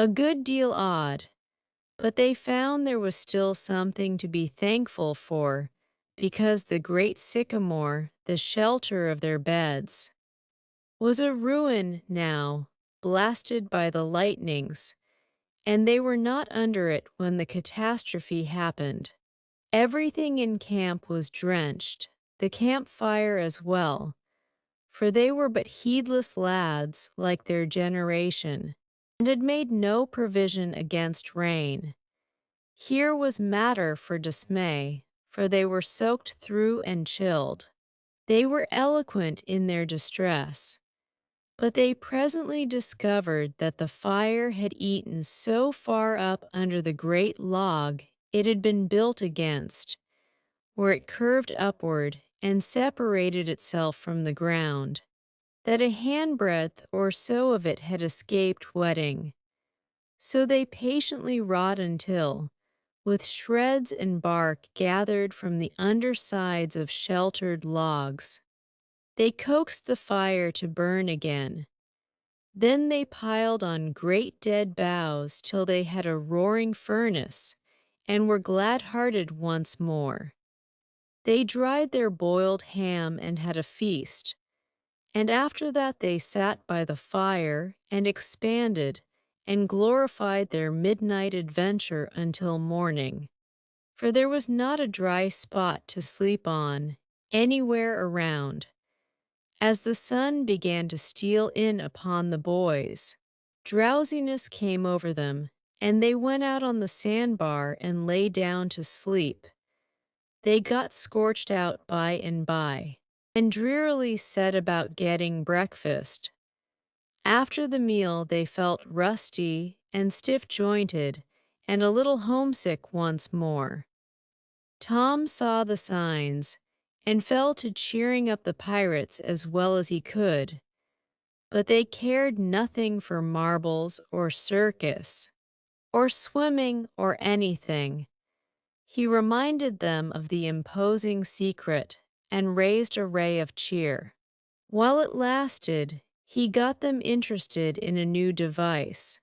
a good deal odd, but they found there was still something to be thankful for, because the great sycamore, the shelter of their beds, was a ruin now, blasted by the lightnings, and they were not under it when the catastrophe happened. Everything in camp was drenched, the campfire as well, for they were but heedless lads like their generation, and had made no provision against rain. Here was matter for dismay, for they were soaked through and chilled. They were eloquent in their distress, but they presently discovered that the fire had eaten so far up under the great log it had been built against, where it curved upward and separated itself from the ground, that a handbreadth or so of it had escaped wetting. So they patiently wrought until, with shreds and bark gathered from the undersides of sheltered logs, they coaxed the fire to burn again. Then they piled on great dead boughs till they had a roaring furnace, and were glad-hearted once more. They dried their boiled ham and had a feast, and after that they sat by the fire and expanded and glorified their midnight adventure until morning, for there was not a dry spot to sleep on anywhere around. As the sun began to steal in upon the boys, drowsiness came over them, and they went out on the sandbar and lay down to sleep. They got scorched out by and by, and drearily set about getting breakfast. After the meal they felt rusty and stiff-jointed, and a little homesick once more. Tom saw the signs, and fell to cheering up the pirates as well as he could, but they cared nothing for marbles or circus, or swimming or anything. He reminded them of the imposing secret, and raised a ray of cheer. While it lasted, he got them interested in a new device.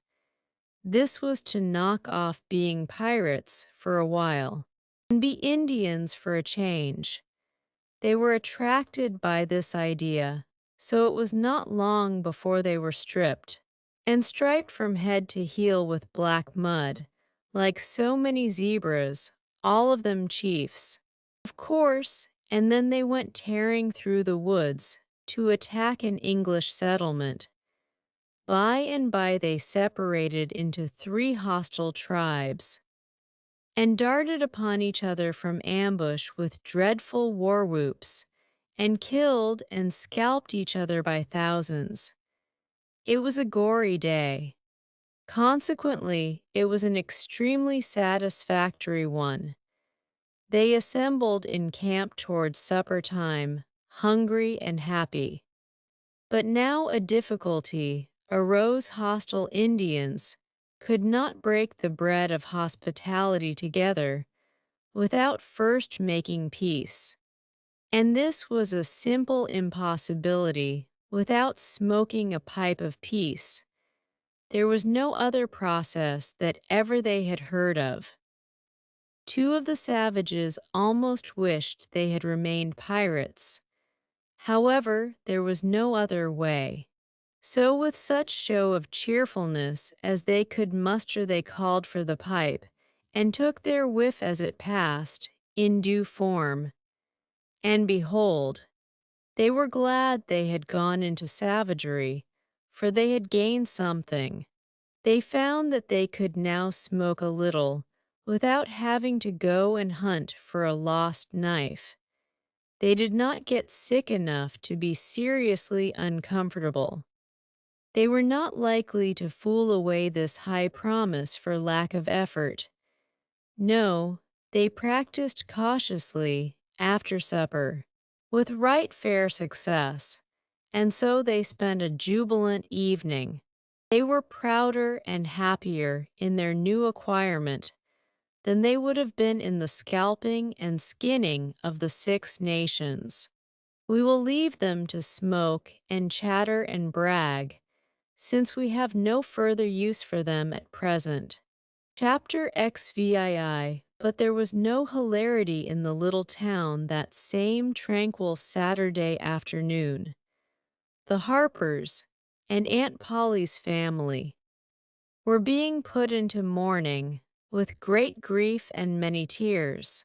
This was to knock off being pirates for a while, and be Indians for a change. They were attracted by this idea, so it was not long before they were stripped, and striped from head to heel with black mud, like so many zebras, all of them chiefs. Of course, and then they went tearing through the woods to attack an English settlement. By and by they separated into 3 hostile tribes, and darted upon each other from ambush with dreadful war whoops, and killed and scalped each other by thousands. It was a gory day. Consequently, it was an extremely satisfactory one. They assembled in camp towards supper time, hungry and happy. But now a difficulty arose. Hostile Indians could not break the bread of hospitality together without first making peace. And this was a simple impossibility without smoking a pipe of peace. There was no other process that ever they had heard of. 2 of the savages almost wished they had remained pirates. However, there was no other way. So with such show of cheerfulness as they could muster they called for the pipe, and took their whiff as it passed, in due form. And behold, they were glad they had gone into savagery, for they had gained something. They found that they could now smoke a little, without having to go and hunt for a lost knife. They did not get sick enough to be seriously uncomfortable. They were not likely to fool away this high promise for lack of effort. No, they practiced cautiously, after supper, with right fair success, and so they spent a jubilant evening. They were prouder and happier in their new acquirement than they would have been in the scalping and skinning of the 6 nations. We will leave them to smoke and chatter and brag, since we have no further use for them at present. Chapter XVII. But there was no hilarity in the little town that same tranquil Saturday afternoon. The Harpers and Aunt Polly's family were being put into mourning with great grief and many tears.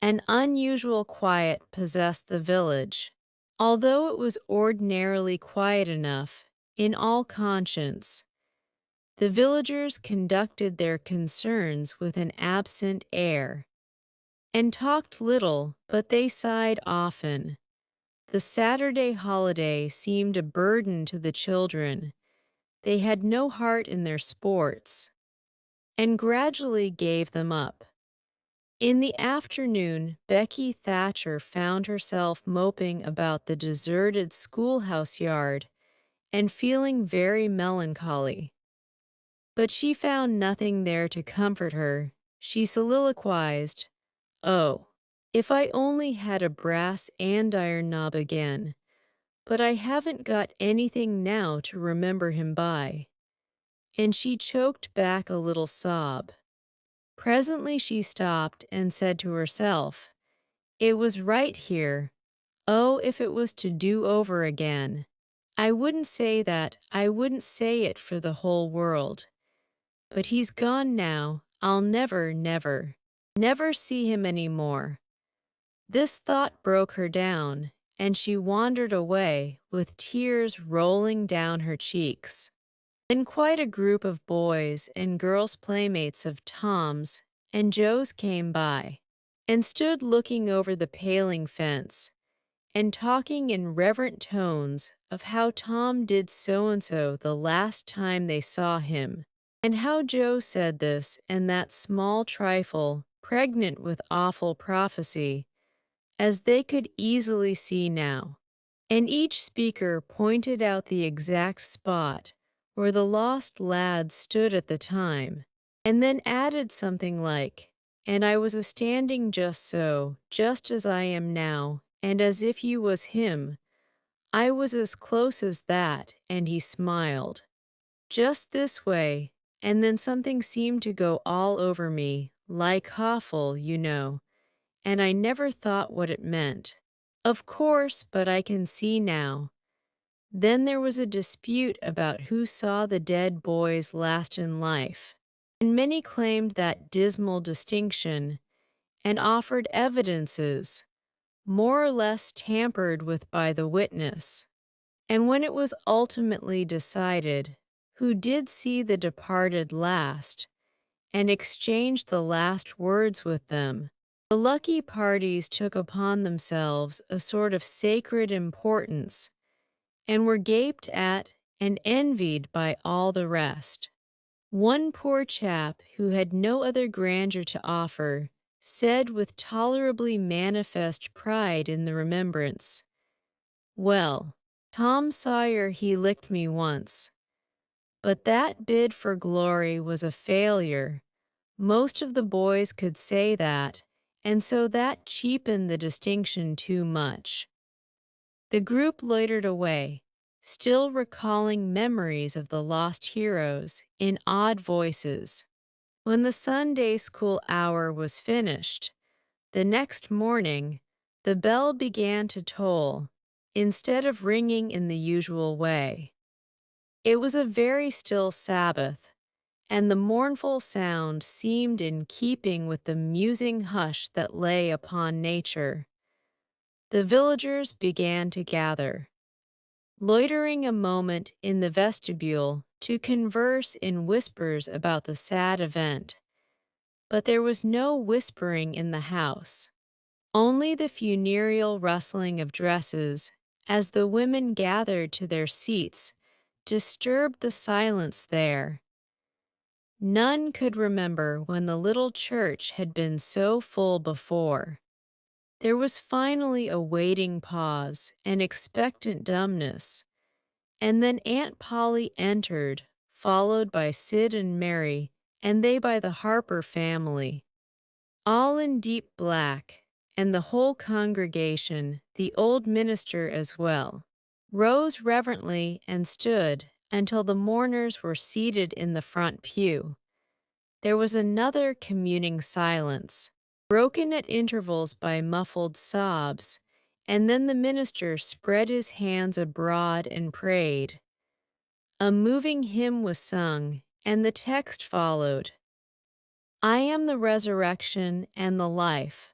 An unusual quiet possessed the village, although it was ordinarily quiet enough in all conscience. The villagers conducted their concerns with an absent air, and talked little, but they sighed often. The Saturday holiday seemed a burden to the children. They had no heart in their sports, and gradually gave them up. In the afternoon, Becky Thatcher found herself moping about the deserted schoolhouse yard and feeling very melancholy. But she found nothing there to comfort her. She soliloquized, "Oh, if I only had a brass andiron knob again, but I haven't got anything now to remember him by." And she choked back a little sob. Presently she stopped and said to herself, "It was right here. Oh, if it was to do over again. I wouldn't say that, I wouldn't say it for the whole world. But he's gone now. I'll never, never, never see him any more." This thought broke her down, and she wandered away with tears rolling down her cheeks. Then quite a group of boys and girls playmates of Tom's and Joe's came by, and stood looking over the paling fence, and talking in reverent tones of how Tom did so-and-so the last time they saw him, and how Joe said this and that small trifle pregnant with awful prophecy, as they could easily see now. And each speaker pointed out the exact spot where the lost lad stood at the time, and then added something like, "And I was a-standing just so, just as I am now, and as if you was him. I was as close as that," and he smiled. "Just this way," and then something seemed to go all over me, like Hoffel, you know, and I never thought what it meant. Of course, but I can see now. Then there was a dispute about who saw the dead boys last in life, and many claimed that dismal distinction, and offered evidences, more or less tampered with by the witness. And when it was ultimately decided who did see the departed last, and exchanged the last words with them, the lucky parties took upon themselves a sort of sacred importance, and were gaped at and envied by all the rest. One poor chap who had no other grandeur to offer said with tolerably manifest pride in the remembrance, "Well, Tom Sawyer he licked me once, but that bid for glory was a failure. Most of the boys could say that, and so that cheapened the distinction too much." The group loitered away, still recalling memories of the lost heroes in odd voices. When the Sunday school hour was finished, the next morning, the bell began to toll, instead of ringing in the usual way. It was a very still Sabbath, and the mournful sound seemed in keeping with the musing hush that lay upon nature. The villagers began to gather, loitering a moment in the vestibule to converse in whispers about the sad event. But there was no whispering in the house, only the funereal rustling of dresses as the women gathered to their seats disturbed the silence there. None could remember when the little church had been so full before. There was finally a waiting pause, an expectant dumbness, and then Aunt Polly entered, followed by Sid and Mary, and they by the Harper family, all in deep black, and the whole congregation, the old minister as well, rose reverently and stood until the mourners were seated in the front pew. There was another communing silence, broken at intervals by muffled sobs, and then the minister spread his hands abroad and prayed. A moving hymn was sung, and the text followed, I am the resurrection and the life.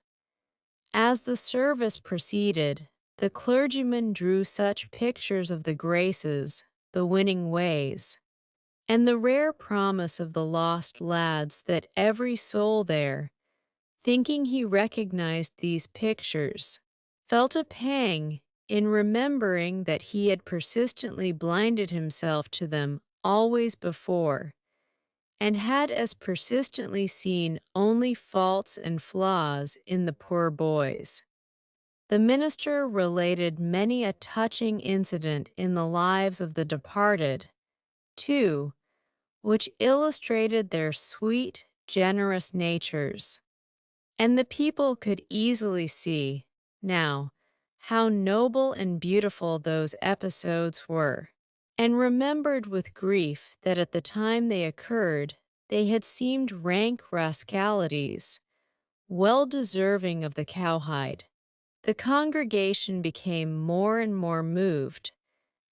As the service proceeded, the clergyman drew such pictures of the graces, the winning ways, and the rare promise of the lost lads that every soul there, thinking he recognized these pictures, felt a pang in remembering that he had persistently blinded himself to them always before, and had as persistently seen only faults and flaws in the poor boys. The minister related many a touching incident in the lives of the departed, too, which illustrated their sweet, generous natures. And the people could easily see, now, how noble and beautiful those episodes were, and remembered with grief that at the time they occurred, they had seemed rank rascalities, well deserving of the cowhide. The congregation became more and more moved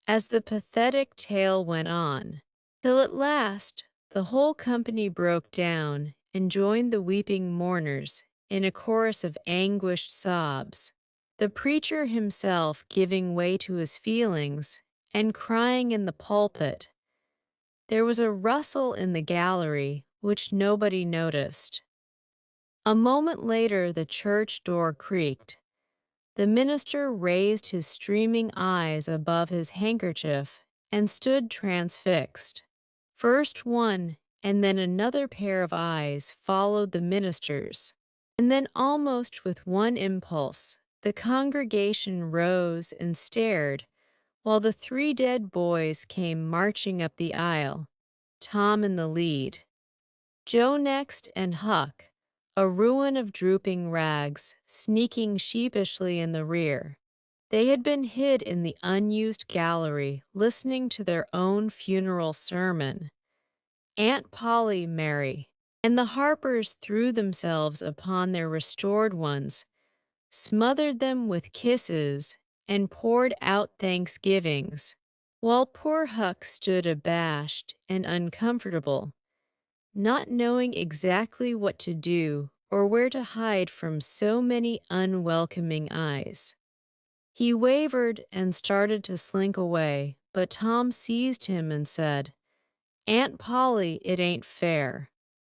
as the pathetic tale went on, till at last the whole company broke down and joined the weeping mourners in a chorus of anguished sobs, the preacher himself giving way to his feelings and crying in the pulpit. There was a rustle in the gallery which nobody noticed. A moment later the church door creaked. The minister raised his streaming eyes above his handkerchief and stood transfixed. First one and then another pair of eyes followed the minister's, and then almost with one impulse, the congregation rose and stared while the three dead boys came marching up the aisle, Tom in the lead, Joe next, and Huck, a ruin of drooping rags, sneaking sheepishly in the rear. They had been hid in the unused gallery, listening to their own funeral sermon. Aunt Polly, Mary, and the Harpers threw themselves upon their restored ones, smothered them with kisses, and poured out thanksgivings, while poor Huck stood abashed and uncomfortable, not knowing exactly what to do or where to hide from so many unwelcoming eyes. He wavered and started to slink away, but Tom seized him and said, Aunt Polly, it ain't fair.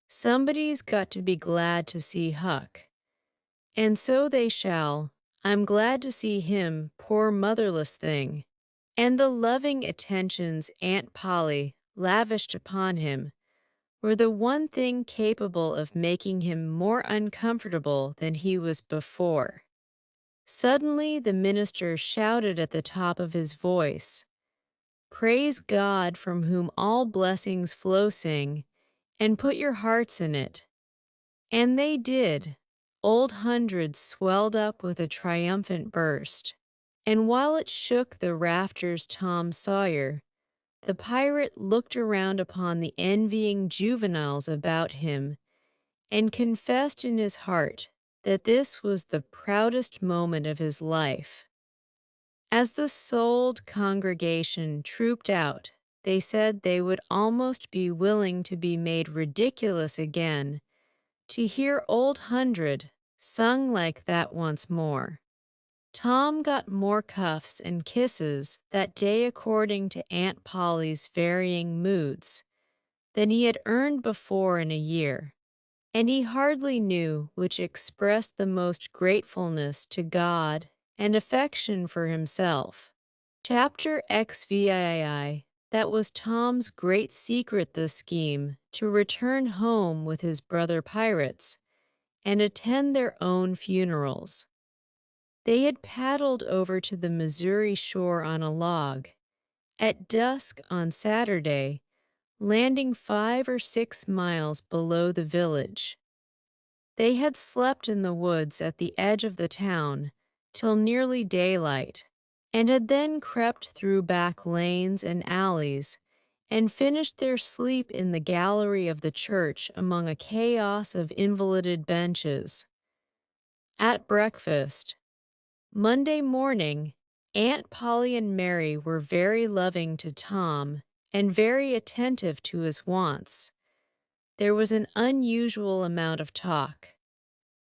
Somebody's got to be glad to see Huck. And so they shall. I'm glad to see him, poor motherless thing. And the loving attentions Aunt Polly lavished upon him were the one thing capable of making him more uncomfortable than he was before. Suddenly the minister shouted at the top of his voice, Praise God from whom all blessings flow, sing, and put your hearts in it. And they did. Old Hundred swelled up with a triumphant burst, and while it shook the rafters Tom Sawyer, the pirate looked around upon the envying juveniles about him and confessed in his heart that this was the proudest moment of his life. As the souled congregation trooped out, they said they would almost be willing to be made ridiculous again to hear Old Hundred sung like that once more. Tom got more cuffs and kisses that day according to Aunt Polly's varying moods than he had earned before in a year, and he hardly knew which expressed the most gratefulness to God and affection for himself. Chapter XVII. That was Tom's great secret, the scheme to return home with his brother pirates and attend their own funerals. They had paddled over to the Missouri shore on a log, at dusk on Saturday, landing 5 or 6 miles below the village. They had slept in the woods at the edge of the town till nearly daylight, and had then crept through back lanes and alleys and finished their sleep in the gallery of the church among a chaos of invalided benches. At breakfast, Monday morning, Aunt Polly and Mary were very loving to Tom and very attentive to his wants. There was an unusual amount of talk.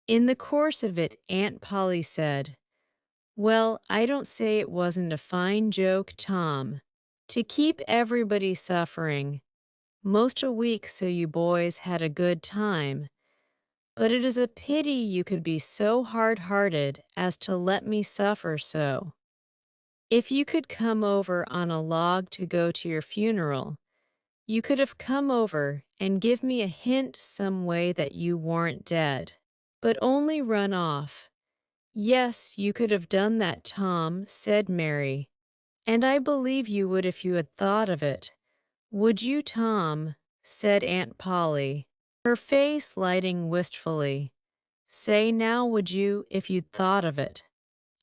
In the course of it, Aunt Polly said, "Well, I don't say it wasn't a fine joke, Tom, to keep everybody suffering most a week so you boys had a good time, but it is a pity you could be so hard-hearted as to let me suffer so. If you could come over on a log to go to your funeral, you could have come over and give me a hint some way that you weren't dead, but only run off." "Yes, you could have done that, Tom," said Mary, "and I believe you would if you had thought of it." "Would you, Tom?" said Aunt Polly, her face lighting wistfully. "Say now, would you, if you'd thought of it?"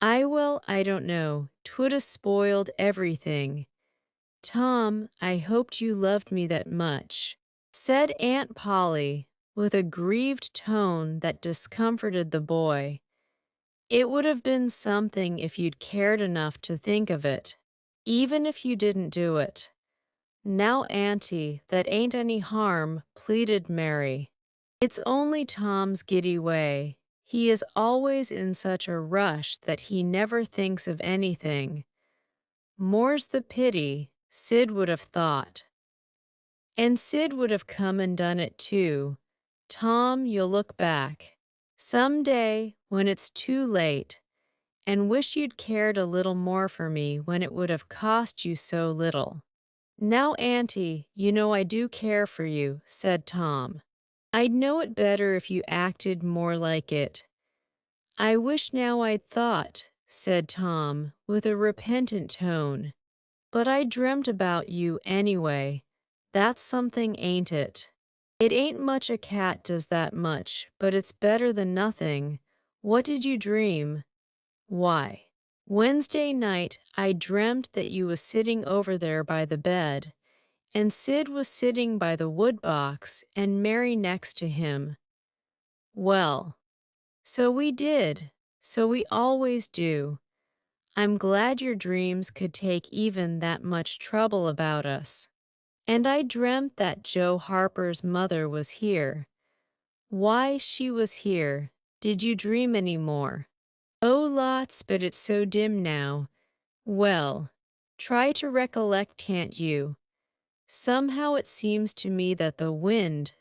I don't know. 'Twould have spoiled everything." "Tom, I hoped you loved me that much," said Aunt Polly, with a grieved tone that discomforted the boy. "It would have been something if you'd cared enough to think of it, even if you didn't do it." "Now, Auntie, that ain't any harm," pleaded Mary. "It's only Tom's giddy way. He is always in such a rush that he never thinks of anything. More's the pity, Sid would have thought. And Sid would have come and done it too. Tom, you'll look back some day when it's too late and wish you'd cared a little more for me when it would have cost you so little." "Now, Auntie, you know I do care for you," said Tom. "I'd know it better if you acted more like it." "I wish now I'd thought," said Tom, with a repentant tone. "But I dreamt about you anyway. That's something, ain't it?" "It ain't much a cat does that much, but it's better than nothing. What did you dream?" "Why, Wednesday night I dreamt that you was sitting over there by the bed, and Sid was sitting by the woodbox and Mary next to him." "Well, so we did. So we always do. I'm glad your dreams could take even that much trouble about us. And I dreamt that Joe Harper's mother was here." "Why, she was here. Did you dream any more?" "Oh, lots, but it's so dim now." "Well, try to recollect, can't you? Somehow it seems to me that the wind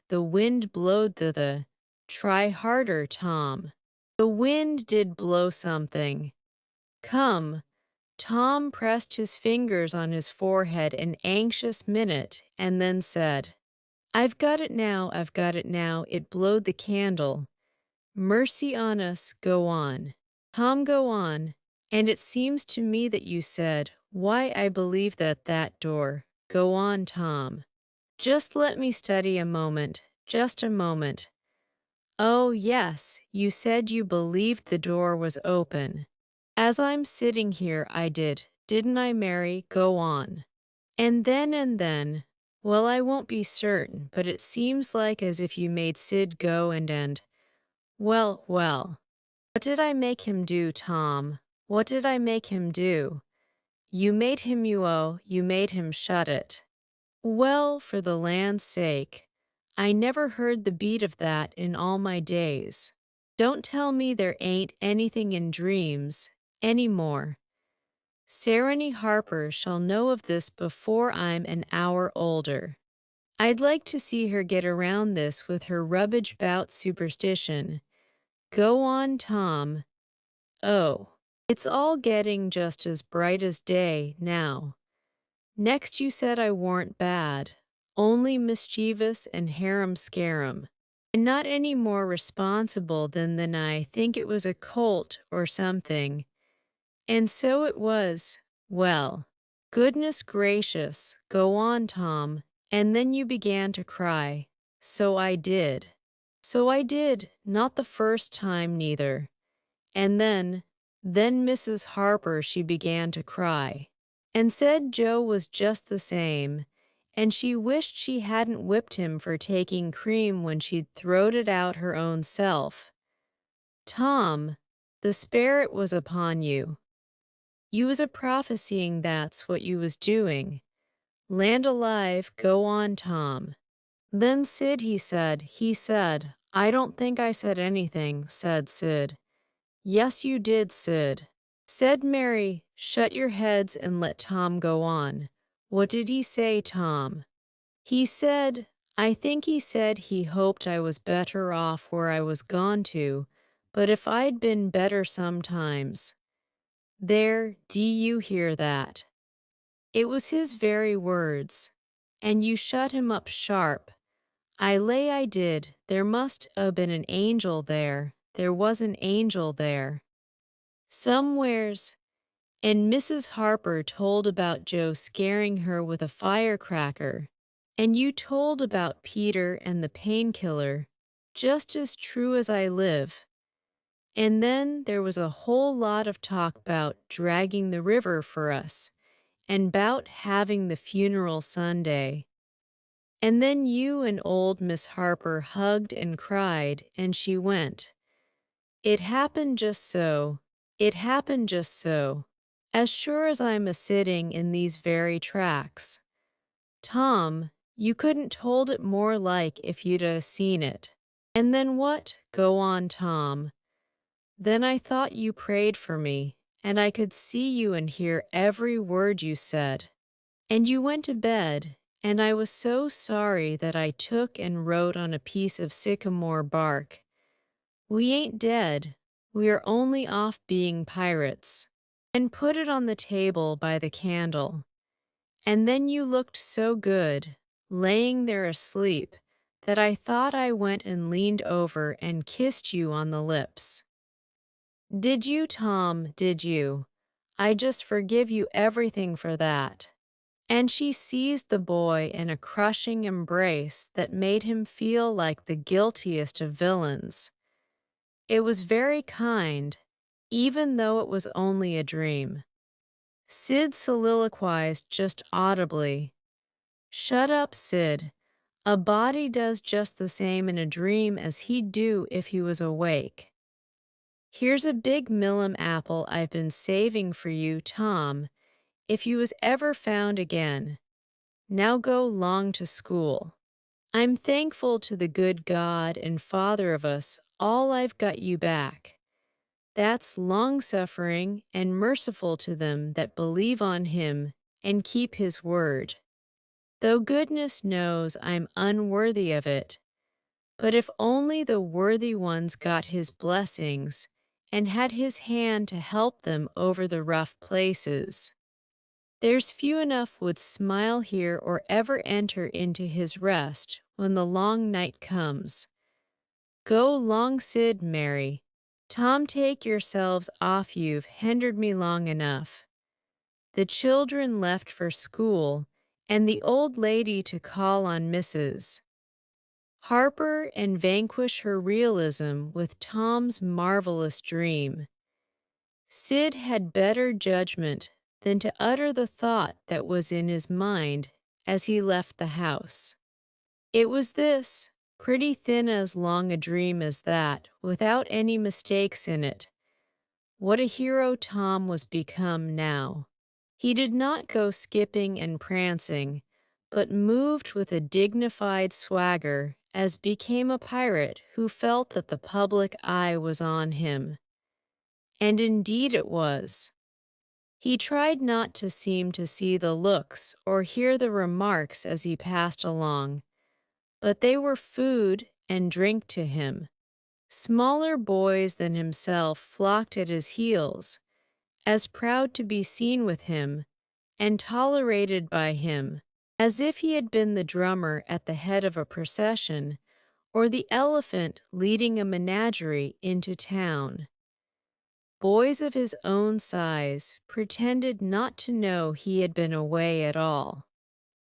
blowed the. Try harder, Tom. The wind did blow something. Come." Tom pressed his fingers on his forehead an anxious minute and then said, "I've got it now, I've got it now. It blowed the candle." "Mercy on us, go on." "Tom, go on. And it seems to me that you said, why, I believe that door." "Go on, Tom." "Just let me study a moment, just a moment." "Oh, yes, you said you believed the door was open. As I'm sitting here, I didn't I, Mary? Go on." And then, well, I won't be certain, but it seems like as if you made Sid go and, well. What did I make him do, Tom? What did I make him do?" "You made him, you made him shut it." "Well, for the land's sake, I never heard the beat of that in all my days. Don't tell me there ain't anything in dreams any more. Sarah Harper shall know of this before I'm an hour older. I'd like to see her get around this with her rubbage bout superstition. Go on, Tom." "Oh, it's all getting just as bright as day now. Next you said I warn't bad, only mischievous and harum-scarum, and not any more responsible than I think it was a colt or something. And so it was. Well, goodness gracious, go on, Tom." "And then you began to cry." "So I did." "So I did, not the first time neither." "And then Mrs. Harper she began to cry, and said Joe was just the same, and she wished she hadn't whipped him for taking cream when she'd throwed it out her own self. Tom, the spirit was upon you. You was a prophesying that's what you was doing. Land alive, go on, Tom. Then Sid, he said, I don't think I said anything, said Sid. Yes, you did, Sid. Said Mary, shut your heads and let Tom go on. What did he say, Tom? He said, I think he said he hoped I was better off where I was gone to, but if I'd been better sometimes. There, do you hear that? It was his very words. And you shut him up sharp. I lay I did. There must a been an angel there. There was an angel there. Somewheres. And Mrs. Harper told about Joe scaring her with a firecracker. And you told about Peter and the painkiller, just as true as I live. And then there was a whole lot of talk about dragging the river for us, and 'bout having the funeral Sunday. And then you and old Miss Harper hugged and cried, and she went. It happened just so. It happened just so. As sure as I'm a-sitting in these very tracks. Tom, you couldn't told it more like if you'd seen it. And then what? Go on, Tom. Then I thought you prayed for me, and I could see you and hear every word you said. And you went to bed, and I was so sorry that I took and wrote on a piece of sycamore bark. We ain't dead, we are only off being pirates. And put it on the table by the candle. And then you looked so good, laying there asleep, that I thought I went and leaned over and kissed you on the lips. Did you, Tom, did you? I just forgive you everything for that. And she seized the boy in a crushing embrace that made him feel like the guiltiest of villains. It was very kind, even though it was only a dream. Sid soliloquized just audibly. Shut up, Sid. A body does just the same in a dream as he'd do if he was awake. Here's a big Millam apple I've been saving for you, Tom, if you was ever found again. Now go 'long to school. I'm thankful to the good God and Father of us all I've got you back. That's long-suffering and merciful to them that believe on him and keep his word. Though goodness knows I'm unworthy of it, but if only the worthy ones got his blessings and had his hand to help them over the rough places. There's few enough would smile here or ever enter into his rest when the long night comes. Go long, Sid, Mary. Tom, take yourselves off, you've hindered me long enough. The children left for school, and the old lady to call on Mrs. Harper and vanquish her realism with Tom's marvelous dream. Sid had better judgment than to utter the thought that was in his mind as he left the house. It was this, pretty thin as long a dream as that, without any mistakes in it. What a hero Tom was become now. He did not go skipping and prancing, but moved with a dignified swagger as became a pirate who felt that the public eye was on him. And indeed it was. He tried not to seem to see the looks or hear the remarks as he passed along, but they were food and drink to him. Smaller boys than himself flocked at his heels, as proud to be seen with him and tolerated by him, as if he had been the drummer at the head of a procession or the elephant leading a menagerie into town. Boys of his own size pretended not to know he had been away at all,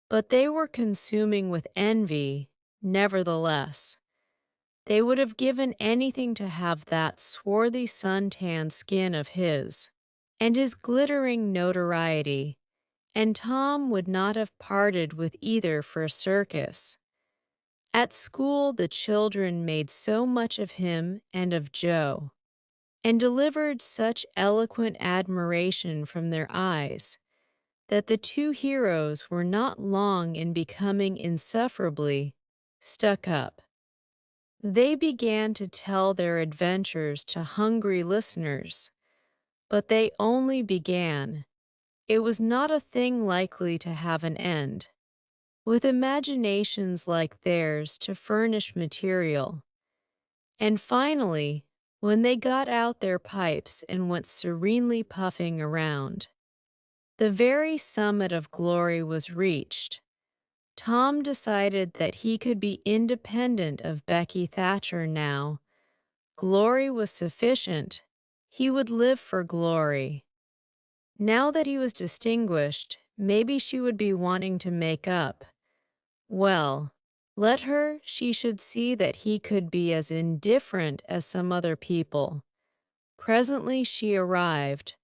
but they were consuming with envy, nevertheless. They would have given anything to have that swarthy sun-tanned skin of his, and his glittering notoriety, and Tom would not have parted with either for a circus. At school, the children made so much of him and of Joe, and delivered such eloquent admiration from their eyes, that the two heroes were not long in becoming insufferably stuck up. They began to tell their adventures to hungry listeners, but they only began. It was not a thing likely to have an end. With imaginations like theirs to furnish material. And finally, when they got out their pipes and went serenely puffing around, the very summit of glory was reached. Tom decided that he could be independent of Becky Thatcher now. Glory was sufficient. He would live for glory. Now that he was distinguished, maybe she would be wanting to make up. Well, let her, she should see that he could be as indifferent as some other people. Presently she arrived.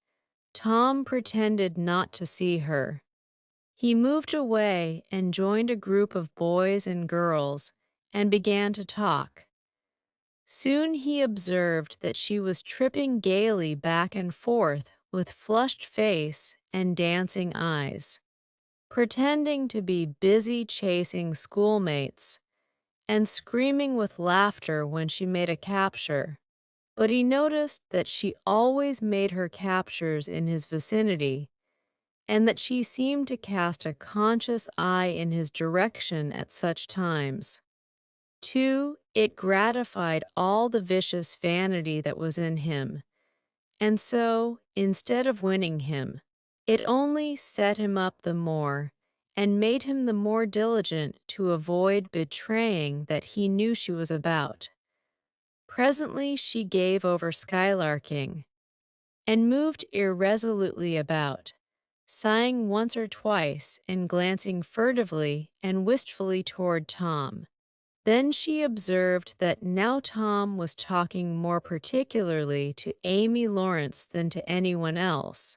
Tom pretended not to see her. He moved away and joined a group of boys and girls and began to talk. Soon he observed that she was tripping gaily back and forth with flushed face and dancing eyes, pretending to be busy chasing schoolmates and screaming with laughter when she made a capture. But he noticed that she always made her captures in his vicinity, and that she seemed to cast a conscious eye in his direction at such times. Too, it gratified all the vicious vanity that was in him, and so, instead of winning him, it only set him up the more, and made him the more diligent to avoid betraying that he knew she was about. Presently she gave over skylarking, and moved irresolutely about, sighing once or twice and glancing furtively and wistfully toward Tom. Then she observed that now Tom was talking more particularly to Amy Lawrence than to anyone else.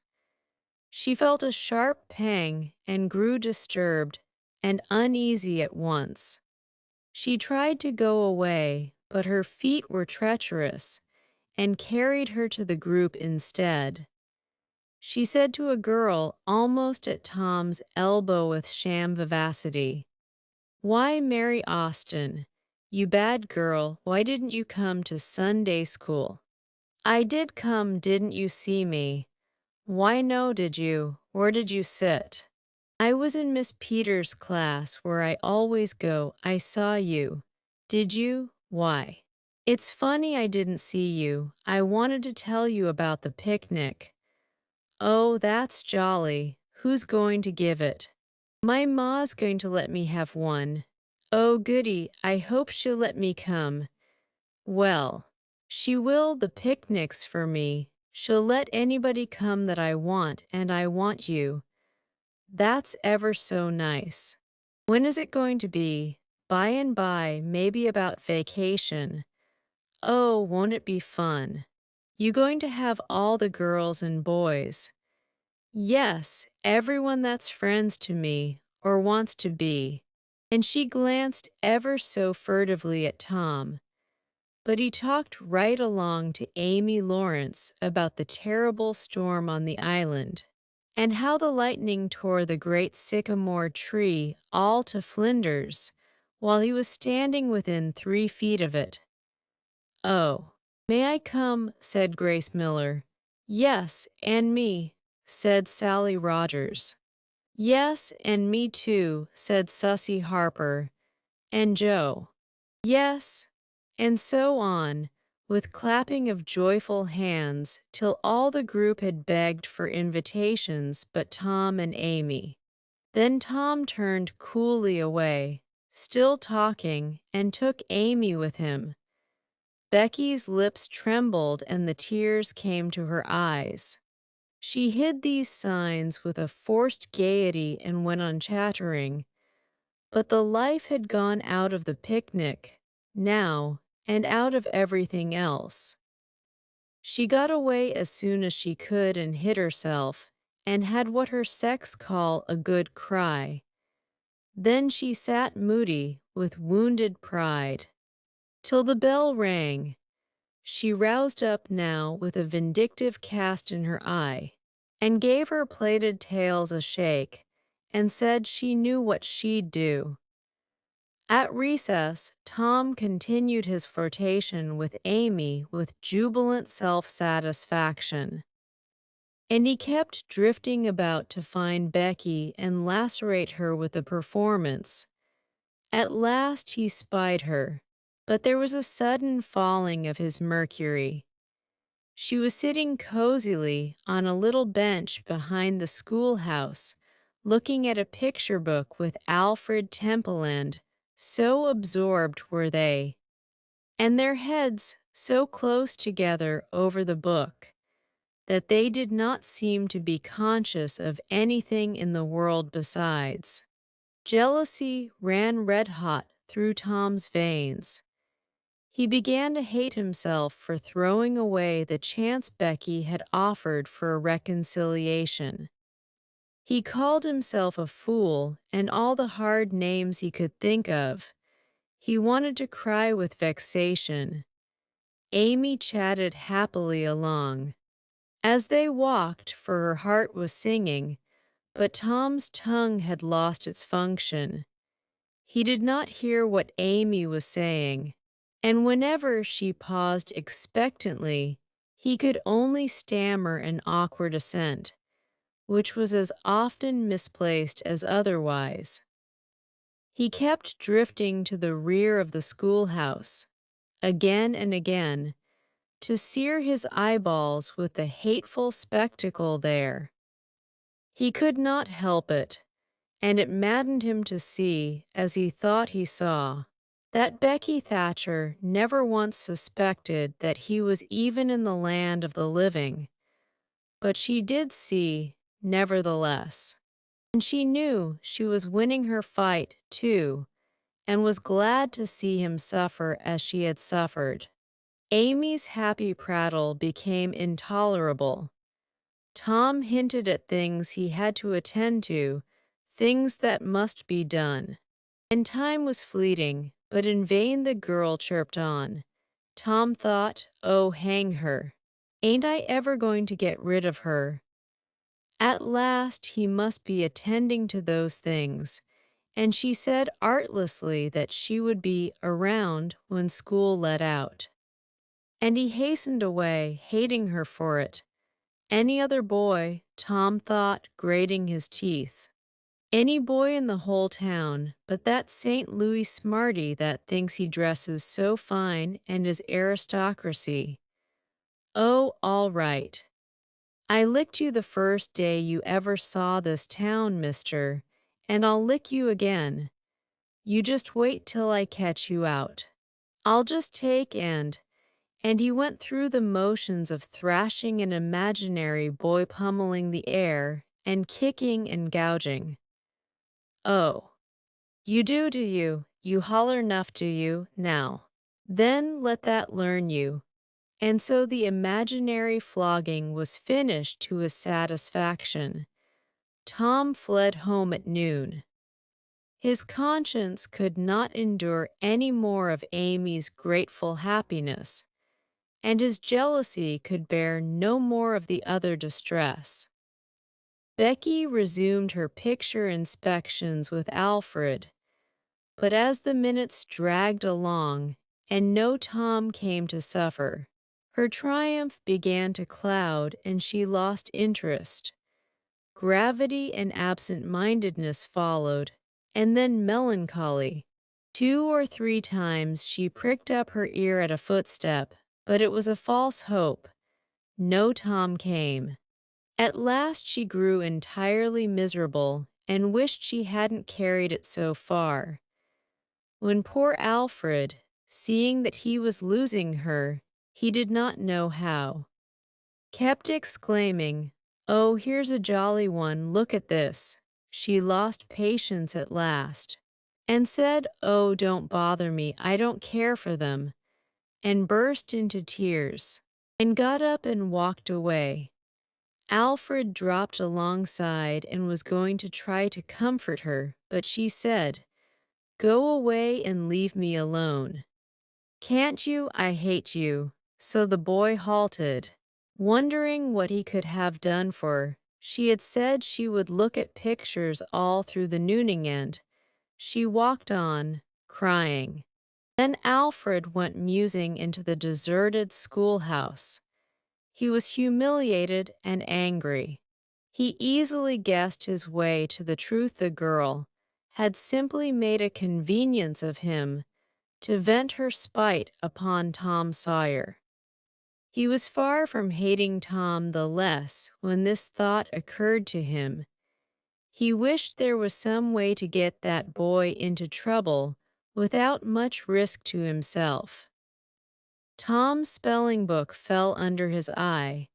She felt a sharp pang and grew disturbed and uneasy at once. She tried to go away, but her feet were treacherous and carried her to the group instead. She said to a girl almost at Tom's elbow with sham vivacity, "Why, Mary Austin, you bad girl, why didn't you come to Sunday school?" "I did come, didn't you see me?" "Why no, did you? Where did you sit?" "I was in Miss Peters' class where I always go. I saw you." "Did you? Why?" "It's funny I didn't see you. I wanted to tell you about the picnic." "Oh, that's jolly. Who's going to give it?" "My ma's going to let me have one." "Oh, goody, I hope she'll let me come." "Well, she will. The picnic's for me. She'll let anybody come that I want, and I want you." "That's ever so nice." "When is it going to be?" "By and by, maybe about vacation." "Oh, won't it be fun?" "You going to have all the girls and boys?" "Yes, everyone that's friends to me, or wants to be." And she glanced ever so furtively at Tom. But he talked right along to Amy Lawrence about the terrible storm on the island, and how the lightning tore the great sycamore tree all to flinders, while he was standing within 3 feet of it. "Oh, may I come?" said Grace Miller. "Yes, and me," said Sally Rogers. "Yes, and me too," said Susie Harper, and Joe. "Yes," and so on, with clapping of joyful hands, till all the group had begged for invitations but Tom and Amy. Then Tom turned coolly away, still talking, and took Amy with him. Becky's lips trembled and the tears came to her eyes. She hid these signs with a forced gaiety and went on chattering. But the life had gone out of the picnic, now, and out of everything else. She got away as soon as she could and hid herself, and had what her sex call a good cry. Then she sat moody with wounded pride, till the bell rang. She roused up now with a vindictive cast in her eye, and gave her plaited tails a shake, and said she knew what she'd do. At recess, Tom continued his flirtation with Amy with jubilant self-satisfaction, and he kept drifting about to find Becky and lacerate her with the performance. At last he spied her, but there was a sudden falling of his mercury. She was sitting cozily on a little bench behind the schoolhouse, looking at a picture book with Alfred Tempeland, so absorbed were they, and their heads so close together over the book, that they did not seem to be conscious of anything in the world besides. Jealousy ran red-hot through Tom's veins. He began to hate himself for throwing away the chance Becky had offered for a reconciliation. He called himself a fool and all the hard names he could think of. He wanted to cry with vexation. Amy chatted happily along. As they walked, for her heart was singing, but Tom's tongue had lost its function. He did not hear what Amy was saying, and whenever she paused expectantly, he could only stammer an awkward assent, which was as often misplaced as otherwise. He kept drifting to the rear of the schoolhouse, again and again, to sear his eyeballs with the hateful spectacle there. He could not help it, and it maddened him to see, as he thought he saw, that Becky Thatcher never once suspected that he was even in the land of the living. But she did see, nevertheless. And she knew she was winning her fight, too, and was glad to see him suffer as she had suffered. Amy's happy prattle became intolerable. Tom hinted at things he had to attend to, things that must be done. And time was fleeting, but in vain the girl chirped on. Tom thought, oh, hang her. Ain't I ever going to get rid of her? At last he must be attending to those things, and she said artlessly that she would be around when school let out. And he hastened away, hating her for it. Any other boy, Tom thought, grating his teeth. Any boy in the whole town, but that St. Louis smarty that thinks he dresses so fine and is aristocracy. Oh, all right. I licked you the first day you ever saw this town, mister, and I'll lick you again. You just wait till I catch you out. I'll just take and he went through the motions of thrashing an imaginary boy pummeling the air and kicking and gouging. Oh, you do you? You holler 'nuff, do you, now? Then let that learn you. And so the imaginary flogging was finished to his satisfaction. Tom fled home at noon. His conscience could not endure any more of Amy's grateful happiness, and his jealousy could bear no more of the other distress. Becky resumed her picture inspections with Alfred, but as the minutes dragged along and no Tom came to suffer, her triumph began to cloud and she lost interest. Gravity and absent-mindedness followed, and then melancholy. 2 or 3 times she pricked up her ear at a footstep, but it was a false hope. No Tom came. At last she grew entirely miserable and wished she hadn't carried it so far. When poor Alfred, seeing that he was losing her, he did not know how, kept exclaiming, "Oh, here's a jolly one, look at this," she lost patience at last, and said, "Oh, don't bother me, I don't care for them," and burst into tears, and got up and walked away. Alfred dropped alongside and was going to try to comfort her, but she said, "Go away and leave me alone. Can't you? I hate you." So the boy halted, wondering what he could have done for her. She had said she would look at pictures all through the nooning end. She walked on, crying. Then Alfred went musing into the deserted schoolhouse. He was humiliated and angry. He easily guessed his way to the truth. The girl had simply made a convenience of him to vent her spite upon Tom Sawyer. He was far from hating Tom the less when this thought occurred to him. He wished there was some way to get that boy into trouble without much risk to himself. Tom's spelling book fell under his eye.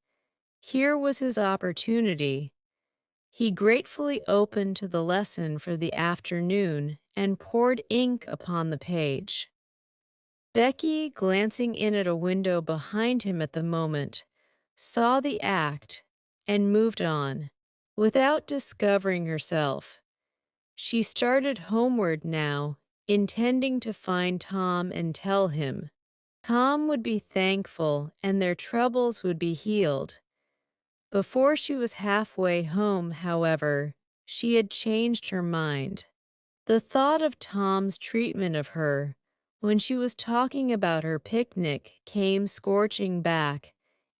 Here was his opportunity. He gratefully opened to the lesson for the afternoon and poured ink upon the page. Becky, glancing in at a window behind him at the moment, saw the act and moved on. Without discovering herself, she started homeward now, intending to find Tom and tell him. Tom would be thankful and their troubles would be healed. Before she was halfway home, however, she had changed her mind. The thought of Tom's treatment of her, when she was talking about her picnic, came scorching back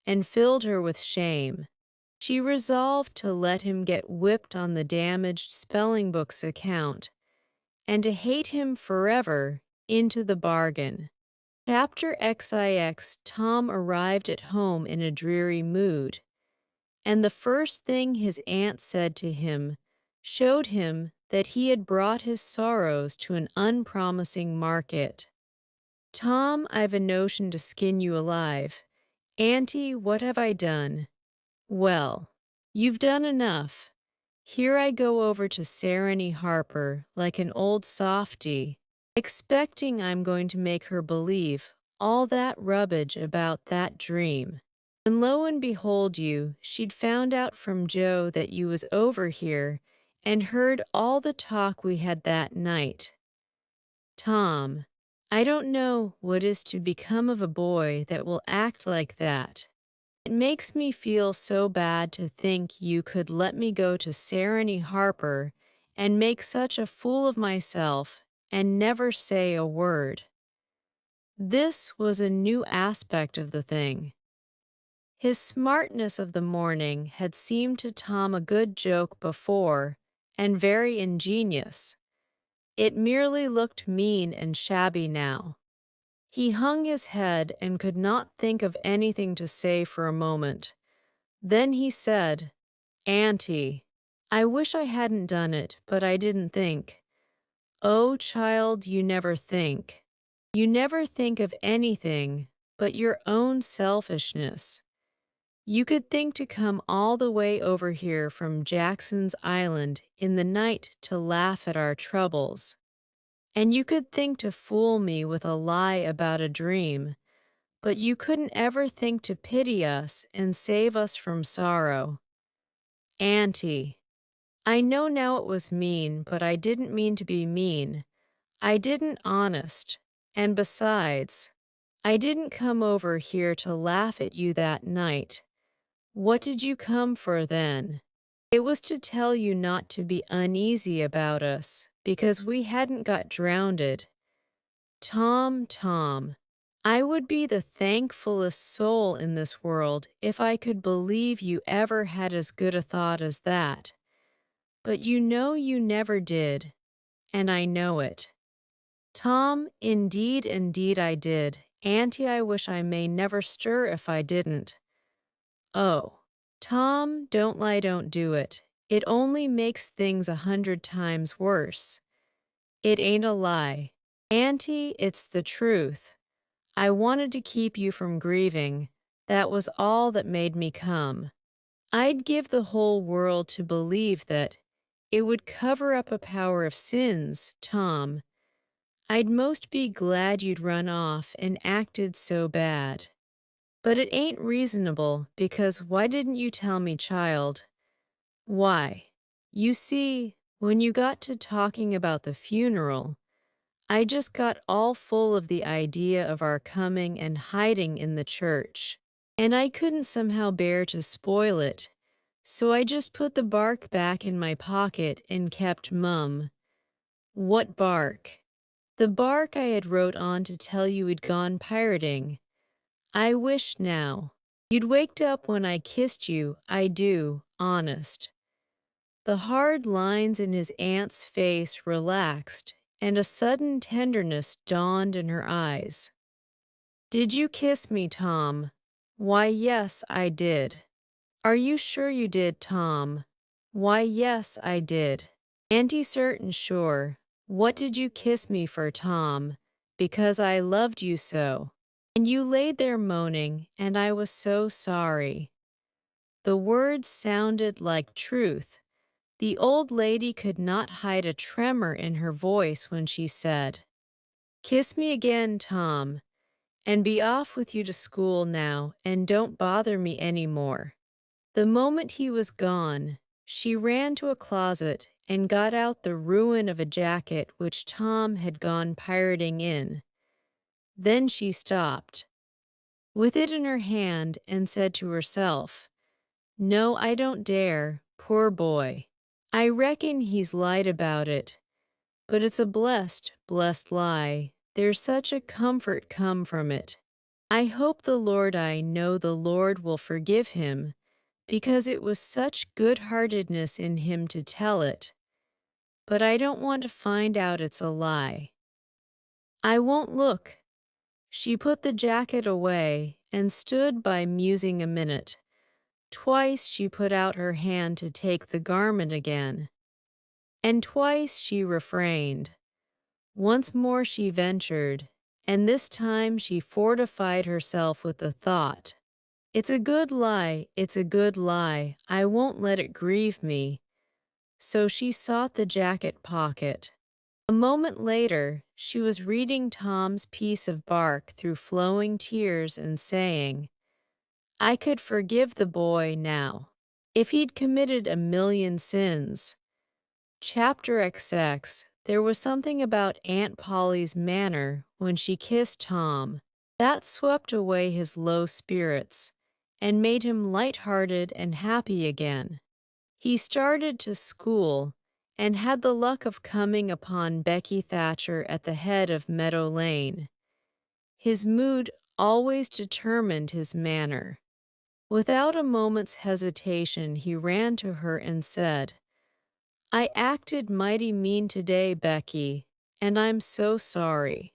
and filled her with shame. She resolved to let him get whipped on the damaged spelling book's account, and to hate him forever into the bargain. Chapter XIX. Tom arrived at home in a dreary mood, and the first thing his aunt said to him showed him that he had brought his sorrows to an unpromising market. "Tom, I've a notion to skin you alive." "Auntie, what have I done?" "Well, you've done enough. Here I go over to Sarah Harper like an old softy, expecting I'm going to make her believe all that rubbish about that dream. And lo and behold she'd found out from Joe that you was over here and heard all the talk we had that night. Tom, I don't know what is to become of a boy that will act like that. It makes me feel so bad to think you could let me go to Sarah Harper and make such a fool of myself and never say a word." This was a new aspect of the thing. His smartness of the morning had seemed to Tom a good joke before, and very ingenious. It merely looked mean and shabby now. He hung his head and could not think of anything to say for a moment. Then he said, "Auntie, I wish I hadn't done it, but I didn't think." "Oh, child, you never think. You never think of anything but your own selfishness. You could think to come all the way over here from Jackson's Island in the night to laugh at our troubles. And you could think to fool me with a lie about a dream, but you couldn't ever think to pity us and save us from sorrow. Auntie, I know now it was mean, but I didn't mean to be mean. I didn't, honest. And besides, I didn't come over here to laugh at you that night. What did you come for then? It was to tell you not to be uneasy about us, because we hadn't got drowned. Tom, Tom, I would be the thankfulest soul in this world if I could believe you ever had as good a thought as that. But you know you never did, and I know it. Tom, indeed I did. Auntie, I wish I may never stir if I didn't. Oh, Tom, don't lie, don't do it. It only makes things 100 times worse. It ain't a lie. Auntie, it's the truth. I wanted to keep you from grieving. That was all that made me come. I'd give the whole world to believe that it would cover up a power of sins, Tom. I'd most be glad you'd run off and acted so bad. But it ain't reasonable, because why didn't you tell me, child? Why? You see, when you got to talking about the funeral, I just got all full of the idea of our coming and hiding in the church. And I couldn't somehow bear to spoil it, so I just put the bark back in my pocket and kept mum. What bark? The bark I had wrote on to tell you we'd gone pirating. I wish now you'd waked up when I kissed you, I do, honest. The hard lines in his aunt's face relaxed, and a sudden tenderness dawned in her eyes. Did you kiss me, Tom? Why, yes, I did. Are you sure you did, Tom? Why, yes, I did. Auntie certain sure. What did you kiss me for, Tom? Because I loved you so. And you laid there moaning, and I was so sorry. The words sounded like truth. The old lady could not hide a tremor in her voice when she said, "Kiss me again, Tom, and be off with you to school now, and don't bother me any more." The moment he was gone, she ran to a closet and got out the ruin of a jacket which Tom had gone pirating in. Then she stopped, with it in her hand, and said to herself, "No, I don't dare, poor boy. I reckon he's lied about it, but it's a blessed, blessed lie. There's such a comfort come from it. I hope I know the Lord will forgive him, because it was such good-heartedness in him to tell it. But I don't want to find out it's a lie. I won't look." She put the jacket away and stood by musing a minute. Twice she put out her hand to take the garment again, and twice she refrained. Once more she ventured, and this time she fortified herself with the thought, "It's a good lie, it's a good lie, I won't let it grieve me." So she sought the jacket pocket. A moment later, she was reading Tom's piece of bark through flowing tears and saying, "I could forgive the boy now, if he'd committed a million sins." Chapter XX. There was something about Aunt Polly's manner when she kissed Tom that swept away his low spirits and made him light-hearted and happy again. He started to school and had the luck of coming upon Becky Thatcher at the head of Meadow Lane. His mood always determined his manner. Without a moment's hesitation, he ran to her and said, "I acted mighty mean today, Becky, and I'm so sorry.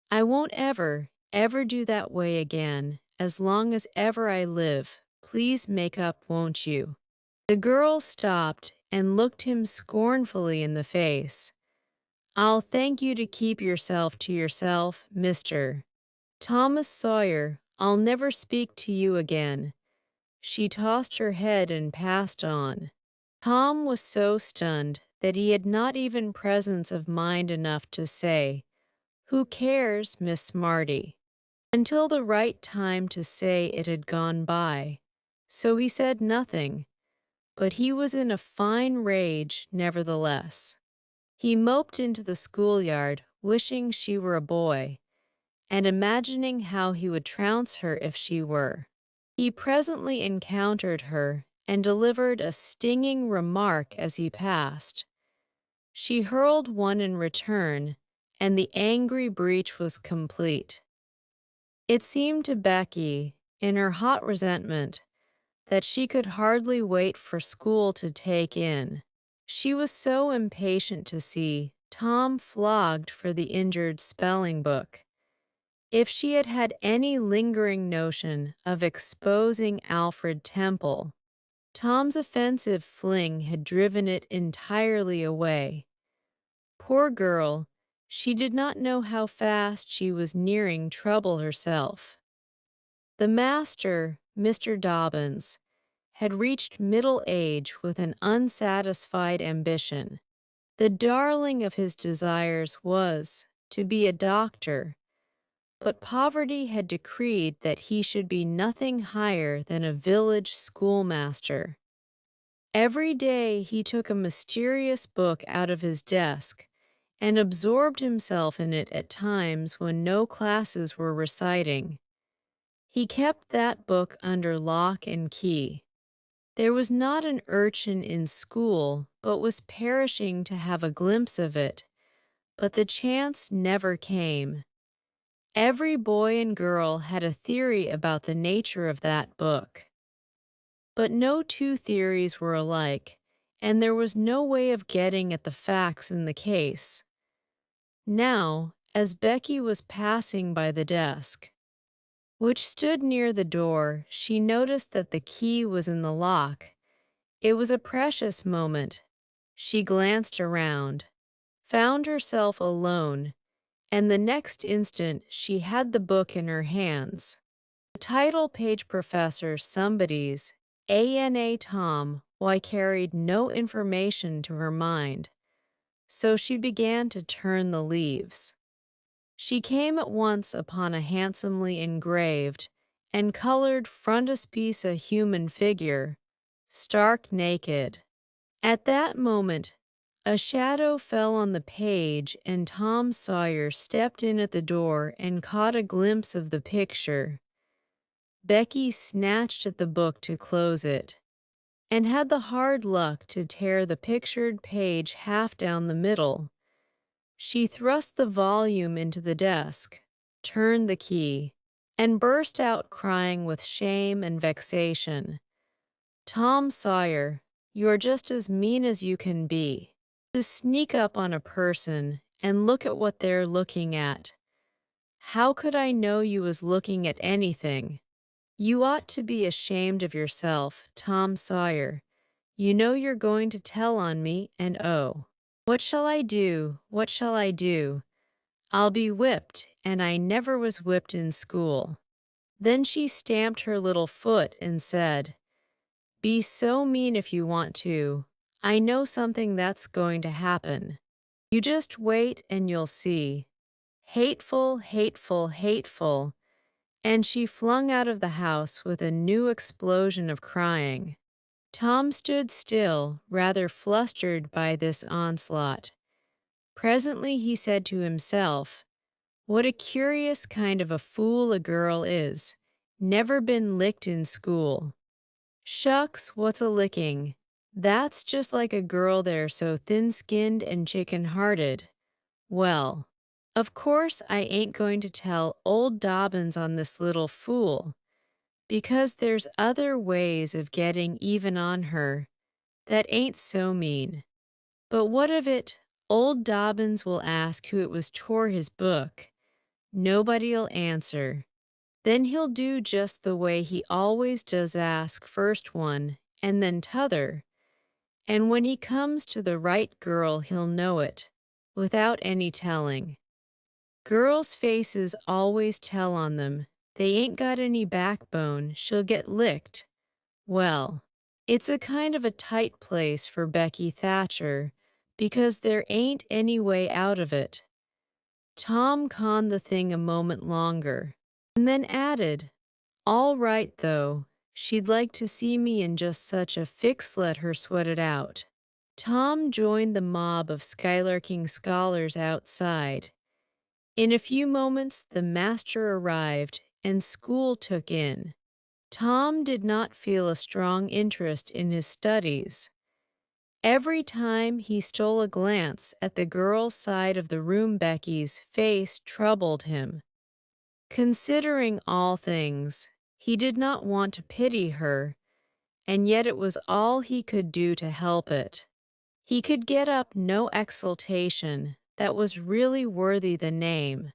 I won't ever, ever do that way again, as long as ever I live. Please make up, won't you?" The girl stopped and looked him scornfully in the face. "I'll thank you to keep yourself to yourself, Mr. Thomas Sawyer. I'll never speak to you again." She tossed her head and passed on. Tom was so stunned that he had not even presence of mind enough to say, "Who cares, Miss Smarty?" until the right time to say it had gone by. So he said nothing, but he was in a fine rage nevertheless. He moped into the schoolyard, wishing she were a boy, and imagining how he would trounce her if she were. He presently encountered her and delivered a stinging remark as he passed. She hurled one in return, and the angry breach was complete. It seemed to Becky, in her hot resentment, that she could hardly wait for school to take in. She was so impatient to see Tom flogged for the injured spelling book. If she had had any lingering notion of exposing Alfred Temple, Tom's offensive fling had driven it entirely away. Poor girl, she did not know how fast she was nearing trouble herself. The master, Mr. Dobbins, had reached middle age with an unsatisfied ambition. The darling of his desires was to be a doctor, but poverty had decreed that he should be nothing higher than a village schoolmaster. Every day he took a mysterious book out of his desk and absorbed himself in it at times when no classes were reciting. He kept that book under lock and key. There was not an urchin in school but was perishing to have a glimpse of it, but the chance never came. Every boy and girl had a theory about the nature of that book. But no two theories were alike, and there was no way of getting at the facts in the case. Now, as Becky was passing by the desk, which stood near the door, she noticed that the key was in the lock. It was a precious moment. She glanced around, found herself alone, and the next instant she had the book in her hands. The title page Professor Somebody's ANA Tom Why carried no information to her mind, so she began to turn the leaves. She came at once upon a handsomely engraved and colored frontispiece a human figure, stark naked. At that moment, a shadow fell on the page and Tom Sawyer stepped in at the door and caught a glimpse of the picture. Becky snatched at the book to close it, and had the hard luck to tear the pictured page half down the middle. She thrust the volume into the desk, turned the key, and burst out crying with shame and vexation. Tom Sawyer, you're just as mean as you can be. To sneak up on a person and look at what they're looking at. How could I know you was looking at anything? You ought to be ashamed of yourself, Tom Sawyer. You know you're going to tell on me, and oh, what shall I do? What shall I do? I'll be whipped, and I never was whipped in school. Then she stamped her little foot and said, be so mean if you want to. I know something that's going to happen. You just wait and you'll see. Hateful, hateful, hateful. And she flung out of the house with a new explosion of crying. Tom stood still, rather flustered by this onslaught. Presently he said to himself, what a curious kind of a fool a girl is. Never been licked in school. Shucks, what's a licking? That's just like a girl they're so thin-skinned and chicken-hearted. Well, of course I ain't going to tell old Dobbins on this little fool, because there's other ways of getting even on her that ain't so mean. But what of it? Old Dobbins will ask who it was tore his book. Nobody'll answer. Then he'll do just the way he always does, ask first one and then t'other. And when he comes to the right girl he'll know it, without any telling. Girls' faces always tell on them. They ain't got any backbone, she'll get licked. Well, it's a kind of a tight place for Becky Thatcher, because there ain't any way out of it. Tom conned the thing a moment longer, and then added, all right though, she'd like to see me in just such a fix, let her sweat it out. Tom joined the mob of skylarking scholars outside. In a few moments the master arrived, and school took in. Tom did not feel a strong interest in his studies. Every time he stole a glance at the girl's side of the room, Becky's face troubled him. Considering all things, he did not want to pity her, and yet it was all he could do to help it. He could get up no exultation that was really worthy the name.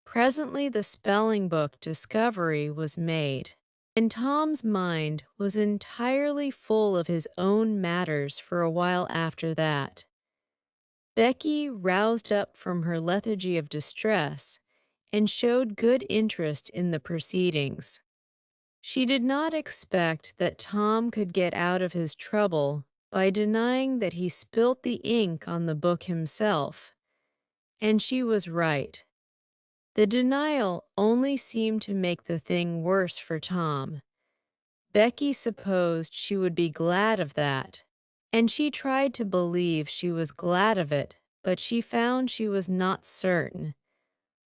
Presently the spelling book discovery was made, and Tom's mind was entirely full of his own matters for a while after that. Becky roused up from her lethargy of distress and showed good interest in the proceedings. She did not expect that Tom could get out of his trouble by denying that he spilt the ink on the book himself, and she was right. The denial only seemed to make the thing worse for Tom. Becky supposed she would be glad of that, and she tried to believe she was glad of it, but she found she was not certain.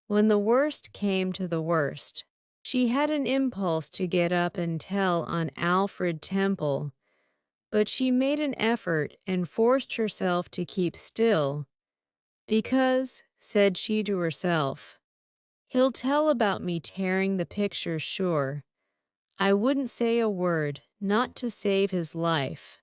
When the worst came to the worst, she had an impulse to get up and tell on Alfred Temple, but she made an effort and forced herself to keep still, because, said she to herself, he'll tell about me tearing the picture sure. I wouldn't say a word, not to save his life.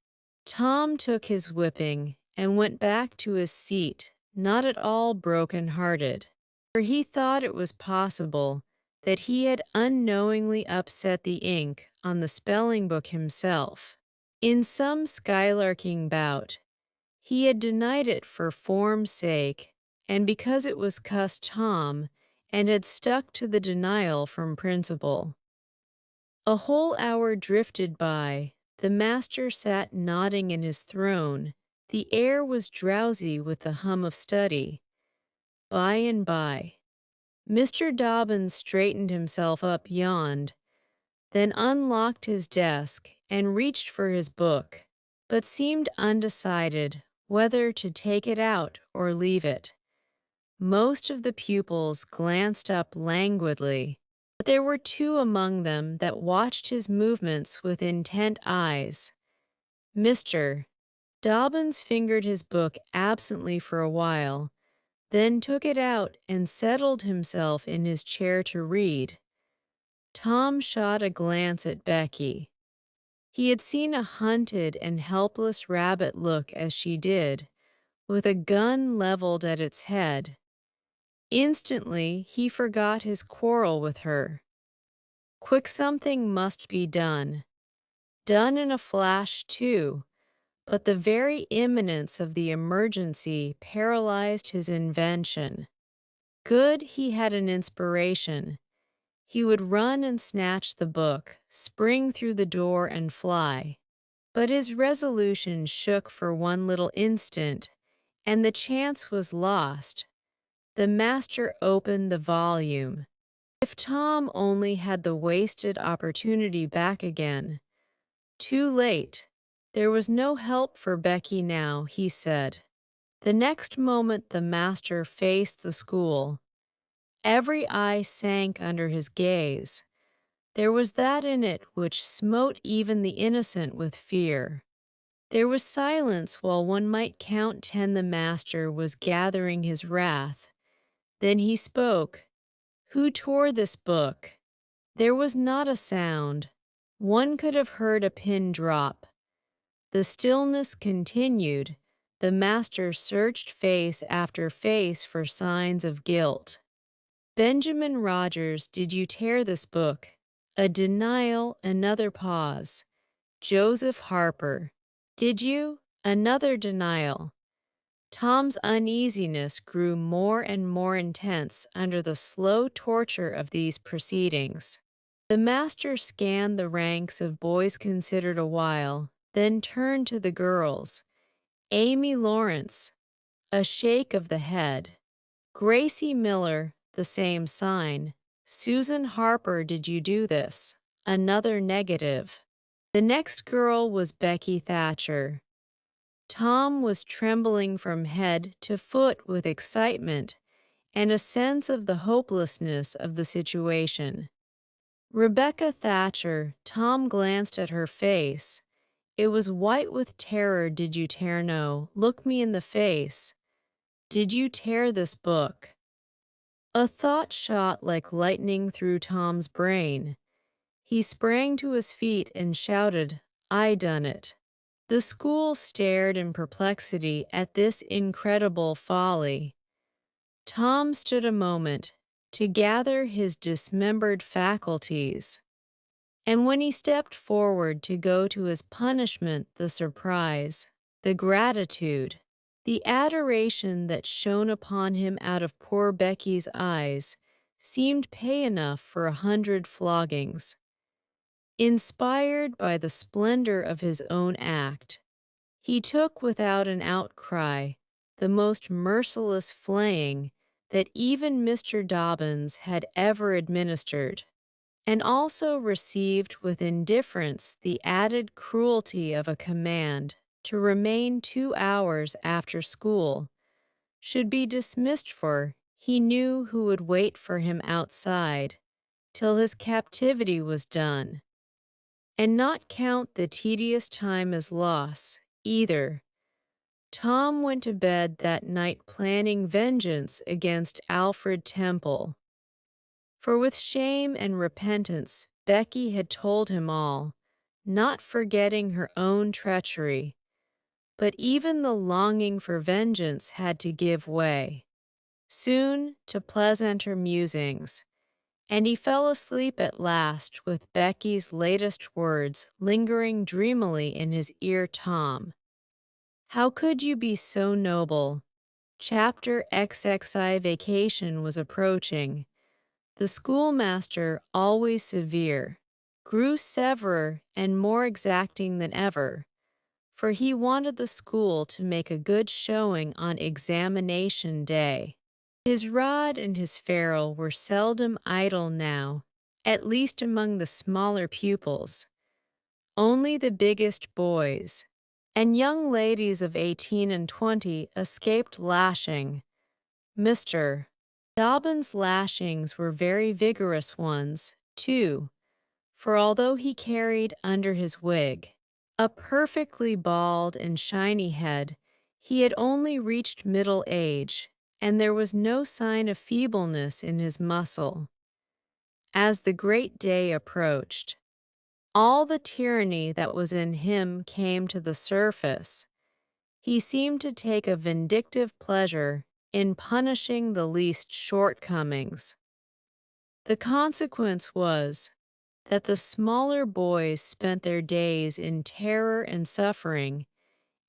Tom took his whipping and went back to his seat, not at all broken-hearted, for he thought it was possible that he had unknowingly upset the ink on the spelling book himself. In some skylarking bout, he had denied it for form's sake, and because it was cussed Tom, and had stuck to the denial from principle. A whole hour drifted by. The master sat nodding in his throne. The air was drowsy with the hum of study. By and by, Mr. Dobbins straightened himself up yawned, then unlocked his desk and reached for his book, but seemed undecided whether to take it out or leave it. Most of the pupils glanced up languidly, but there were two among them that watched his movements with intent eyes. Mr. Dobbins fingered his book absently for a while, then took it out and settled himself in his chair to read. Tom shot a glance at Becky. He had seen a hunted and helpless rabbit look as she did, with a gun leveled at its head. Instantly, he forgot his quarrel with her. Quick something must be done. Done in a flash, too, but the very imminence of the emergency paralyzed his invention. Good he had an inspiration. He would run and snatch the book, spring through the door and fly. But his resolution shook for one little instant, and the chance was lost. The master opened the volume. If Tom only had the wasted opportunity back again. Too late. There was no help for Becky now, he said. The next moment the master faced the school. Every eye sank under his gaze. There was that in it which smote even the innocent with fear. There was silence while one might count 10. The master was gathering his wrath. Then he spoke. Who tore this book? There was not a sound. One could have heard a pin drop. The stillness continued. The master searched face after face for signs of guilt. Benjamin Rogers, did you tear this book? A denial, another pause. Joseph Harper, did you? Another denial. Tom's uneasiness grew more and more intense under the slow torture of these proceedings. The master scanned the ranks of boys considered a while, then turned to the girls. Amy Lawrence, a shake of the head. Gracie Miller, the same sign. Susan Harper, did you do this? Another negative. The next girl was Becky Thatcher. Tom was trembling from head to foot with excitement and a sense of the hopelessness of the situation. Rebecca Thatcher, Tom glanced at her face. It was white with terror. Did you tear? No, look me in the face. Did you tear this book? A thought shot like lightning through Tom's brain. He sprang to his feet and shouted, I done it. The school stared in perplexity at this incredible folly. Tom stood a moment to gather his dismembered faculties, and when he stepped forward to go to his punishment, the surprise, the gratitude, the adoration that shone upon him out of poor Becky's eyes seemed pay enough for 100 floggings. Inspired by the splendor of his own act, he took without an outcry the most merciless flaying that even Mr. Dobbins had ever administered, and also received with indifference the added cruelty of a command to remain 2 hours after school, should be dismissed, for he knew who would wait for him outside till his captivity was done, and not count the tedious time as loss, either. Tom went to bed that night planning vengeance against Alfred Temple, for with shame and repentance Becky had told him all, not forgetting her own treachery, but even the longing for vengeance had to give way, soon, to pleasanter musings, and he fell asleep at last with Becky's latest words lingering dreamily in his ear. Tom, how could you be so noble? Chapter XXI. Vacation was approaching. The schoolmaster, always severe, grew severer and more exacting than ever, for he wanted the school to make a good showing on examination day. His rod and his ferule were seldom idle now, at least among the smaller pupils. Only the biggest boys and young ladies of 18 and 20 escaped lashing. Mr. Dobbin's lashings were very vigorous ones, too, for although he carried under his wig a perfectly bald and shiny head, he had only reached middle age, and there was no sign of feebleness in his muscle. As the great day approached, all the tyranny that was in him came to the surface. He seemed to take a vindictive pleasure in punishing the least shortcomings. The consequence was that the smaller boys spent their days in terror and suffering,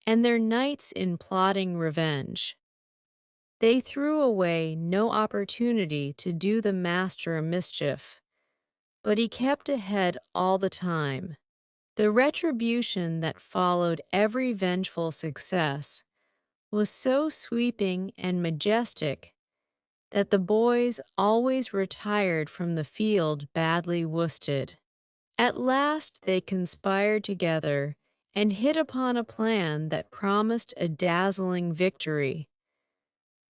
and their nights in plotting revenge. They threw away no opportunity to do the master a mischief, but he kept ahead all the time. The retribution that followed every vengeful success was so sweeping and majestic that the boys always retired from the field badly worsted. At last they conspired together and hit upon a plan that promised a dazzling victory.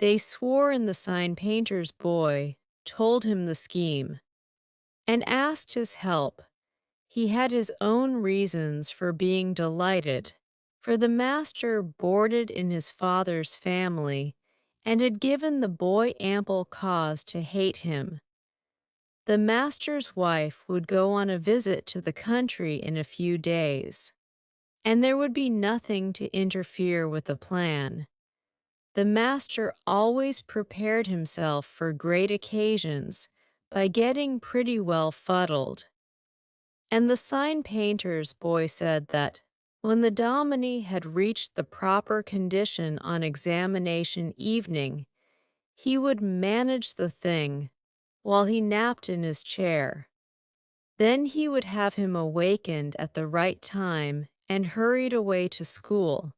They swore, and the sign painter's boy told him the scheme and asked his help. He had his own reasons for being delighted, for the master boarded in his father's family and had given the boy ample cause to hate him. The master's wife would go on a visit to the country in a few days, and there would be nothing to interfere with the plan. The master always prepared himself for great occasions by getting pretty well fuddled, and the sign painter's boy said that when the dominie had reached the proper condition on examination evening, he would manage the thing while he napped in his chair. Then he would have him awakened at the right time and hurried away to school.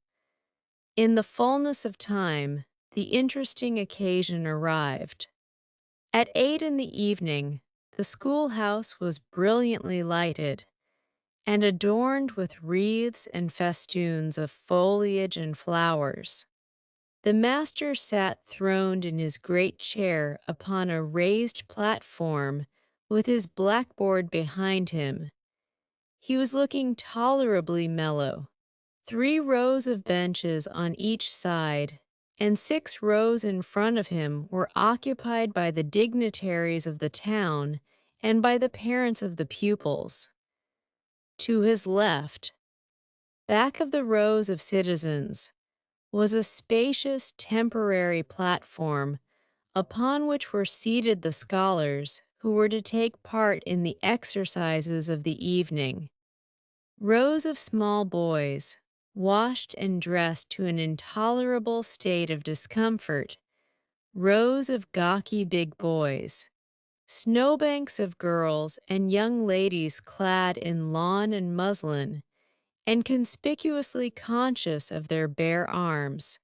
In the fullness of time, the interesting occasion arrived. At 8 in the evening, the schoolhouse was brilliantly lighted and adorned with wreaths and festoons of foliage and flowers. The master sat throned in his great chair upon a raised platform with his blackboard behind him. He was looking tolerably mellow. 3 rows of benches on each side and 6 rows in front of him were occupied by the dignitaries of the town and by the parents of the pupils. To his left, back of the rows of citizens, was a spacious temporary platform upon which were seated the scholars who were to take part in the exercises of the evening. Rows of small boys, washed and dressed to an intolerable state of discomfort, rows of gawky big boys, snowbanks of girls and young ladies clad in lawn and muslin, and conspicuously conscious of their bare arms,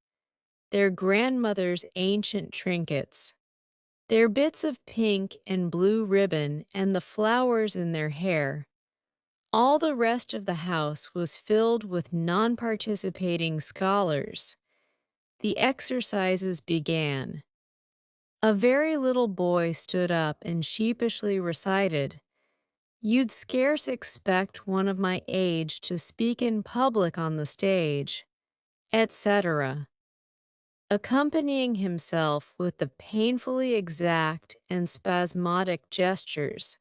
their grandmother's ancient trinkets, Their bits of pink and blue ribbon and the flowers in their hair. All the rest of the house was filled with non-participating scholars. The exercises began. A very little boy stood up and sheepishly recited, "You'd scarce expect one of my age to speak in public on the stage," etc., accompanying himself with the painfully exact and spasmodic gestures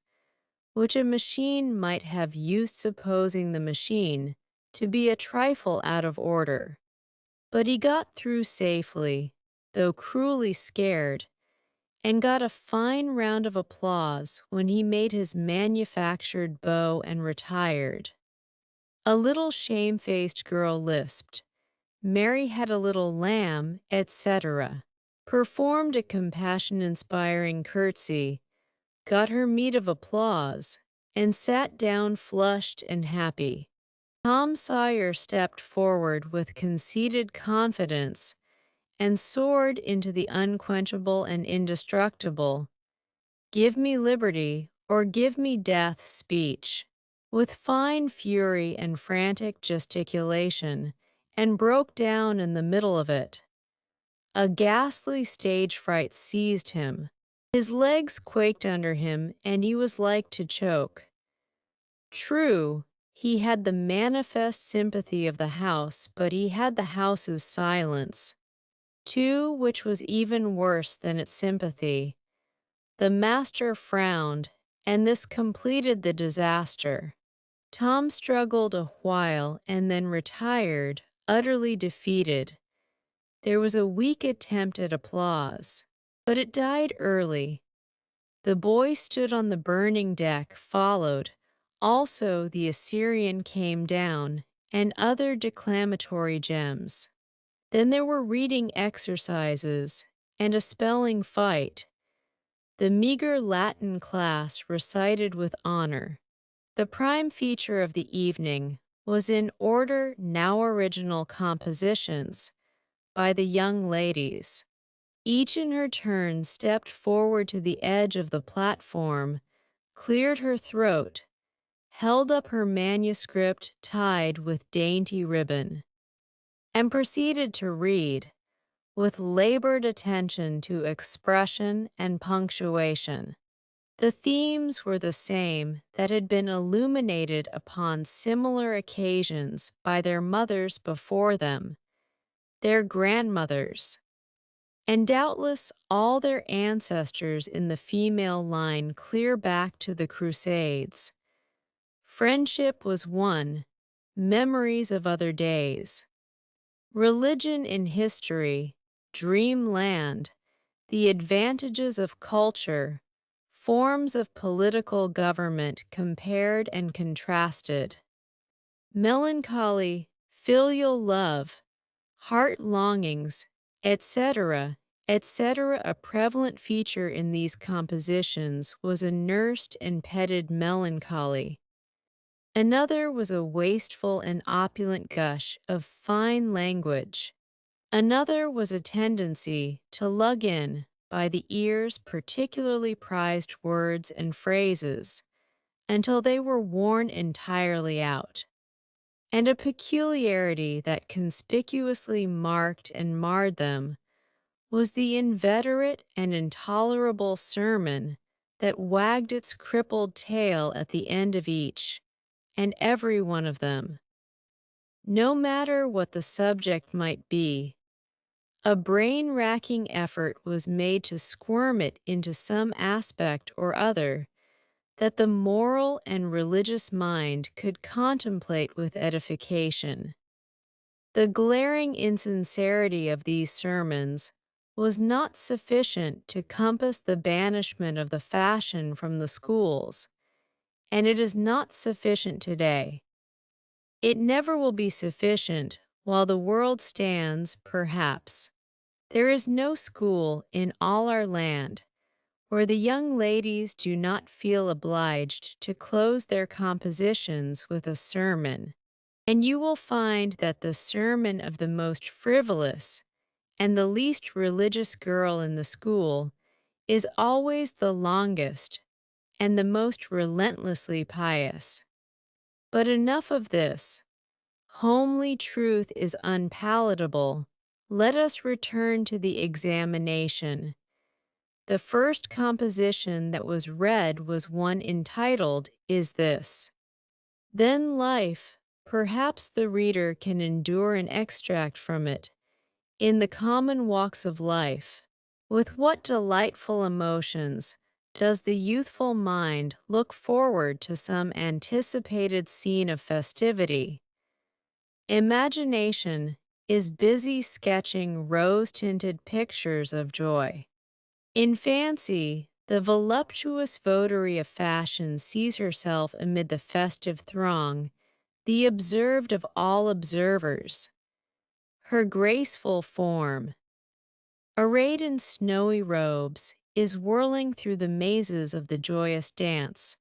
which a machine might have used, supposing the machine to be a trifle out of order. But he got through safely, though cruelly scared, and got a fine round of applause when he made his manufactured bow and retired. A little shamefaced girl lisped, "Mary had a little lamb," etc., performed a compassion-inspiring curtsy, got her meed of applause, and sat down flushed and happy. Tom Sawyer stepped forward with conceited confidence and soared into the unquenchable and indestructible, "Give me liberty or give me death" speech, with fine fury and frantic gesticulation, and broke down in the middle of it. A ghastly stage fright seized him. His legs quaked under him, and he was like to choke. True, he had the manifest sympathy of the house, but he had the house's silence, too, which was even worse than its sympathy. The master frowned, and this completed the disaster. Tom struggled a while and then retired, utterly defeated. There was a weak attempt at applause, but it died early. The boy stood on the burning deck, followed. Also the Assyrian came down, and other declamatory gems. Then there were reading exercises, and a spelling fight. The meager Latin class recited with honor. The prime feature of the evening was in order now original compositions by the young ladies. Each in her turn stepped forward to the edge of the platform, cleared her throat, held up her manuscript tied with dainty ribbon, and proceeded to read, with labored attention to expression and punctuation. The themes were the same that had been illuminated upon similar occasions by their mothers before them, their grandmothers, and doubtless all their ancestors in the female line clear back to the Crusades. Friendship was one, memories of other days. Religion in history, dreamland, the advantages of culture, forms of political government compared and contrasted. Melancholy, filial love, heart longings, etc., etc. A prevalent feature in these compositions was a nursed and petted melancholy. Another was a wasteful and opulent gush of fine language. Another was a tendency to lug in, by the ears, particularly prized words and phrases, until they were worn entirely out. And a peculiarity that conspicuously marked and marred them was the inveterate and intolerable sermon that wagged its crippled tail at the end of each and every one of them. No matter what the subject might be, a brain-racking effort was made to squirm it into some aspect or other that the moral and religious mind could contemplate with edification. The glaring insincerity of these sermons was not sufficient to compass the banishment of the fashion from the schools, and it is not sufficient today. It never will be sufficient while the world stands, perhaps. There is no school in all our land where the young ladies do not feel obliged to close their compositions with a sermon, and you will find that the sermon of the most frivolous and the least religious girl in the school is always the longest and the most relentlessly pious. But enough of this. Homely truth is unpalatable. Let us return to the examination. The first composition that was read was one entitled, Is This? Then life, perhaps the reader can endure an extract from it. In the common walks of life, with what delightful emotions does the youthful mind look forward to some anticipated scene of festivity? Imagination is busy sketching rose-tinted pictures of joy. In fancy, the voluptuous votary of fashion sees herself amid the festive throng, the observed of all observers. Her graceful form, arrayed in snowy robes, is whirling through the mazes of the joyous dance.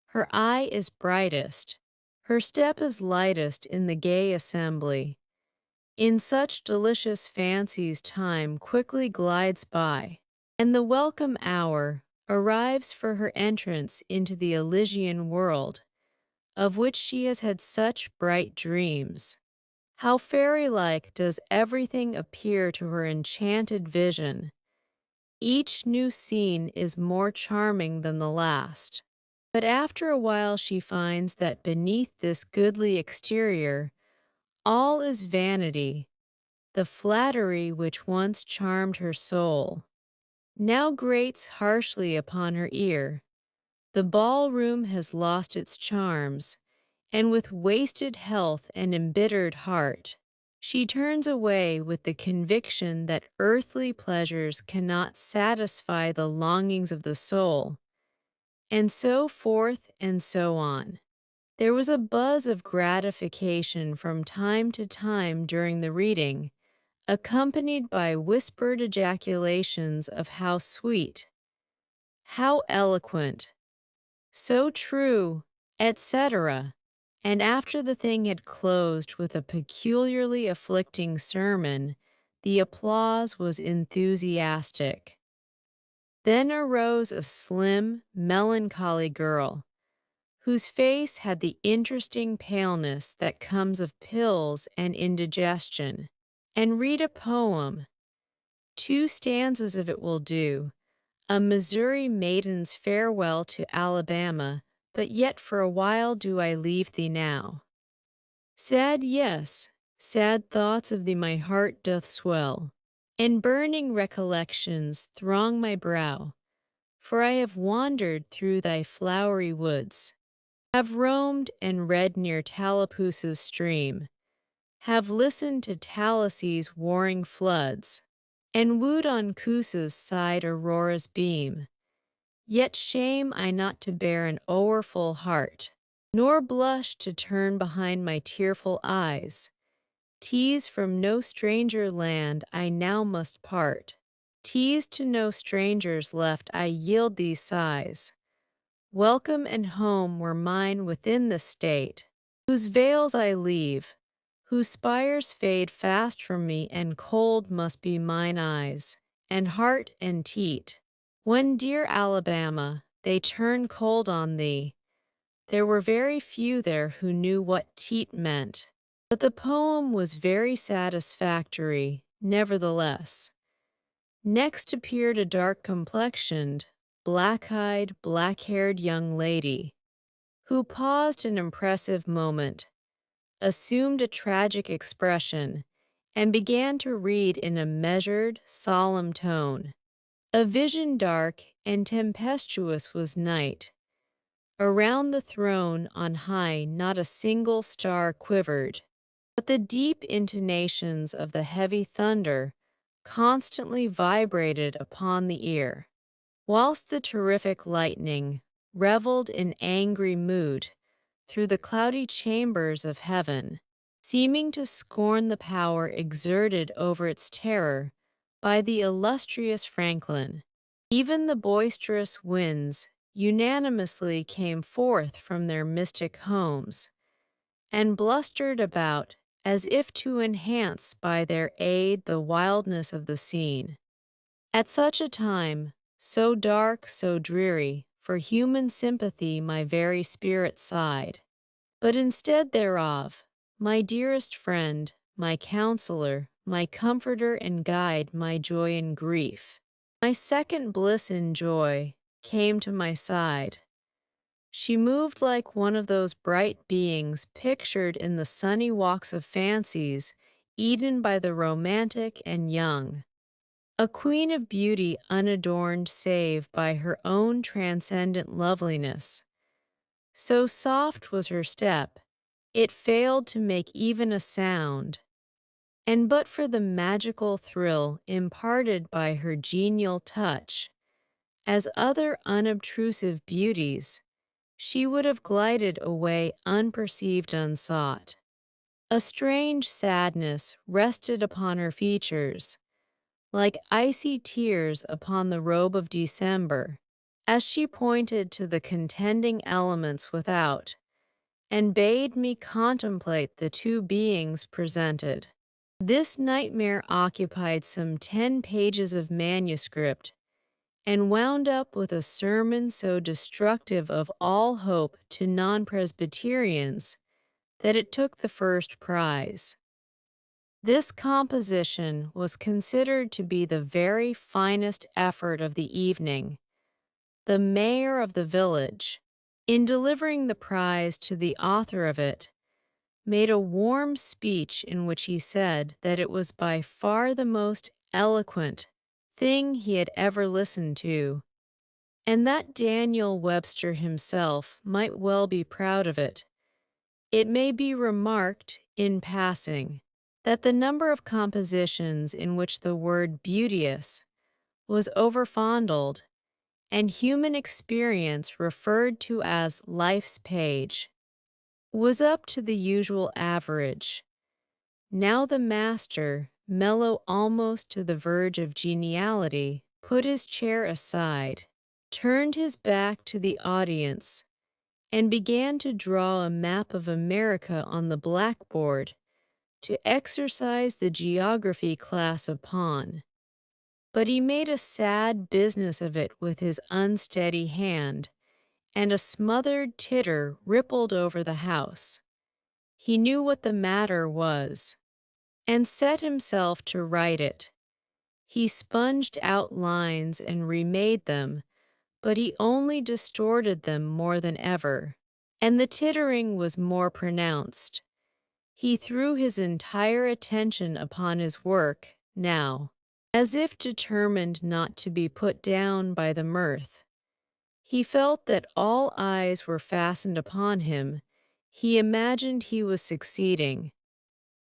Her eye is brightest, her step is lightest in the gay assembly. In such delicious fancies time quickly glides by, and the welcome hour arrives for her entrance into the Elysian world, of which she has had such bright dreams. How fairy-like does everything appear to her enchanted vision. Each new scene is more charming than the last. But after a while she finds that beneath this goodly exterior, all is vanity. The flattery which once charmed her soul now grates harshly upon her ear. The ballroom has lost its charms, and with wasted health and embittered heart, she turns away with the conviction that earthly pleasures cannot satisfy the longings of the soul, and so forth and so on. There was a buzz of gratification from time to time during the reading, accompanied by whispered ejaculations of how sweet, how eloquent, so true, etc. And after the thing had closed with a peculiarly afflicting sermon, the applause was enthusiastic. Then arose a slim, melancholy girl, whose face had the interesting paleness that comes of pills and indigestion, and read a poem. 2 stanzas of it will do, a Missouri maiden's farewell to Alabama, but yet for a while do I leave thee now. Sad, yes, sad thoughts of thee my heart doth swell, and burning recollections throng my brow, for I have wandered through thy flowery woods, have roamed and read near Tallapoosa's stream, have listened to Tallahassee warring floods, and wooed on Coosa's side Aurora's beam. Yet shame I not to bear an o'erfull heart, nor blush to turn behind my tearful eyes. Teased from no stranger land I now must part. Teased to no strangers left I yield these sighs. Welcome and home were mine within the state, whose veils I leave, whose spires fade fast from me, and cold must be mine eyes, and heart and teat. When, dear Alabama, they turn cold on thee, there were very few there who knew what teat meant. But the poem was very satisfactory, nevertheless. Next appeared a dark-complexioned, black-eyed, black-haired young lady, who paused an impressive moment, assumed a tragic expression, and began to read in a measured, solemn tone. A vision dark and tempestuous was night. Around the throne on high not a single star quivered, but the deep intonations of the heavy thunder constantly vibrated upon the ear, whilst the terrific lightning reveled in angry mood through the cloudy chambers of heaven, seeming to scorn the power exerted over its terror by the illustrious Franklin. Even the boisterous winds unanimously came forth from their mystic homes, and blustered about as if to enhance by their aid the wildness of the scene. At such a time, So dark, so dreary, for human sympathy my very spirit sighed. But instead thereof, my dearest friend, my counselor, my comforter and guide, my joy and grief, my second bliss and joy, came to my side. She moved like one of those bright beings pictured in the sunny walks of fancies, eaten by the romantic and young. A queen of beauty unadorned save by her own transcendent loveliness. So soft was her step, it failed to make even a sound, and but for the magical thrill imparted by her genial touch, as other unobtrusive beauties, she would have glided away unperceived, unsought. A strange sadness rested upon her features, like icy tears upon the robe of December, as she pointed to the contending elements without, and bade me contemplate the two beings presented. This nightmare occupied some 10 pages of manuscript, and wound up with a sermon so destructive of all hope to non-Presbyterians that it took the first prize. This composition was considered to be the very finest effort of the evening. The mayor of the village, in delivering the prize to the author of it, made a warm speech in which he said that it was by far the most eloquent thing he had ever listened to, and that Daniel Webster himself might well be proud of it. It may be remarked, in passing, that the number of compositions in which the word beauteous was overfondled, and human experience referred to as life's page, was up to the usual average. Now the master, mellow almost to the verge of geniality, put his chair aside, turned his back to the audience, and began to draw a map of America on the blackboard to exercise the geography class upon. But he made a sad business of it with his unsteady hand, and a smothered titter rippled over the house. He knew what the matter was, and set himself to write it. He sponged out lines and remade them, but he only distorted them more than ever, and the tittering was more pronounced. He threw his entire attention upon his work, now, as if determined not to be put down by the mirth. He felt that all eyes were fastened upon him. He imagined he was succeeding.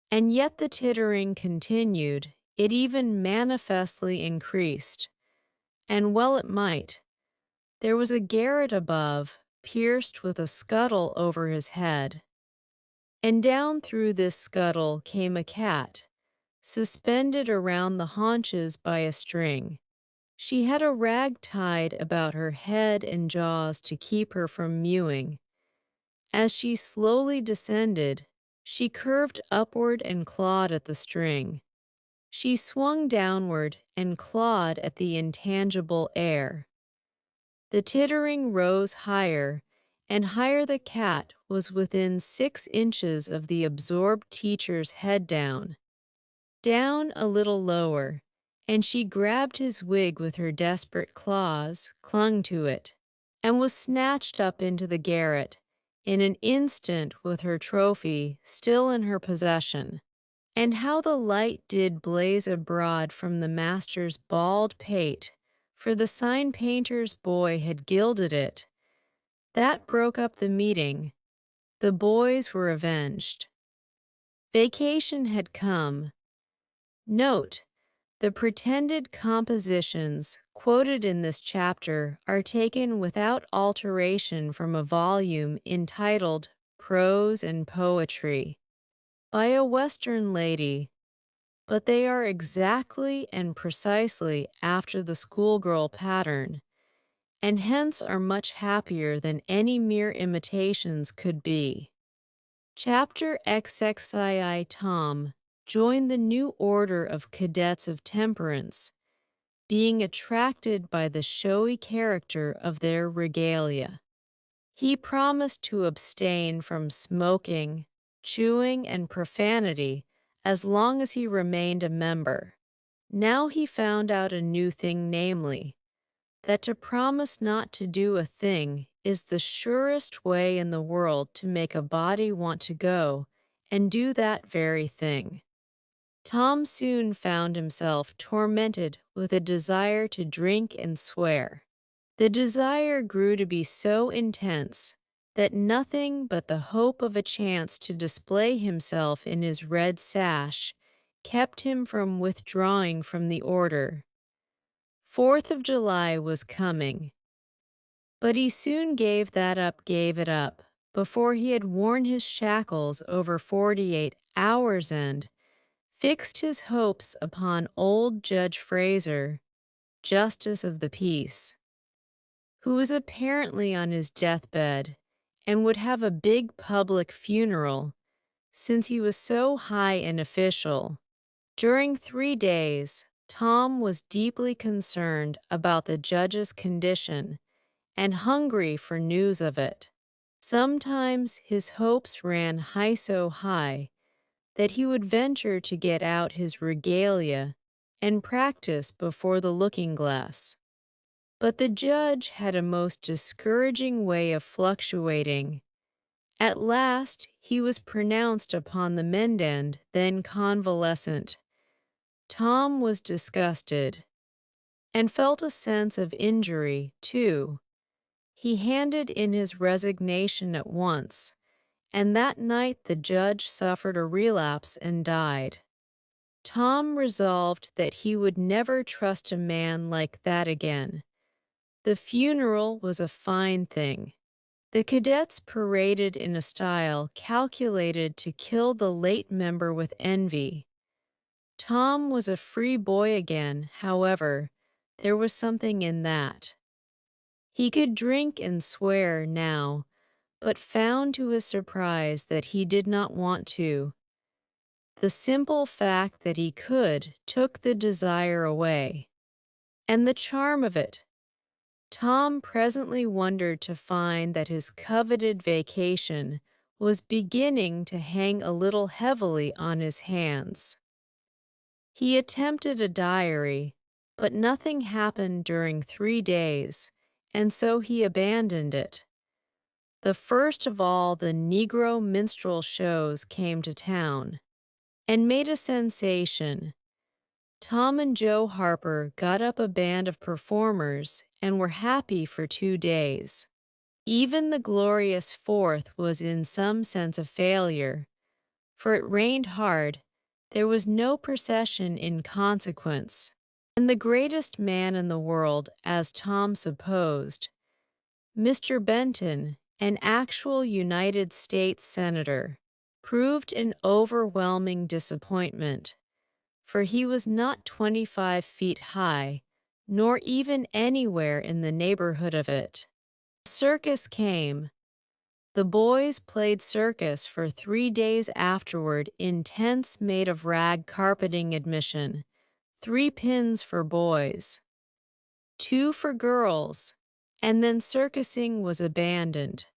And yet the tittering continued, it even manifestly increased. And well it might. There was a garret above, pierced with a scuttle over his head. And down through this scuttle came a cat, suspended around the haunches by a string. She had a rag tied about her head and jaws to keep her from mewing. As she slowly descended, she curved upward and clawed at the string. She swung downward and clawed at the intangible air. The tittering rose higher, and higher the cat was within 6 inches of the absorbed teacher's head down. Down a little lower, and she grabbed his wig with her desperate claws, clung to it, and was snatched up into the garret, in an instant with her trophy still in her possession. And how the light did blaze abroad from the master's bald pate, for the sign painter's boy had gilded it. That broke up the meeting. The boys were avenged. Vacation had come. Note: the pretended compositions quoted in this chapter are taken without alteration from a volume entitled Prose and Poetry by a Western lady, but they are exactly and precisely after the schoolgirl pattern, and hence are much happier than any mere imitations could be. Chapter XXII Tom joined the new order of cadets of temperance, being attracted by the showy character of their regalia. He promised to abstain from smoking, chewing, and profanity as long as he remained a member. Now he found out a new thing, namely, that to promise not to do a thing is the surest way in the world to make a body want to go and do that very thing. Tom soon found himself tormented with a desire to drink and swear. The desire grew to be so intense that nothing but the hope of a chance to display himself in his red sash kept him from withdrawing from the order. 4th of July was coming, but he soon gave it up, before he had worn his shackles over 48 hours and fixed his hopes upon old Judge Fraser, Justice of the Peace, who was apparently on his deathbed and would have a big public funeral, since he was so high an official. During 3 days, Tom was deeply concerned about the judge's condition and hungry for news of it. Sometimes his hopes ran so high that he would venture to get out his regalia and practice before the looking-glass. But the judge had a most discouraging way of fluctuating. At last he was pronounced upon the mendend, then convalescent. Tom was disgusted, and felt a sense of injury, too. He handed in his resignation at once, and that night the judge suffered a relapse and died. Tom resolved that he would never trust a man like that again. The funeral was a fine thing. The cadets paraded in a style calculated to kill the late member with envy. Tom was a free boy again, however. There was something in that. He could drink and swear now, but found to his surprise that he did not want to. The simple fact that he could took the desire away, and the charm of it. Tom presently wondered to find that his coveted vacation was beginning to hang a little heavily on his hands. He attempted a diary, but nothing happened during 3 days, and so he abandoned it. The first of all the Negro minstrel shows came to town, and made a sensation. Tom and Joe Harper got up a band of performers and were happy for 2 days. Even the glorious 4th was in some sense a failure, for it rained hard, there was no procession in consequence, and the greatest man in the world, as Tom supposed, Mr. Benton, an actual United States Senator, proved an overwhelming disappointment, for he was not 25 feet high, nor even anywhere in the neighborhood of it. The circus came. The boys played circus for 3 days afterward in tents made of rag carpeting, admission, 3 pins for boys, 2 for girls, and then circusing was abandoned.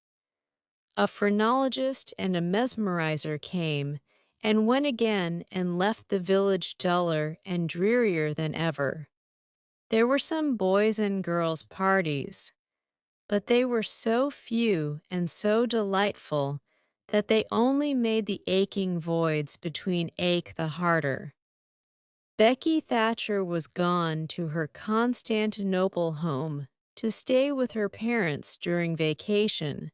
A phrenologist and a mesmerizer came and went again and left the village duller and drearier than ever. There were some boys' and girls' parties, but they were so few and so delightful that they only made the aching voids between ache the harder. Becky Thatcher was gone to her Constantinople home to stay with her parents during vacation,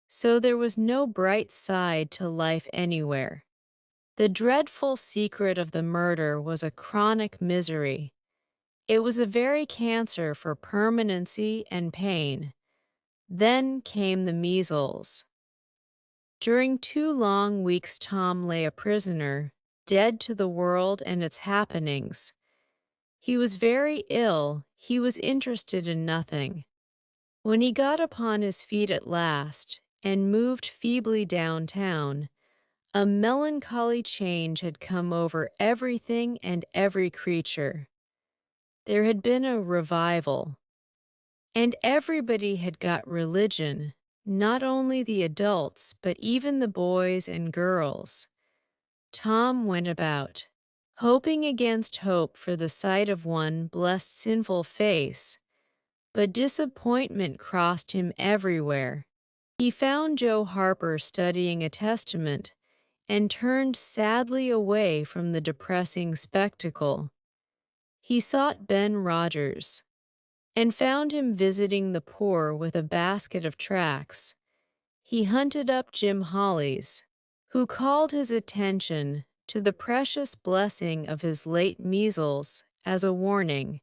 so there was no bright side to life anywhere. The dreadful secret of the murder was a chronic misery. It was a very cancer for permanency and pain. Then came the measles. During 2 long weeks Tom lay a prisoner, dead to the world and its happenings. He was very ill, he was interested in nothing. When he got upon his feet at last, and moved feebly downtown, a melancholy change had come over everything and every creature. there had been a revival, and everybody had got religion, not only the adults, but even the boys and girls. Tom went about, hoping against hope for the sight of one blessed sinful face, but disappointment crossed him everywhere. He found Joe Harper studying a testament and turned sadly away from the depressing spectacle. He sought Ben Rogers and found him visiting the poor with a basket of tracts. He hunted up Jim Hollies, who called his attention to the precious blessing of his late measles as a warning.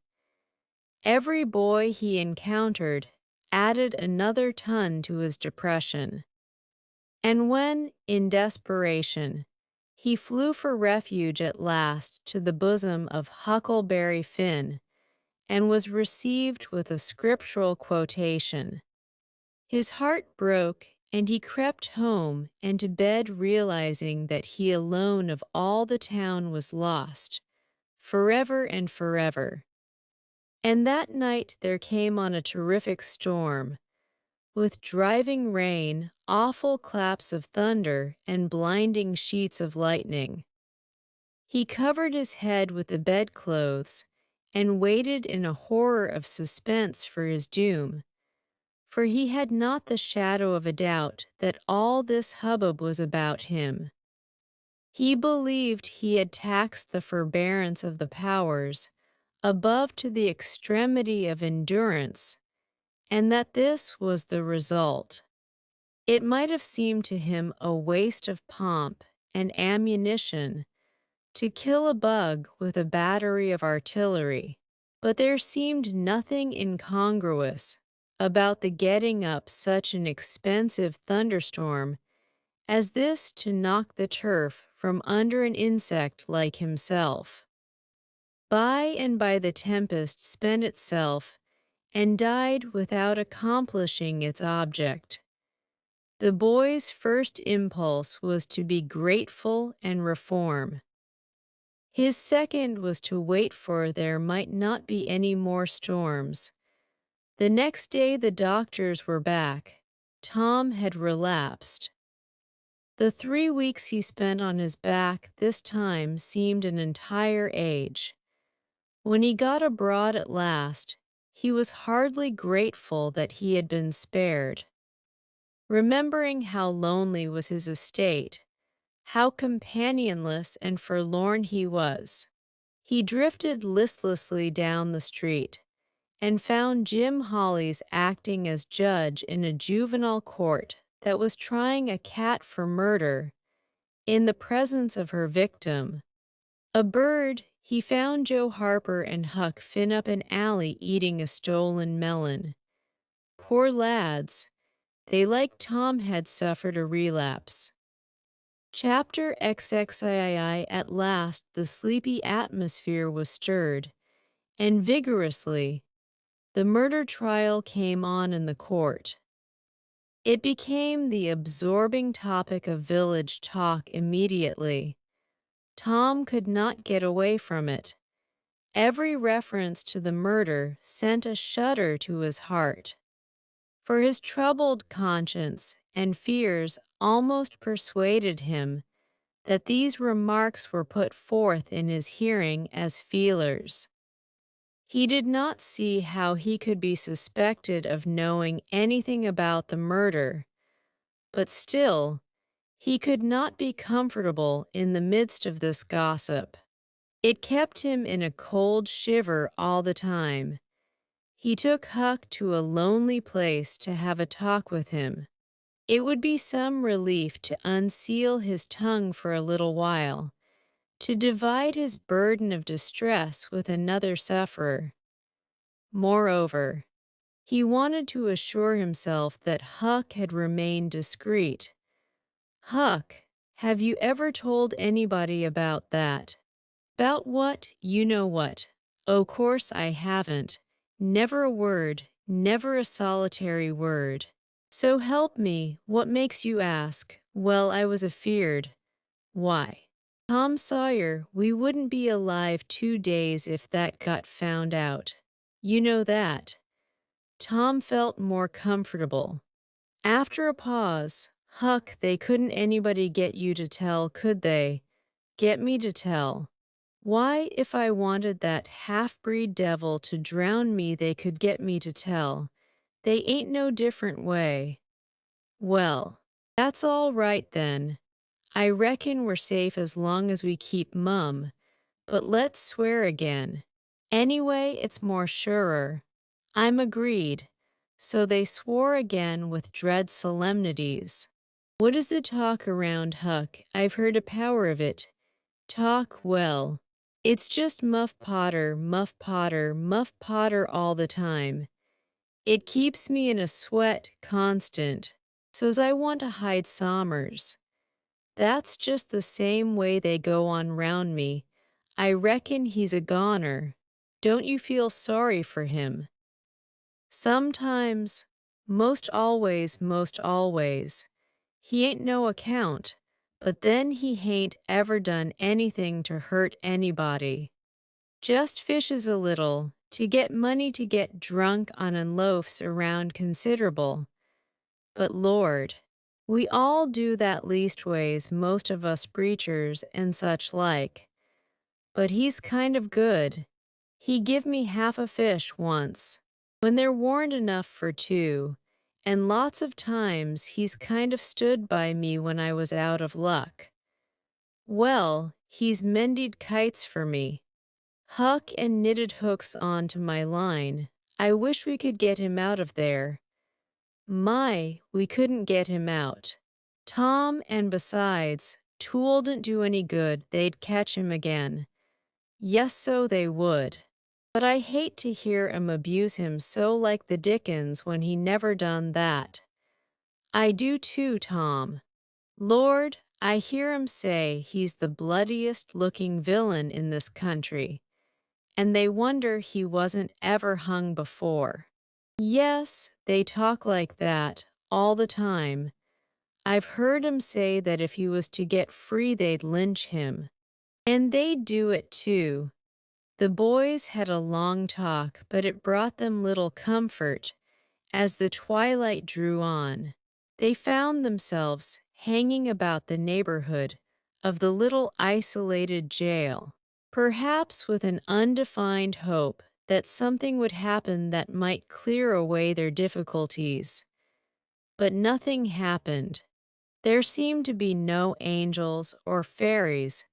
Every boy he encountered added another ton to his depression. And when, in desperation, he flew for refuge at last to the bosom of Huckleberry Finn and was received with a scriptural quotation, his heart broke and he crept home and to bed realizing that he alone of all the town was lost, forever and forever. And that night there came on a terrific storm, with driving rain, awful claps of thunder, and blinding sheets of lightning. He covered his head with the bedclothes and waited in a horror of suspense for his doom, for he had not the shadow of a doubt that all this hubbub was about him. He believed he had taxed the forbearance of the powers above to the extremity of endurance, and that this was the result. It might have seemed to him a waste of pomp and ammunition to kill a bug with a battery of artillery, but there seemed nothing incongruous about the getting up such an expensive thunderstorm as this to knock the turf from under an insect like himself. By and by the tempest spent itself and died without accomplishing its object. The boy's first impulse was to be grateful and reform. His second was to wait for there might not be any more storms. The next day the doctors were back. Tom had relapsed. The 3 weeks he spent on his back this time seemed an entire age. When he got abroad at last, he was hardly grateful that he had been spared. Remembering how lonely was his estate, how companionless and forlorn he was, he drifted listlessly down the street and found Jim Hollies acting as judge in a juvenile court that was trying a cat for murder in the presence of her victim. A bird, he found Joe Harper and Huck Finn up an alley eating a stolen melon. Poor lads, they like Tom had suffered a relapse. Chapter XXII. At last the sleepy atmosphere was stirred, and vigorously the murder trial came on in the court. It became the absorbing topic of village talk immediately. Tom could not get away from it. Every reference to the murder sent a shudder to his heart, for his troubled conscience and fears almost persuaded him that these remarks were put forth in his hearing as feelers. He did not see how he could be suspected of knowing anything about the murder, but still, he could not be comfortable in the midst of this gossip. It kept him in a cold shiver all the time. He took Huck to a lonely place to have a talk with him. It would be some relief to unseal his tongue for a little while, to divide his burden of distress with another sufferer. Moreover, he wanted to assure himself that Huck had remained discreet. "Huck, have you ever told anybody about that?" "About what? You know what." "O' course I haven't. Never a word, never a solitary word." "So help me, what makes you ask?" "Well, I was afeard." "Why?" Tom Sawyer, we wouldn't be alive 2 days if that got found out. You know that. Tom felt more comfortable. After a pause, Huck, they couldn't anybody get you to tell, could they? Get me to tell. Why, if I wanted that half-breed devil to drown me, they could get me to tell. They ain't no different way. Well, that's all right then. I reckon we're safe as long as we keep mum, but let's swear again. Anyway, it's more surer. I'm agreed. So they swore again with dread solemnities. What is the talk around, Huck? I've heard a power of it. Talk, well. It's just Muff Potter, Muff Potter, Muff Potter all the time. It keeps me in a sweat, constant. So's I want to hide Sommers. That's just the same way they go on round me. I reckon he's a goner. Don't you feel sorry for him? Sometimes, most always. He ain't no account, but then he hain't ever done anything to hurt anybody. Just fishes a little, to get money to get drunk on and loafs around considerable. But Lord, we all do that leastways, most of us preachers and such like. But he's kind of good. He give me half a fish once, when there warn't enough for two, and lots of times he's kind of stood by me when I was out of luck. Well, he's mended kites for me. Huck and knitted hooks onto my line. I wish we could get him out of there. My, we couldn't get him out. Tom, and besides, tool'dn't do any good, they'd catch him again. Yes, so they would. But I hate to hear 'em abuse him so like the Dickens when he never done that. I do too, Tom. Lord, I hear 'em say he's the bloodiest looking villain in this country, and they wonder he wasn't ever hung before. Yes, they talk like that, all the time. I've heard 'em say that if he was to get free they'd lynch him. And they'd do it too. The boys had a long talk, but it brought them little comfort. As the twilight drew on, they found themselves hanging about the neighborhood of the little isolated jail, perhaps with an undefined hope that something would happen that might clear away their difficulties. But nothing happened. There seemed to be no angels or fairies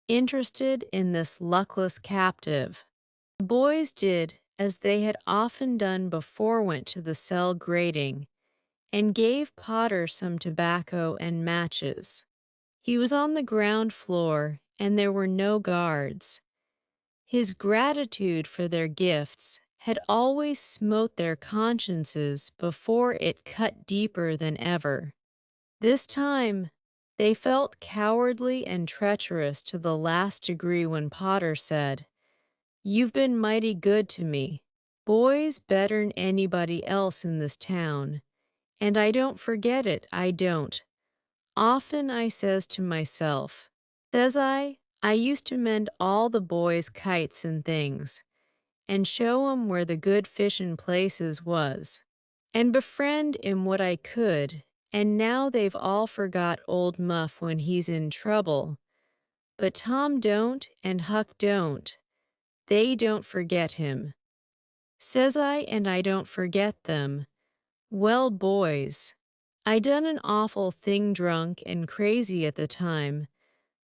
interested in this luckless captive. The boys did as they had often done before, went to the cell grating and gave Potter some tobacco and matches. He was on the ground floor and there were no guards. His gratitude for their gifts had always smote their consciences before it cut deeper than ever. This time, they felt cowardly and treacherous to the last degree when Potter said, "You've been mighty good to me, boys, better'n anybody else in this town, and I don't forget it, I don't. Often I says to myself, says I used to mend all the boys' kites and things, and show 'em where the good fishin' places was, and befriend 'em what I could, and now they've all forgot old Muff when he's in trouble. But Tom don't, and Huck don't. They don't forget him. Says I, and I don't forget them. Well, boys, I done an awful thing drunk and crazy at the time.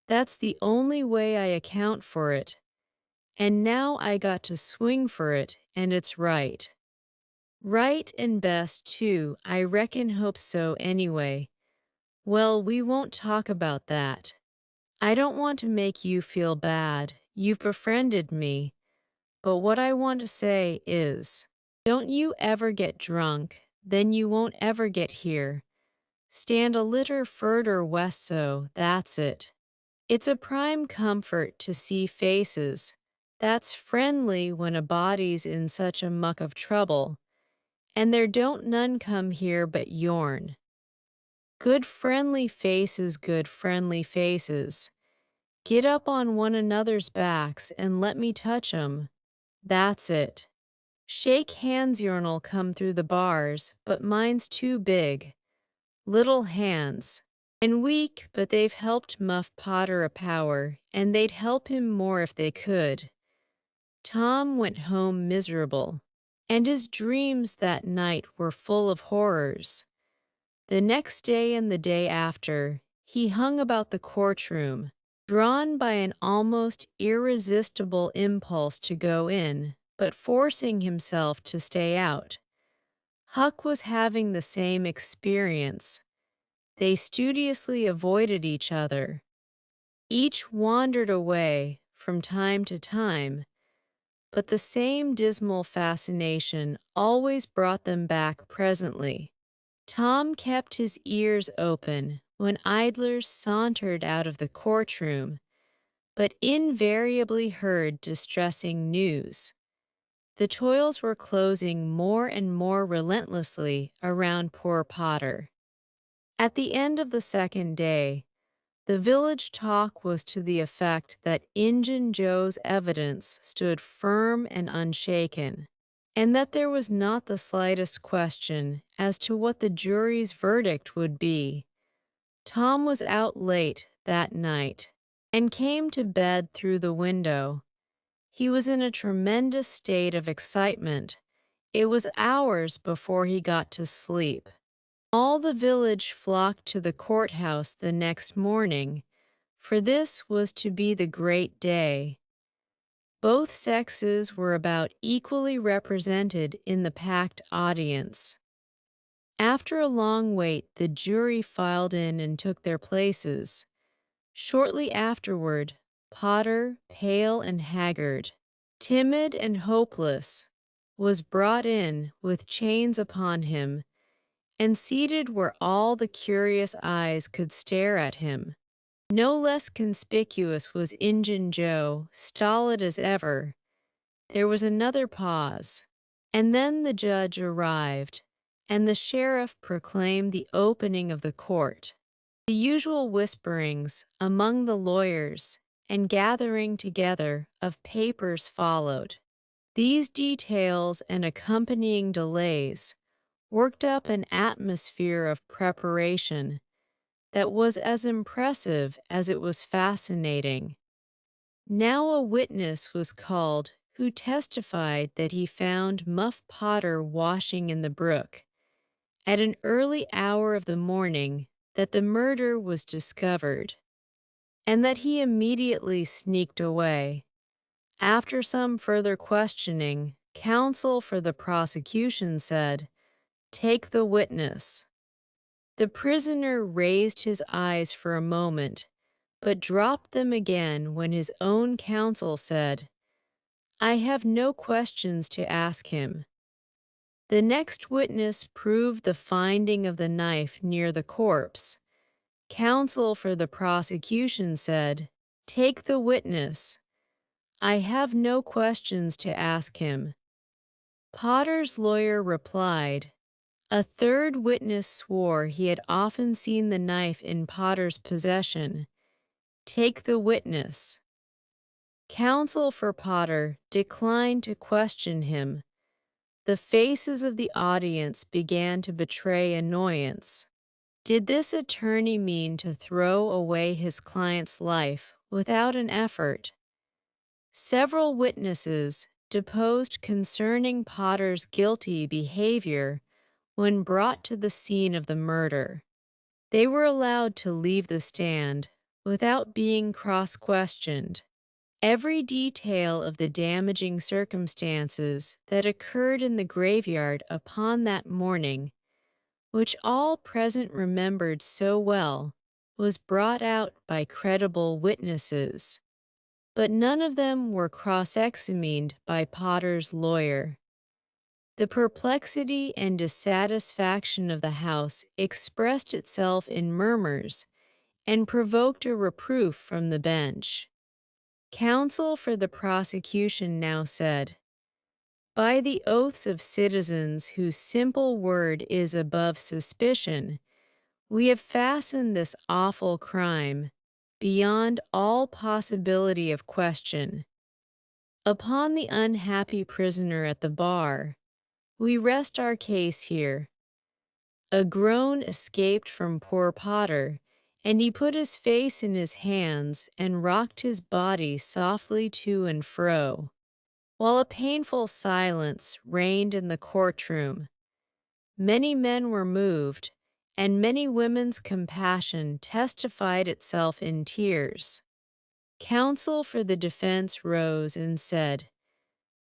That's the only way I account for it. And now I got to swing for it, and it's right. Right and best, too, I reckon hope so anyway. Well, we won't talk about that. I don't want to make you feel bad. You've befriended me. But what I want to say is, don't you ever get drunk, then you won't ever get here. Stand a litter furder west, so that's it. It's a prime comfort to see faces that's friendly when a body's in such a muck of trouble, and there don't none come here but yourn. Good friendly faces, good friendly faces. Get up on one another's backs and let me touch 'em. That's it. Shake hands urinal come through the bars, but mine's too big. Little hands. And weak, but they've helped Muff Potter a power, and they'd help him more if they could. Tom went home miserable, and his dreams that night were full of horrors. The next day and the day after, he hung about the courtroom, drawn by an almost irresistible impulse to go in, but forcing himself to stay out. Huck was having the same experience. They studiously avoided each other. Each wandered away from time to time, but the same dismal fascination always brought them back presently. Tom kept his ears open when idlers sauntered out of the courtroom, but invariably heard distressing news. The toils were closing more and more relentlessly around poor Potter. At the end of the second day, the village talk was to the effect that Injun Joe's evidence stood firm and unshaken, and that there was not the slightest question as to what the jury's verdict would be. Tom was out late that night and came to bed through the window. He was in a tremendous state of excitement. It was hours before he got to sleep. All the village flocked to the courthouse the next morning, for this was to be the great day. Both sexes were about equally represented in the packed audience. After a long wait, the jury filed in and took their places. Shortly afterward, Potter, pale and haggard, timid and hopeless, was brought in with chains upon him and seated where all the curious eyes could stare at him. No less conspicuous was Injun Joe, stolid as ever. There was another pause, and then the judge arrived, and the sheriff proclaimed the opening of the court. The usual whisperings among the lawyers and gathering together of papers followed. These details and accompanying delays worked up an atmosphere of preparation that was as impressive as it was fascinating. Now a witness was called who testified that he found Muff Potter washing in the brook at an early hour of the morning that the murder was discovered, and that he immediately sneaked away. After some further questioning, counsel for the prosecution said, "Take the witness." The prisoner raised his eyes for a moment, but dropped them again when his own counsel said, "I have no questions to ask him." The next witness proved the finding of the knife near the corpse. Counsel for the prosecution said, "Take the witness. I have no questions to ask him." Potter's lawyer replied. A third witness swore he had often seen the knife in Potter's possession. "Take the witness." Counsel for Potter declined to question him. The faces of the audience began to betray annoyance. Did this attorney mean to throw away his client's life without an effort? Several witnesses deposed concerning Potter's guilty behavior when brought to the scene of the murder. They were allowed to leave the stand without being cross-questioned. Every detail of the damaging circumstances that occurred in the graveyard upon that morning, which all present remembered so well, was brought out by credible witnesses. But none of them were cross-examined by Potter's lawyer. The perplexity and dissatisfaction of the House expressed itself in murmurs and provoked a reproof from the bench. Counsel for the prosecution now said, "By the oaths of citizens whose simple word is above suspicion, we have fastened this awful crime, beyond all possibility of question. Upon the unhappy prisoner at the bar, we rest our case here. A groan escaped from poor Potter, and he put his face in his hands and rocked his body softly to and fro, while a painful silence reigned in the courtroom. Many men were moved, and many women's compassion testified itself in tears. Counsel for the defense rose and said,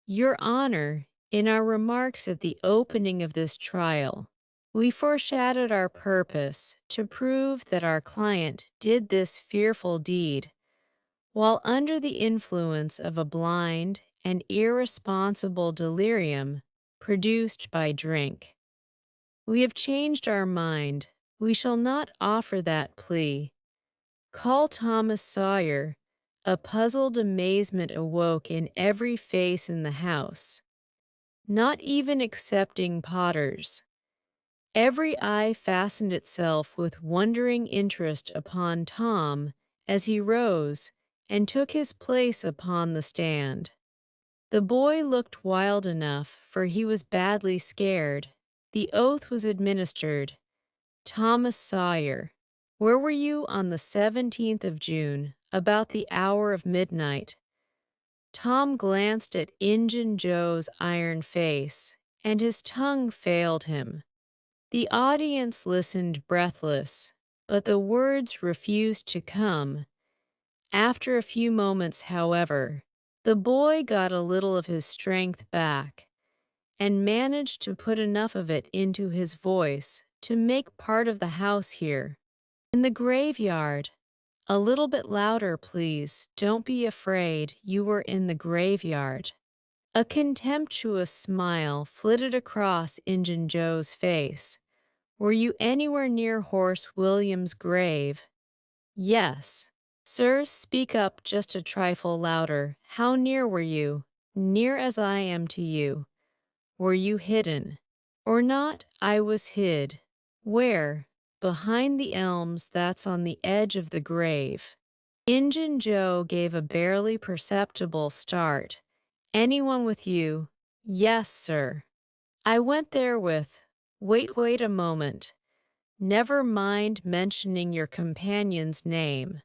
"Your Honor, in our remarks at the opening of this trial, we foreshadowed our purpose to prove that our client did this fearful deed while under the influence of a blind and irresponsible delirium produced by drink. We have changed our mind. We shall not offer that plea. Call Thomas Sawyer." A puzzled amazement awoke in every face in the house, not even excepting Potter's. Every eye fastened itself with wondering interest upon Tom as he rose and took his place upon the stand. The boy looked wild enough, for he was badly scared. The oath was administered. Thomas Sawyer, where were you on the 17th of June, about the hour of midnight? Tom glanced at Injun Joe's iron face, and his tongue failed him. The audience listened breathless, but the words refused to come. After a few moments, however, the boy got a little of his strength back and managed to put enough of it into his voice to make part of the house hear. "In the graveyard. A little bit louder, please. Don't be afraid. You were in the graveyard." A contemptuous smile flitted across Injun Joe's face. "Were you anywhere near Horse William's grave?" "Yes." "Sir, speak up just a trifle louder. How near were you?" "Near as I am to you." "Were you hidden?" "Or not, I was hid." "Where?" "Behind the elms that's on the edge of the grave." Injun Joe gave a barely perceptible start. "Anyone with you?" "Yes, sir." "I went there with—" Wait a moment. Never mind mentioning your companion's name.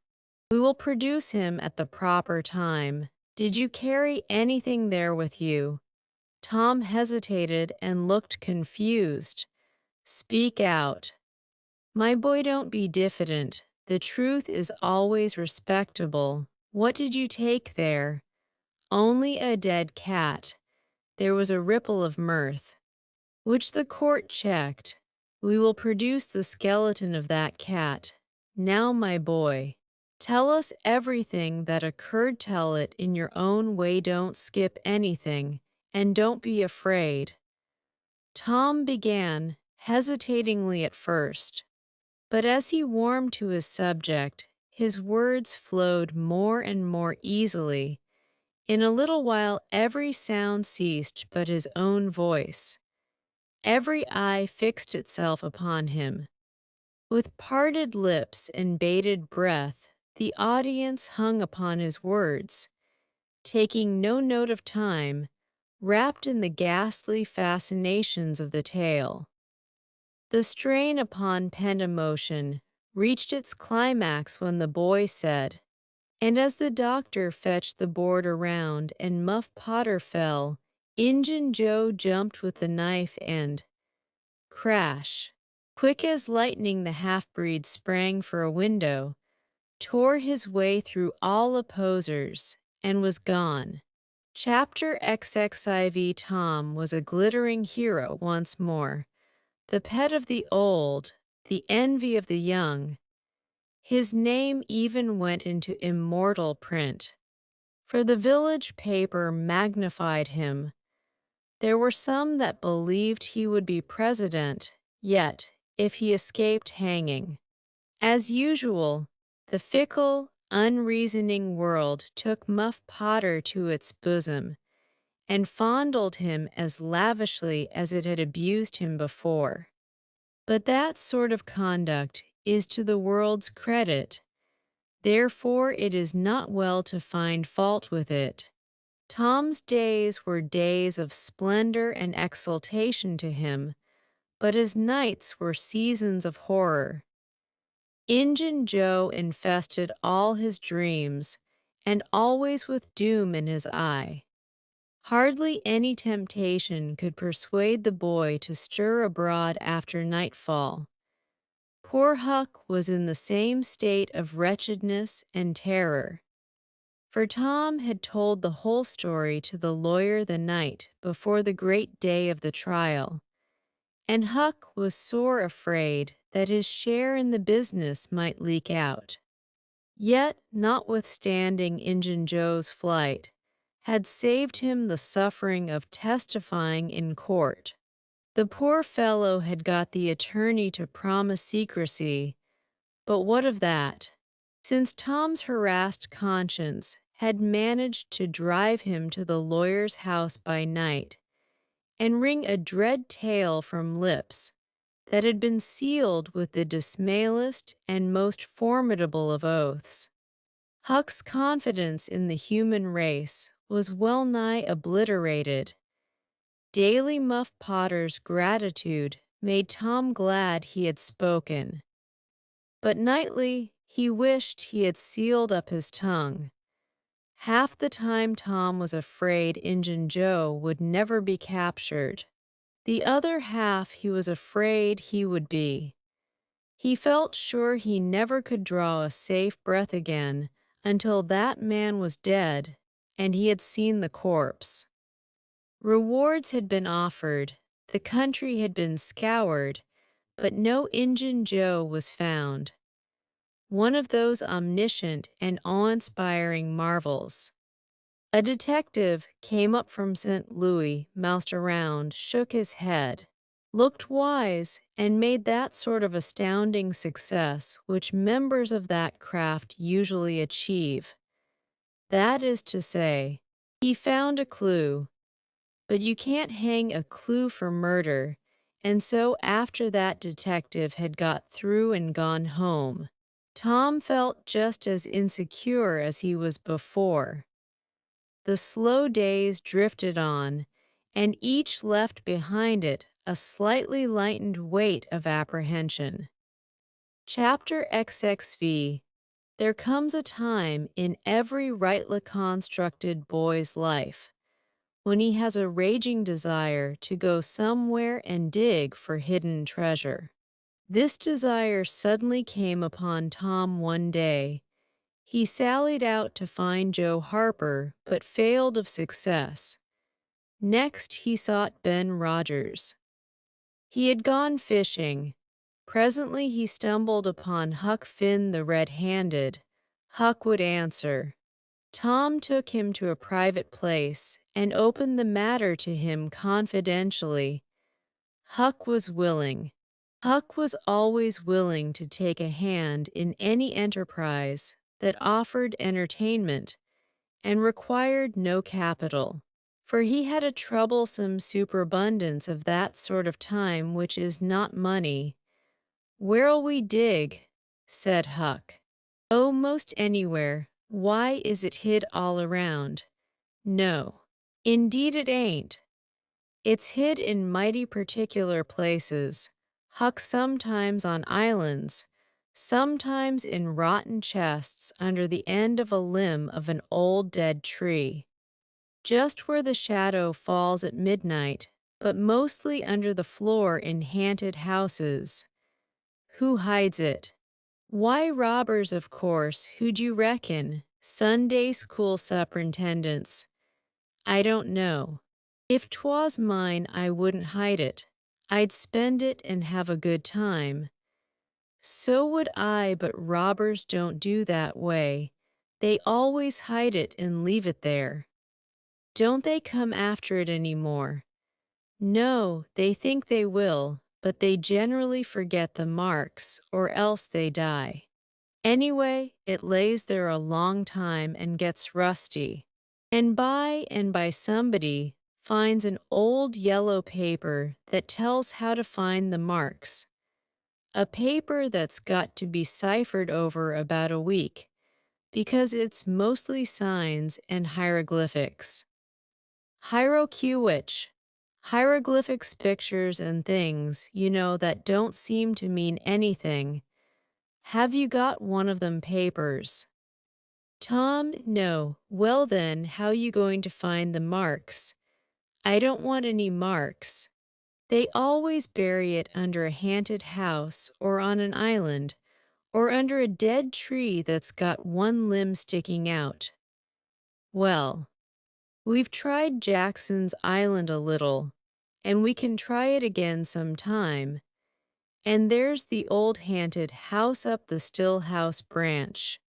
We will produce him at the proper time. Did you carry anything there with you?" Tom hesitated and looked confused. "Speak out." "My boy, don't be diffident. The truth is always respectable. What did you take there?" "Only a dead cat." There was a ripple of mirth, which the court checked. "We will produce the skeleton of that cat. Now, my boy, tell us everything that occurred. Tell it in your own way. Don't skip anything, and don't be afraid." Tom began, hesitatingly at first, but as he warmed to his subject, his words flowed more and more easily. In a little while every sound ceased but his own voice. Every eye fixed itself upon him. With parted lips and bated breath, the audience hung upon his words, taking no note of time, wrapped in the ghastly fascinations of the tale. The strain upon pent emotion reached its climax when the boy said, "And as the doctor fetched the board around and Muff Potter fell, Injun Joe jumped with the knife and—" Crash! Quick as lightning the half-breed sprang for a window, tore his way through all opposers, and was gone. Chapter XXIV. Tom was a glittering hero once more, the pet of the old, the envy of the young. His name even went into immortal print, for the village paper magnified him. There were some that believed he would be president, yet, if he escaped hanging. As usual, the fickle, unreasoning world took Muff Potter to its bosom and fondled him as lavishly as it had abused him before. But that sort of conduct is to the world's credit. Therefore it is not well to find fault with it. Tom's days were days of splendor and exultation to him, but his nights were seasons of horror. Injun Joe infested all his dreams, and always with doom in his eye. Hardly any temptation could persuade the boy to stir abroad after nightfall. Poor Huck was in the same state of wretchedness and terror. For Tom had told the whole story to the lawyer the night before the great day of the trial, and Huck was sore afraid that his share in the business might leak out. Yet, notwithstanding Injun Joe's flight, had saved him the suffering of testifying in court. The poor fellow had got the attorney to promise secrecy, but what of that? Since Tom's harassed conscience had managed to drive him to the lawyer's house by night and wring a dread tale from lips that had been sealed with the dismalest and most formidable of oaths, Huck's confidence in the human race was well nigh obliterated. Daily Muff Potter's gratitude made Tom glad he had spoken, but nightly he wished he had sealed up his tongue. Half the time Tom was afraid Injun Joe would never be captured. The other half he was afraid he would be. He felt sure he never could draw a safe breath again until that man was dead and he had seen the corpse. Rewards had been offered, the country had been scoured, but no Injun Joe was found. One of those omniscient and awe-inspiring marvels. A detective came up from St. Louis, moused around, shook his head, looked wise, and made that sort of astounding success which members of that craft usually achieve. That is to say, he found a clue, but you can't hang a clue for murder, and so after that detective had got through and gone home, Tom felt just as insecure as he was before. The slow days drifted on, and each left behind it a slightly lightened weight of apprehension. Chapter XXV. There comes a time in every rightly constructed boy's life when he has a raging desire to go somewhere and dig for hidden treasure. This desire suddenly came upon Tom one day. He sallied out to find Joe Harper, but failed of success. Next he sought Ben Rogers. He had gone fishing. Presently he stumbled upon Huck Finn the red-handed. Huck would answer. Tom took him to a private place and opened the matter to him confidentially. Huck was willing. Huck was always willing to take a hand in any enterprise that offered entertainment and required no capital, for he had a troublesome superabundance of that sort of time which is not money. "Where'll we dig?" said Huck. "Oh, most anywhere. Why, is it hid all around?" "No, indeed it ain't. It's hid in mighty particular places. Huck, sometimes on islands, sometimes in rotten chests under the end of a limb of an old dead tree, just where the shadow falls at midnight, but mostly under the floor in haunted houses." "Who hides it?" "Why, robbers, of course. Who'd you reckon? Sunday school superintendents." "I don't know. If 'twas mine, I wouldn't hide it. I'd spend it and have a good time." "So would I, but robbers don't do that way. They always hide it and leave it there." "Don't they come after it any more?" "No, they think they will, but they generally forget the marks, or else they die. Anyway, it lays there a long time and gets rusty, and by somebody finds an old yellow paper that tells how to find the marks. A paper that's got to be ciphered over about a week, because it's mostly signs and hieroglyphics. Hieroglyphics. Hieroglyphics pictures and things, that don't seem to mean anything. Have you got one of them papers? Tom, no. Well then, how you going to find the marks? I don't want any marks. They always bury it under a haunted house or on an island or under a dead tree that's got one limb sticking out. Well, we've tried Jackson's Island a little, and we can try it again sometime. And there's the old haunted house up the Still House branch.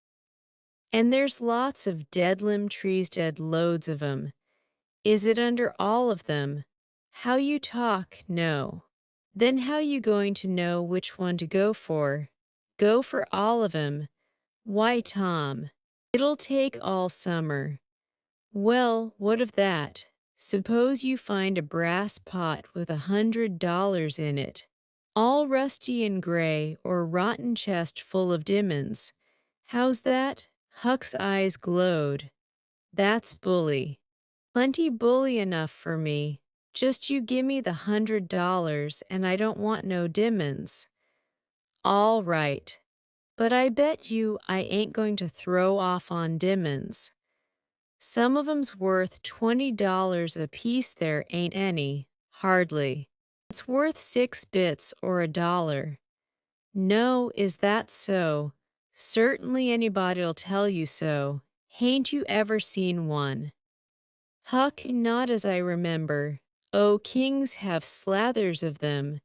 And there's lots of dead limb trees, dead loads of 'em. Is it under all of them? How you talk, no. Then how you going to know which one to go for? Go for all of 'em. Why, Tom, it'll take all summer. Well, what of that? Suppose you find a brass pot with $100 in it, all rusty and gray, or rotten chest full of diamonds. How's that? Huck's eyes glowed. That's bully. Plenty bully enough for me. Just you gimme the $100 and I don't want no diamonds. All right. But I bet you I ain't going to throw off on diamonds. Some of 'em's worth $20 a piece there ain't any, hardly. It's worth 6 bits or $1. No, is that so? Certainly anybody'll tell you so. Hain't you ever seen one? Huck, not as I remember. Oh, kings have slathers of them.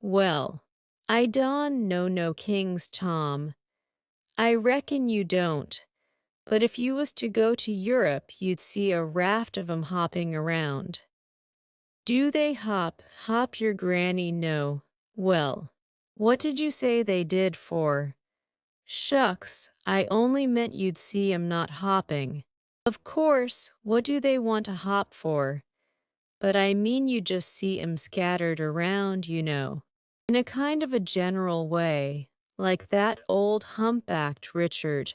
Well, I don't know no kings, Tom. I reckon you don't. But if you was to go to Europe, you'd see a raft of 'em hopping around. Do they hop? Hop your granny, no. Well, what did you say they did for? Shucks, I only meant you'd see 'em not hopping. Of course, what do they want to hop for? But I mean you just see 'em scattered around, in a kind of a general way, like that old humpbacked Richard.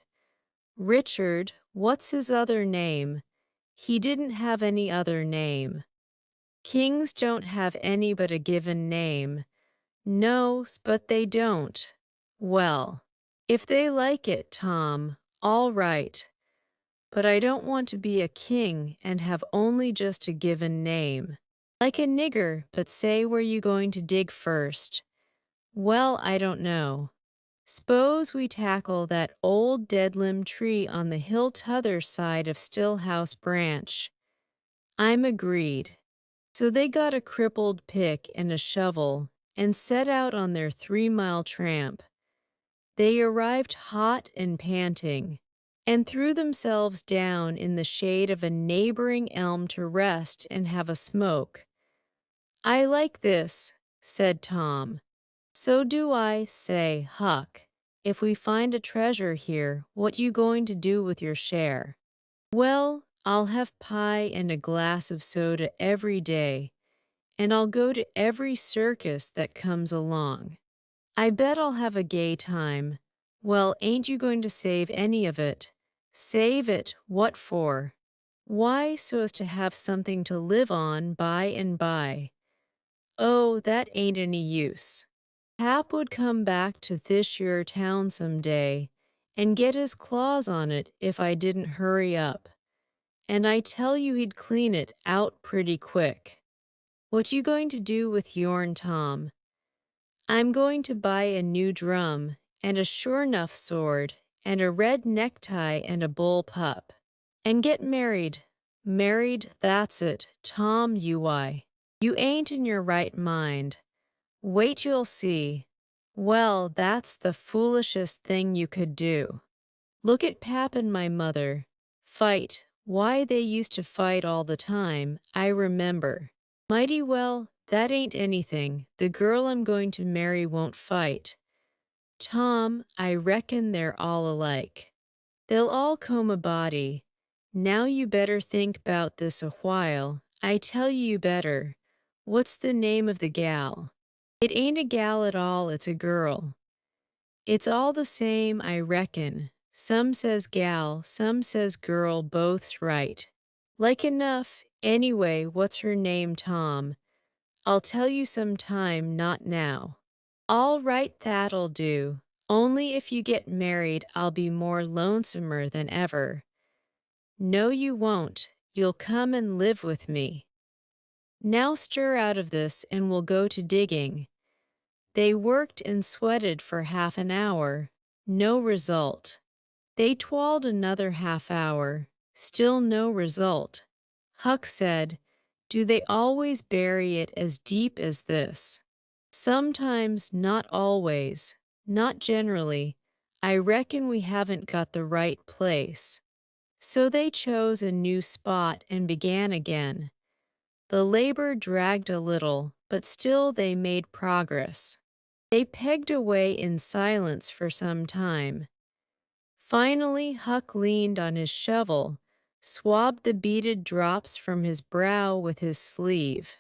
Richard, what's his other name? He didn't have any other name. Kings don't have any but a given name. No, but they don't. Well, if they like it, Tom, all right. But I don't want to be a king and have only just a given name. Like a nigger, but say where you going to dig first. Well, I don't know. S'pose we tackle that old dead limb tree on the hill t'other side of Stillhouse Branch. I'm agreed. So they got a crippled pick and a shovel and set out on their 3-mile tramp. They arrived hot and panting, and threw themselves down in the shade of a neighboring elm to rest and have a smoke. I like this, said Tom. So do I, say, Huck. If we find a treasure here, what you going to do with your share? Well, I'll have pie and a glass of soda every day, and I'll go to every circus that comes along. I bet I'll have a gay time. Well, ain't you going to save any of it? Save it? What for? Why, so as to have something to live on by and by. Oh, that ain't any use. Hap would come back to this your town some day and get his claws on it if I didn't hurry up. And I tell you he'd clean it out pretty quick. What you going to do with yourn, Tom? I'm going to buy a new drum and a sure enough sword and a red necktie and a bull pup. And get married. Married, that's it, Tom, You ain't in your right mind. Wait you'll see. Well, that's the foolishest thing you could do. Look at Pap and my mother. Fight. Why, they used to fight all the time, I remember. Mighty well, that ain't anything. The girl I'm going to marry won't fight. Tom, I reckon they're all alike. They'll all comb a body. Now you better think 'bout this a while. I tell you better. What's the name of the gal? It ain't a gal at all, it's a girl. It's all the same, I reckon. Some says gal, some says girl, both's right. Like enough. Anyway, what's her name, Tom? I'll tell you some time, not now. All right, that'll do. Only if you get married, I'll be more lonesomer than ever. No, you won't. You'll come and live with me. Now stir out of this and we'll go to digging. They worked and sweated for half an hour. No result. They toiled another half hour. Still no result. Huck said, "Do they always bury it as deep as this?" "Sometimes, not always. Not generally. I reckon we haven't got the right place." So they chose a new spot and began again. The labor dragged a little, but still they made progress. They pegged away in silence for some time. Finally, Huck leaned on his shovel, swabbed the beaded drops from his brow with his sleeve,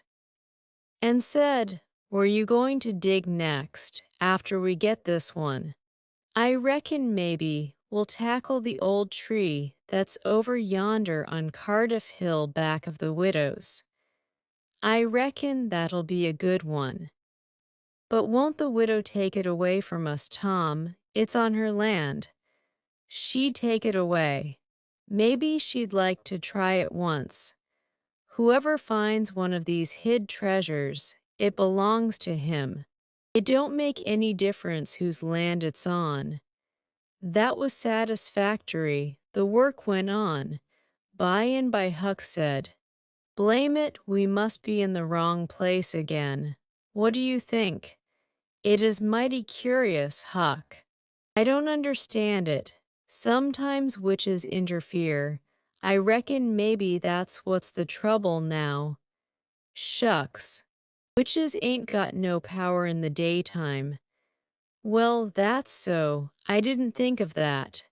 and said, "Were you going to dig next, after we get this one? I reckon maybe we'll tackle the old tree that's over yonder on Cardiff Hill back of the widow's. I reckon that'll be a good one. But won't the widow take it away from us, Tom? It's on her land. She'd take it away. Maybe she'd like to try it once. Whoever finds one of these hid treasures, it belongs to him. It don't make any difference whose land it's on." That was satisfactory. The work went on. By and by Huck said, "Blame it, we must be in the wrong place again. What do you think? It is mighty curious, Huck. I don't understand it. Sometimes witches interfere. I reckon maybe that's what's the trouble now." "Shucks. Witches ain't got no power in the daytime." "Well, that's so. I didn't think of that.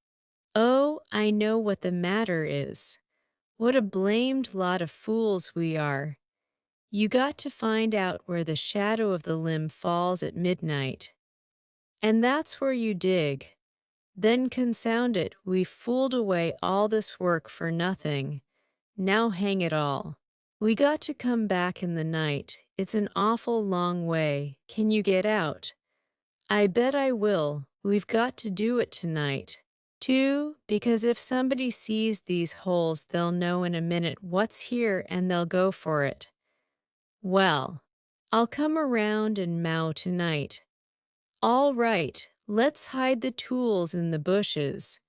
Oh, I know what the matter is. What a blamed lot of fools we are. You got to find out where the shadow of the limb falls at midnight. And that's where you dig. Then consound it, we've fooled away all this work for nothing. Now hang it all. We got to come back in the night. It's an awful long way. Can you get out?" "I bet I will. We've got to do it tonight. Too, because if somebody sees these holes, they'll know in a minute what's here and they'll go for it." "Well, I'll come around and mow tonight." "All right, let's hide the tools in the bushes."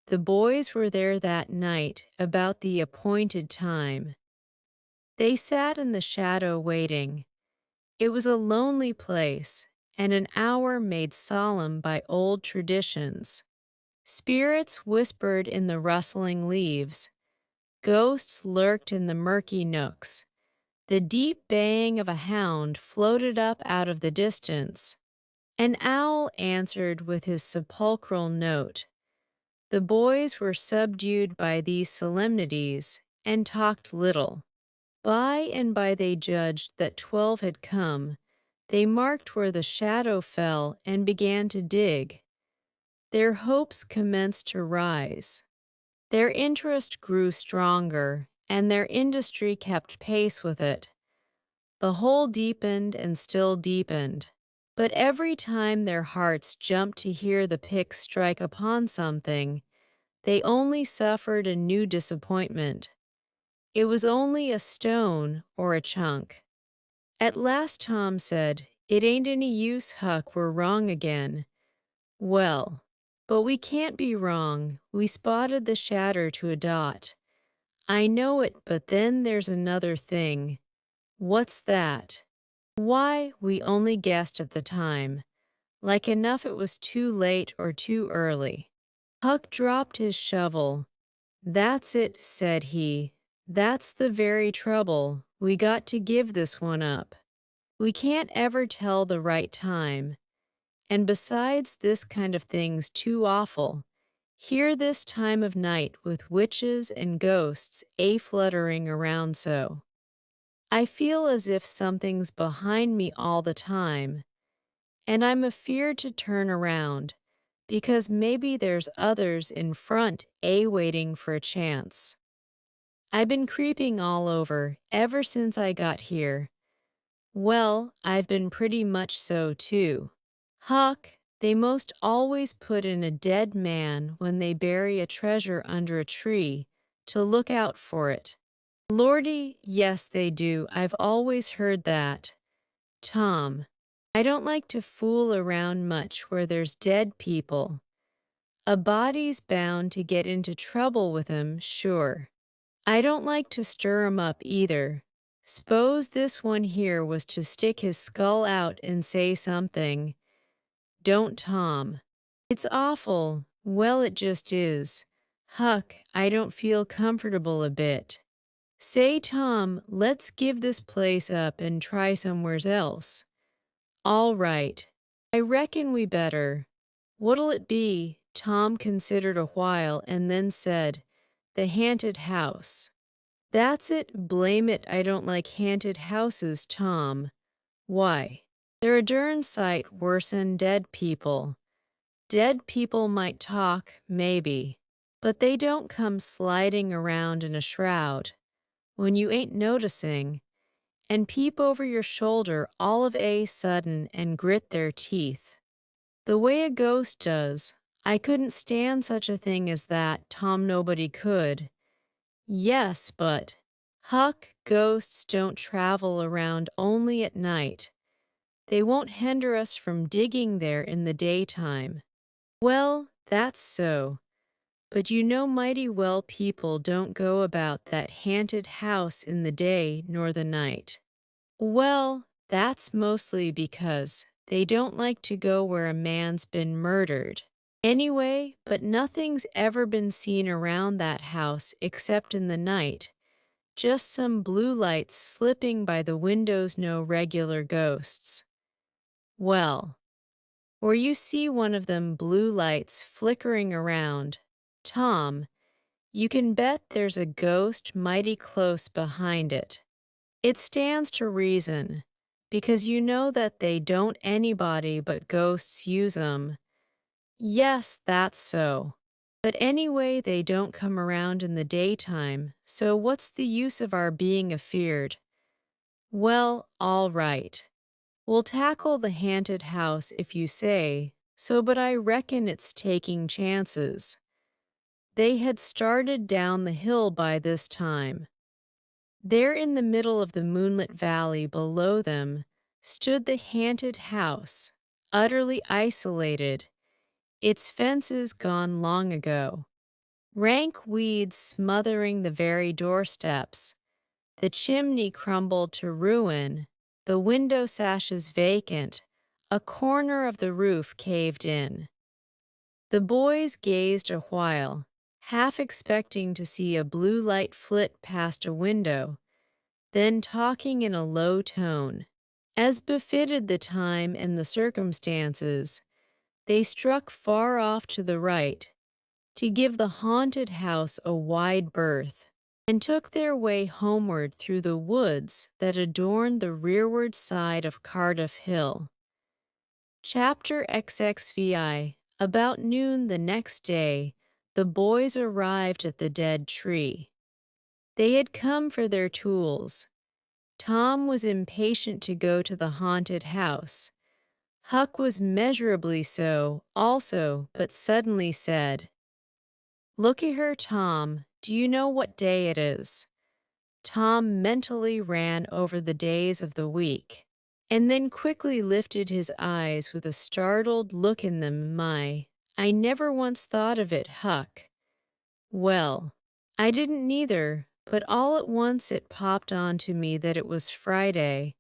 The boys were there that night, about the appointed time. They sat in the shadow waiting. It was a lonely place, and an hour made solemn by old traditions. Spirits whispered in the rustling leaves. Ghosts lurked in the murky nooks. The deep baying of a hound floated up out of the distance. An owl answered with his sepulchral note. The boys were subdued by these solemnities and talked little. By and by they judged that 12 had come. They marked where the shadow fell and began to dig. Their hopes commenced to rise. Their interest grew stronger, and their industry kept pace with it. The hole deepened and still deepened. But every time their hearts jumped to hear the pick strike upon something, they only suffered a new disappointment. It was only a stone or a chunk. At last Tom said, "It ain't any use, Huck, we're wrong again." "Well, but we can't be wrong. We spotted the shatter to a dot." "I know it, but then there's another thing." "What's that?" "Why, we only guessed at the time. Like enough it was too late or too early." Huck dropped his shovel. "That's it," said he. "That's the very trouble. We got to give this one up. We can't ever tell the right time. And besides, this kind of thing's too awful. Here this time of night with witches and ghosts fluttering around so. I feel as if something's behind me all the time. And I'm afeard to turn around, because maybe there's others in front waiting for a chance. I've been creeping all over ever since I got here. Well, I've been pretty much so too. Huck, they most always put in a dead man when they bury a treasure under a tree to look out for it. Lordy, yes they do. I've always heard that. Tom, I don't like to fool around much where there's dead people. A body's bound to get into trouble with 'em, sure. I don't like to stir 'em up either. S'pose this one here was to stick his skull out and say something. Don't, Tom. It's awful. Well, it just is. Huck, I don't feel comfortable a bit. Say, Tom, let's give this place up and try somewheres else. All right. I reckon we better. What'll it be? Tom considered a while and then said, The haunted house. That's it, blame it, I don't like haunted houses, Tom. Why? They're a dern sight worse'n dead people. Dead people might talk, maybe, but they don't come sliding around in a shroud, when you ain't noticing, and peep over your shoulder all of a sudden and grit their teeth. The way a ghost does. I couldn't stand such a thing as that, Tom, nobody could. Yes, but Huck, ghosts don't travel around only at night. They won't hinder us from digging there in the daytime. Well, that's so. But you know mighty well people don't go about that haunted house in the day nor the night. Well, that's mostly because they don't like to go where a man's been murdered. Anyway, but nothing's ever been seen around that house except in the night. Just some blue lights slipping by the windows, no regular ghosts. Well, or you see one of them blue lights flickering around, Tom, you can bet there's a ghost mighty close behind it. It stands to reason, because you know that they don't anybody but ghosts use 'em. Yes, that's so. But anyway, they don't come around in the daytime, so what's the use of our being afeared? Well, all right. We'll tackle the haunted house if you say so, but I reckon it's taking chances. They had started down the hill by this time. There in the middle of the moonlit valley below them stood the haunted house, utterly isolated, its fences gone long ago, rank weeds smothering the very doorsteps, the chimney crumbled to ruin, the window sashes vacant, a corner of the roof caved in. The boys gazed a while, half expecting to see a blue light flit past a window, then talking in a low tone. As befitted the time and the circumstances, they struck far off to the right, to give the haunted house a wide berth, and took their way homeward through the woods that adorned the rearward side of Cardiff Hill. Chapter XXVI. About noon the next day, the boys arrived at the dead tree. They had come for their tools. Tom was impatient to go to the haunted house. Huck was measurably so, also, but suddenly said, Looky here, Tom, do you know what day it is? Tom mentally ran over the days of the week, and then quickly lifted his eyes with a startled look in them. My, I never once thought of it, Huck. Well, I didn't neither, but all at once it popped onto me that it was Friday.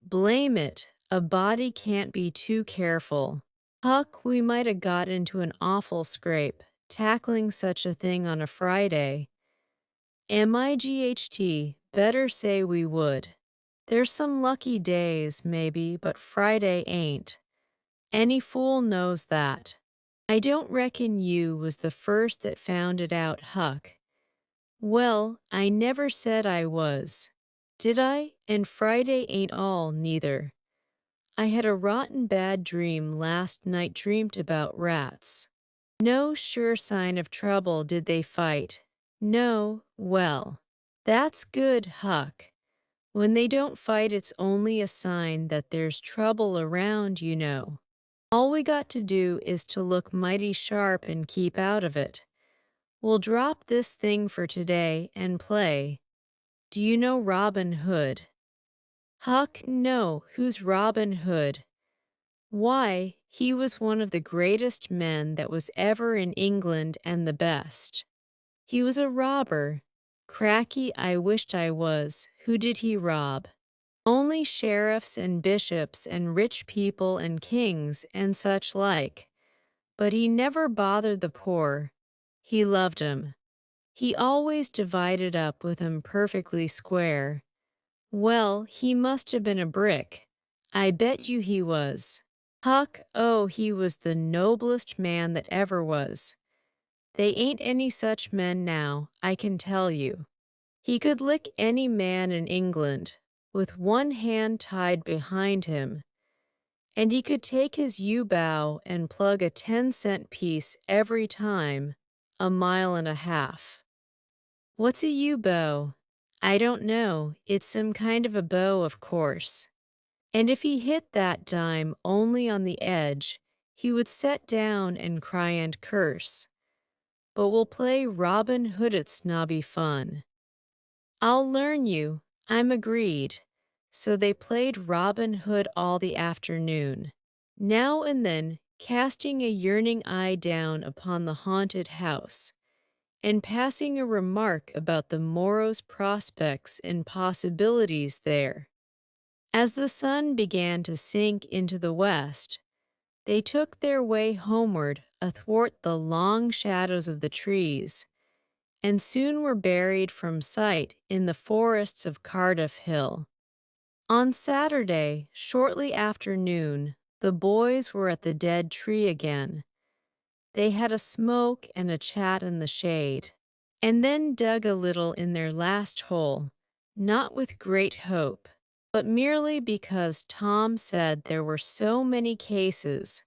Blame it, a body can't be too careful. Huck, we might 'a' got into an awful scrape, tackling such a thing on a Friday. MIGHT, better say we would. There's some lucky days, maybe, but Friday ain't. Any fool knows that. I don't reckon you was the first that found it out, Huck. Well, I never said I was. Did I? And Friday ain't all, neither. I had a rotten bad dream last night, dreamed about rats. No sure sign of trouble did they fight. No, well. That's good, Huck. When they don't fight, it's only a sign that there's trouble around, you know. All we got to do is to look mighty sharp and keep out of it. We'll drop this thing for today and play. Do you know Robin Hood? Huck, no, who's Robin Hood? Why, he was one of the greatest men that was ever in England and the best. He was a robber. Cracky, I wished I was. Who did he rob? Only sheriffs and bishops and rich people and kings and such like. But he never bothered the poor. He loved 'em. He always divided up with 'em perfectly square. Well, he must have been a brick. I bet you he was. Huck, oh, he was the noblest man that ever was. They ain't any such men now, I can tell you. He could lick any man in England, with one hand tied behind him, and he could take his U-bow and plug a 10-cent piece every time, a mile and a half. What's a U-bow? I don't know, it's some kind of a bow, of course. And if he hit that dime only on the edge, he would set down and cry and curse. But we'll play Robin Hood at snobby fun. I'll learn you, I'm agreed. So they played Robin Hood all the afternoon, now and then casting a yearning eye down upon the haunted house, and passing a remark about the morrow's prospects and possibilities there. As the sun began to sink into the west, they took their way homeward athwart the long shadows of the trees, and soon were buried from sight in the forests of Cardiff Hill. On Saturday, shortly after noon, the boys were at the dead tree again. They had a smoke and a chat in the shade, and then dug a little in their last hole, not with great hope, but merely because Tom said there were so many cases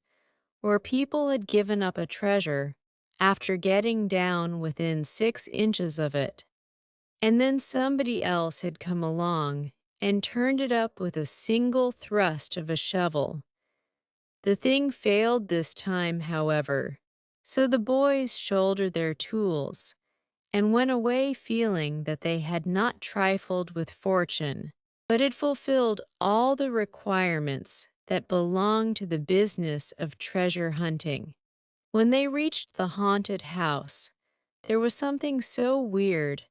where people had given up a treasure after getting down within 6 inches of it, and then somebody else had come along and turned it up with a single thrust of a shovel. The thing failed this time, however, so the boys shouldered their tools and went away feeling that they had not trifled with fortune, but had fulfilled all the requirements that belong to the business of treasure hunting. When they reached the haunted house, there was something so weird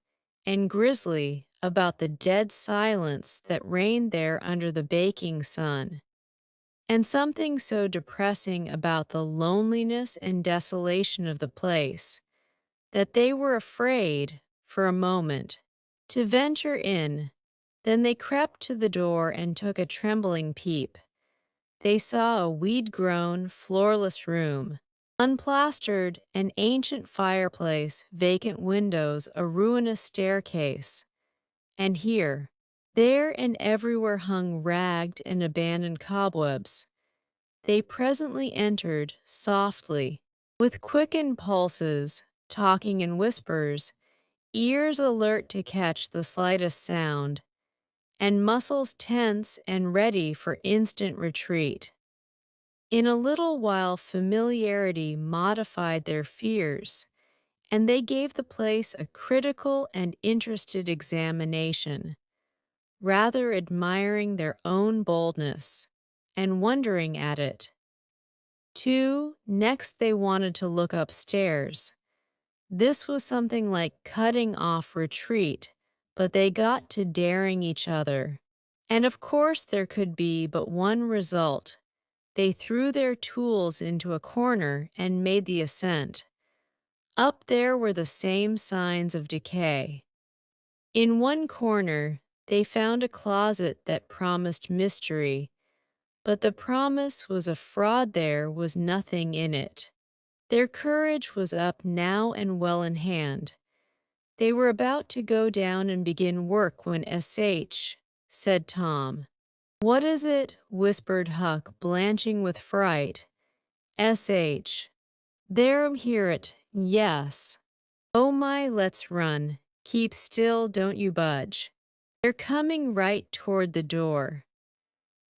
and grisly about the dead silence that reigned there under the baking sun, and something so depressing about the loneliness and desolation of the place, that they were afraid, for a moment, to venture in. Then they crept to the door and took a trembling peep. They saw a weed-grown, floorless room, unplastered, an ancient fireplace, vacant windows, a ruinous staircase, and here, there, and everywhere hung ragged and abandoned cobwebs. They presently entered, softly, with quickened pulses, talking in whispers, ears alert to catch the slightest sound, and muscles tense and ready for instant retreat. In a little while familiarity modified their fears, and they gave the place a critical and interested examination, rather admiring their own boldness, and wondering at it. Next they wanted to look upstairs. This was something like cutting off retreat, but they got to daring each other. And of course there could be but one result. They threw their tools into a corner and made the ascent. Up there were the same signs of decay. In one corner, they found a closet that promised mystery, but the promise was a fraud. There was nothing in it. Their courage was up now and well in hand. They were about to go down and begin work when "SH," said Tom. "What is it?" whispered Huck, blanching with fright. "SH. There, hear it. Yes. Oh my, let's run. Keep still, don't you budge. They're coming right toward the door."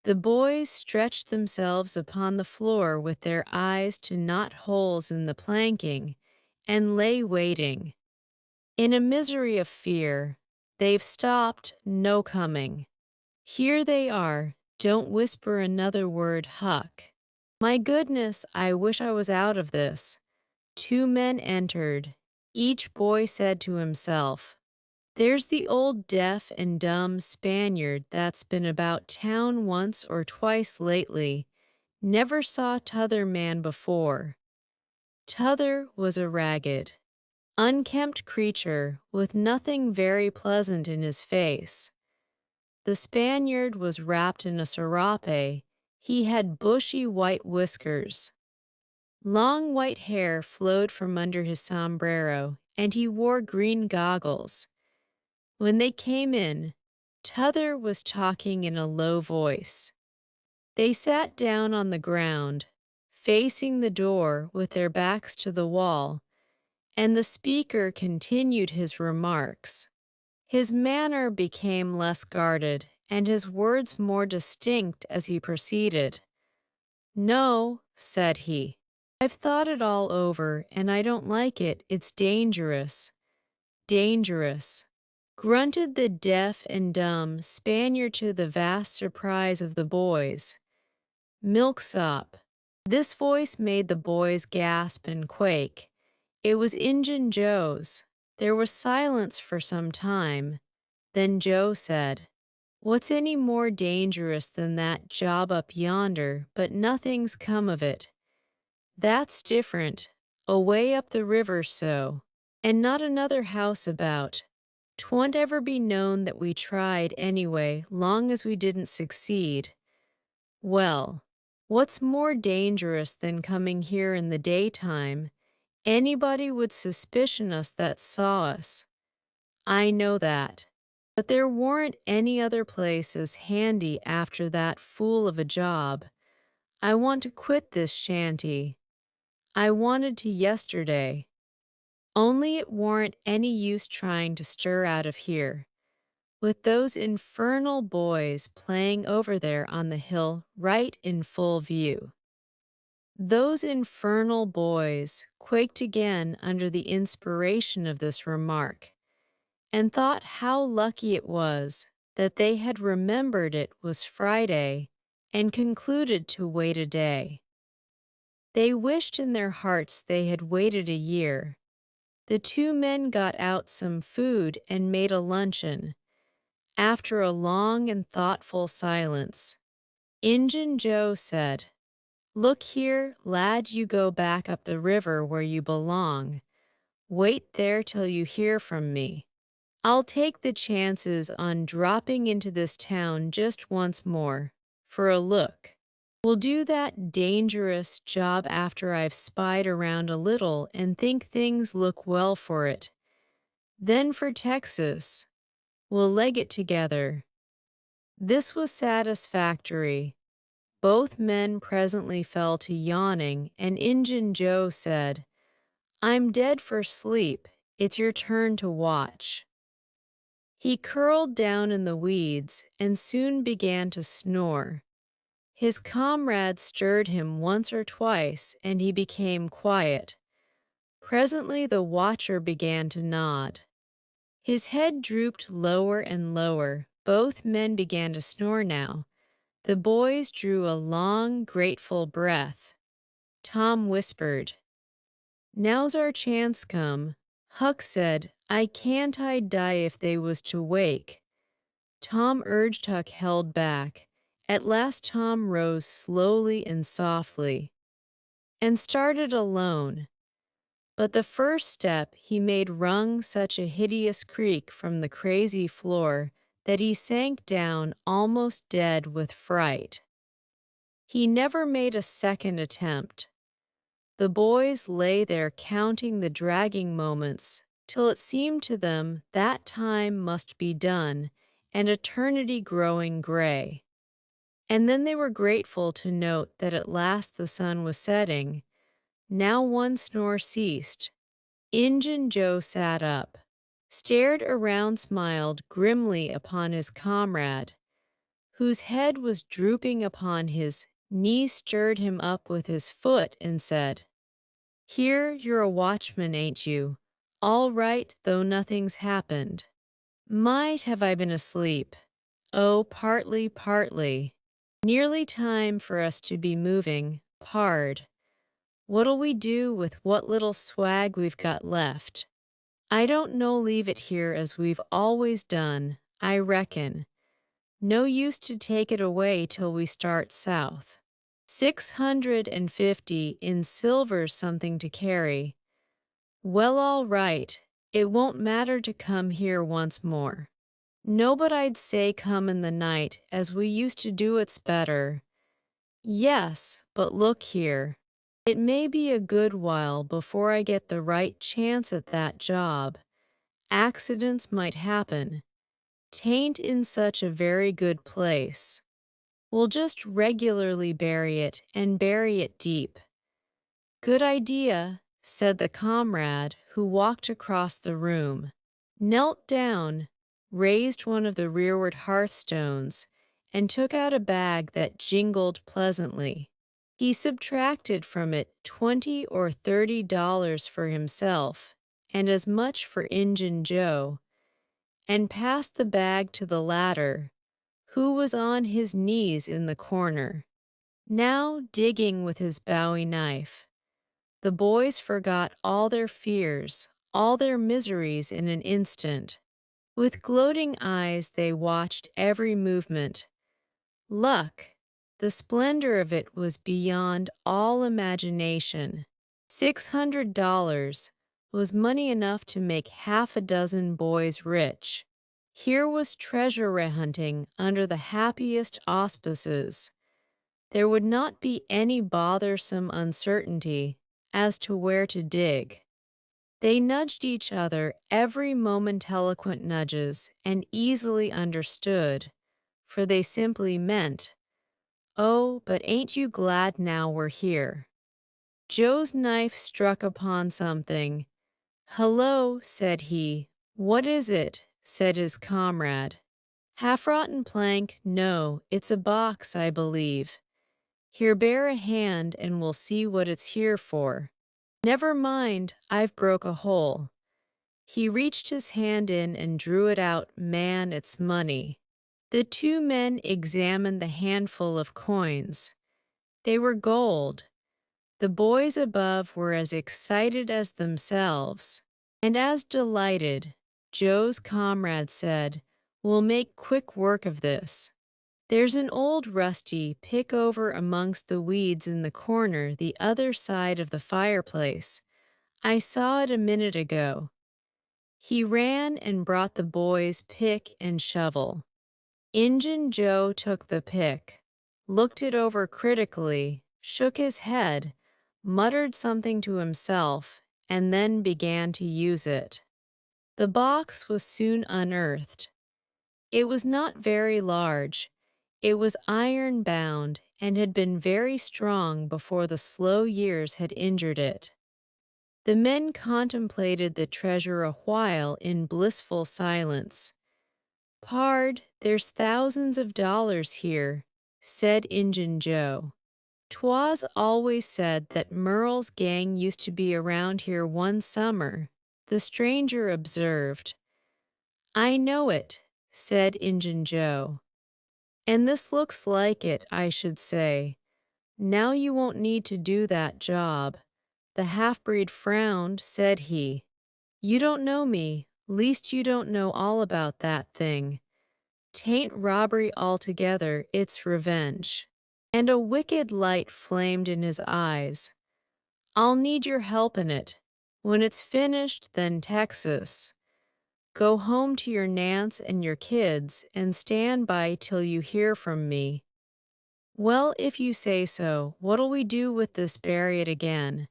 The boys stretched themselves upon the floor with their eyes to knot holes in the planking and lay waiting. In a misery of fear, they've stopped, no coming. Here they are, don't whisper another word, Huck. My goodness, I wish I was out of this. Two men entered. Each boy said to himself, "There's the old deaf and dumb Spaniard that's been about town once or twice lately. Never saw t'other man before." T'other was a ragged, unkempt creature with nothing very pleasant in his face. The Spaniard was wrapped in a serape. He had bushy white whiskers. Long white hair flowed from under his sombrero, and he wore green goggles. When they came in, T'other was talking in a low voice. They sat down on the ground, facing the door with their backs to the wall, and the speaker continued his remarks. His manner became less guarded, and his words more distinct as he proceeded. "No," said he. "I've thought it all over, and I don't like it. It's dangerous." "Dangerous," grunted the deaf and dumb Spaniard to the vast surprise of the boys. "Milksop." This voice made the boys gasp and quake. It was Injun Joe's. There was silence for some time. Then Joe said, "What's any more dangerous than that job up yonder, but nothing's come of it. That's different, away up the river so, and not another house about. 'Twon't ever be known that we tried anyway, long as we didn't succeed. Well, what's more dangerous than coming here in the daytime? Anybody would suspicion us that saw us. I know that. But there weren't any other places handy after that fool of a job. I want to quit this shanty. I wanted to yesterday. Only it warn't any use trying to stir out of here, with those infernal boys playing over there on the hill right in full view." Those infernal boys quaked again under the inspiration of this remark, and thought how lucky it was that they had remembered it was Friday and concluded to wait a day. They wished in their hearts they had waited a year. The two men got out some food and made a luncheon. After a long and thoughtful silence, Injun Joe said, "Look here, lad, you go back up the river where you belong. Wait there till you hear from me. I'll take the chances on dropping into this town just once more, for a look. We'll do that dangerous job after I've spied around a little and think things look well for it. Then for Texas, we'll leg it together." This was satisfactory. Both men presently fell to yawning, and Injun Joe said, "I'm dead for sleep. It's your turn to watch." He curled down in the weeds and soon began to snore. His comrades stirred him once or twice, and he became quiet. Presently the watcher began to nod. His head drooped lower and lower. Both men began to snore now. The boys drew a long, grateful breath. Tom whispered, "Now's our chance come." Huck said, I'd die if they was to wake." Tom urged. Huck held back. At last Tom rose slowly and softly, and started alone. But the first step he made wrung such a hideous creak from the crazy floor that he sank down almost dead with fright. He never made a second attempt. The boys lay there counting the dragging moments till it seemed to them that time must be done and eternity growing gray. And then they were grateful to note that at last the sun was setting. Now one snore ceased. Injun Joe sat up, stared around, smiled grimly upon his comrade, whose head was drooping upon his knee, stirred him up with his foot, and said, "Here you're a watchman, ain't you? All right, though nothing's happened. Might have I been asleep? Oh, partly, partly. Nearly time for us to be moving, pard. What'll we do with what little swag we've got left? I don't know, leave it here as we've always done, I reckon. No use to take it away till we start south. 650 in silver's something to carry. Well, all right, it won't matter to come here once more. No, but I'd say come in the night as we used to do, it's better. Yes, but look here. It may be a good while before I get the right chance at that job. Accidents might happen. Tain't in such a very good place. We'll just regularly bury it and bury it deep." "Good idea," said the comrade who walked across the room, knelt down, raised one of the rearward hearthstones, and took out a bag that jingled pleasantly. He subtracted from it $20 or $30 for himself, and as much for Injun Joe, and passed the bag to the latter, who was on his knees in the corner, now digging with his bowie knife. The boys forgot all their fears, all their miseries in an instant. With gloating eyes they watched every movement. Luck, the splendor of it was beyond all imagination. $600 was money enough to make half a dozen boys rich. Here was treasure hunting under the happiest auspices. There would not be any bothersome uncertainty as to where to dig. They nudged each other, every moment eloquent nudges, and easily understood, for they simply meant, "Oh, but ain't you glad now we're here?" Joe's knife struck upon something. "Hello," said he. "What is it?" said his comrade. "Half-rotten plank, no, it's a box, I believe. Here, bear a hand and we'll see what it's here for. Never mind, I've broke a hole." He reached his hand in and drew it out. "Man, it's money." The two men examined the handful of coins. They were gold. The boys above were as excited as themselves, and as delighted. Joe's comrade said, "We'll make quick work of this. There's an old rusty pick over amongst the weeds in the corner the other side of the fireplace. I saw it a minute ago." He ran and brought the boys pick and shovel. Injun Joe took the pick, looked it over critically, shook his head, muttered something to himself, and then began to use it. The box was soon unearthed. It was not very large. It was iron-bound and had been very strong before the slow years had injured it. The men contemplated the treasure a while in blissful silence. "Pard, there's thousands of dollars here," said Injun Joe. "'Twas always said that Merle's gang used to be around here one summer," the stranger observed. "I know it," said Injun Joe. "And this looks like it, I should say. Now you won't need to do that job." The half-breed frowned, said he. "You don't know me, least you don't know all about that thing. 'Tain't robbery altogether, it's revenge." And a wicked light flamed in his eyes. "I'll need your help in it. When it's finished, then Texas. Go home to your Nance and your kids and stand by till you hear from me." "Well, if you say so, what'll we do with this? Bury it again?"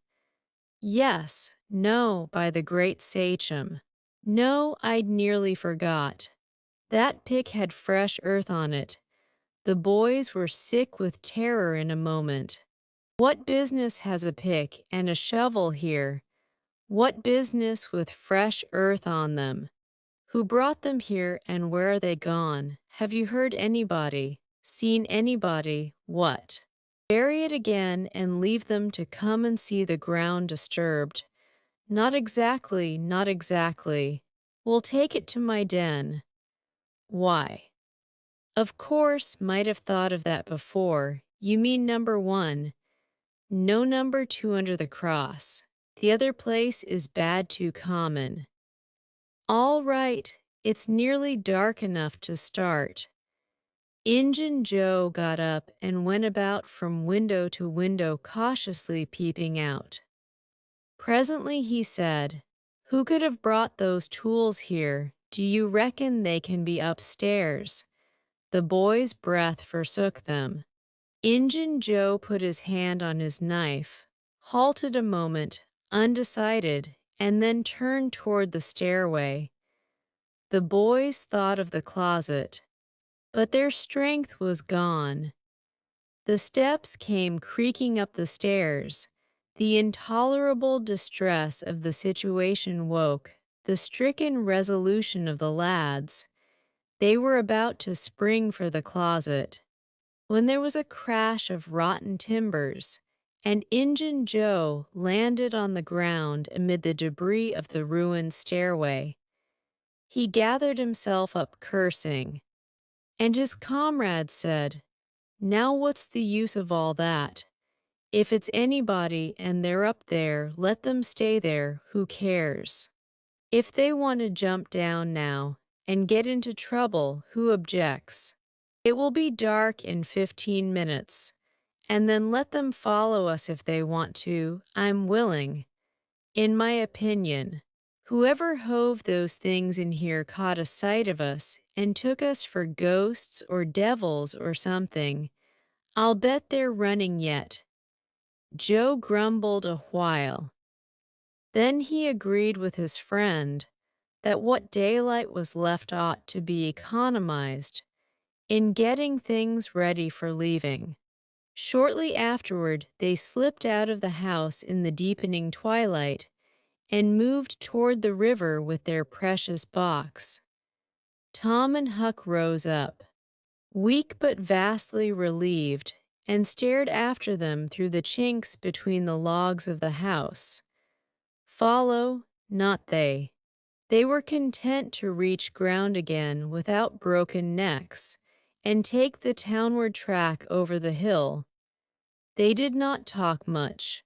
"Yes, no, by the great Sachem. No, I'd nearly forgot. That pick had fresh earth on it. The boys were sick with terror in a moment. What business has a pick and a shovel here? What business with fresh earth on them? Who brought them here and where are they gone? Have you heard anybody? Seen anybody? What? Bury it again and leave them to come and see the ground disturbed. Not exactly, not exactly. We'll take it to my den. Why? Of course, might have thought of that before. You mean number one. No number two under the cross. The other place is bad too common. All right, it's nearly dark enough to start. Injun Joe got up and went about from window to window cautiously peeping out. Presently he said, "Who could have brought those tools here? Do you reckon they can be upstairs?" The boys' breath forsook them. Injun Joe put his hand on his knife, halted a moment, undecided, and then turned toward the stairway. The boys thought of the closet, but their strength was gone. The steps came creaking up the stairs. The intolerable distress of the situation woke the stricken resolution of the lads. They were about to spring for the closet, when there was a crash of rotten timbers, and Injun Joe landed on the ground amid the debris of the ruined stairway. He gathered himself up cursing, and his comrades said, "Now what's the use of all that? If it's anybody and they're up there, let them stay there, who cares? If they want to jump down now and get into trouble, who objects? It will be dark in 15 minutes, and then let them follow us if they want to. I'm willing. In my opinion, whoever hove those things in here caught a sight of us and took us for ghosts or devils or something. I'll bet they're running yet." Joe grumbled a while. Then he agreed with his friend that what daylight was left ought to be economized in getting things ready for leaving. Shortly afterward, they slipped out of the house in the deepening twilight and moved toward the river with their precious box. Tom and Huck rose up, weak but vastly relieved, and stared after them through the chinks between the logs of the house. Follow, not they. They were content to reach ground again without broken necks and take the townward track over the hill. They did not talk much.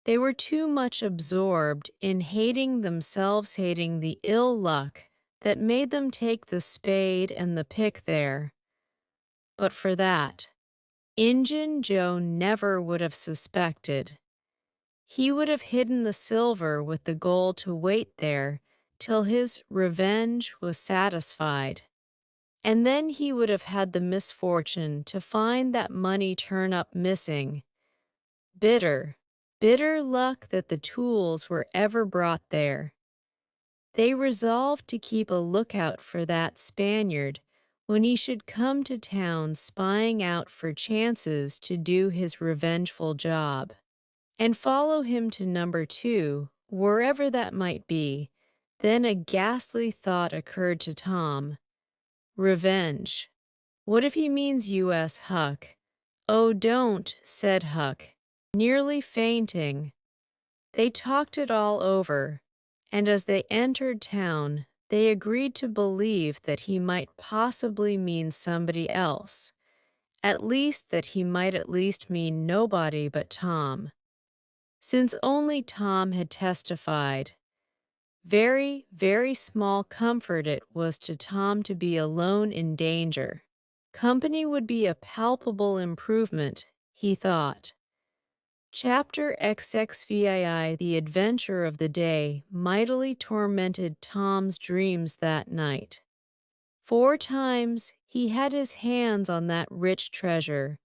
They were too much absorbed in hating themselves, hating the ill luck that made them take the spade and the pick there. But for that, Injun Joe never would have suspected. He would have hidden the silver with the gold to wait there till his revenge was satisfied. And then he would have had the misfortune to find that money turn up missing. Bitter, bitter luck that the tools were ever brought there. They resolved to keep a lookout for that Spaniard when he should come to town, spying out for chances to do his revengeful job, and follow him to number two, wherever that might be. Then a ghastly thought occurred to Tom. Revenge. What if he means U.S. Huck? "Oh, don't," said Huck, nearly fainting. They talked it all over, and as they entered town, they agreed to believe that he might possibly mean somebody else, at least that he might at least mean nobody but Tom, since only Tom had testified. Very, very small comfort it was to Tom to be alone in danger. Company would be a palpable improvement, he thought. Chapter XXVII. The adventure of the day mightily tormented Tom's dreams that night. 4 times he had his hands on that rich treasure,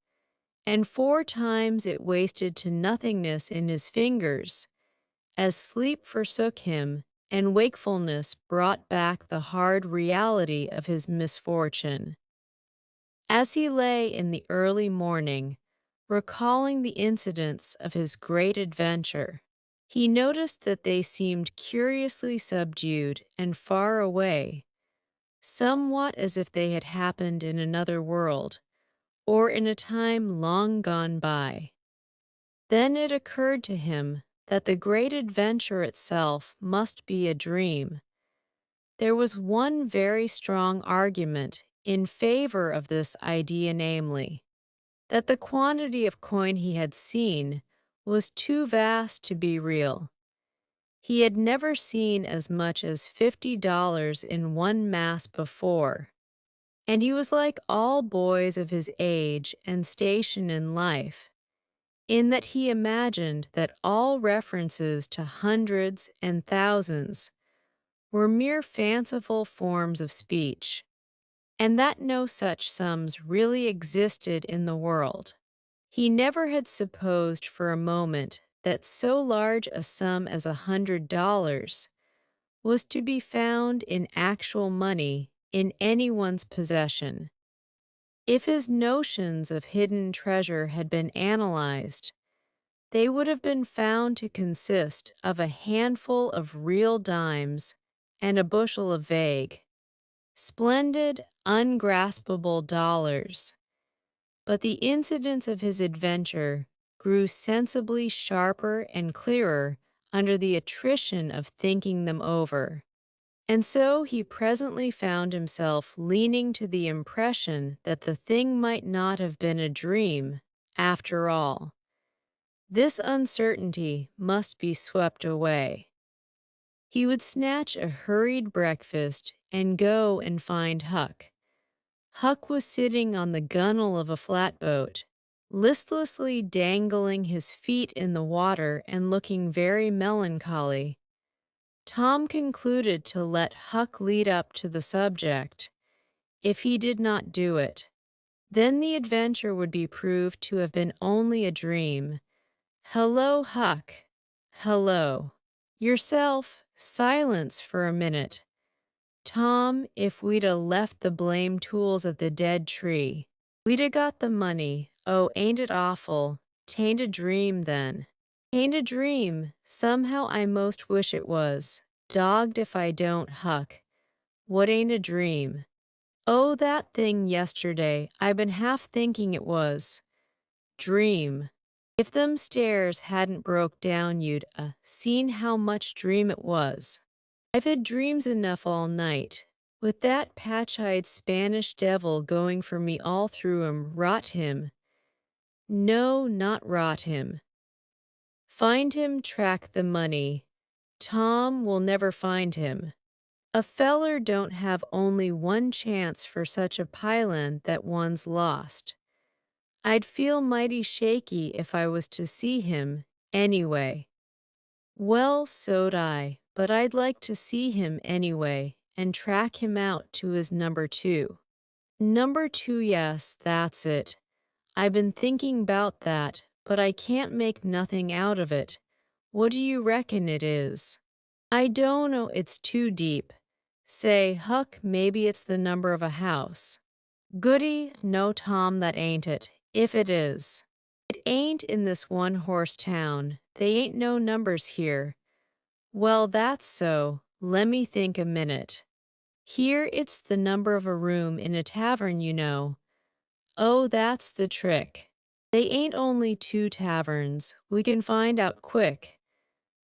and 4 times it wasted to nothingness in his fingers, as sleep forsook him and wakefulness brought back the hard reality of his misfortune. As he lay in the early morning, recalling the incidents of his great adventure, he noticed that they seemed curiously subdued and far away, somewhat as if they had happened in another world, or in a time long gone by. Then it occurred to him that the great adventure itself must be a dream. There was one very strong argument in favor of this idea, namely, that the quantity of coin he had seen was too vast to be real. He had never seen as much as $50 in one mass before, and he was like all boys of his age and station in life, in that he imagined that all references to hundreds and thousands were mere fanciful forms of speech, and that no such sums really existed in the world. He never had supposed for a moment that so large a sum as $100 was to be found in actual money in anyone's possession. If his notions of hidden treasure had been analyzed, they would have been found to consist of a handful of real dimes and a bushel of vague, splendid, ungraspable dollars. But the incidents of his adventure grew sensibly sharper and clearer under the attrition of thinking them over. And so he presently found himself leaning to the impression that the thing might not have been a dream, after all. This uncertainty must be swept away. He would snatch a hurried breakfast and go and find Huck. Huck was sitting on the gunwale of a flatboat, listlessly dangling his feet in the water and looking very melancholy. Tom concluded to let Huck lead up to the subject. If he did not do it, then the adventure would be proved to have been only a dream. "Hello, Huck. Hello. Yourself, silence for a minute. Tom, if we'd 'a' left the blame tools at the dead tree, we'd 'a' got the money. Oh, ain't it awful? 'Tain't a dream, then. 'Tain't a dream. Somehow I most wish it was. Dogged if I don't, Huck. What ain't a dream? Oh, that thing yesterday, I been half thinking it was. Dream. If them stairs hadn't broke down you'd 'a' seen how much dream it was. I've had dreams enough all night, with that patch-eyed Spanish devil going for me all through 'em. Rot him. No, not rot him. Find him, track the money. Tom will never find him. A feller don't have only one chance for such a pylon that one's lost. I'd feel mighty shaky if I was to see him, anyway. Well, so'd I, but I'd like to see him anyway and track him out to his number 2. Number 2, yes, that's it. I've been thinking 'bout that, but I can't make nothing out of it. What do you reckon it is? I don't know, it's too deep. Say, Huck, maybe it's the number of a house. Goody, no, Tom, that ain't it, if it is. It ain't in this one-horse town. They ain't no numbers here. Well, that's so. Lemme think a minute. Here it's the number of a room in a tavern, you know. Oh, that's the trick. They ain't only 2 taverns. We can find out quick.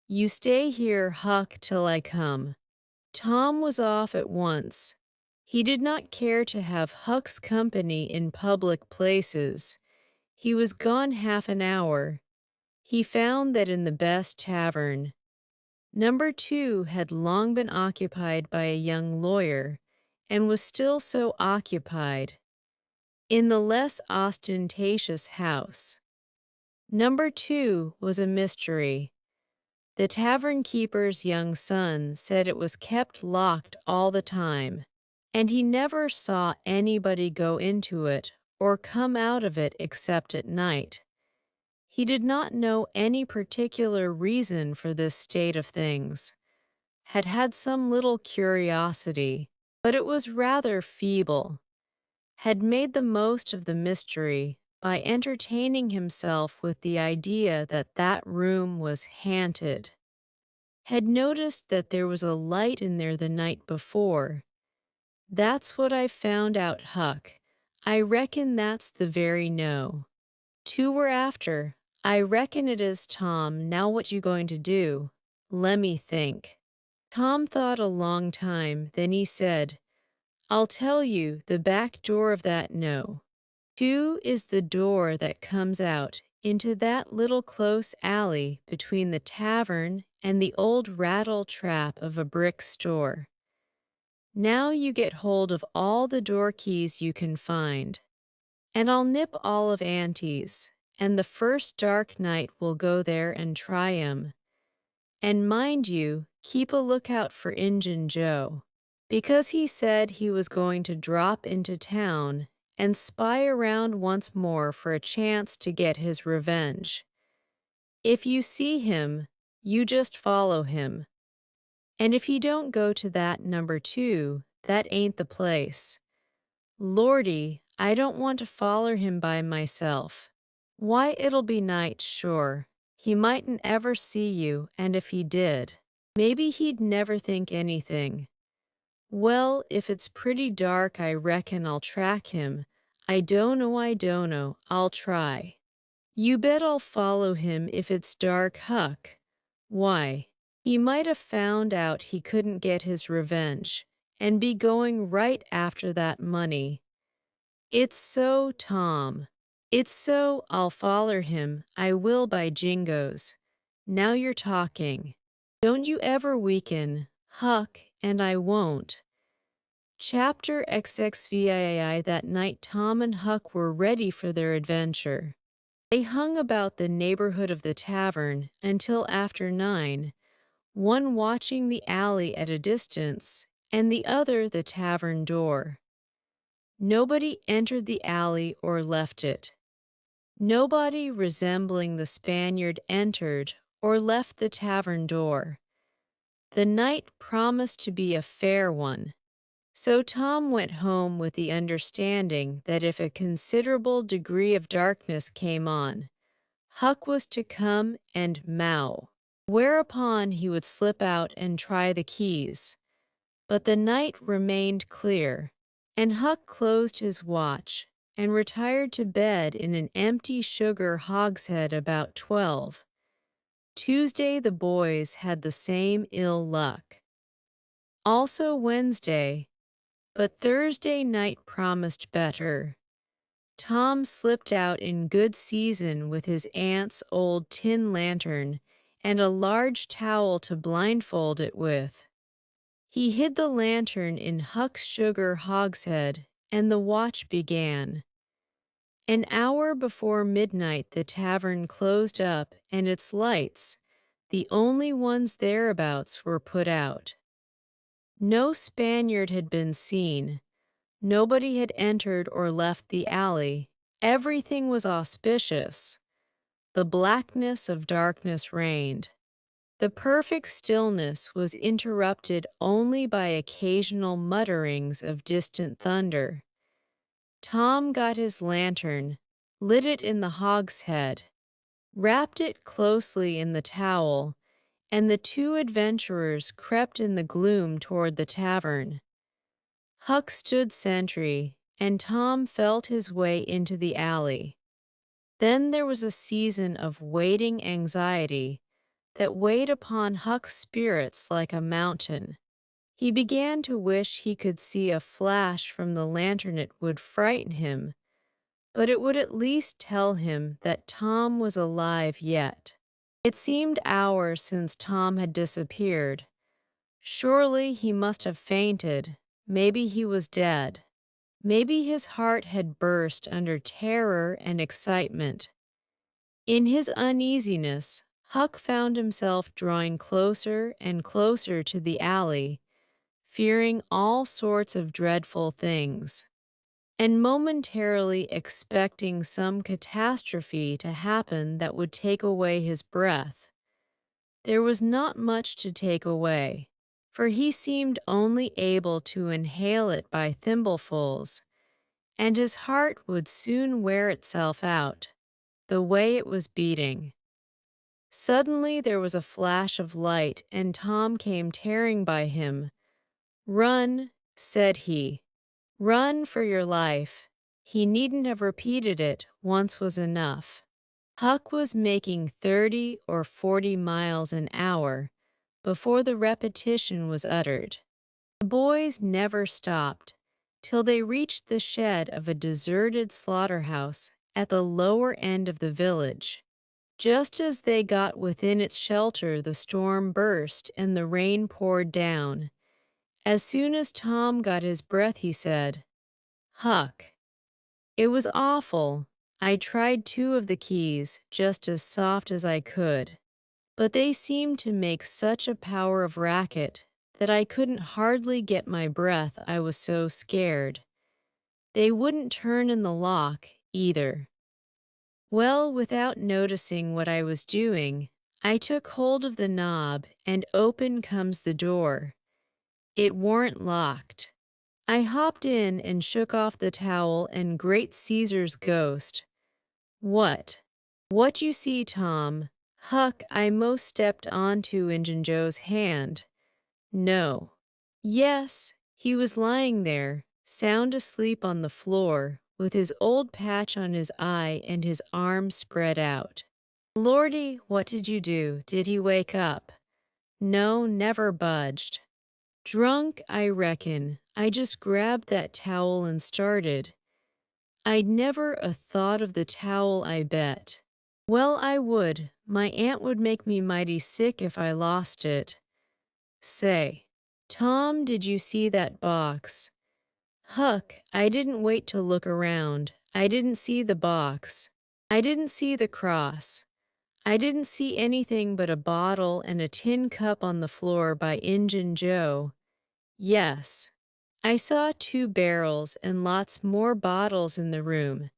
You stay here, Huck, till I come." Tom was off at once. He did not care to have Huck's company in public places. He was gone half an hour. He found that in the best tavern, number 2 had long been occupied by a young lawyer, and was still so occupied. In the less ostentatious house, number 2 was a mystery. The tavern keeper's young son said it was kept locked all the time, and he never saw anybody go into it or come out of it except at night. He did not know any particular reason for this state of things, had some little curiosity, but it was rather feeble. had made the most of the mystery by entertaining himself with the idea that that room was haunted, had noticed that there was a light in there the night before. "That's what I found out, Huck. I reckon that's the very no." Two were after. "I reckon it is, Tom. Now what you going to do?" "Lemme think." Tom thought a long time, then he said, "I'll tell you, the back door of that no. Two is the door that comes out into that little close alley between the tavern and the old rattle trap of a brick store. Now you get hold of all the door keys you can find, and I'll nip all of Auntie's, and the first dark night we'll go there and try 'em. And mind you, keep a lookout for Injun Joe, because he said he was going to drop into town and spy around once more for a chance to get his revenge. If you see him, you just follow him. And if he don't go to that number 2, that ain't the place. Lordy, I don't want to follow him by myself. Why, it'll be night, sure. He mightn't ever see you, and if he did, maybe he'd never think anything. Well, if it's pretty dark, I reckon I'll track him. I dunno, I'll try." "You bet I'll follow him if it's dark, Huck. Why, he might have found out he couldn't get his revenge, and be going right after that money. It's so, Tom. It's so, I'll follow him, I will by jingoes. Now you're talking. Don't you ever weaken, Huck, and I won't." Chapter XXVII. That night Tom and Huck were ready for their adventure. They hung about the neighborhood of the tavern until after 9, one watching the alley at a distance, and the other the tavern door. Nobody entered the alley or left it. Nobody resembling the Spaniard entered or left the tavern door. The night promised to be a fair one, so Tom went home with the understanding that if a considerable degree of darkness came on, Huck was to come and mow, whereupon he would slip out and try the keys. But the night remained clear, and Huck closed his watch and retired to bed in an empty sugar hogshead about 12. Tuesday the boys had the same ill luck. Also Wednesday, but Thursday night promised better. Tom slipped out in good season with his aunt's old tin lantern and a large towel to blindfold it with. He hid the lantern in Huck's sugar hogshead, and the watch began. An hour before midnight the tavern closed up and its lights, the only ones thereabouts, were put out. No Spaniard had been seen. Nobody had entered or left the alley. Everything was auspicious. The blackness of darkness reigned. The perfect stillness was interrupted only by occasional mutterings of distant thunder. Tom got his lantern, lit it in the hogshead, wrapped it closely in the towel, and the two adventurers crept in the gloom toward the tavern. Huck stood sentry, and Tom felt his way into the alley. Then there was a season of waiting anxiety that weighed upon Huck's spirits like a mountain. He began to wish he could see a flash from the lantern. It would frighten him, but it would at least tell him that Tom was alive yet. It seemed hours since Tom had disappeared. Surely he must have fainted. Maybe he was dead. Maybe his heart had burst under terror and excitement. In his uneasiness, Huck found himself drawing closer and closer to the alley, fearing all sorts of dreadful things, and momentarily expecting some catastrophe to happen that would take away his breath. There was not much to take away, for he seemed only able to inhale it by thimblefuls, and his heart would soon wear itself out, the way it was beating. Suddenly there was a flash of light, and Tom came tearing by him. "Run," said he. "Run for your life." He needn't have repeated it, once was enough. Huck was making 30 or 40 miles an hour before the repetition was uttered. The boys never stopped till they reached the shed of a deserted slaughterhouse at the lower end of the village. Just as they got within its shelter, the storm burst and the rain poured down. As soon as Tom got his breath, he said, "Huck, it was awful. I tried 2 of the keys just as soft as I could, but they seemed to make such a power of racket that I couldn't hardly get my breath, I was so scared. They wouldn't turn in the lock, either. Well, without noticing what I was doing, I took hold of the knob, and open comes the door. It warn't locked. I hopped in and shook off the towel, and great Caesar's ghost. What? What you see, Tom? Huck, I most stepped onto Injun Joe's hand. No. Yes, he was lying there, sound asleep on the floor, with his old patch on his eye and his arms spread out. Lordy, what did you do? Did he wake up? No, never budged. Drunk, I reckon. I just grabbed that towel and started. I'd never a thought of the towel, I bet. Well, I would. My aunt would make me mighty sick if I lost it. Say, Tom, did you see that box? Huck, I didn't wait to look around. I didn't see the box. I didn't see the cross. I didn't see anything but a bottle and a tin cup on the floor by Injun Joe. Yes. I saw 2 barrels and lots more bottles in the room.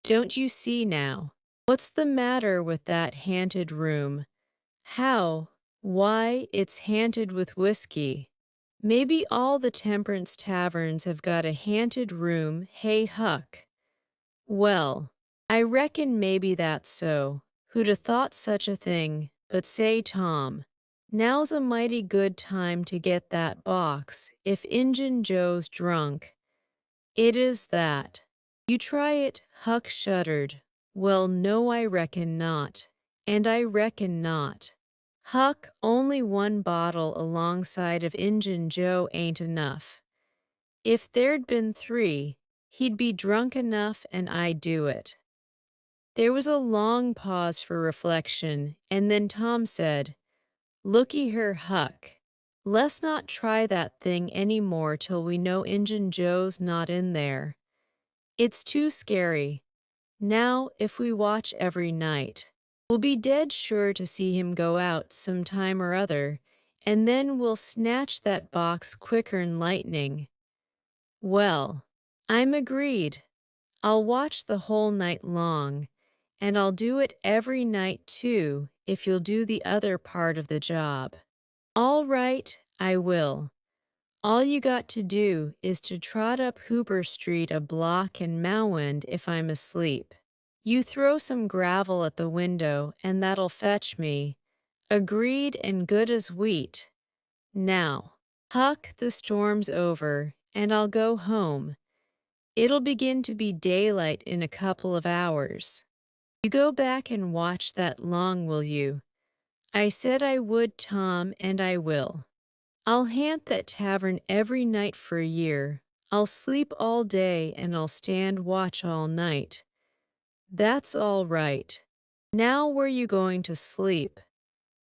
Don't you see now? What's the matter with that haunted room? How? Why, it's haunted with whiskey. Maybe all the temperance taverns have got a haunted room, hey Huck? Well, I reckon maybe that's so. Who'd have thought such a thing? But say, Tom, now's a mighty good time to get that box, if Injun Joe's drunk. It is that. You try it, Huck shuddered. Well, no, I reckon not. And I reckon not. Huck, only 1 bottle alongside of Injun Joe ain't enough. If there'd been 3, he'd be drunk enough and I'd do it. There was a long pause for reflection, and then Tom said, "Looky here, Huck. Let's not try that thing any more till we know Injun Joe's not in there. It's too scary. Now, if we watch every night, we'll be dead sure to see him go out some time or other, and then we'll snatch that box quicker'n lightning." Well, I'm agreed. I'll watch the whole night long, and I'll do it every night too, if you'll do the other part of the job. All right, I will. All you got to do is to trot up Hooper Street a block and mowwind if I'm asleep. You throw some gravel at the window and that'll fetch me. Agreed and good as wheat. Now, Huck, the storm's over, and I'll go home. It'll begin to be daylight in a couple of hours. You go back and watch that long, will you? I said I would, Tom, and I will. I'll haunt that tavern every night for a year. I'll sleep all day and I'll stand watch all night. That's all right. Now where you going to sleep?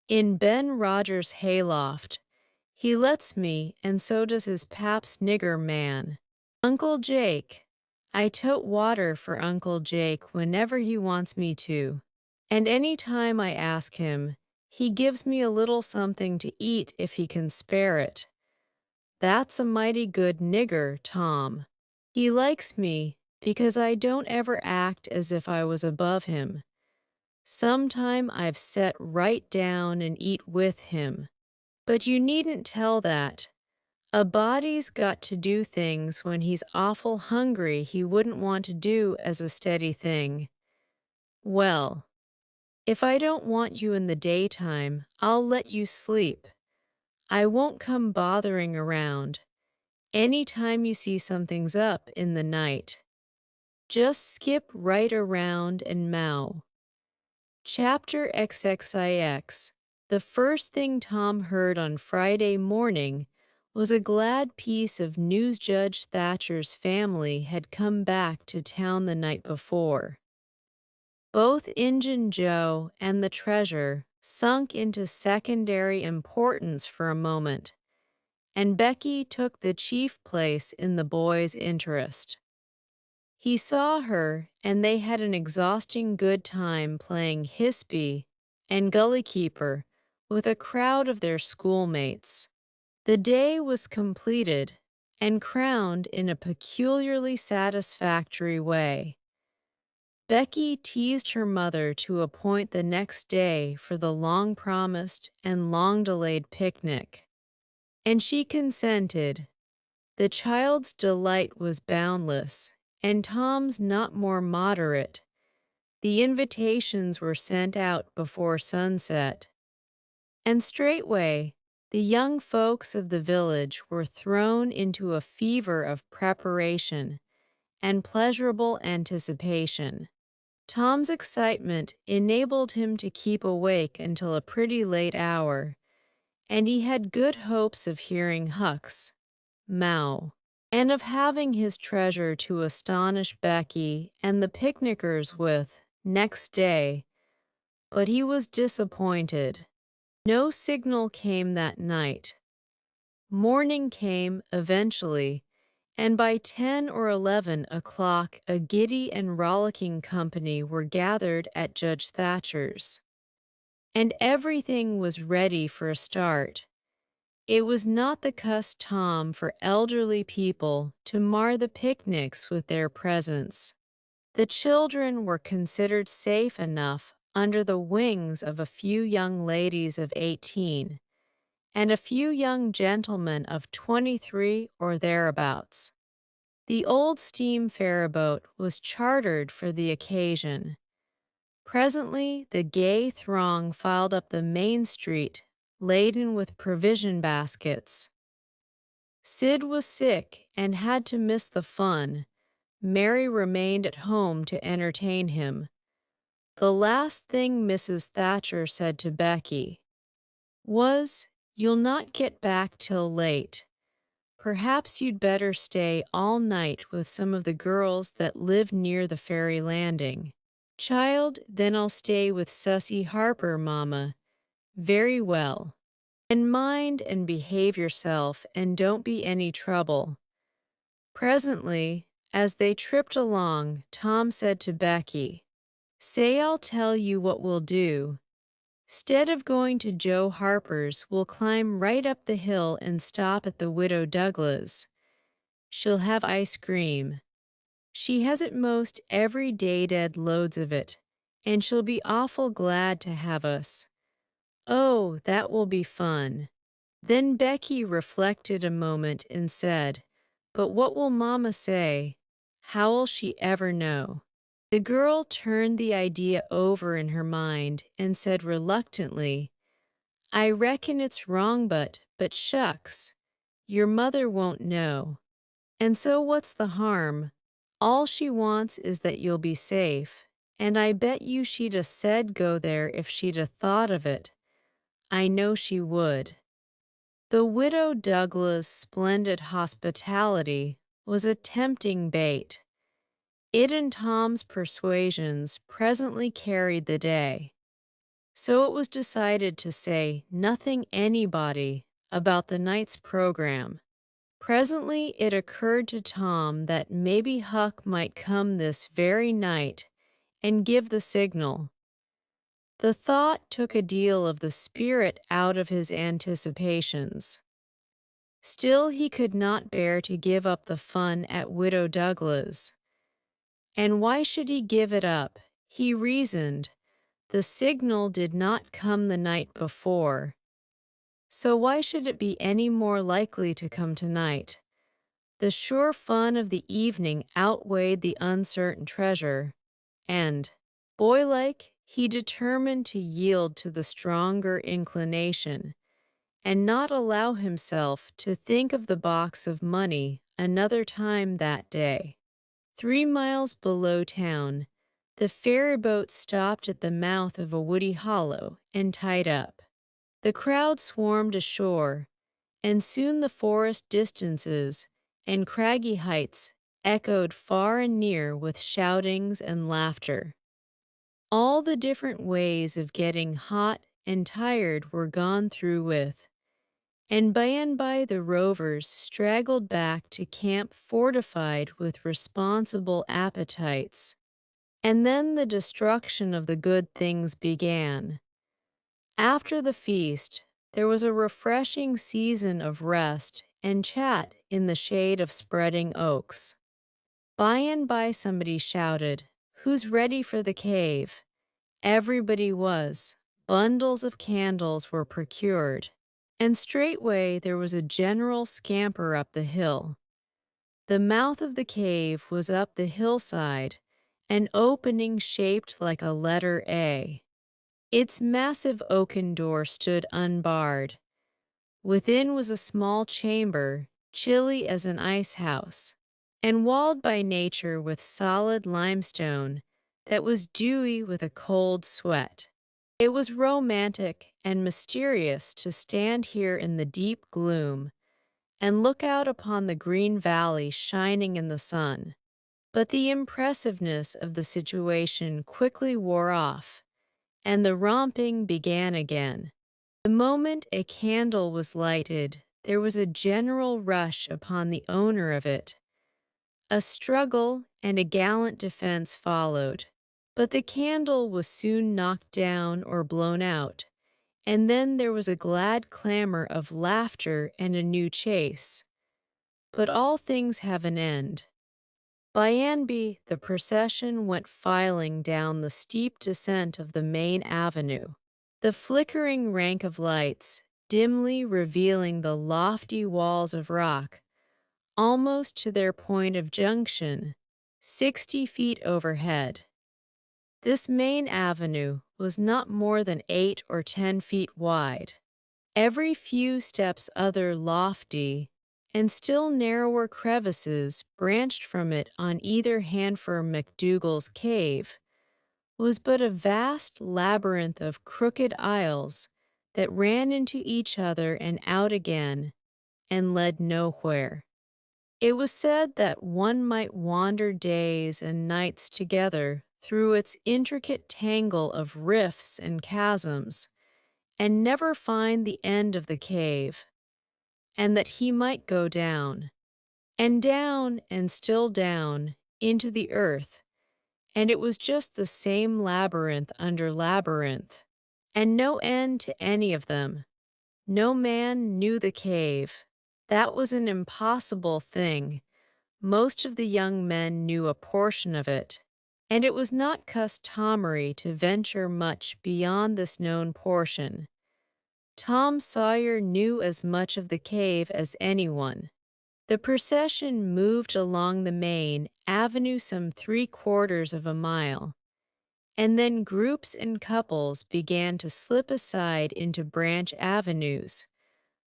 In Ben Rogers' hayloft. He lets me, and so does his pap's nigger man. Uncle Jake. I tote water for Uncle Jake whenever he wants me to. And any time I ask him, he gives me a little something to eat if he can spare it. That's a mighty good nigger, Tom. He likes me because I don't ever act as if I was above him. Sometime I've set right down and eat with him. But you needn't tell that. A body's got to do things when he's awful hungry he wouldn't want to do as a steady thing. Well, if I don't want you in the daytime, I'll let you sleep. I won't come bothering around. Any time you see something's up in the night, just skip right around and meow. Chapter XXIX. The first thing Tom heard on Friday morning was a glad piece of news. Judge Thatcher's family had come back to town the night before. Both Injun Joe and the treasure sunk into secondary importance for a moment, and Becky took the chief place in the boy's interest. He saw her, and they had an exhausting good time playing Hispy and Gully Keeper with a crowd of their schoolmates. The day was completed and crowned in a peculiarly satisfactory way. Becky teased her mother to appoint the next day for the long-promised and long-delayed picnic, and she consented. The child's delight was boundless, and Tom's not more moderate. The invitations were sent out before sunset, and straightway the young folks of the village were thrown into a fever of preparation and pleasurable anticipation. Tom's excitement enabled him to keep awake until a pretty late hour, and he had good hopes of hearing Huck's "Mow," and of having his treasure to astonish Becky and the picnickers with next day, but he was disappointed. No signal came that night. Morning came eventually, and by 10 or 11 o'clock a giddy and rollicking company were gathered at Judge Thatcher's, and everything was ready for a start. It was not the custom for elderly people to mar the picnics with their presence. The children were considered safe enough under the wings of a few young ladies of 18 and a few young gentlemen of 23 or thereabouts. The old steam ferryboat was chartered for the occasion. Presently, the gay throng filed up the main street, laden with provision baskets. Sid was sick and had to miss the fun. Mary remained at home to entertain him. The last thing Mrs. Thatcher said to Becky was, "You'll not get back till late. Perhaps you'd better stay all night with some of the girls that live near the ferry landing." "Child, then I'll stay with Sussy Harper, Mama." "Very well. And mind and behave yourself and don't be any trouble." Presently, as they tripped along, Tom said to Becky, "Say I'll tell you what we'll do. 'Stead of going to Joe Harper's, we'll climb right up the hill and stop at the Widow Douglas. She'll have ice cream. She has it most every day, dead loads of it, and she'll be awful glad to have us. Oh, that will be fun." Then Becky reflected a moment and said, "But what will Mama say? How'll she ever know?" The girl turned the idea over in her mind and said reluctantly, "I reckon it's wrong, but shucks, your mother won't know. And so what's the harm? All she wants is that you'll be safe, and I bet you she'd 'a' said go there if she'd 'a' thought of it. I know she would." The Widow Douglas' splendid hospitality was a tempting bait. It and Tom's persuasions presently carried the day. So it was decided to say nothing anybody about the night's program. Presently it occurred to Tom that maybe Huck might come this very night and give the signal. The thought took a deal of the spirit out of his anticipations. Still he could not bear to give up the fun at Widow Douglas. And why should he give it up? He reasoned. The signal did not come the night before. So why should it be any more likely to come tonight? The sure fun of the evening outweighed the uncertain treasure, and, boylike, he determined to yield to the stronger inclination and not allow himself to think of the box of money another time that day. 3 miles below town, the ferryboat stopped at the mouth of a woody hollow and tied up. The crowd swarmed ashore, and soon the forest distances and craggy heights echoed far and near with shoutings and laughter. All the different ways of getting hot and tired were gone through with, and by the rovers straggled back to camp fortified with responsible appetites. And then the destruction of the good things began. After the feast, there was a refreshing season of rest and chat in the shade of spreading oaks. By and by somebody shouted, "Who's ready for the cave?" Everybody was. Bundles of candles were procured, and straightway there was a general scamper up the hill. The mouth of the cave was up the hillside, an opening shaped like a letter A. Its massive oaken door stood unbarred. Within was a small chamber, chilly as an ice house, and walled by nature with solid limestone that was dewy with a cold sweat. It was romantic and mysterious to stand here in the deep gloom and look out upon the green valley shining in the sun. But the impressiveness of the situation quickly wore off, and the romping began again. The moment a candle was lighted, there was a general rush upon the owner of it. A struggle and a gallant defense followed, but the candle was soon knocked down or blown out, and then there was a glad clamor of laughter and a new chase. But all things have an end. By Anby, the procession went filing down the steep descent of the main avenue. The flickering rank of lights, dimly revealing the lofty walls of rock, almost to their point of junction, 60 feet overhead. This main avenue was not more than 8 or 10 feet wide. Every few steps other lofty and still narrower crevices branched from it on either hand for McDougal's cave was but a vast labyrinth of crooked aisles that ran into each other and out again and led nowhere. It was said that one might wander days and nights together through its intricate tangle of rifts and chasms and never find the end of the cave, and that he might go down, and down and still down, into the earth, and it was just the same labyrinth under labyrinth, and no end to any of them. No man knew the cave. That was an impossible thing. Most of the young men knew a portion of it, and it was not customary to venture much beyond this known portion. Tom Sawyer knew as much of the cave as anyone. The procession moved along the main avenue some 3/4 of a mile, and then groups and couples began to slip aside into branch avenues,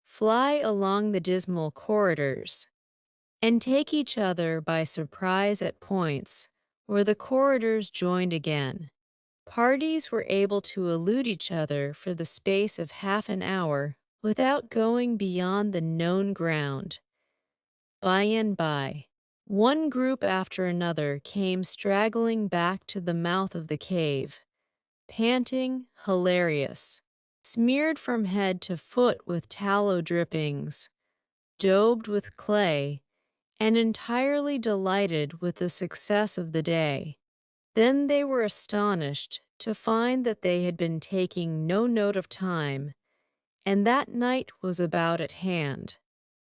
fly along the dismal corridors, and take each other by surprise at points where the corridors joined again. Parties were able to elude each other for the space of half an hour without going beyond the known ground. By and by, one group after another came straggling back to the mouth of the cave, panting, hilarious, smeared from head to foot with tallow drippings, daubed with clay, and entirely delighted with the success of the day. Then they were astonished to find that they had been taking no note of time, and that night was about at hand.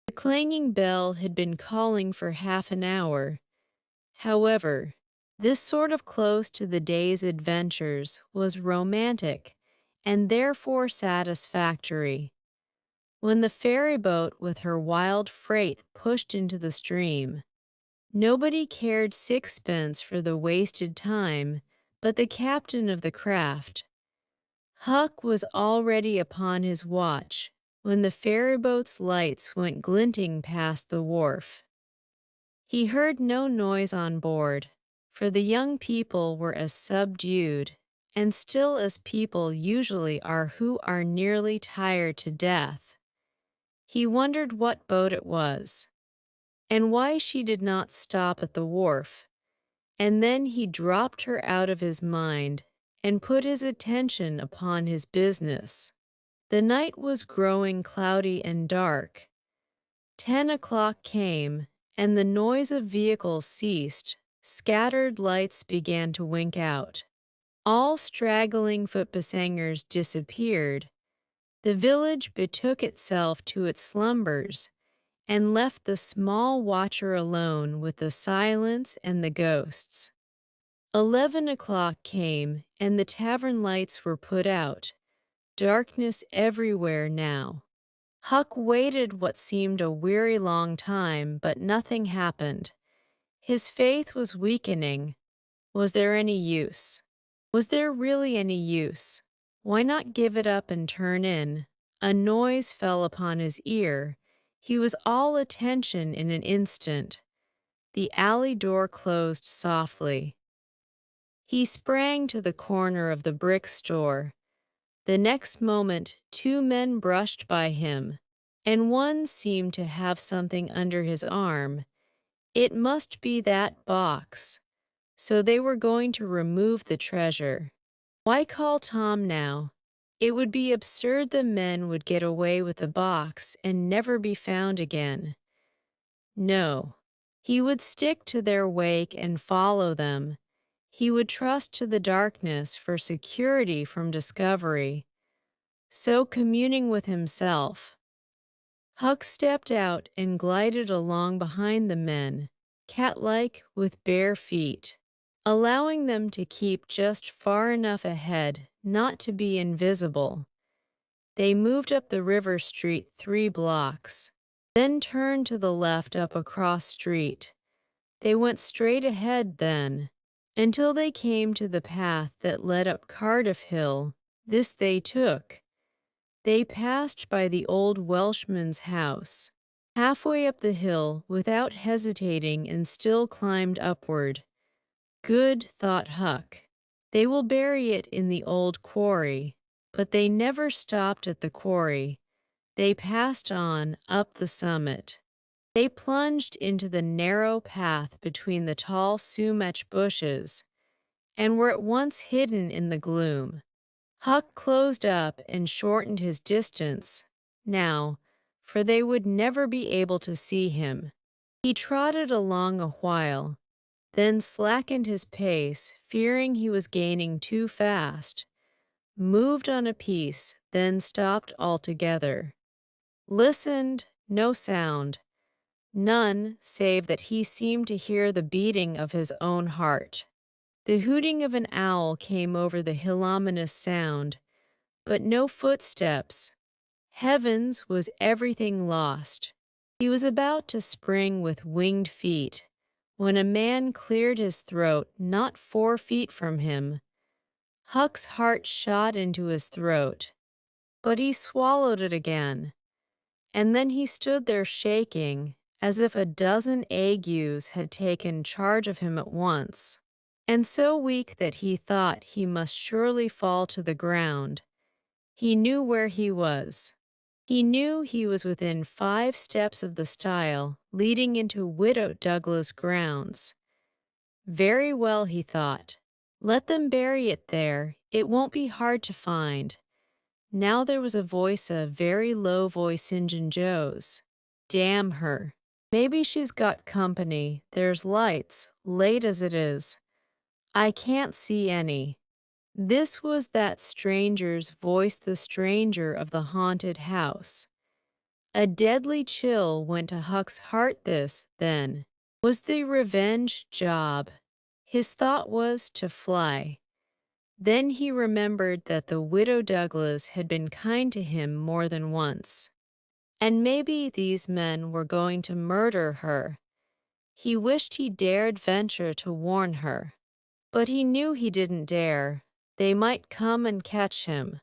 The clanging bell had been calling for half an hour. However, this sort of close to the day's adventures was romantic and therefore satisfactory. When the ferry boat with her wild freight pushed into the stream, nobody cared sixpence for the wasted time but the captain of the craft. Huck was already upon his watch when the ferryboat's lights went glinting past the wharf. He heard no noise on board, for the young people were as subdued and still as people usually are who are nearly tired to death. He wondered what boat it was, and why she did not stop at the wharf, and then he dropped her out of his mind and put his attention upon his business. The night was growing cloudy and dark. 10 o'clock came, and the noise of vehicles ceased. Scattered lights began to wink out. All straggling footpassengers disappeared. The village betook itself to its slumbers and left the small watcher alone with the silence and the ghosts. 11 o'clock came, and the tavern lights were put out. Darkness everywhere now. Huck waited what seemed a weary long time, but nothing happened. His faith was weakening. Was there any use? Was there really any use? Why not give it up and turn in? A noise fell upon his ear. He was all attention in an instant. The alley door closed softly. He sprang to the corner of the brick store. The next moment, two men brushed by him, and one seemed to have something under his arm. It must be that box. So they were going to remove the treasure. Why call Tom now? It would be absurd the men would get away with the box and never be found again. No. He would stick to their wake and follow them. He would trust to the darkness for security from discovery. So communing with himself, Huck stepped out and glided along behind the men, cat-like with bare feet, allowing them to keep just far enough ahead not to be invisible. They moved up the river street 3 blocks, then turned to the left up a cross street. They went straight ahead then, until they came to the path that led up Cardiff Hill. This they took. They passed by the old Welshman's house. Halfway up the hill, without hesitating, and still climbed upward. Good, thought Huck. They will bury it in the old quarry. But they never stopped at the quarry. They passed on, up the summit. They plunged into the narrow path between the tall sumac bushes, and were at once hidden in the gloom. Huck closed up and shortened his distance, now, for they would never be able to see him. He trotted along a while, then slackened his pace, fearing he was gaining too fast, moved on a piece, then stopped altogether. Listened, no sound, none save that he seemed to hear the beating of his own heart. The hooting of an owl came over the hill-ominous sound, but no footsteps. Heavens, was everything lost? He was about to spring with winged feet, when a man cleared his throat not 4 feet from him. Huck's heart shot into his throat, but he swallowed it again, and then he stood there shaking, as if a dozen agues had taken charge of him at once, and so weak that he thought he must surely fall to the ground. He knew where he was. He knew he was within 5 steps of the stile leading into Widow Douglas' grounds. Very well, he thought. Let them bury it there. It won't be hard to find. Now there was a very low voice in Joe's. Damn her. Maybe she's got company. There's lights, late as it is. I can't see any. This was that stranger's voice, the stranger of the haunted house. A deadly chill went to Huck's heart. This, then, was the revenge job. His thought was to fly. Then he remembered that the Widow Douglas had been kind to him more than once. And maybe these men were going to murder her. He wished he dared venture to warn her. But he knew he didn't dare. They might come and catch him.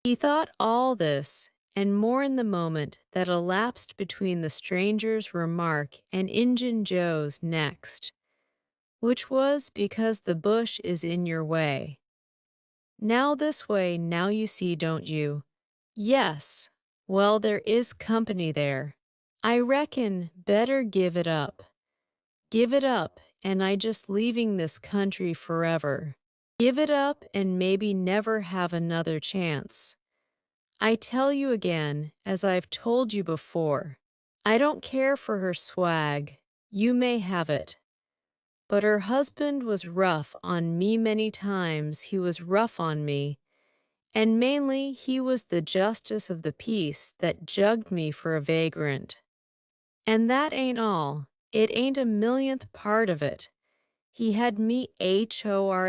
He thought all this, and more in the moment that elapsed between the stranger's remark and Injun Joe's next, which was because the bush is in your way. Now this way, now you see, don't you? Yes. Well, there is company there. I reckon better give it up. Give it up, and I just leaving this country forever. Give it up and maybe never have another chance. I tell you again, as I've told you before, I don't care for her swag. You may have it. But her husband was rough on me many times. He was rough on me. And mainly he was the justice of the peace that jugged me for a vagrant. And that ain't all. It ain't a millionth part of it. He had me HORSEWHIPPED,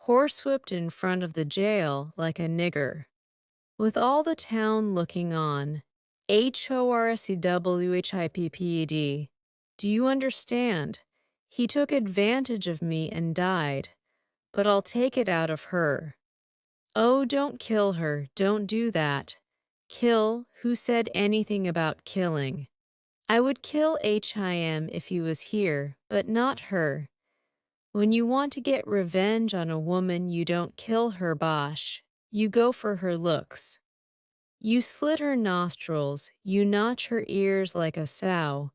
horsewhipped in front of the jail like a nigger, with all the town looking on. HORSEWHIPPED. Do you understand? He took advantage of me and died, but I'll take it out of her. Oh, don't kill her, don't do that. Kill? Who said anything about killing? I would kill HIM if he was here, but not her. When you want to get revenge on a woman, you don't kill her, bosh. You go for her looks. You slit her nostrils, you notch her ears like a sow.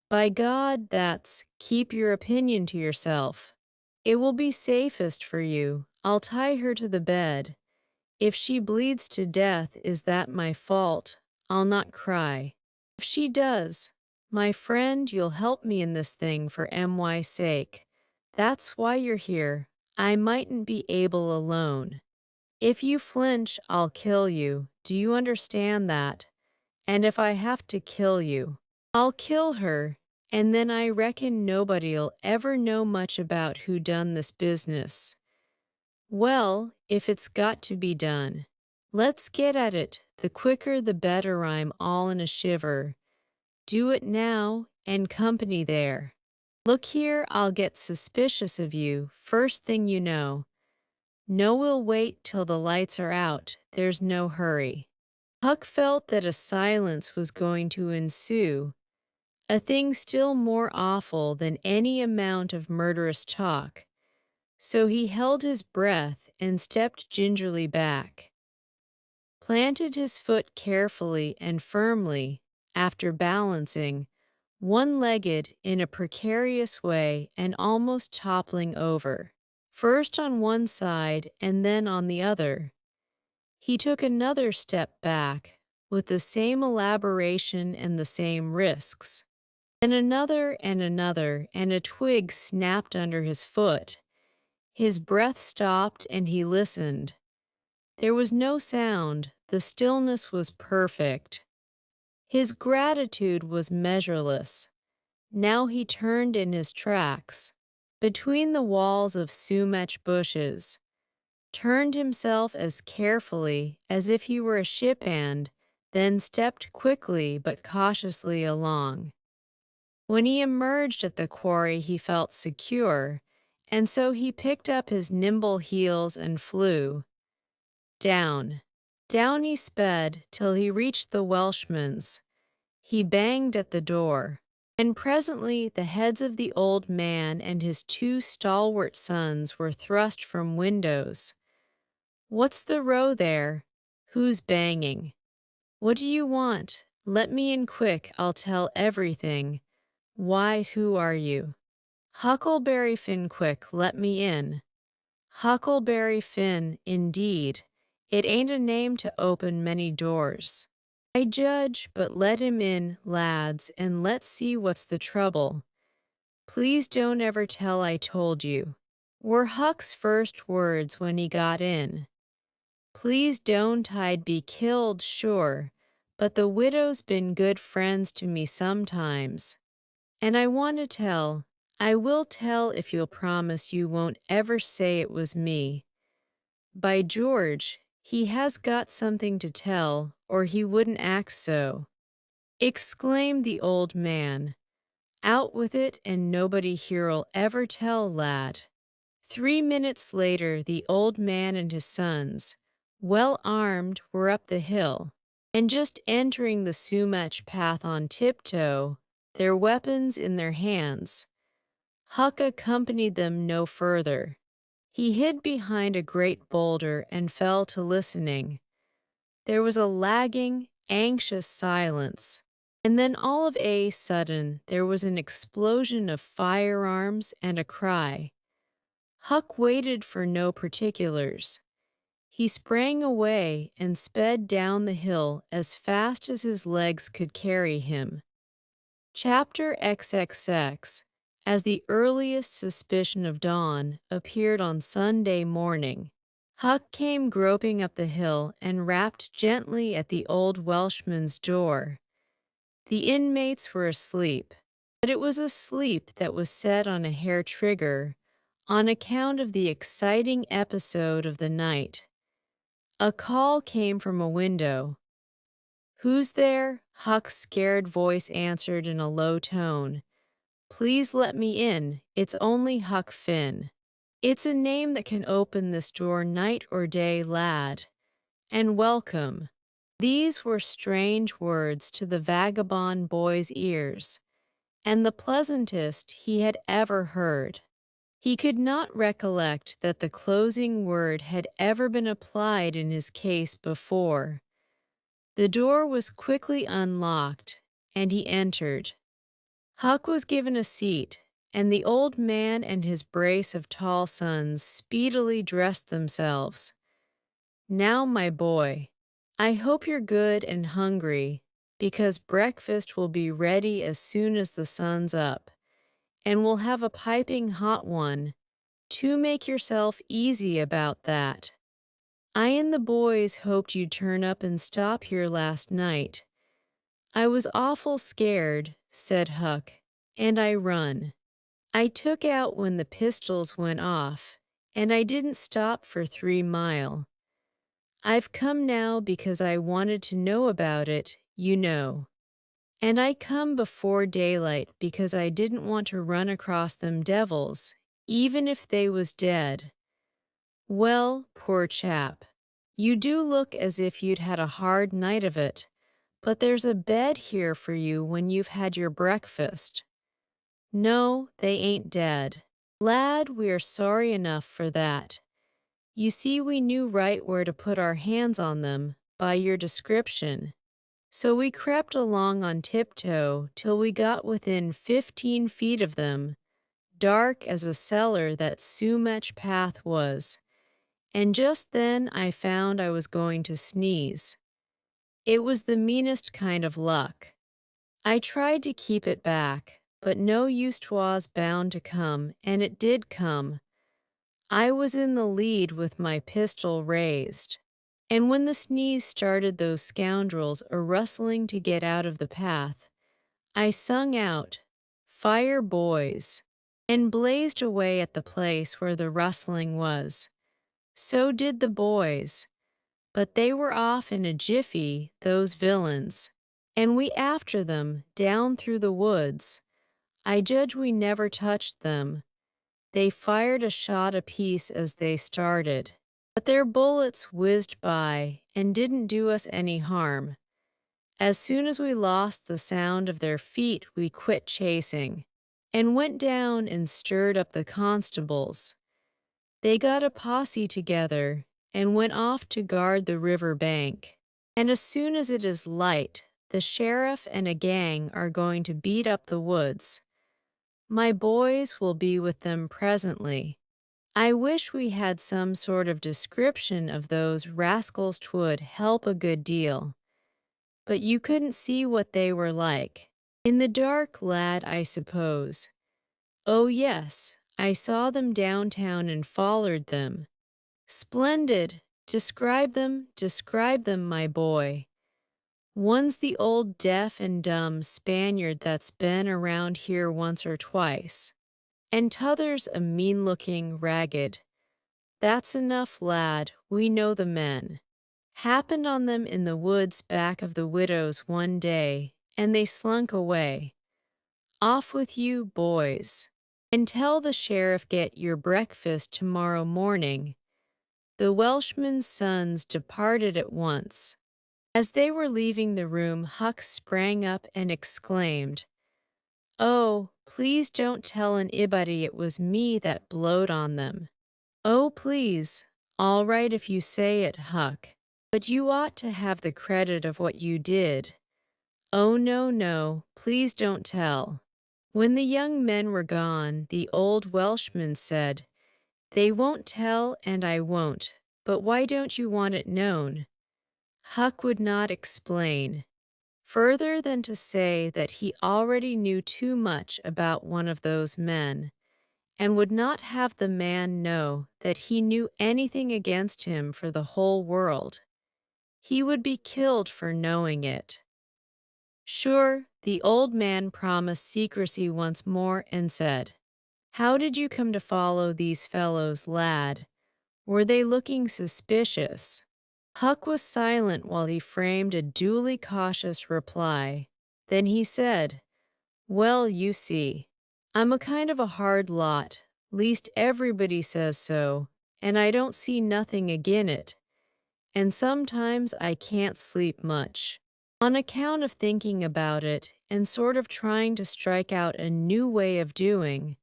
By God, that's keep your opinion to yourself. It will be safest for you. I'll tie her to the bed. If she bleeds to death, is that my fault? I'll not cry. If she does, my friend, you'll help me in this thing for MY's sake. That's why you're here. I mightn't be able alone. If you flinch, I'll kill you. Do you understand that? And if I have to kill you, I'll kill her, and then I reckon nobody'll ever know much about who done this business. Well, if it's got to be done, let's get at it. The quicker the better. I'm all in a shiver. Do it now, and company there. Look here, I'll get suspicious of you, first thing you know. No, we'll wait till the lights are out. There's no hurry. Huck felt that a silence was going to ensue, a thing still more awful than any amount of murderous talk. So he held his breath and stepped gingerly back, planted his foot carefully and firmly, after balancing, one-legged in a precarious way and almost toppling over, first on one side and then on the other. He took another step back, with the same elaboration and the same risks. Then another, and a twig snapped under his foot. His breath stopped and he listened. There was no sound. The stillness was perfect. His gratitude was measureless. Now he turned in his tracks, between the walls of sumac bushes, turned himself as carefully as if he were a ship and then stepped quickly but cautiously along. When he emerged at the quarry he felt secure, and so he picked up his nimble heels and flew. Down, down he sped till he reached the Welshman's. He banged at the door, and presently the heads of the old man and his two stalwart sons were thrust from windows. What's the row there? Who's banging? What do you want? Let me in quick, I'll tell everything. Why, who are you? Huckleberry Finn, quick, let me in. Huckleberry Finn, indeed. It ain't a name to open many doors. I judge, but let him in, lads, and let's see what's the trouble. Please don't ever tell I told you, were Huck's first words when he got in. Please don't, I'd be killed, sure, but the widow's been good friends to me sometimes. And I want to tell, I will tell if you'll promise you won't ever say it was me. By George, He has got something to tell, or he wouldn't act so, exclaimed the old man. Out with it, and nobody here'll ever tell, lad. 3 minutes later, the old man and his sons, well armed, were up the hill, and just entering the sumac path on tiptoe, their weapons in their hands. Huck accompanied them no further. He hid behind a great boulder and fell to listening. There was a lagging, anxious silence, and then all of a sudden there was an explosion of firearms and a cry. Huck waited for no particulars. He sprang away and sped down the hill as fast as his legs could carry him. Chapter XXX. As the earliest suspicion of dawn appeared on Sunday morning, Huck came groping up the hill and rapped gently at the old Welshman's door. The inmates were asleep, but it was a sleep that was set on a hair trigger on account of the exciting episode of the night. A call came from a window. "Who's there?" Huck's scared voice answered in a low tone. "Please let me in. It's only Huck Finn. It's a name that can open this door night or day, lad. And welcome." These were strange words to the vagabond boy's ears, and the pleasantest he had ever heard. He could not recollect that the closing word had ever been applied in his case before. The door was quickly unlocked, and he entered. Huck was given a seat, and the old man and his brace of tall sons speedily dressed themselves. "Now, my boy, I hope you're good and hungry, because breakfast will be ready as soon as the sun's up, and we'll have a piping hot one. To make yourself easy about that. I and the boys hoped you'd turn up and stop here last night." "I was awful scared," said Huck, "and I run. I took out when the pistols went off, and I didn't stop for 3 mile. I've come now because I wanted to know about it, you know. And I come before daylight because I didn't want to run across them devils, even if they was dead." "Well, poor chap, you do look as if you'd had a hard night of it, but there's a bed here for you when you've had your breakfast." "No, they ain't dead. Lad, we are sorry enough for that. You see, we knew right where to put our hands on them, by your description. So we crept along on tiptoe till we got within 15 feet of them, dark as a cellar that sumac path was, and just then I found I was going to sneeze. It was the meanest kind of luck. I tried to keep it back, but no use 'twas bound to come, and it did come. I was in the lead with my pistol raised, and when the sneeze started those scoundrels a-rustling to get out of the path, I sung out, 'Fire, boys,' and blazed away at the place where the rustling was. So did the boys, but they were off in a jiffy, those villains, and we after them, down through the woods. I judge we never touched them. They fired a shot apiece as they started, but their bullets whizzed by and didn't do us any harm. As soon as we lost the sound of their feet, we quit chasing, and went down and stirred up the constables. They got a posse together and went off to guard the river bank. And as soon as it is light, the sheriff and a gang are going to beat up the woods. My boys will be with them presently. I wish we had some sort of description of those rascals. 'Twould help a good deal. But you couldn't see what they were like. In the dark, lad, I suppose." "Oh yes, I saw them downtown and follered them." "Splendid. Describe them, my boy." "One's the old deaf and dumb Spaniard that's been around here once or twice, and t'other's a mean-looking, ragged—" "That's enough, lad, we know the men." happened on them in the woods back of the widow's one day, and they slunk away. Off with you, boys, and tell the sheriff get your breakfast tomorrow morning. The Welshman's sons departed at once. As they were leaving the room, Huck sprang up and exclaimed, "Oh, please don't tell anybody it was me that blowed on them." "Oh, please. All right if you say it, Huck. But you ought to have the credit of what you did." "Oh, no, no, please don't tell." When the young men were gone, the old Welshman said, "They won't tell and I won't, but why don't you want it known?" Huck would not explain, further than to say that he already knew too much about one of those men, and would not have the man know that he knew anything against him for the whole world. He would be killed for knowing it. Sure, the old man promised secrecy once more and said, "How did you come to follow these fellows, lad? Were they looking suspicious?" Huck was silent while he framed a duly cautious reply. Then he said, "Well, you see, I'm a kind of a hard lot, least everybody says so, and I don't see nothing agin it, and sometimes I can't sleep much, on account of thinking about it and sort of trying to strike out a new way of doing.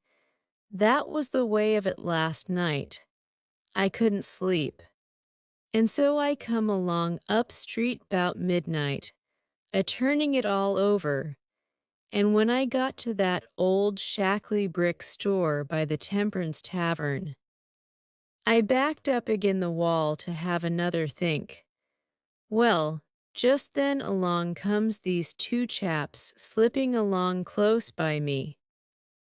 That was the way of it last night. I couldn't sleep. And so I come along up street 'bout midnight, a-turning it all over, and when I got to that old shackly brick store by the Temperance Tavern, I backed up agin the wall to have another think. Well, just then along comes these two chaps slipping along close by me,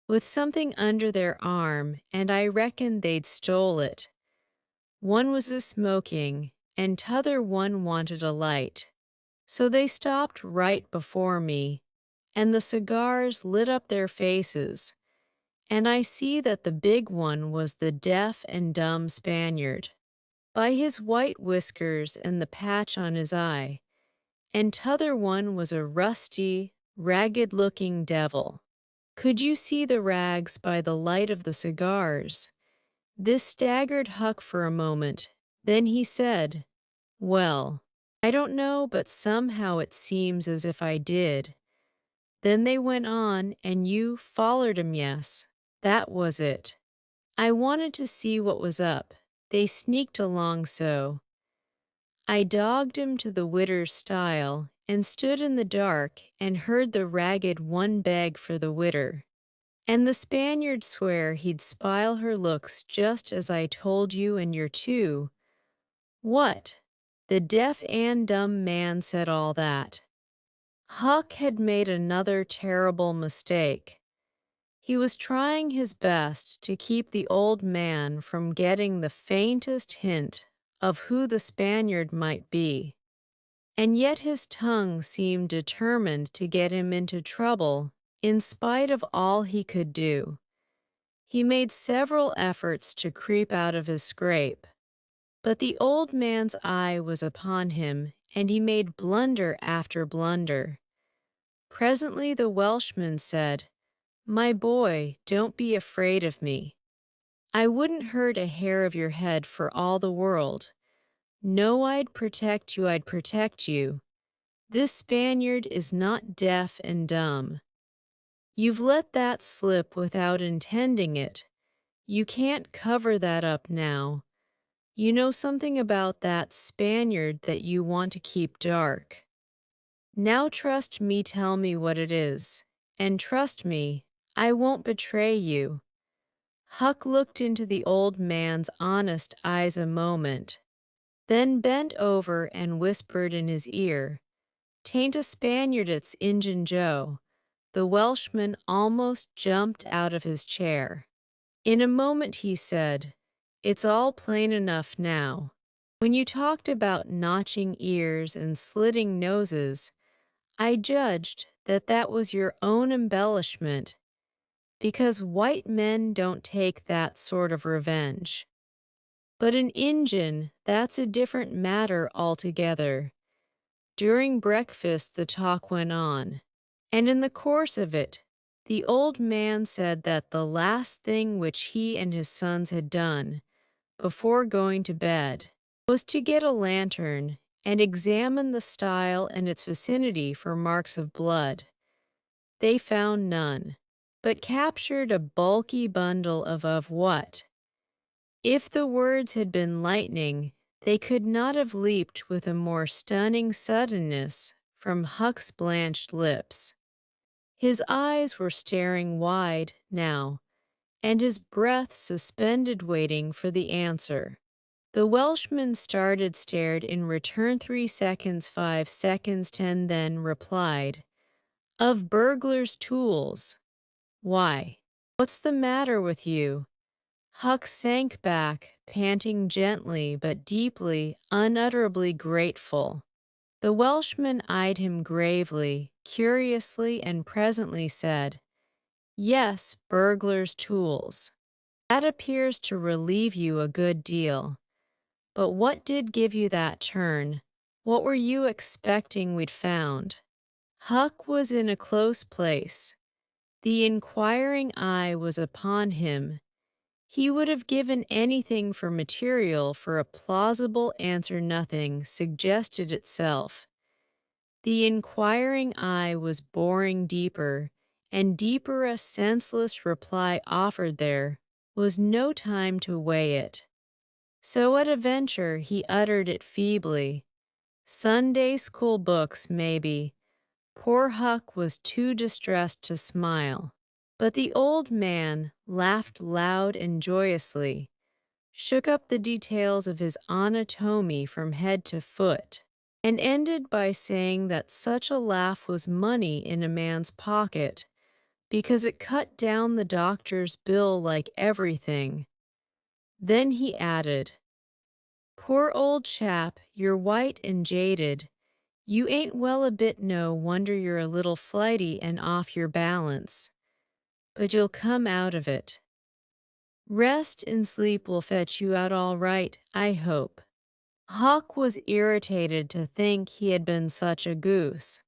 with something under their arm, and I reckoned they'd stole it. One was a-smoking, and t'other one wanted a light. So they stopped right before me, and the cigars lit up their faces, and I see that the big one was the deaf and dumb Spaniard, by his white whiskers and the patch on his eye, and t'other one was a rusty, ragged-looking devil. Could you see the rags by the light of the cigars? This staggered Huck for a moment. Then he said, "Well, I don't know, but somehow it seems as if I did." Then they went on, and you follered 'em, yes. That was it. I wanted to see what was up. They sneaked along so. I dogged 'em to the widder's stile, and stood in the dark, and heard the ragged one beg for the widder. And the Spaniard swear he'd spile her looks just as I told you and your two. What? The deaf and dumb man said all that. Huck had made another terrible mistake. He was trying his best to keep the old man from getting the faintest hint of who the Spaniard might be, and yet his tongue seemed determined to get him into trouble in spite of all he could do. He made several efforts to creep out of his scrape, but the old man's eye was upon him, and he made blunder after blunder. Presently the Welshman said, "My boy, don't be afraid of me. I wouldn't hurt a hair of your head for all the world. No, I'd protect you, I'd protect you. This Spaniard is not deaf and dumb. You've let that slip without intending it. You can't cover that up now. You know something about that Spaniard that you want to keep dark. Now trust me, tell me what it is, and trust me, I won't betray you." Huck looked into the old man's honest eyes a moment, then bent over and whispered in his ear, "'Tain't a Spaniard, it's Injun Joe." The Welshman almost jumped out of his chair. In a moment he said, "It's all plain enough now. When you talked about notching ears and slitting noses, I judged that that was your own embellishment, because white men don't take that sort of revenge." But an engine, that's a different matter altogether. During breakfast, the talk went on, and in the course of it, the old man said that the last thing which he and his sons had done, before going to bed, was to get a lantern and examine the stile and its vicinity for marks of blood. They found none, but captured a bulky bundle of what? If the words had been lightning, they could not have leaped with a more stunning suddenness from Huck's blanched lips. His eyes were staring wide now, and his breath suspended waiting for the answer. The Welshman started, stared in return 3 seconds, 5 seconds, 10, then replied, "Of burglars' tools. Why? What's the matter with you?" Huck sank back, panting gently but deeply, unutterably grateful. The Welshman eyed him gravely, curiously, and presently said, "Yes, burglars' tools. That appears to relieve you a good deal. But what did give you that turn? What were you expecting we'd found?" Huck was in a close place. The inquiring eye was upon him. He would have given anything for material for a plausible answer. Nothing suggested itself. The inquiring eye was boring deeper, and deeper a senseless reply offered. There was no time to weigh it. So at a venture he uttered it feebly. "Sunday school books, maybe." Poor Huck was too distressed to smile. But the old man laughed loud and joyously, shook up the details of his anatomy from head to foot, and ended by saying that such a laugh was money in a man's pocket, because it cut down the doctor's bill like everything. Then he added, "Poor old chap, you're white and jaded. You ain't well a bit, no wonder you're a little flighty and off your balance. But you'll come out of it. Rest and sleep will fetch you out all right, I hope." Huck was irritated to think he had been such a goose,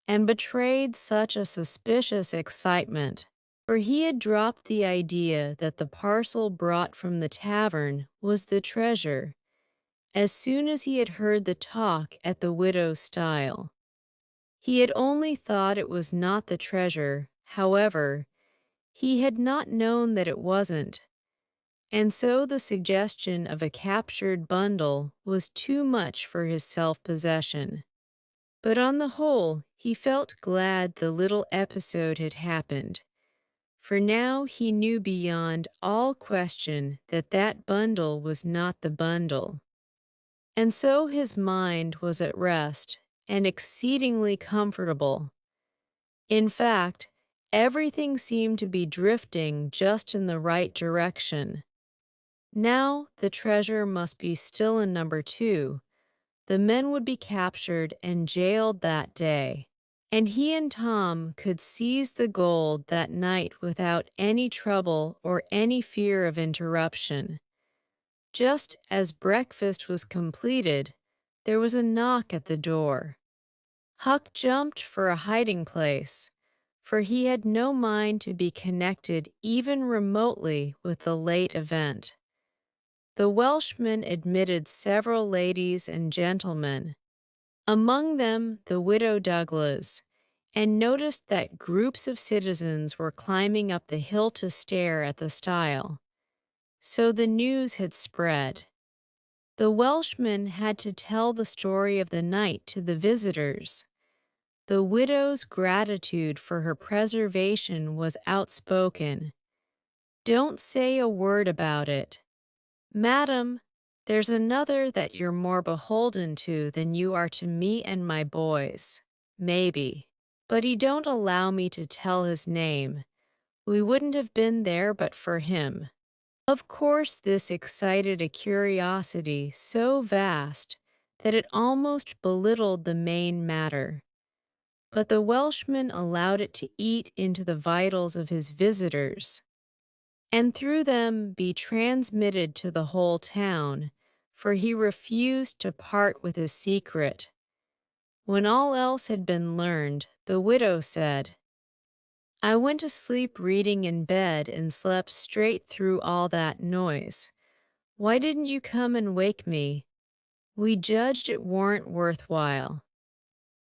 and betrayed such a suspicious excitement, for he had dropped the idea that the parcel brought from the tavern was the treasure, as soon as he had heard the talk at the widow's stile. He had only thought it was not the treasure, however, he had not known that it wasn't, and so the suggestion of a captured bundle was too much for his self-possession. But on the whole, he felt glad the little episode had happened, for now he knew beyond all question that that bundle was not the bundle. And so his mind was at rest and exceedingly comfortable. In fact, everything seemed to be drifting just in the right direction. Now the treasure must be still in number 2. The men would be captured and jailed that day, and he and Tom could seize the gold that night without any trouble or any fear of interruption. Just as breakfast was completed, there was a knock at the door. Huck jumped for a hiding place, for he had no mind to be connected even remotely with the late event. The Welshman admitted several ladies and gentlemen, among them the widow Douglas, and noticed that groups of citizens were climbing up the hill to stare at the stile. So the news had spread. The Welshman had to tell the story of the night to the visitors. The widow's gratitude for her preservation was outspoken. "Don't say a word about it. Madam, there's another that you're more beholden to than you are to me and my boys, maybe. But he don't allow me to tell his name. We wouldn't have been there but for him." Of course this excited a curiosity so vast that it almost belittled the main matter. But the Welshman allowed it to eat into the vitals of his visitors. and through them be transmitted to the whole town, for he refused to part with his secret. When all else had been learned, the widow said, I went to sleep reading in bed and slept straight through all that noise. Why didn't you come and wake me? We judged it weren't worthwhile.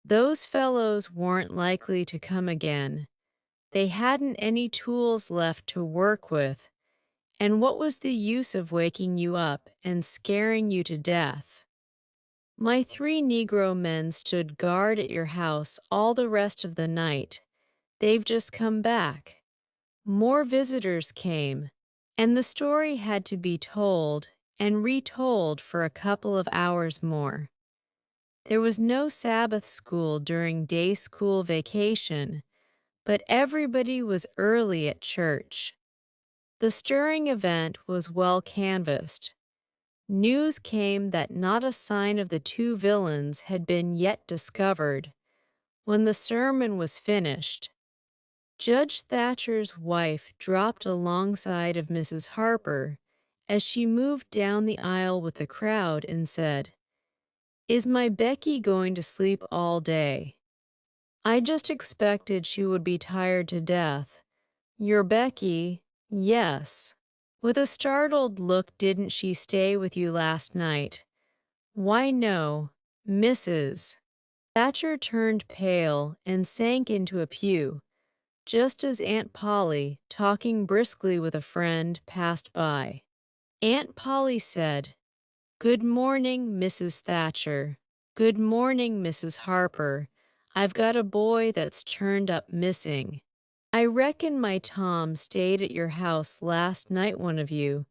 Those fellows weren't likely to come again. They hadn't any tools left to work with, and what was the use of waking you up and scaring you to death? My 3 Negro men stood guard at your house all the rest of the night. They've just come back. More visitors came, and the story had to be told and retold for a couple of hours more. There was no Sabbath school during day school vacation, but everybody was early at church. The stirring event was well canvassed. News came that not a sign of the 2 villains had been yet discovered. When the sermon was finished, Judge Thatcher's wife dropped alongside of Mrs. Harper as she moved down the aisle with the crowd and said, Is my Becky going to sleep all day? I just expected she would be tired to death. Your Becky, yes. With a startled look, didn't she stay with you last night? Why no, Mrs. Thatcher turned pale and sank into a pew, just as Aunt Polly, talking briskly with a friend, passed by. Aunt Polly said, Good morning, Mrs. Thatcher. Good morning, Mrs. Harper. I've got a boy that's turned up missing. I reckon my Tom stayed at your house last night, one of you,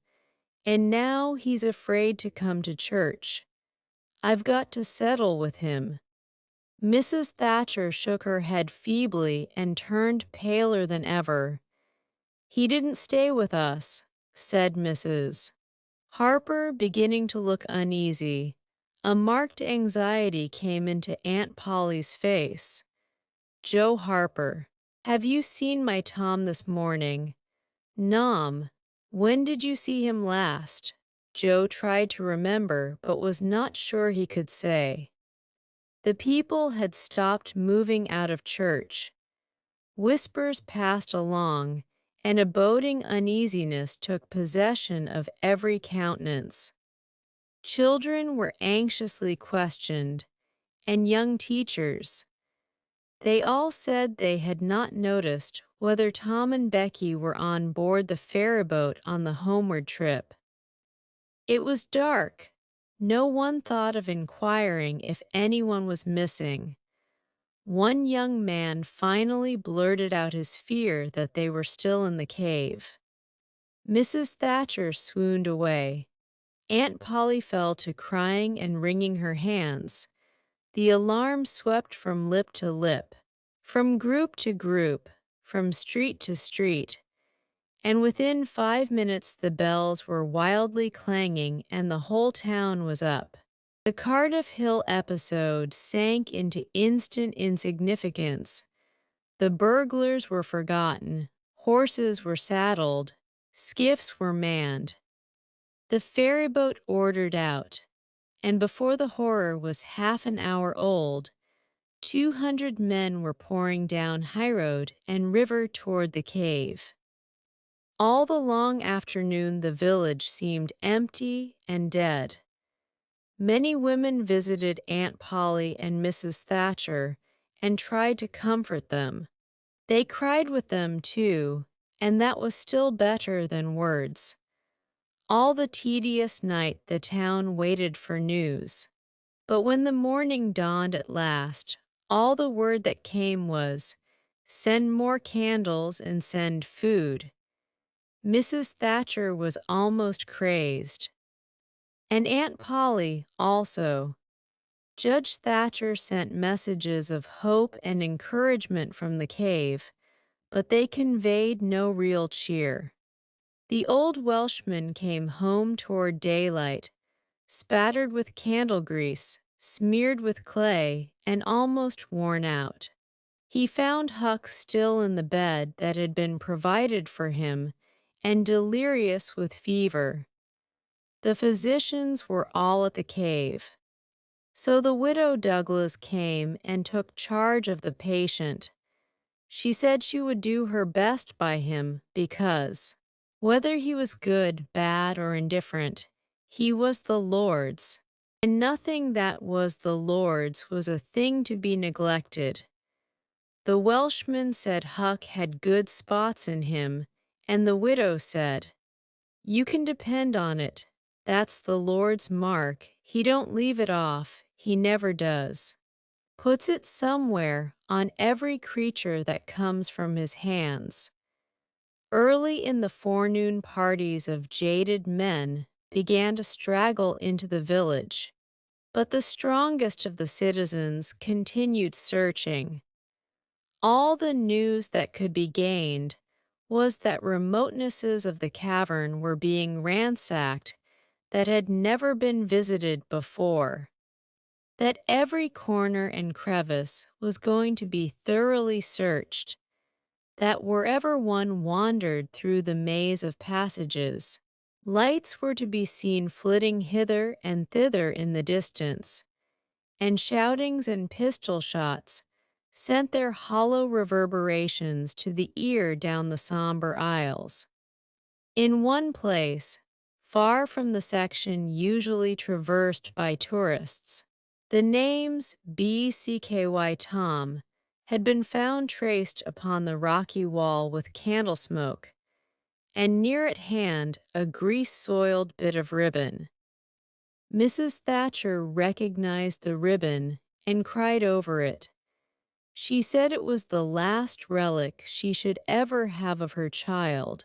and now he's afraid to come to church. I've got to settle with him. Mrs. Thatcher shook her head feebly and turned paler than ever. He didn't stay with us, said Mrs. Harper, beginning to look uneasy. A marked anxiety came into Aunt Polly's face. Joe Harper, have you seen my Tom this morning? Nom, when did you see him last? Joe tried to remember, but was not sure he could say. The people had stopped moving out of church. Whispers passed along, and a boding uneasiness took possession of every countenance. Children were anxiously questioned, and young teachers. They all said they had not noticed whether Tom and Becky were on board the ferryboat on the homeward trip. It was dark. No one thought of inquiring if anyone was missing. One young man finally blurted out his fear that they were still in the cave. Mrs. Thatcher swooned away. Aunt Polly fell to crying and wringing her hands. The alarm swept from lip to lip, from group to group, from street to street, and within 5 minutes the bells were wildly clanging and the whole town was up. The Cardiff Hill episode sank into instant insignificance. The burglars were forgotten, horses were saddled, skiffs were manned. The ferryboat ordered out, and before the horror was half an hour old, 200 men were pouring down highroad and river toward the cave. All the long afternoon the village seemed empty and dead. Many women visited Aunt Polly and Mrs. Thatcher and tried to comfort them. They cried with them, too, and that was still better than words. All the tedious night the town waited for news. But when the morning dawned at last, all the word that came was, "Send more candles and send food." Mrs. Thatcher was almost crazed. And Aunt Polly also. Judge Thatcher sent messages of hope and encouragement from the cave, but they conveyed no real cheer. The old Welshman came home toward daylight, spattered with candle grease, smeared with clay, and almost worn out. He found Huck still in the bed that had been provided for him and delirious with fever. The physicians were all at the cave. So the widow Douglas came and took charge of the patient. She said she would do her best by him because, whether he was good, bad, or indifferent, he was the Lord's, and nothing that was the Lord's was a thing to be neglected. The Welshman said Huck had good spots in him, and the widow said, "You can depend on it. That's the Lord's mark. He don't leave it off. He never does. Puts it somewhere on every creature that comes from his hands." Early in the forenoon, parties of jaded men began to straggle into the village, but the strongest of the citizens continued searching. All the news that could be gained was that remotenesses of the cavern were being ransacked that had never been visited before, that every corner and crevice was going to be thoroughly searched, that wherever one wandered through the maze of passages, lights were to be seen flitting hither and thither in the distance, and shoutings and pistol shots sent their hollow reverberations to the ear down the somber aisles. In one place, far from the section usually traversed by tourists, the names BCKY Tom had been found traced upon the rocky wall with candle smoke, and near at hand a grease-soiled bit of ribbon. Mrs. Thatcher recognized the ribbon and cried over it. She said it was the last relic she should ever have of her child,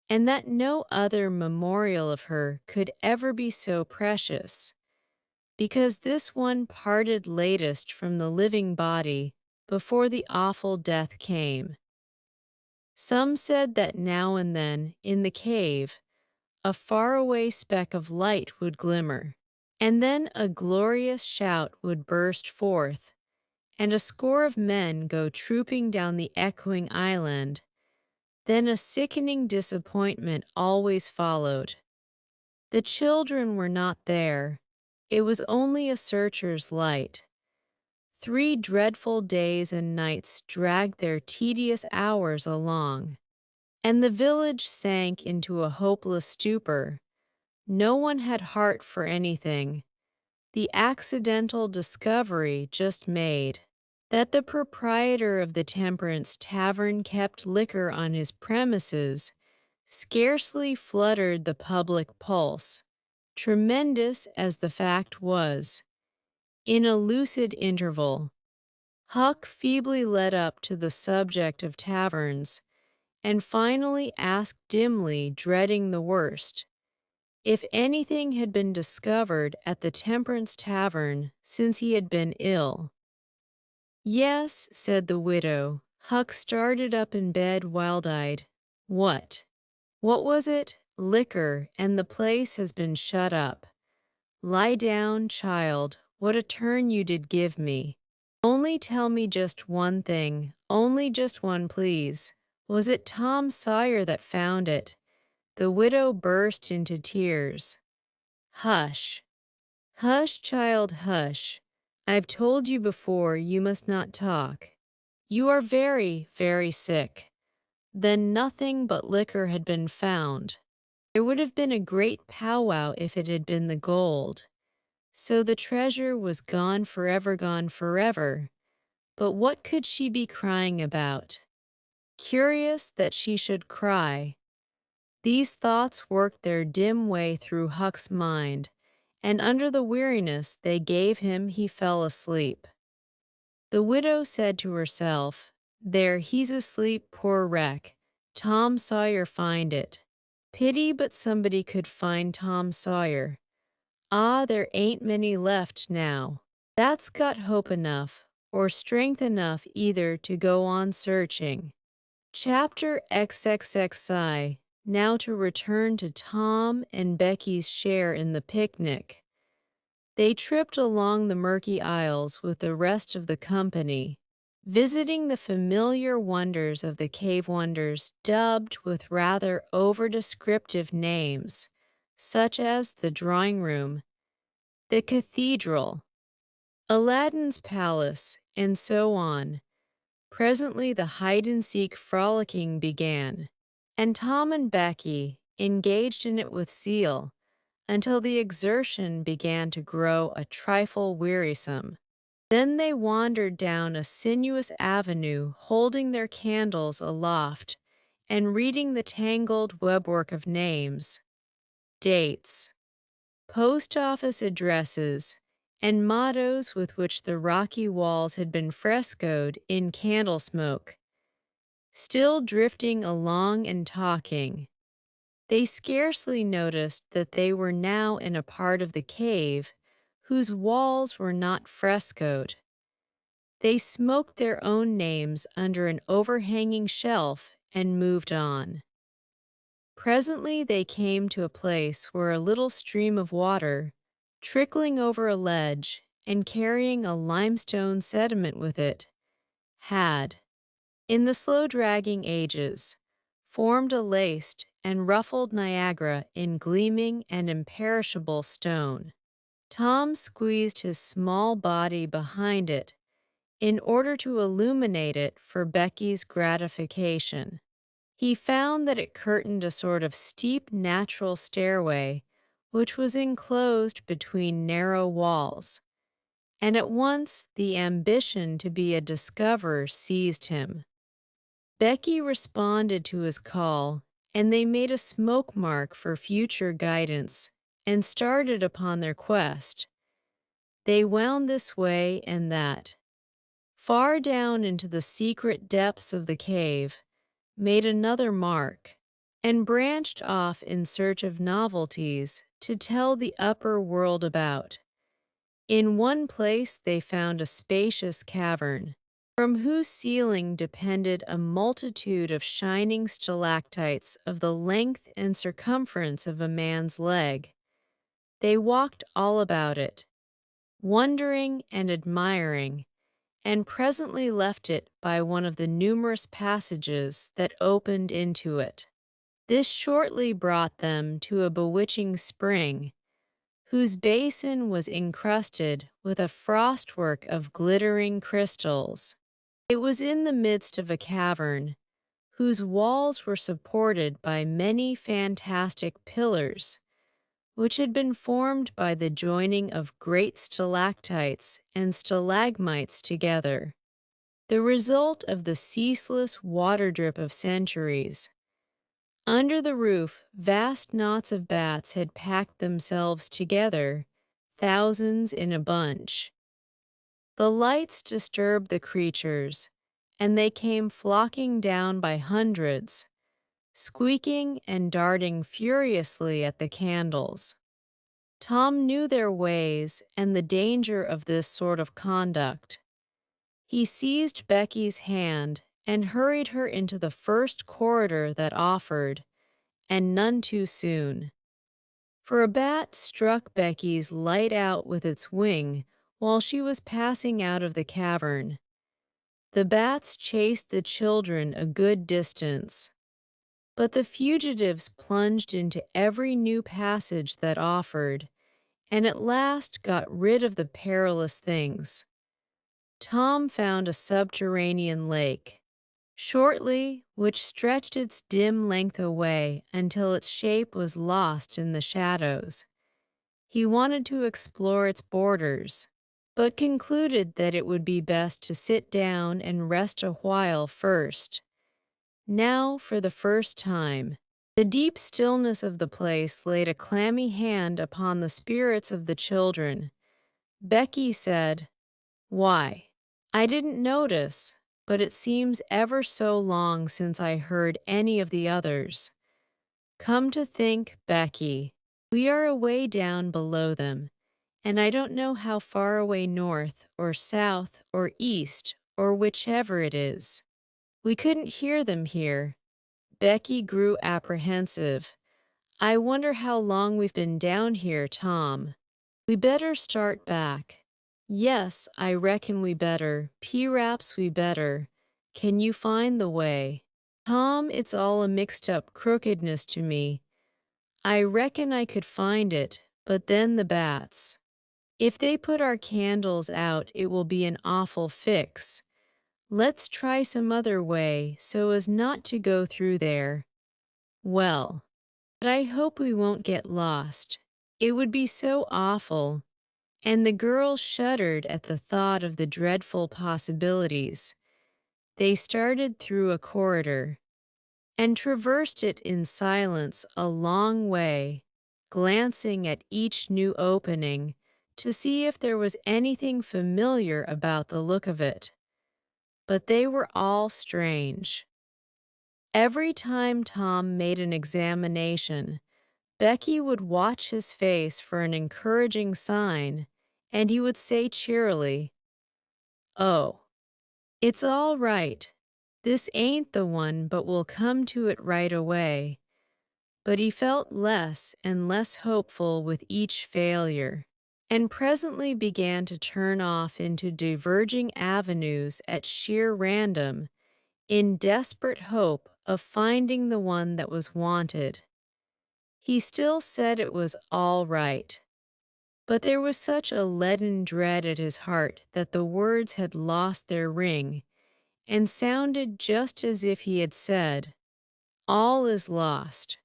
and that no other memorial of her could ever be so precious, because this one parted latest from the living body before the awful death came. Some said that now and then, in the cave, a faraway speck of light would glimmer, and then a glorious shout would burst forth, and a score of men go trooping down the echoing island. Then a sickening disappointment always followed. The children were not there. It was only a searcher's light. 3 dreadful days and nights dragged their tedious hours along, and the village sank into a hopeless stupor. No one had heart for anything. The accidental discovery just made that the proprietor of the Temperance Tavern kept liquor on his premises scarcely fluttered the public pulse, tremendous as the fact was. In a lucid interval, Huck feebly led up to the subject of taverns, and finally asked dimly, dreading the worst, if anything had been discovered at the Temperance Tavern since he had been ill. "Yes," said the widow. Huck started up in bed wild-eyed. "What? What was it?" "Liquor, and the place has been shut up." "Lie down, child. What a turn you did give me. Only tell me just one thing, only just one, please. Was it Tom Sawyer that found it?" The widow burst into tears. "Hush. Hush, child, hush. I've told you before you must not talk. You are very, very sick." Then nothing but liquor had been found. There would have been a great powwow if it had been the gold. So the treasure was gone forever. But what could she be crying about? Curious that she should cry. These thoughts worked their dim way through Huck's mind, and under the weariness they gave him he fell asleep. The widow said to herself, "There, he's asleep, poor wreck. Tom Sawyer find it. Pity but somebody could find Tom Sawyer. Ah, there ain't many left now. That's got hope enough, or strength enough either to go on searching." Chapter XXXI. Now to return to Tom and Becky's share in the picnic. They tripped along the murky aisles with the rest of the company. visiting the familiar wonders of the cave wonders dubbed with rather over-descriptive names, such as the drawing room, the cathedral, Aladdin's palace, and so on. Presently the hide-and-seek frolicking began, and Tom and Becky engaged in it with zeal until the exertion began to grow a trifle wearisome. Then they wandered down a sinuous avenue holding their candles aloft and reading the tangled webwork of names, dates, post office addresses, and mottos with which the rocky walls had been frescoed in candle smoke. Still drifting along and talking, they scarcely noticed that they were now in a part of the cave whose walls were not frescoed. They smoked their own names under an overhanging shelf and moved on. Presently they came to a place where a little stream of water, trickling over a ledge and carrying a limestone sediment with it, had, in the slow-dragging ages, formed a laced and ruffled Niagara in gleaming and imperishable stone. Tom squeezed his small body behind it in order to illuminate it for Becky's gratification. He found that it curtained a sort of steep natural stairway which was enclosed between narrow walls, and at once the ambition to be a discoverer seized him. Becky responded to his call, and they made a smoke mark for future guidance and started upon their quest. They wound this way and that, far down into the secret depths of the cave, made another mark, and branched off in search of novelties to tell the upper world about. In one place they found a spacious cavern, from whose ceiling depended a multitude of shining stalactites of the length and circumference of a man's leg. They walked all about it, wondering and admiring, and presently left it by one of the numerous passages that opened into it. This shortly brought them to a bewitching spring, whose basin was encrusted with a frostwork of glittering crystals. It was in the midst of a cavern, whose walls were supported by many fantastic pillars, which had been formed by the joining of great stalactites and stalagmites together, the result of the ceaseless water drip of centuries. Under the roof, vast knots of bats had packed themselves together, thousands in a bunch. The lights disturbed the creatures, and they came flocking down by hundreds, squeaking and darting furiously at the candles. Tom knew their ways and the danger of this sort of conduct. He seized Becky's hand and hurried her into the first corridor that offered, and none too soon. For a bat struck Becky's light out with its wing while she was passing out of the cavern. The bats chased the children a good distance, but the fugitives plunged into every new passage that offered, and at last got rid of the perilous things. Tom found a subterranean lake, shortly, which stretched its dim length away until its shape was lost in the shadows. He wanted to explore its borders, but concluded that it would be best to sit down and rest a while first. Now, for the first time, the deep stillness of the place laid a clammy hand upon the spirits of the children. Becky said, "Why, I didn't notice, but it seems ever so long since I heard any of the others. Come to think, Becky, we are away down below them, and I don't know how far away north or south or east or whichever it is. We couldn't hear them here." Becky grew apprehensive. "I wonder how long we've been down here, Tom. We better start back." Yes, I reckon we better. P-raps we better. Can you find the way? Tom, it's all a mixed up crookedness to me. I reckon I could find it, but then the bats. If they put our candles out, it will be an awful fix. Let's try some other way so as not to go through there. Well, but I hope we won't get lost. It would be so awful. And the girls shuddered at the thought of the dreadful possibilities. They started through a corridor and traversed it in silence a long way, glancing at each new opening to see if there was anything familiar about the look of it. But they were all strange. Every time Tom made an examination, Becky would watch his face for an encouraging sign, and he would say cheerily, "Oh, it's all right. This ain't the one, but we'll come to it right away." But he felt less and less hopeful with each failure, and presently began to turn off into diverging avenues at sheer random, in desperate hope of finding the one that was wanted. He still said it was all right, but there was such a leaden dread at his heart that the words had lost their ring and sounded just as if he had said, "All is lost."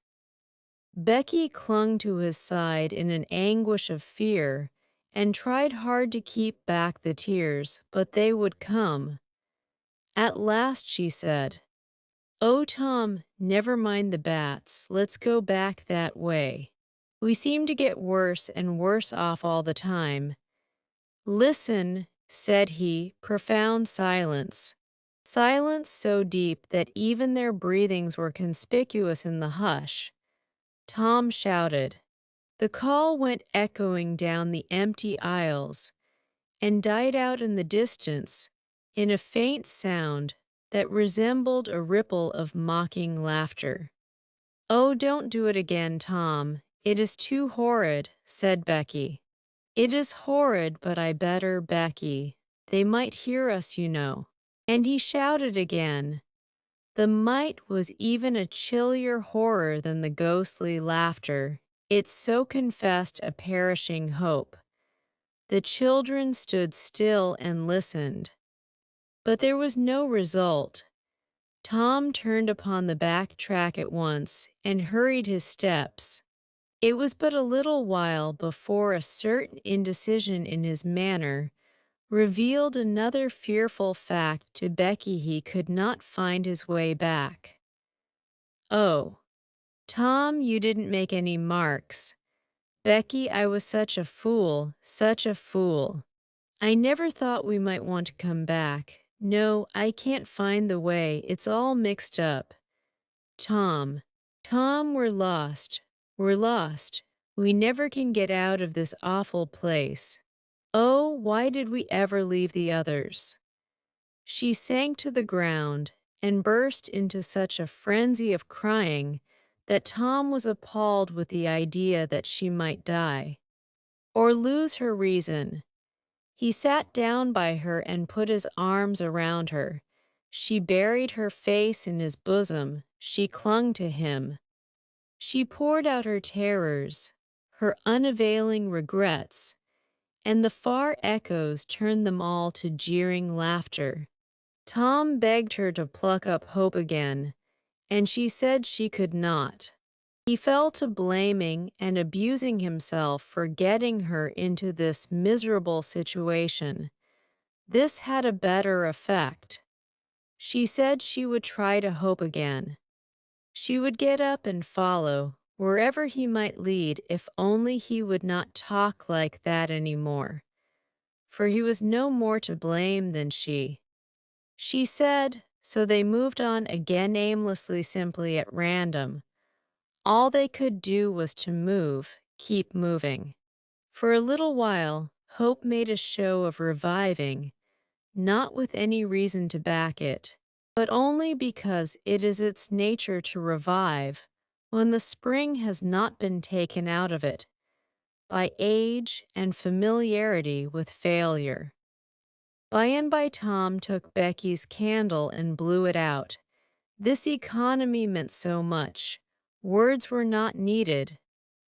Becky clung to his side in an anguish of fear and tried hard to keep back the tears, but they would come. At last she said, "Oh, Tom, never mind the bats. Let's go back that way. We seem to get worse and worse off all the time." "Listen," said he, profound silence. Silence so deep that even their breathings were conspicuous in the hush. Tom shouted. The call went echoing down the empty aisles and died out in the distance in a faint sound that resembled a ripple of mocking laughter. "Oh, don't do it again, Tom. It is too horrid," said Becky. "It is horrid, but I better, Becky. They might hear us, you know." And he shouted again. The might was even a chillier horror than the ghostly laughter. It so confessed a perishing hope. The children stood still and listened. But there was no result. Tom turned upon the back track at once and hurried his steps. It was but a little while before a certain indecision in his manner revealed another fearful fact to Becky: he could not find his way back. "Oh, Tom, you didn't make any marks. Becky, I was such a fool, such a fool. I never thought we might want to come back. No, I can't find the way. It's all mixed up. Tom, Tom, we're lost. We're lost. We never can get out of this awful place. Oh, why did we ever leave the others?" She sank to the ground and burst into such a frenzy of crying that Tom was appalled with the idea that she might die, or lose her reason. He sat down by her and put his arms around her. She buried her face in his bosom. She clung to him. She poured out her terrors, her unavailing regrets, and the far echoes turned them all to jeering laughter. Tom begged her to pluck up hope again, and she said she could not. He fell to blaming and abusing himself for getting her into this miserable situation. This had a better effect. She said she would try to hope again. She would get up and follow, wherever he might lead, if only he would not talk like that any more. For he was no more to blame than she. She said, so they moved on again aimlessly, simply at random. All they could do was to move, keep moving. For a little while, hope made a show of reviving, not with any reason to back it, but only because it is its nature to revive when the spring has not been taken out of it. by age and familiarity with failure. By and by, Tom took Becky's candle and blew it out. This economy meant so much. Words were not needed.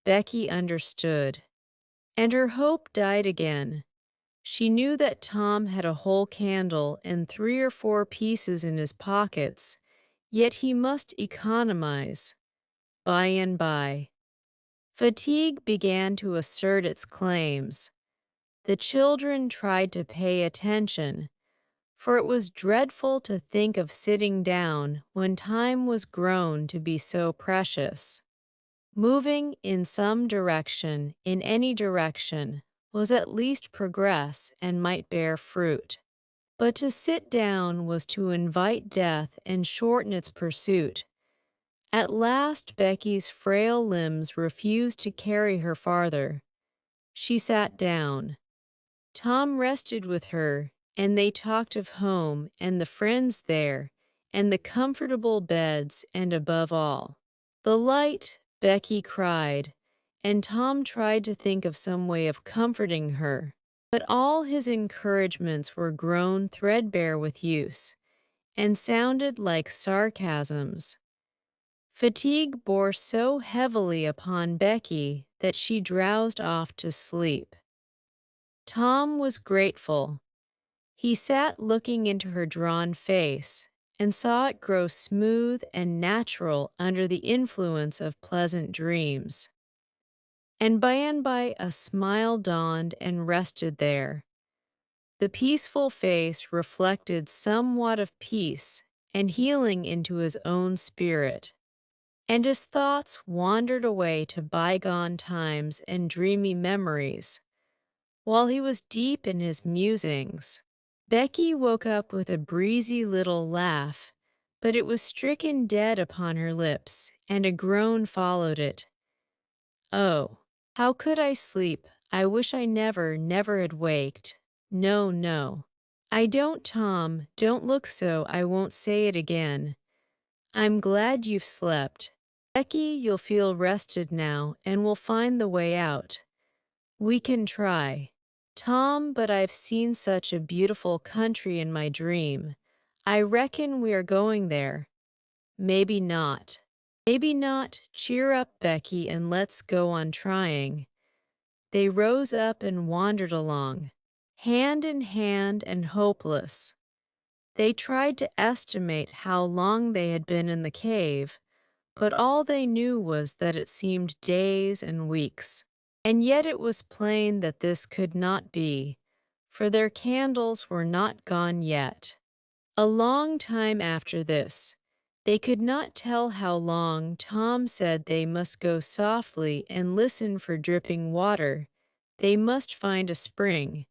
Becky understood. And her hope died again. She knew that Tom had a whole candle and 3 or 4 pieces in his pockets, yet he must economize. By and by, fatigue began to assert its claims. The children tried to pay attention, for it was dreadful to think of sitting down when time was grown to be so precious. Moving in some direction, in any direction, was at least progress and might bear fruit. But to sit down was to invite death and shorten its pursuit. At last Becky's frail limbs refused to carry her farther. She sat down. Tom rested with her, and they talked of home and the friends there, and the comfortable beds, and above all, the light. Becky cried, and Tom tried to think of some way of comforting her, but all his encouragements were grown threadbare with use, and sounded like sarcasms. Fatigue bore so heavily upon Becky that she drowsed off to sleep. Tom was grateful. He sat looking into her drawn face and saw it grow smooth and natural under the influence of pleasant dreams. And by a smile dawned and rested there. The peaceful face reflected somewhat of peace and healing into his own spirit, and his thoughts wandered away to bygone times and dreamy memories. While he was deep in his musings, Becky woke up with a breezy little laugh, but it was stricken dead upon her lips, and a groan followed it. Oh, how could I sleep? I wish I never had waked. No, no. I don't, Tom, don't look so, I won't say it again. I'm glad you've slept. Becky, you'll feel rested now, and we'll find the way out. We can try. Tom, but I've seen such a beautiful country in my dream. I reckon we are going there. Maybe not. Maybe not. Cheer up, Becky, and let's go on trying. They rose up and wandered along, hand in hand and hopeless. They tried to estimate how long they had been in the cave, but all they knew was that it seemed days and weeks. And yet it was plain that this could not be, for their candles were not gone yet. A long time after this, they could not tell how long, Tom said they must go softly and listen for dripping water. They must find a spring.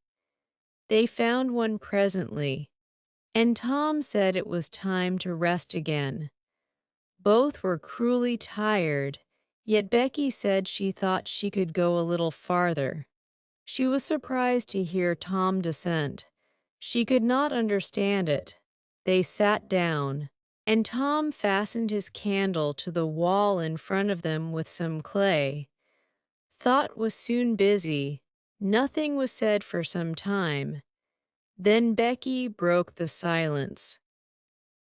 They found one presently, and Tom said it was time to rest again. Both were cruelly tired, yet Becky said she thought she could go a little farther. She was surprised to hear Tom dissent. She could not understand it. They sat down, and Tom fastened his candle to the wall in front of them with some clay. Thought was soon busy. Nothing was said for some time. Then Becky broke the silence.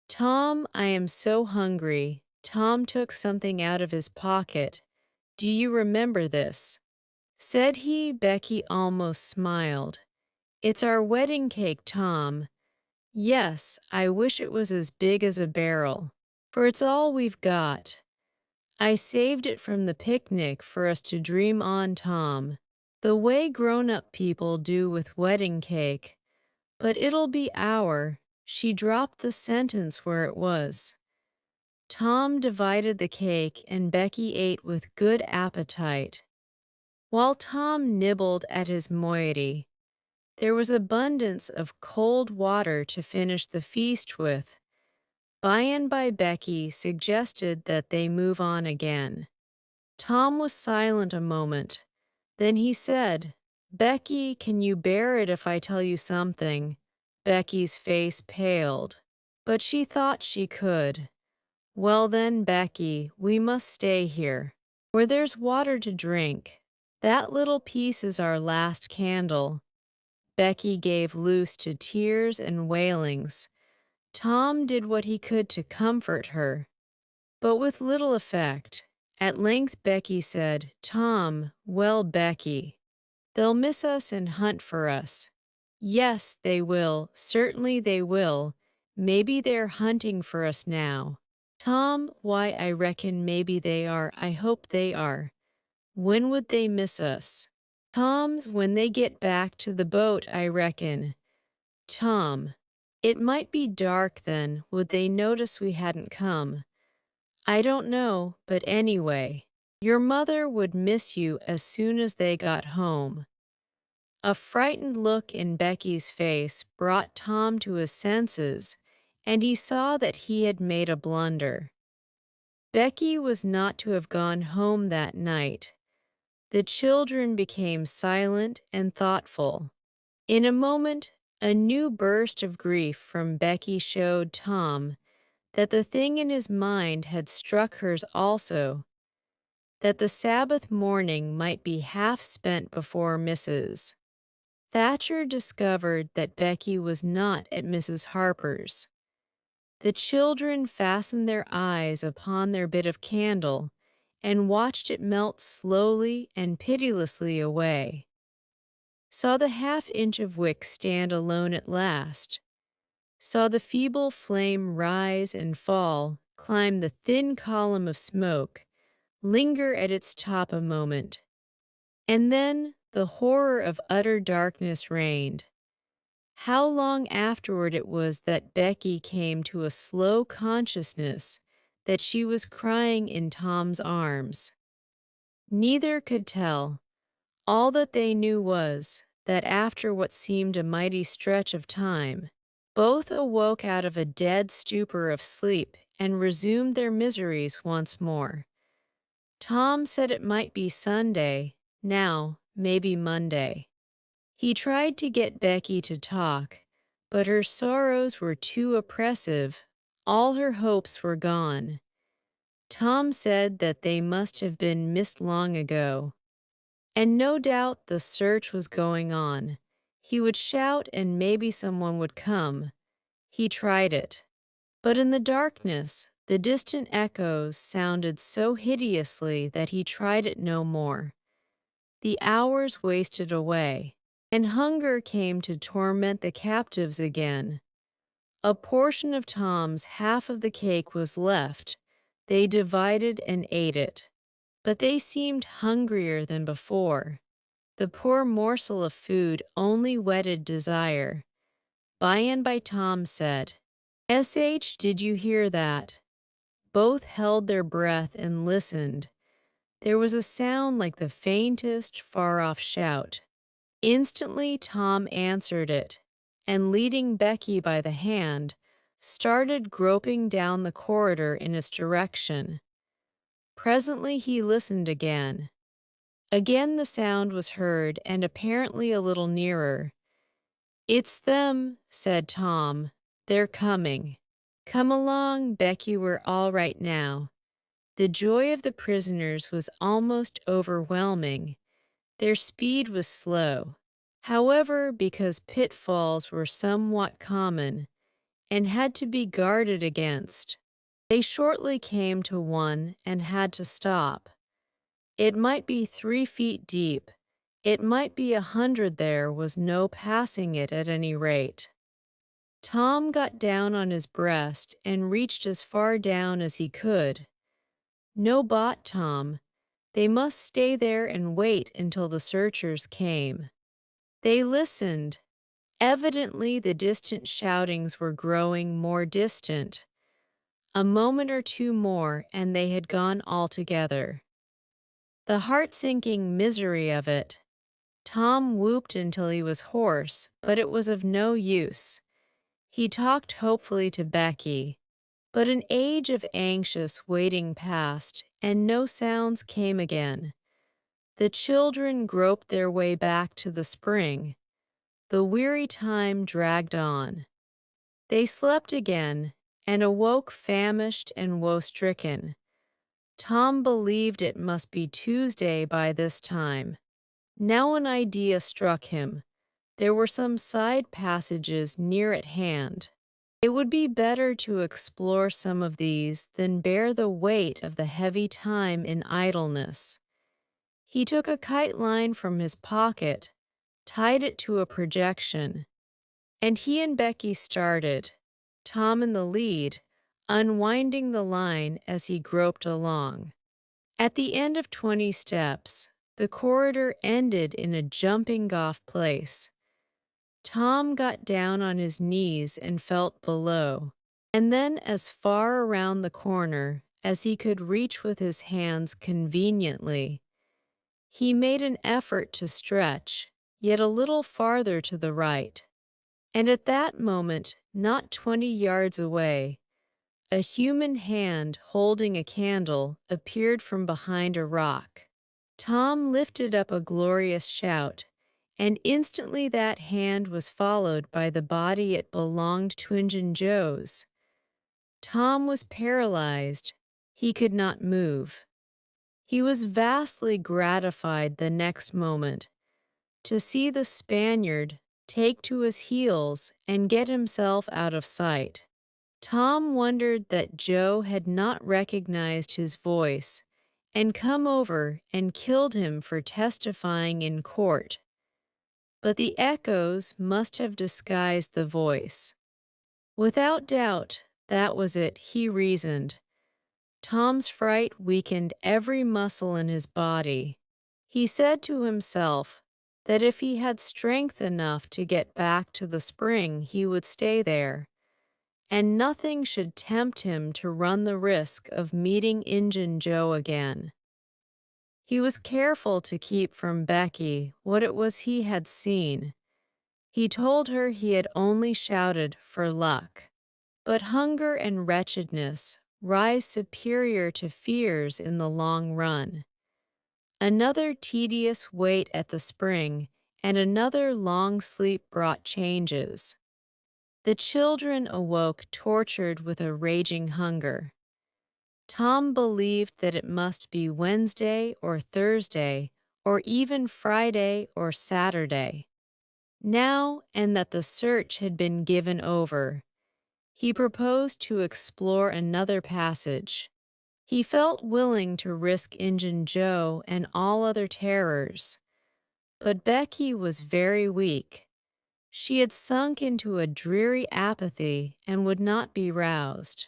Tom, I am so hungry. Tom took something out of his pocket. Do you remember this? Said he. Becky almost smiled. It's our wedding cake, Tom. Yes, I wish it was as big as a barrel, for it's all we've got. I saved it from the picnic for us to dream on, Tom, the way grown-up people do with wedding cake. But it'll be our. She dropped the sentence where it was. Tom divided the cake and Becky ate with good appetite. While Tom nibbled at his moiety, there was abundance of cold water to finish the feast with. By and by Becky suggested that they move on again. Tom was silent a moment. Then he said, Becky, can you bear it if I tell you something? Becky's face paled, but she thought she could. Well then, Becky, we must stay here, where there's water to drink. That little piece is our last candle. Becky gave loose to tears and wailings. Tom did what he could to comfort her, but with little effect. At length Becky said, "Tom, well, Becky, they'll miss us and hunt for us." "Yes, they will. Certainly they will. Maybe they're hunting for us now." "Tom, why, I reckon maybe they are. I hope they are. When would they miss us?" "Tom's when they get back to the boat, I reckon." "Tom, it might be dark then. Would they notice we hadn't come?" "I don't know, but anyway, your mother would miss you as soon as they got home." A frightened look in Becky's face brought Tom to his senses, and he saw that he had made a blunder. Becky was not to have gone home that night. The children became silent and thoughtful. In a moment, a new burst of grief from Becky showed Tom that the thing in his mind had struck hers also, that the Sabbath morning might be half spent before Mrs. Thatcher discovered that Becky was not at Mrs. Harper's. The children fastened their eyes upon their bit of candle and watched it melt slowly and pitilessly away. Saw the half-inch of wick stand alone at last. Saw the feeble flame rise and fall, climb the thin column of smoke, linger at its top a moment. And then the horror of utter darkness reigned. How long afterward it was that Becky came to a slow consciousness that she was crying in Tom's arms. Neither could tell. All that they knew was that after what seemed a mighty stretch of time, both awoke out of a dead stupor of sleep and resumed their miseries once more. Tom said it might be Sunday, now maybe Monday. He tried to get Becky to talk, but her sorrows were too oppressive. All her hopes were gone. Tom said that they must have been missed long ago. And no doubt the search was going on. He would shout and maybe someone would come. He tried it. But in the darkness, the distant echoes sounded so hideously that he tried it no more. The hours wasted away, and hunger came to torment the captives again. A portion of Tom's half of the cake was left. They divided and ate it. But they seemed hungrier than before. The poor morsel of food only whetted desire. By and by Tom said, "S.H., did you hear that?" Both held their breath and listened. There was a sound like the faintest, far-off shout. Instantly Tom answered it, and leading Becky by the hand, started groping down the corridor in its direction. Presently he listened again. Again the sound was heard, and apparently a little nearer. "It's them," said Tom. "They're coming." "Come along, Becky, we're all right now." The joy of the prisoners was almost overwhelming. Their speed was slow. However, because pitfalls were somewhat common and had to be guarded against, they shortly came to one and had to stop. It might be 3 feet deep. It might be 100. There was no passing it at any rate. Tom got down on his breast and reached as far down as he could. No bot, Tom. They must stay there and wait until the searchers came. They listened. Evidently the distant shoutings were growing more distant. A moment or two more and they had gone altogether. The heart-sinking misery of it. Tom whooped until he was hoarse, but it was of no use. He talked hopefully to Becky, but an age of anxious waiting passed, and no sounds came again. The children groped their way back to the spring. The weary time dragged on. They slept again, and awoke famished and woe-stricken. Tom believed it must be Tuesday by this time. Now an idea struck him. There were some side passages near at hand. It would be better to explore some of these than bear the weight of the heavy time in idleness. He took a kite line from his pocket, tied it to a projection, and he and Becky started, Tom in the lead, unwinding the line as he groped along. At the end of 20 steps, the corridor ended in a jumping-off place. Tom got down on his knees and felt below, and then as far around the corner as he could reach with his hands conveniently. He made an effort to stretch, yet a little farther to the right. And at that moment, not 20 yards away, a human hand holding a candle appeared from behind a rock. Tom lifted up a glorious shout, and instantly that hand was followed by the body it belonged to Injun Joe's. Tom was paralyzed. He could not move. He was vastly gratified the next moment to see the Spaniard take to his heels and get himself out of sight. Tom wondered that Joe had not recognized his voice and come over and killed him for testifying in court. But the echoes must have disguised the voice. Without doubt, that was it, he reasoned. Tom's fright weakened every muscle in his body. He said to himself that if he had strength enough to get back to the spring, he would stay there, and nothing should tempt him to run the risk of meeting Injun Joe again. He was careful to keep from Becky what it was he had seen. He told her he had only shouted for luck. But hunger and wretchedness rise superior to fears in the long run. Another tedious wait at the spring and another long sleep brought changes. The children awoke tortured with a raging hunger. Tom believed that it must be Wednesday or Thursday or even Friday or Saturday now, and that the search had been given over. He proposed to explore another passage. He felt willing to risk Injun Joe and all other terrors. But Becky was very weak. She had sunk into a dreary apathy and would not be roused.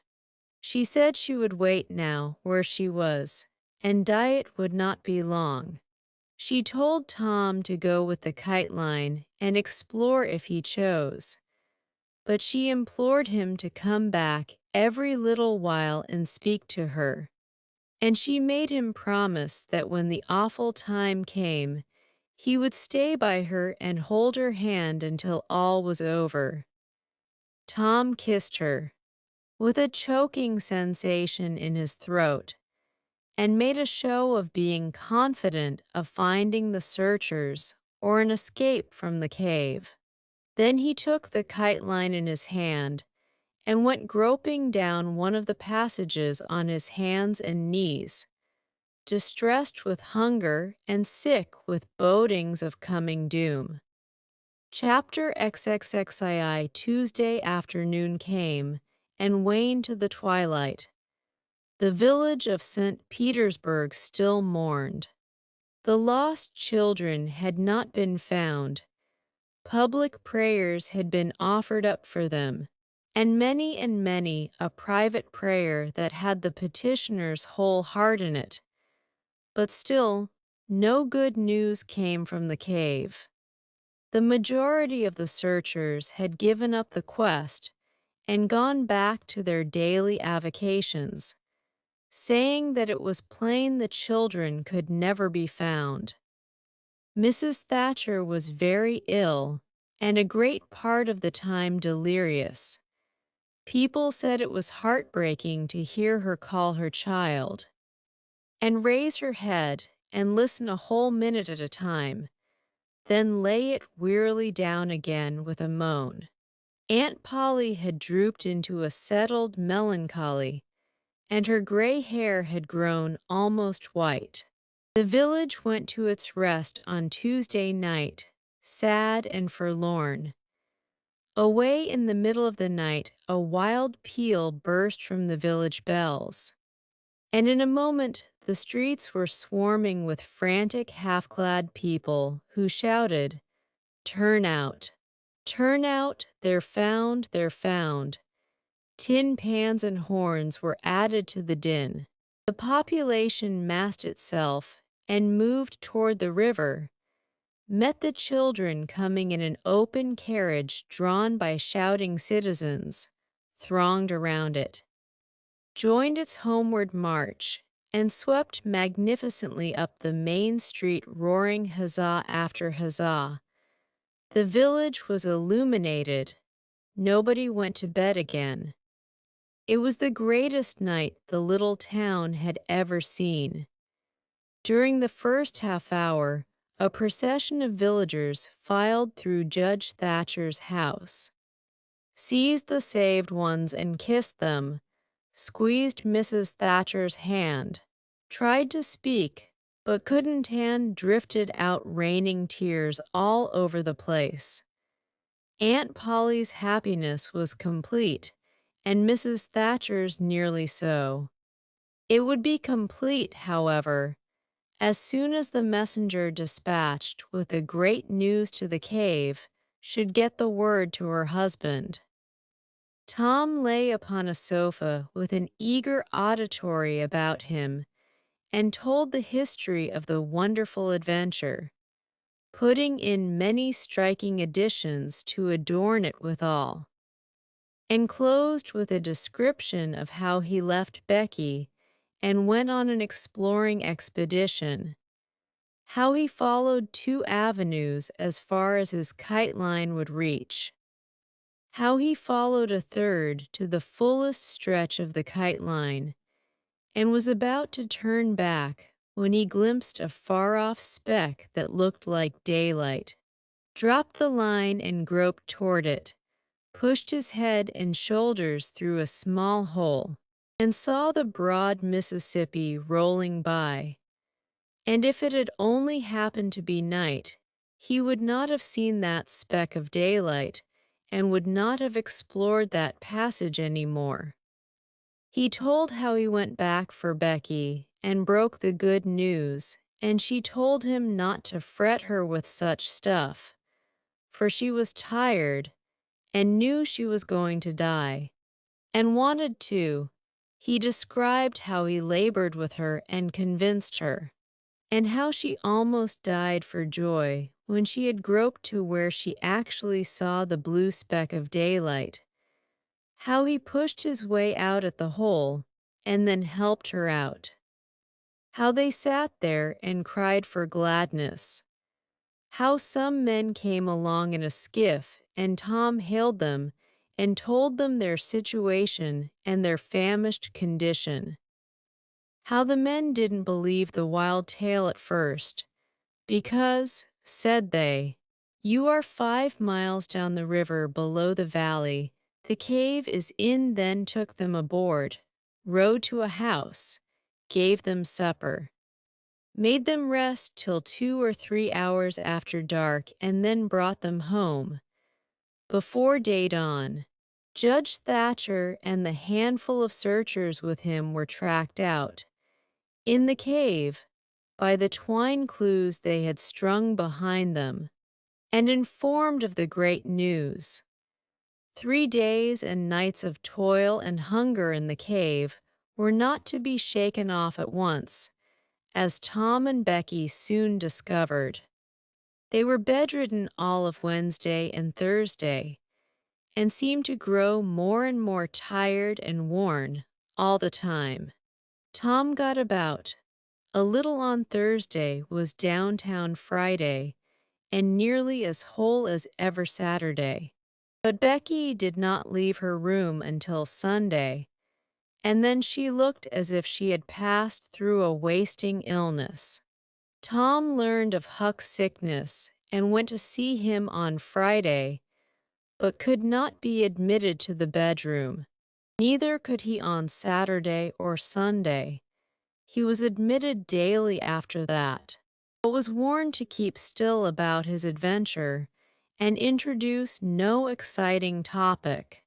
She said she would wait now where she was, and diet would not be long. She told Tom to go with the kite line and explore if he chose. But she implored him to come back every little while and speak to her. And she made him promise that when the awful time came, he would stay by her and hold her hand until all was over. Tom kissed her, with a choking sensation in his throat, and made a show of being confident of finding the searchers or an escape from the cave. Then he took the kite line in his hand and went groping down one of the passages on his hands and knees, distressed with hunger and sick with bodings of coming doom. Chapter XXXII Tuesday afternoon came and waned to the twilight. The village of St. Petersburg still mourned. The lost children had not been found. Public prayers had been offered up for them, and many a private prayer that had the petitioner's whole heart in it. But still, no good news came from the cave. The majority of the searchers had given up the quest and gone back to their daily avocations, saying that it was plain the children could never be found. Mrs. Thatcher was very ill and a great part of the time delirious. People said it was heartbreaking to hear her call her child, and raise her head and listen a whole minute at a time, then lay it wearily down again with a moan. Aunt Polly had drooped into a settled melancholy, and her gray hair had grown almost white. The village went to its rest on Tuesday night, sad and forlorn. Away in the middle of the night, a wild peal burst from the village bells, and in a moment the streets were swarming with frantic half-clad people who shouted, "Turn out! Turn out! They're found! They're found!" Tin pans and horns were added to the din. The population massed itself and moved toward the river, met the children coming in an open carriage drawn by shouting citizens, thronged around it, joined its homeward march, and swept magnificently up the main street roaring huzzah after huzzah. The village was illuminated. Nobody went to bed again. It was the greatest night the little town had ever seen. During the first half hour, a procession of villagers filed through Judge Thatcher's house, seized the saved ones and kissed them, squeezed Mrs. Thatcher's hand, tried to speak, but couldn't and drifted out raining tears all over the place. Aunt Polly's happiness was complete, and Mrs. Thatcher's nearly so. It would be complete, however, as soon as the messenger dispatched with the great news to the cave should get the word to her husband. Tom lay upon a sofa with an eager auditory about him and told the history of the wonderful adventure, putting in many striking additions to adorn it withal, and closed with a description of how he left Becky and went on an exploring expedition, how he followed 2 avenues as far as his kite line would reach, how he followed a third to the fullest stretch of the kite line, and was about to turn back when he glimpsed a far-off speck that looked like daylight, dropped the line and groped toward it, pushed his head and shoulders through a small hole, and saw the broad Mississippi rolling by. And if it had only happened to be night, he would not have seen that speck of daylight and would not have explored that passage any more. He told how he went back for Becky and broke the good news, and she told him not to fret her with such stuff, for she was tired and knew she was going to die, and wanted to. He described how he labored with her and convinced her, and how she almost died for joy when she had groped to where she actually saw the blue speck of daylight, how he pushed his way out at the hole and then helped her out, how they sat there and cried for gladness, how some men came along in a skiff and Tom hailed them and told them their situation and their famished condition, how the men didn't believe the wild tale at first, because, said they, "You are 5 miles down the river below the valley. The cave is in." Then took them aboard, rode to a house, gave them supper, made them rest till 2 or 3 hours after dark, and then brought them home. Before day dawn, Judge Thatcher and the handful of searchers with him were tracked out, in the cave, by the twine clues they had strung behind them, and informed of the great news. 3 days and nights of toil and hunger in the cave were not to be shaken off at once, as Tom and Becky soon discovered. They were bedridden all of Wednesday and Thursday, and seemed to grow more and more tired and worn all the time. Tom got about a little on Thursday, was downtown Friday, and nearly as whole as ever Saturday. But Becky did not leave her room until Sunday, and then she looked as if she had passed through a wasting illness. Tom learned of Huck's sickness and went to see him on Friday, but could not be admitted to the bedroom. Neither could he on Saturday or Sunday. He was admitted daily after that, but was warned to keep still about his adventure and introduce no exciting topic.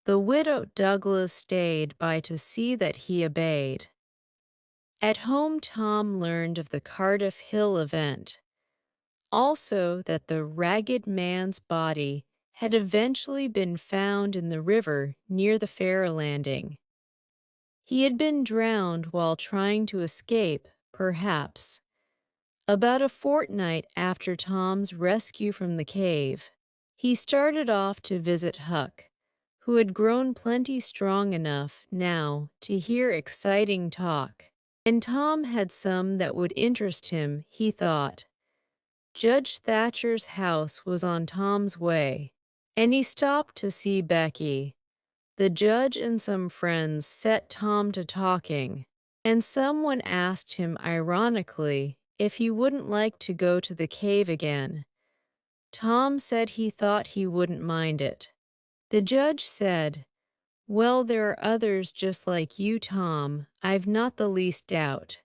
The widow Douglas stayed by to see that he obeyed. At home, Tom learned of the Cardiff Hill event, also that the ragged man's body had eventually been found in the river near the fair landing. He had been drowned while trying to escape, perhaps. About a fortnight after Tom's rescue from the cave, he started off to visit Huck, who had grown plenty strong enough now to hear exciting talk. And Tom had some that would interest him, he thought. Judge Thatcher's house was on Tom's way, and he stopped to see Becky. The judge and some friends set Tom to talking, and someone asked him ironically if he wouldn't like to go to the cave again. Tom said he thought he wouldn't mind it. The judge said, "Well, there are others just like you, Tom, I've not the least doubt.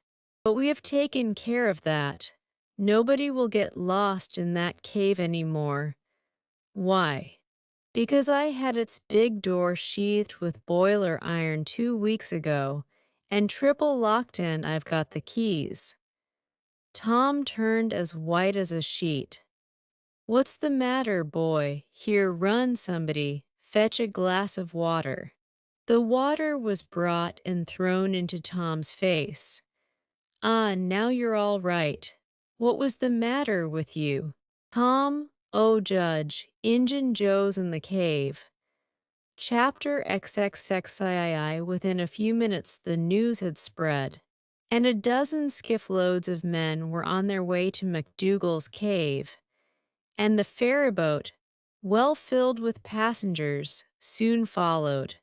But we have taken care of that. Nobody will get lost in that cave anymore. Why? Because I had its big door sheathed with boiler iron 2 weeks ago, and triple locked in I've got the keys." Tom turned as white as a sheet. "What's the matter, boy? Here, run, somebody. Fetch a glass of water." The water was brought and thrown into Tom's face. "Ah, now you're all right. What was the matter with you?" "Tom, oh, Judge, Injun Joe's in the cave." Chapter XXXII. Within a few minutes the news had spread, and a dozen skiff-loads of men were on their way to McDougal's cave, and the ferryboat, well filled with passengers, soon followed.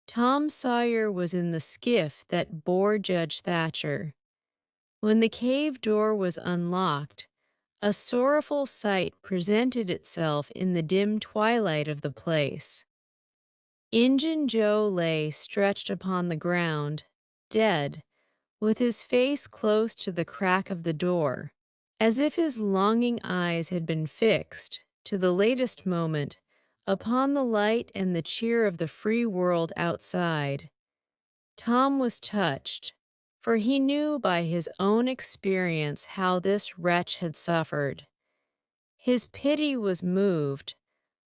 Tom Sawyer was in the skiff that bore Judge Thatcher. When the cave door was unlocked, a sorrowful sight presented itself in the dim twilight of the place. Injun Joe lay stretched upon the ground, dead, with his face close to the crack of the door, as if his longing eyes had been fixed, to the latest moment, upon the light and the cheer of the free world outside. Tom was touched, for he knew by his own experience how this wretch had suffered. His pity was moved,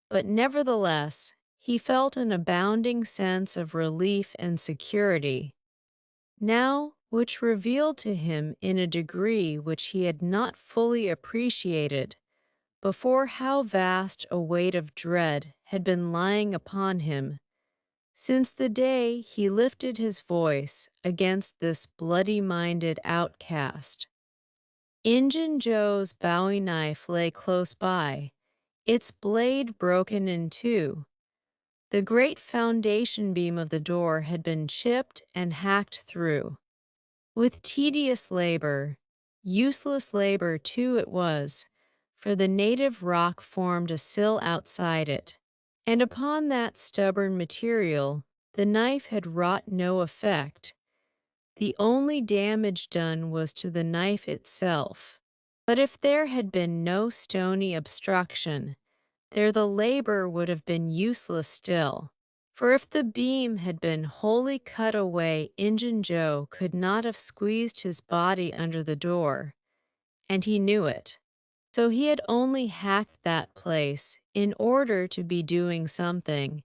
but nevertheless he felt an abounding sense of relief and security, now which revealed to him in a degree which he had not fully appreciated before how vast a weight of dread had been lying upon him since the day he lifted his voice against this bloody-minded outcast. Injun Joe's bowie knife lay close by, its blade broken in two. The great foundation beam of the door had been chipped and hacked through. With tedious labor, useless labor too it was, for the native rock formed a sill outside it, and upon that stubborn material the knife had wrought no effect. The only damage done was to the knife itself. But if there had been no stony obstruction, there the labor would have been useless still. For if the beam had been wholly cut away, Injun Joe could not have squeezed his body under the door, and he knew it. So he had only hacked that place in order to be doing something,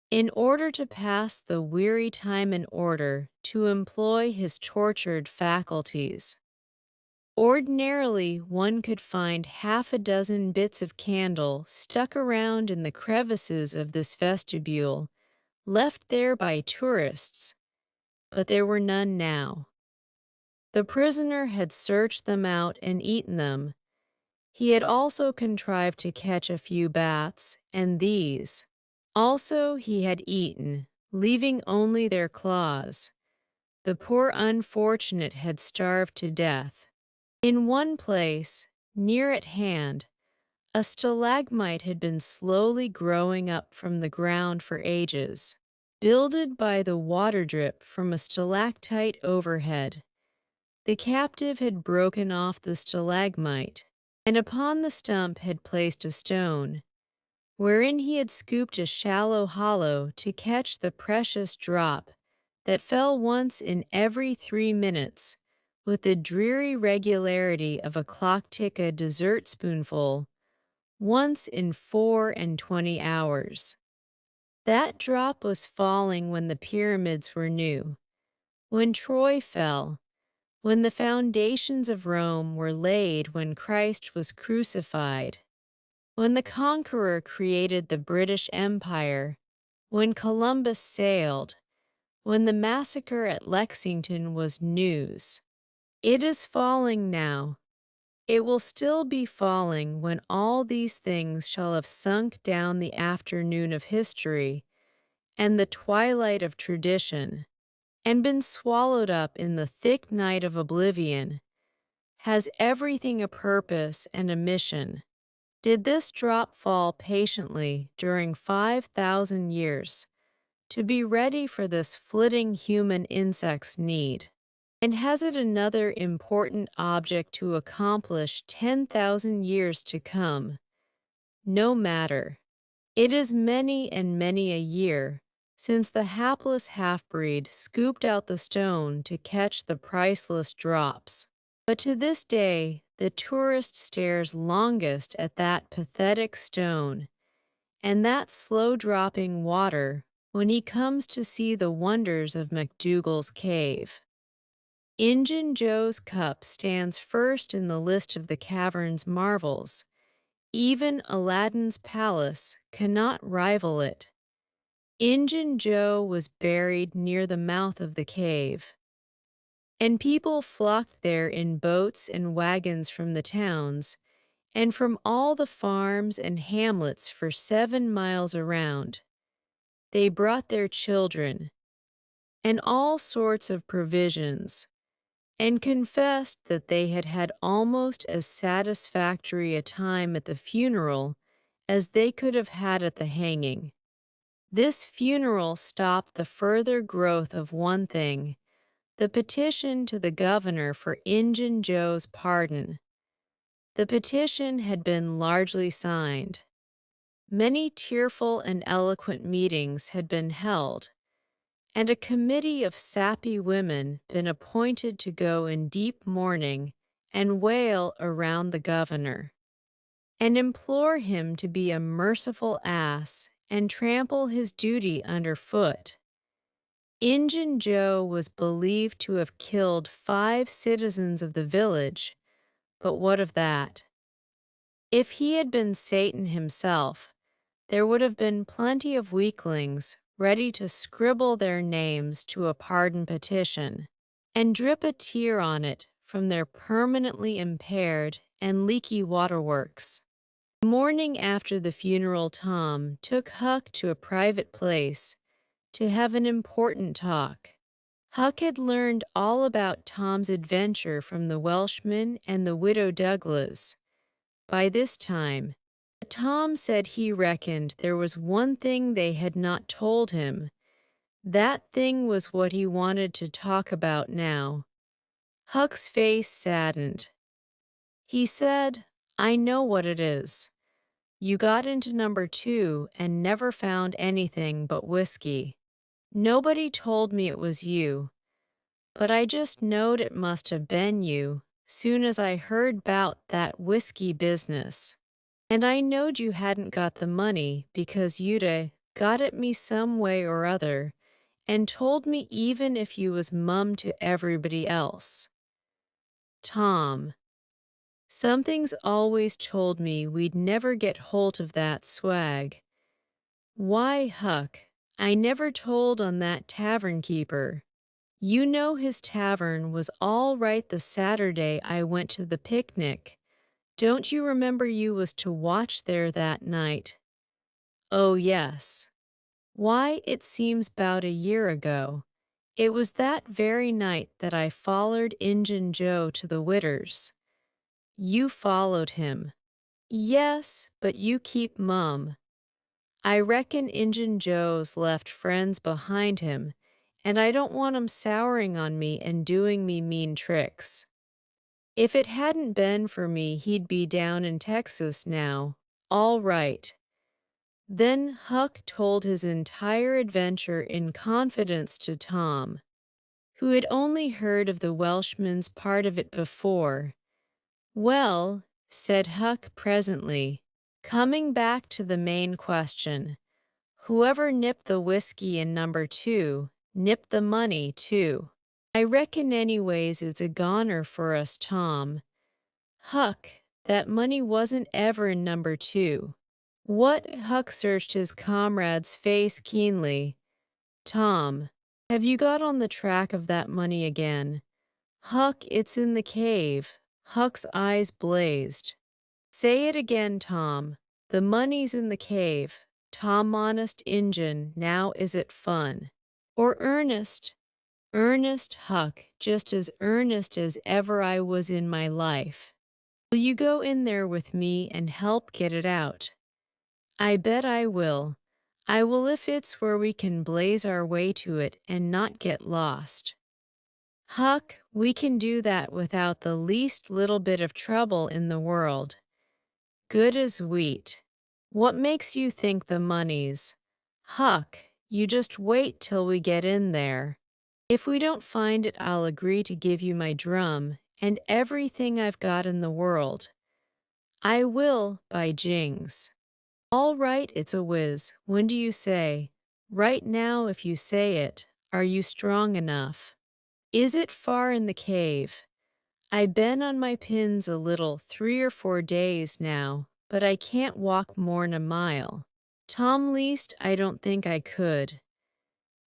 in order to pass the weary time in order to employ his tortured faculties. Ordinarily, one could find half a dozen bits of candle stuck around in the crevices of this vestibule, left there by tourists, but there were none now. The prisoner had searched them out and eaten them. He had also contrived to catch a few bats, and these also he had eaten, leaving only their claws. The poor unfortunate had starved to death. In one place, near at hand, a stalagmite had been slowly growing up from the ground for ages. builded by the water drip from a stalactite overhead. The captive had broken off the stalagmite, and upon the stump had placed a stone, wherein he had scooped a shallow hollow to catch the precious drop that fell once in every 3 minutes, with the dreary regularity of a clock tick a dessert spoonful, once in 24 hours. That drop was falling when the pyramids were new, when Troy fell, when the foundations of Rome were laid, when Christ was crucified, when the conqueror created the British Empire, when Columbus sailed, when the massacre at Lexington was news. It is falling now. It will still be falling when all these things shall have sunk down the afternoon of history and the twilight of tradition, and been swallowed up in the thick night of oblivion. Has everything a purpose and a mission? Did this drop fall patiently during 5,000 years to be ready for this flitting human insect's need? And has it another important object to accomplish 10,000 years to come? No matter. It is many and many a year since the hapless half-breed scooped out the stone to catch the priceless drops. But to this day, the tourist stares longest at that pathetic stone and that slow-dropping water when he comes to see the wonders of McDougal's cave. Injun Joe's cup stands first in the list of the cavern's marvels. Even Aladdin's palace cannot rival it. Injun Joe was buried near the mouth of the cave, and people flocked there in boats and wagons from the towns and from all the farms and hamlets for 7 miles around. They brought their children and all sorts of provisions, and confessed that they had had almost as satisfactory a time at the funeral as they could have had at the hanging. This funeral stopped the further growth of one thing, the petition to the governor for Injun Joe's pardon. The petition had been largely signed. Many tearful and eloquent meetings had been held, and a committee of sappy women been appointed to go in deep mourning and wail around the governor, and implore him to be a merciful ass and trample his duty underfoot. Injun Joe was believed to have killed 5 citizens of the village, but what of that? If he had been Satan himself, there would have been plenty of weaklings ready to scribble their names to a pardon petition and drip a tear on it from their permanently impaired and leaky waterworks. The morning after the funeral, Tom took Huck to a private place to have an important talk. Huck had learned all about Tom's adventure from the Welshman and the widow Douglas. By this time, Tom said he reckoned there was one thing they had not told him. That thing was what he wanted to talk about now. Huck's face saddened. He said, "I know what it is. You got into number 2 and never found anything but whiskey. Nobody told me it was you, but I just knowed it must have been you soon as I heard 'bout that whiskey business. And I knowed you hadn't got the money because you'd got at me some way or other and told me even if you was mum to everybody else." Tom, something's always told me we'd never get holt of that swag. Why, Huck, I never told on that tavern keeper. You know his tavern was all right the Saturday I went to the picnic. Don't you remember you was to watch there that night? Oh, yes. Why, it seems 'bout a year ago. It was that very night that I follered Injun Joe to the Witters. You followed him. Yes, but you keep mum. I reckon Injun Joe's left friends behind him, and I don't want 'em souring on me and doing me mean tricks. If it hadn't been for me, he'd be down in Texas now. All right. Then Huck told his entire adventure in confidence to Tom, who had only heard of the Welshman's part of it before. Well, said Huck presently, coming back to the main question, whoever nipped the whiskey in number 2, nipped the money too. I reckon anyways it's a goner for us, Tom. Huck, that money wasn't ever in number 2. What? Huck searched his comrade's face keenly. Tom, have you got on the track of that money again? Huck, it's in the cave. Huck's eyes blazed. Say it again, Tom. The money's in the cave. Tom, honest Injun, now is it fun? Or earnest? Earnest, Huck, just as earnest as ever I was in my life. Will you go in there with me and help get it out? I bet I will. I will if it's where we can blaze our way to it and not get lost. Huck, we can do that without the least little bit of trouble in the world. Good as wheat. What makes you think the money's? Huck, you just wait till we get in there. If we don't find it, I'll agree to give you my drum and everything I've got in the world. I will, by jings. All right, it's a whiz. When do you say? Right now, if you say it. Are you strong enough? Is it far in the cave? I been on my pins a little 3 or 4 days now, but I can't walk more'n a mile. Tom, least I don't think I could.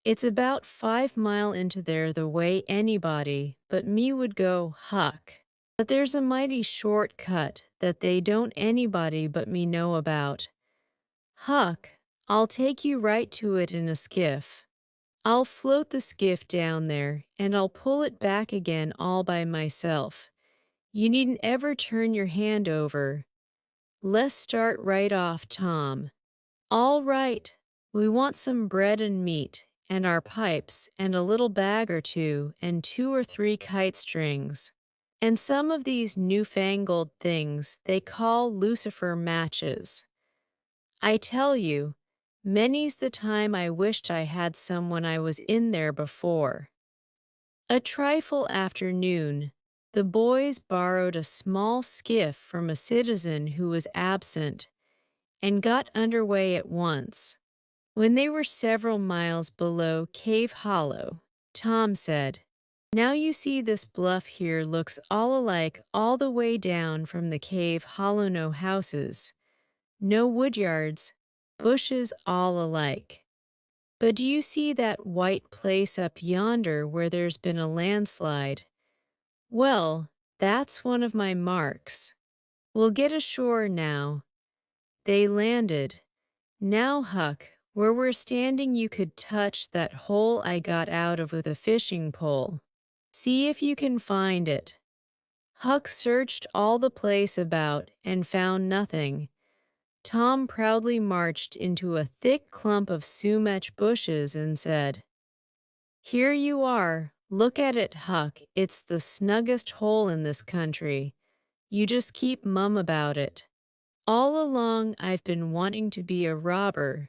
It's about 5 mile into there the way anybody but me would go, Huck. But there's a mighty short cut that they don't anybody but me know about. Huck, I'll take you right to it in a skiff. I'll float the skiff down there, and I'll pull it back again all by myself. You needn't ever turn your hand over. Let's start right off, Tom. All right. We want some bread and meat, and our pipes, and a little bag or two, and 2 or 3 kite strings. And some of these newfangled things they call lucifer matches. I tell you, many's the time I wished I had some when I was in there before. A trifle after noon, the boys borrowed a small skiff from a citizen who was absent, and got under way at once. When they were several miles below Cave Hollow, Tom said, now you see this bluff here looks all alike all the way down from the Cave Hollow. No houses, no woodyards, bushes all alike. But do you see that white place up yonder where there's been a landslide? Well, that's one of my marks. We'll get ashore now. They landed. Now, Huck, where we're standing you could touch that hole I got out of with a fishing pole. See if you can find it. Huck searched all the place about and found nothing. Tom proudly marched into a thick clump of sumac bushes and said, here you are. Look at it, Huck. It's the snuggest hole in this country. You just keep mum about it. All along I've been wanting to be a robber,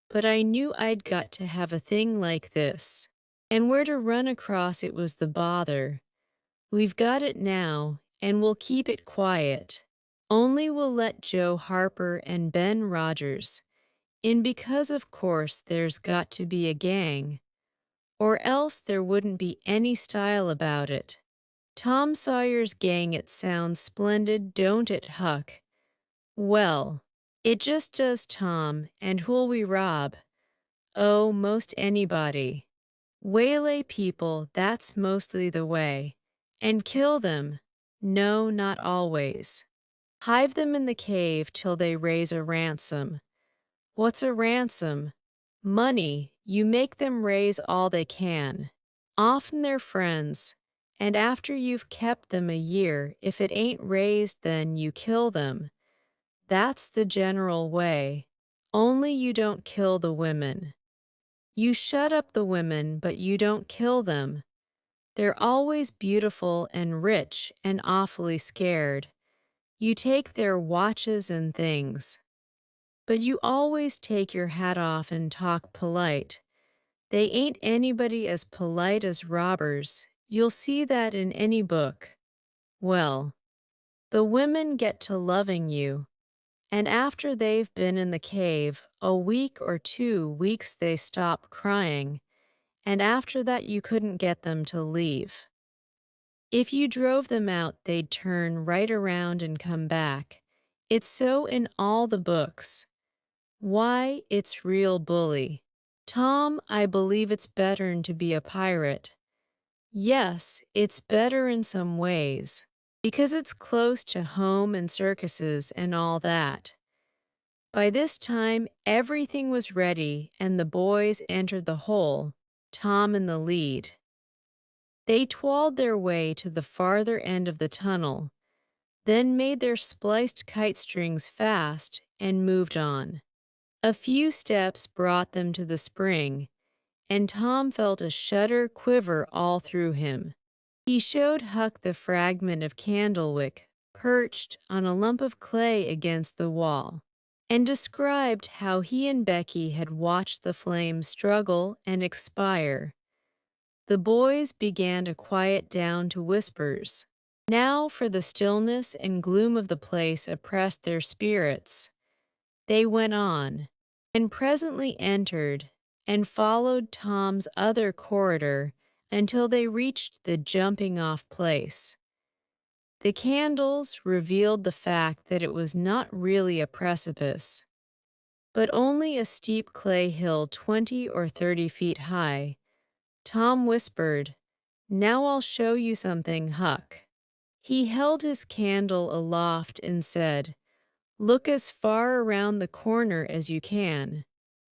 but I knew I'd got to have a thing like this. And where to run across it was the bother. We've got it now, and we'll keep it quiet. Only we'll let Joe Harper and Ben Rogers in because of course there's got to be a gang, or else there wouldn't be any style about it. Tom Sawyer's gang, it sounds splendid, don't it, Huck? Well, it just does, Tom, and who'll we rob? Oh, most anybody. Waylay people, that's mostly the way. And kill them? No, not always. Hive them in the cave till they raise a ransom. What's a ransom? Money. You make them raise all they can. Often they're friends. And after you've kept them a year, if it ain't raised, then you kill them. That's the general way. Only you don't kill the women. You shut up the women, but you don't kill them. They're always beautiful and rich and awfully scared. You take their watches and things. But you always take your hat off and talk polite. They ain't anybody as polite as robbers. You'll see that in any book. Well, the women get to loving you, and after they've been in the cave a week or 2 weeks they stop crying, and after that you couldn't get them to leave. If you drove them out, they'd turn right around and come back. It's so in all the books. Why, it's real bully. Tom, I believe it's better'n to be a pirate. Yes, it's better in some ways, because it's close to home and circuses and all that. By this time, everything was ready and the boys entered the hole, Tom in the lead. They twirled their way to the farther end of the tunnel, then made their spliced kite strings fast and moved on. A few steps brought them to the spring, and Tom felt a shudder quiver all through him. He showed Huck the fragment of candlewick perched on a lump of clay against the wall, and described how he and Becky had watched the flames struggle and expire. The boys began to quiet down to whispers. Now for the stillness and gloom of the place oppressed their spirits. They went on, and presently entered and followed Tom's other corridor until they reached the jumping-off place. The candles revealed the fact that it was not really a precipice, but only a steep clay hill 20 or 30 feet high. Tom whispered, "Now I'll show you something, Huck." He held his candle aloft and said, "Look as far around the corner as you can.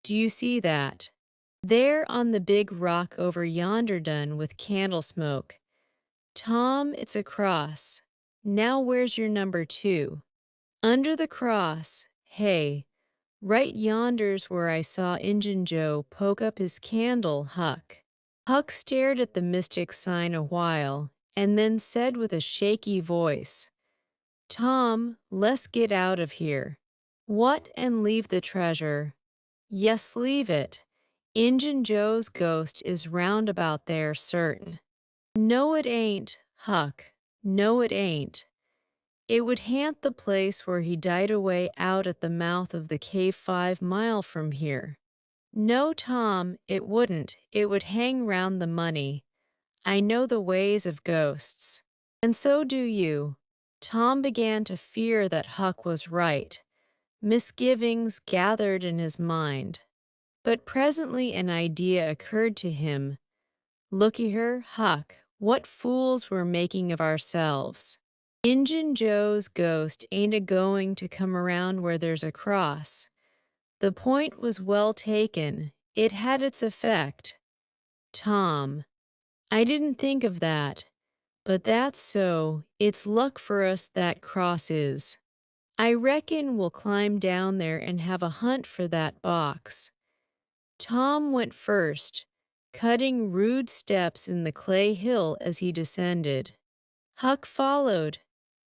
Do you see that? There on the big rock over yonder done with candle smoke. Tom, it's a cross. Now where's your number 2? Under the cross, hey, right yonder's where I saw Injun Joe poke up his candle, Huck." Huck stared at the mystic sign a while, and then said with a shaky voice, "Tom, let's get out of here." "What, and leave the treasure?" "Yes, leave it. Injun Joe's ghost is round about there, certain." "No, it ain't, Huck. No, it ain't. It would haunt the place where he died away out at the mouth of the cave 5 mile from here." "No, Tom, it wouldn't. It would hang round the money. I know the ways of ghosts." "And so do you." Tom began to fear that Huck was right. Misgivings gathered in his mind. But presently an idea occurred to him. "Looky here, Huck, what fools we're making of ourselves. Injun Joe's ghost ain't a-going to come around where there's a cross." The point was well taken. It had its effect. "Tom, I didn't think of that. But that's so. It's luck for us that cross is. I reckon we'll climb down there and have a hunt for that box." Tom went first, cutting rude steps in the clay hill as he descended. Huck followed.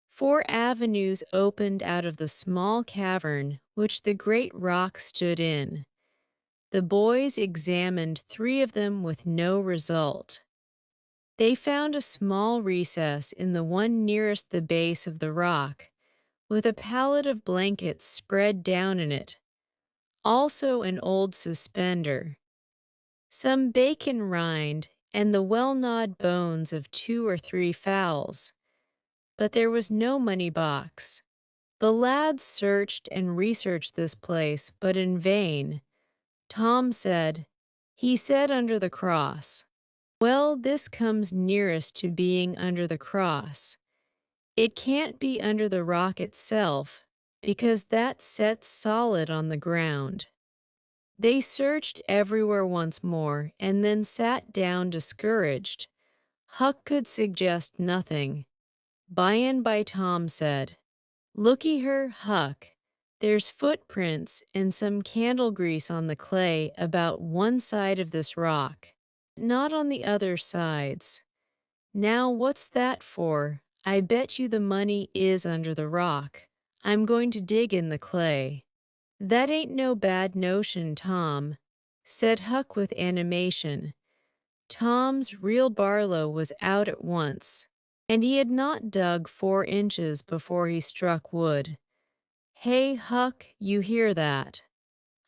4 avenues opened out of the small cavern which the great rock stood in. The boys examined 3 of them with no result. They found a small recess in the one nearest the base of the rock, with a pallet of blankets spread down in it, also an old suspender, some bacon rind, and the well-gnawed bones of 2 or 3 fowls. But there was no money box. The lads searched and researched this place, but in vain. Tom said, "He said under the cross." "Well, this comes nearest to being under the cross. It can't be under the rock itself, because that sets solid on the ground." They searched everywhere once more and then sat down discouraged. Huck could suggest nothing. By and by Tom said, "Looky here, Huck, There's footprints and some candle grease on the clay about one side of this rock, not on the other sides. Now what's that for? I bet you the money is under the rock. I'm going to dig in the clay. That ain't no bad notion, Tom, said Huck with animation. Tom's real Barlow was out at once, and he had not dug 4 inches before he struck wood. Hey, Huck, you hear that?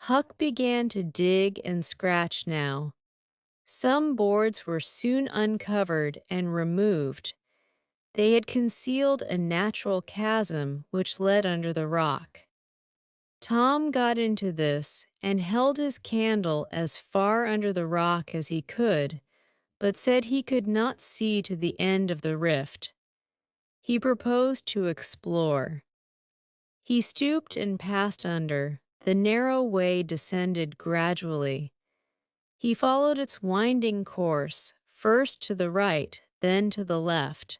Huck began to dig and scratch now. Some boards were soon uncovered and removed. They had concealed a natural chasm which led under the rock. Tom got into this and held his candle as far under the rock as he could, but said he could not see to the end of the rift. He proposed to explore. He stooped and passed under. The narrow way descended gradually. He followed its winding course, first to the right, then to the left.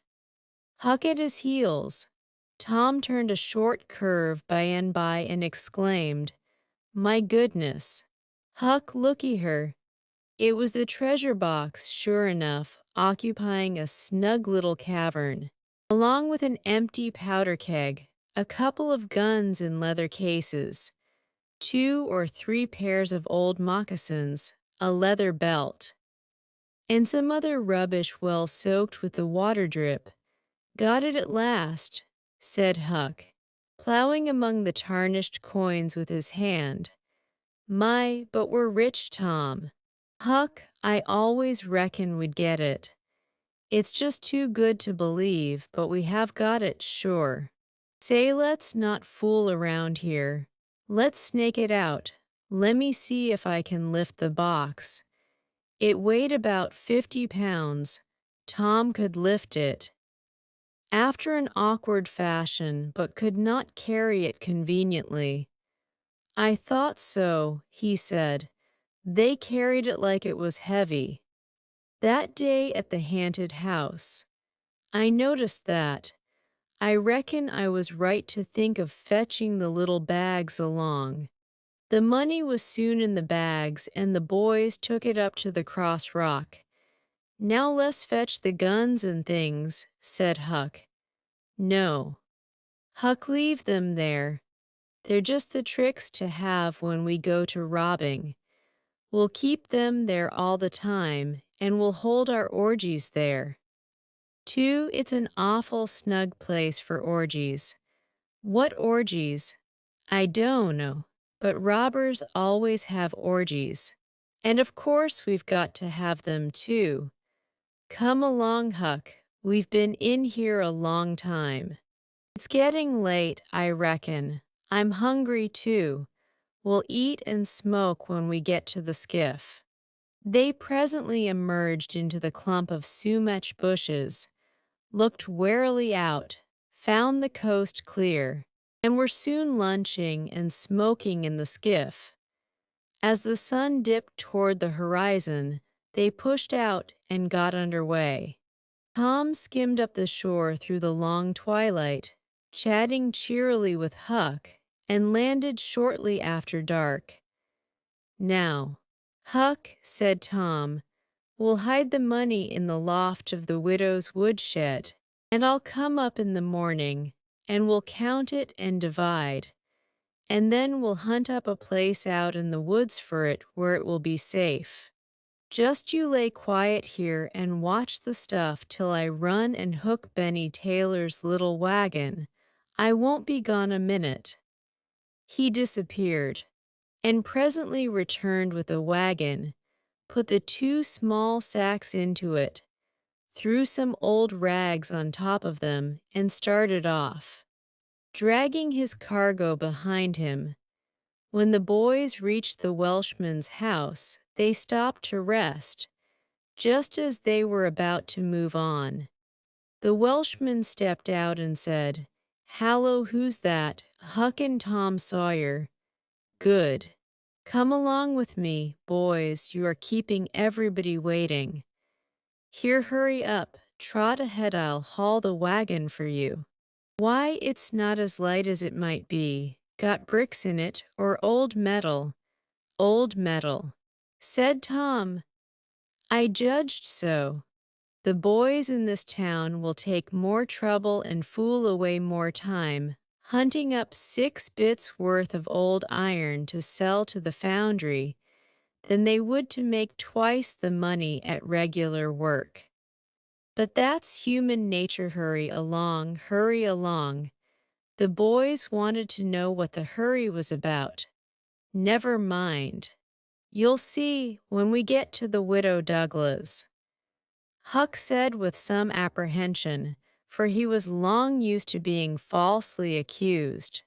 Huck at his heels. Tom turned a short curve by and by and exclaimed, "My goodness! Huck, looky her." It was the treasure box, sure enough, occupying a snug little cavern, along with an empty powder keg, a couple of guns in leather cases, 2 or 3 pairs of old moccasins, a leather belt, and some other rubbish well soaked with the water drip. "Got it at last," said Huck, plowing among the tarnished coins with his hand. "My, but we're rich, Tom." "Huck, I always reckoned we'd get it. It's just too good to believe, but we have got it, sure. Say, let's not fool around here. Let's snake it out. Lemme see if I can lift the box." It weighed about 50 pounds. Tom could lift it, after an awkward fashion, but could not carry it conveniently. "I thought so," he said. "They carried it like it was heavy. That day at the haunted house. I noticed that. I reckon I was right to think of fetching the little bags along." The money was soon in the bags, and the boys took it up to the cross rock. "Now let's fetch the guns and things," said Huck. "No, Huck, leave them there. They're just the tricks to have when we go to robbing. We'll keep them there all the time, and we'll hold our orgies there. Too, it's an awful snug place for orgies." "What orgies?" "I don't know, but robbers always have orgies. And of course we've got to have them too. Come along, Huck. We've been in here a long time. It's getting late, I reckon. I'm hungry too. We'll eat and smoke when we get to the skiff." They presently emerged into the clump of sumac bushes, looked warily out, found the coast clear, and were soon lunching and smoking in the skiff. As the sun dipped toward the horizon, they pushed out and got under way. Tom skimmed up the shore through the long twilight, chatting cheerily with Huck, and landed shortly after dark. "Now, Huck," said Tom, "we'll hide the money in the loft of the widow's woodshed, and I'll come up in the morning, and we'll count it and divide, and then we'll hunt up a place out in the woods for it where it will be safe. Just you lay quiet here and watch the stuff till I run and hook Benny Taylor's little wagon. I won't be gone a minute." He disappeared, and presently returned with a wagon, put the 2 small sacks into it, threw some old rags on top of them, and started off, dragging his cargo behind him. When the boys reached the Welshman's house, they stopped to rest, just as they were about to move on. The Welshman stepped out and said, "Hallo, who's that? Huck and Tom Sawyer. Good. Come along with me, boys, you are keeping everybody waiting. Here, hurry up, trot ahead, I'll haul the wagon for you." "Why, it's not as light as it might be. Got bricks in it or old metal? Old metal, said Tom. I judged so. The boys in this town will take more trouble and fool away more time, hunting up 6 bits worth of old iron to sell to the foundry, than they would to make twice the money at regular work. But that's human nature. Hurry along, hurry along. The boys wanted to know what the hurry was about. Never mind. You'll see when we get to the Widow Douglas. Huck said with some apprehension, for he was long used to being falsely accused.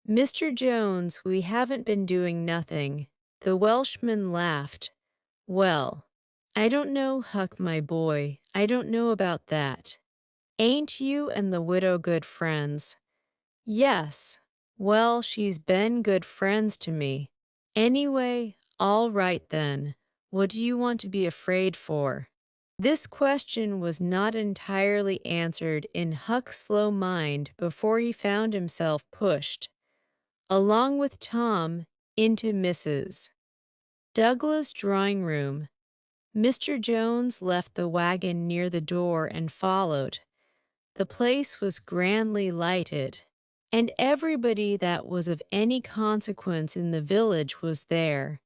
Mr. Jones, we haven't been doing nothing. The Welshman laughed. Well, I don't know, Huck, my boy, I don't know about that. Ain't you and the widow good friends? Yes. Well, she's been good friends to me. Anyway, all right then. What do you want to be afraid for? This question was not entirely answered in Huck's slow mind before he found himself pushed, along with Tom, into Mrs. Douglas' drawing room. Mr. Jones left the wagon near the door and followed. The place was grandly lighted, and everybody that was of any consequence in the village was there.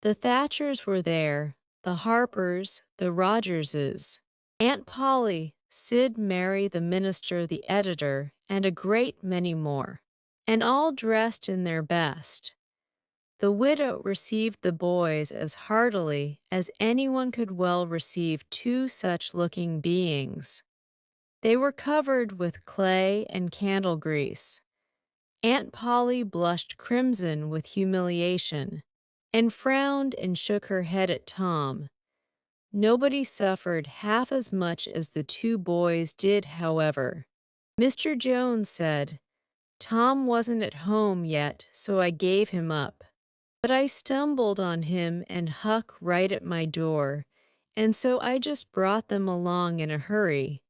The Thatchers were there, the Harpers, the Rogerses, Aunt Polly, Sid, Mary, the minister, the editor, and a great many more, and all dressed in their best. The widow received the boys as heartily as anyone could well receive two such looking beings. They were covered with clay and candle grease. Aunt Polly blushed crimson with humiliation, and frowned and shook her head at Tom. Nobody suffered half as much as the two boys did, however. Mr. Jones said, Tom wasn't at home yet, so I gave him up. But I stumbled on him and Huck right at my door, and so I just brought them along in a hurry.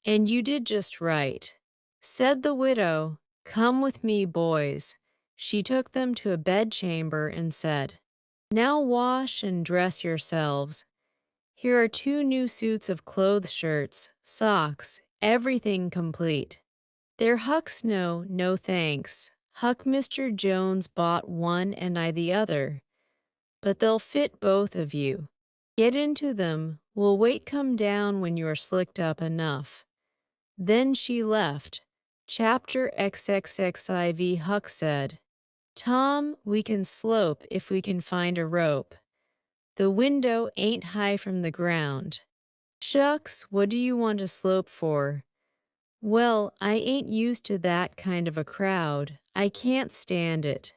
And you did just right, said the widow. Come with me, boys. She took them to a bedchamber and said, Now wash and dress yourselves. Here are 2 new suits of clothes, shirts, socks, everything complete. They're Huck's. No thanks. Huck, Mr. Jones bought one and I the other. But they'll fit both of you. Get into them. We'll wait come down when you are slicked up enough. Then she left. Chapter XXXIV. Huck said, Tom, we can slope if we can find a rope. The window ain't high from the ground. Shucks, what do you want to slope for? Well, I ain't used to that kind of a crowd. I can't stand it.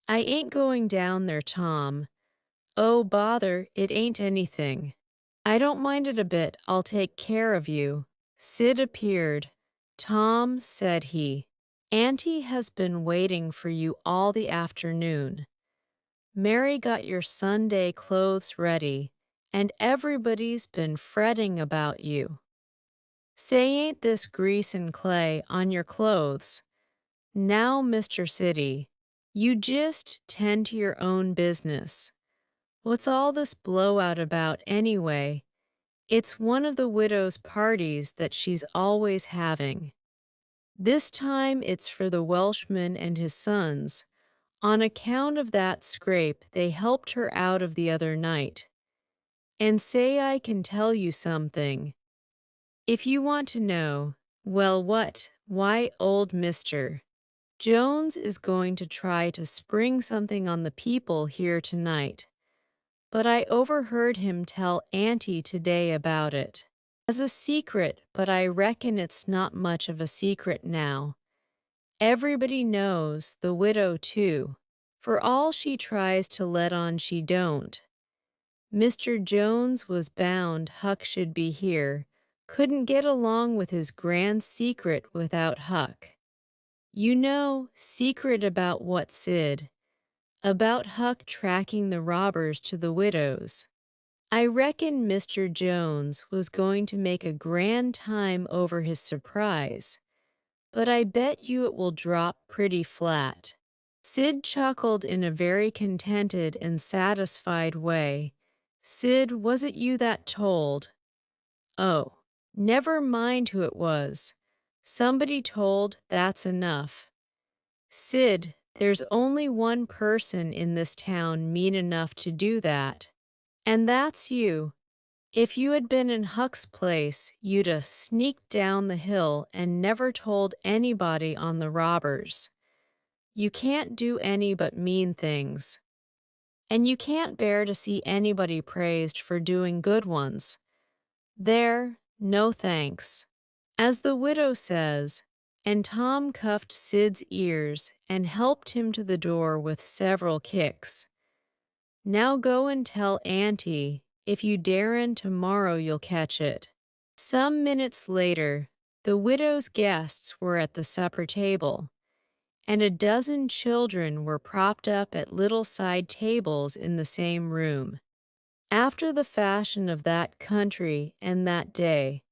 I ain't going down there, Tom. Oh, bother, it ain't anything. I don't mind it a bit. I'll take care of you. Sid appeared. Tom, said he, Auntie has been waiting for you all the afternoon. Mary got your Sunday clothes ready, and everybody's been fretting about you. Say, ain't this grease and clay on your clothes? Now, Mr. City, you just tend to your own business. What's all this blowout about anyway? It's one of the widow's parties that she's always having. This time it's for the Welshman and his sons. On account of that scrape they helped her out of the other night. And say I can tell you something. If you want to know, well, what? Why, old Mr. Jones is going to try to spring something on the people here tonight. But I overheard him tell Auntie today about it. As a secret, but I reckon it's not much of a secret now. Everybody knows, the widow too, for all she tries to let on she don't. Mr. Jones was bound Huck should be here, couldn't get along with his grand secret without Huck. You know, secret about what, Sid? About Huck tracking the robbers to the widow's. I reckon Mr. Jones was going to make a grand time over his surprise. but I bet you it will drop pretty flat." Sid chuckled in a very contented and satisfied way. "Sid, was it you that told?" "Oh, never mind who it was. Somebody told, that's enough." "Sid, there's only one person in this town mean enough to do that. And that's you. If you had been in Huck's place, you'd 'a' sneaked down the hill and never told anybody on the robbers. You can't do any but mean things. And you can't bear to see anybody praised for doing good ones. There, no thanks." As the widow says, and Tom cuffed Sid's ears and helped him to the door with several kicks. "Now go and tell Auntie, if you daren't tomorrow you'll catch it." Some minutes later, the widow's guests were at the supper table, and a dozen children were propped up at little side tables in the same room. After the fashion of that country and that day,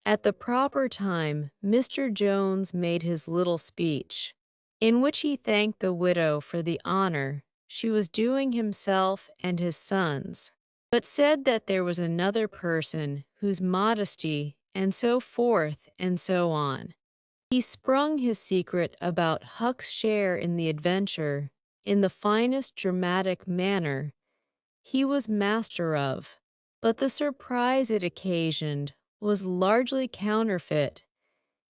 at the proper time, Mr. Jones made his little speech, in which he thanked the widow for the honor she was doing himself and his sons, but said that there was another person whose modesty, and so forth and so on. He sprung his secret about Huck's share in the adventure in the finest dramatic manner he was master of, but the surprise it occasioned was largely counterfeit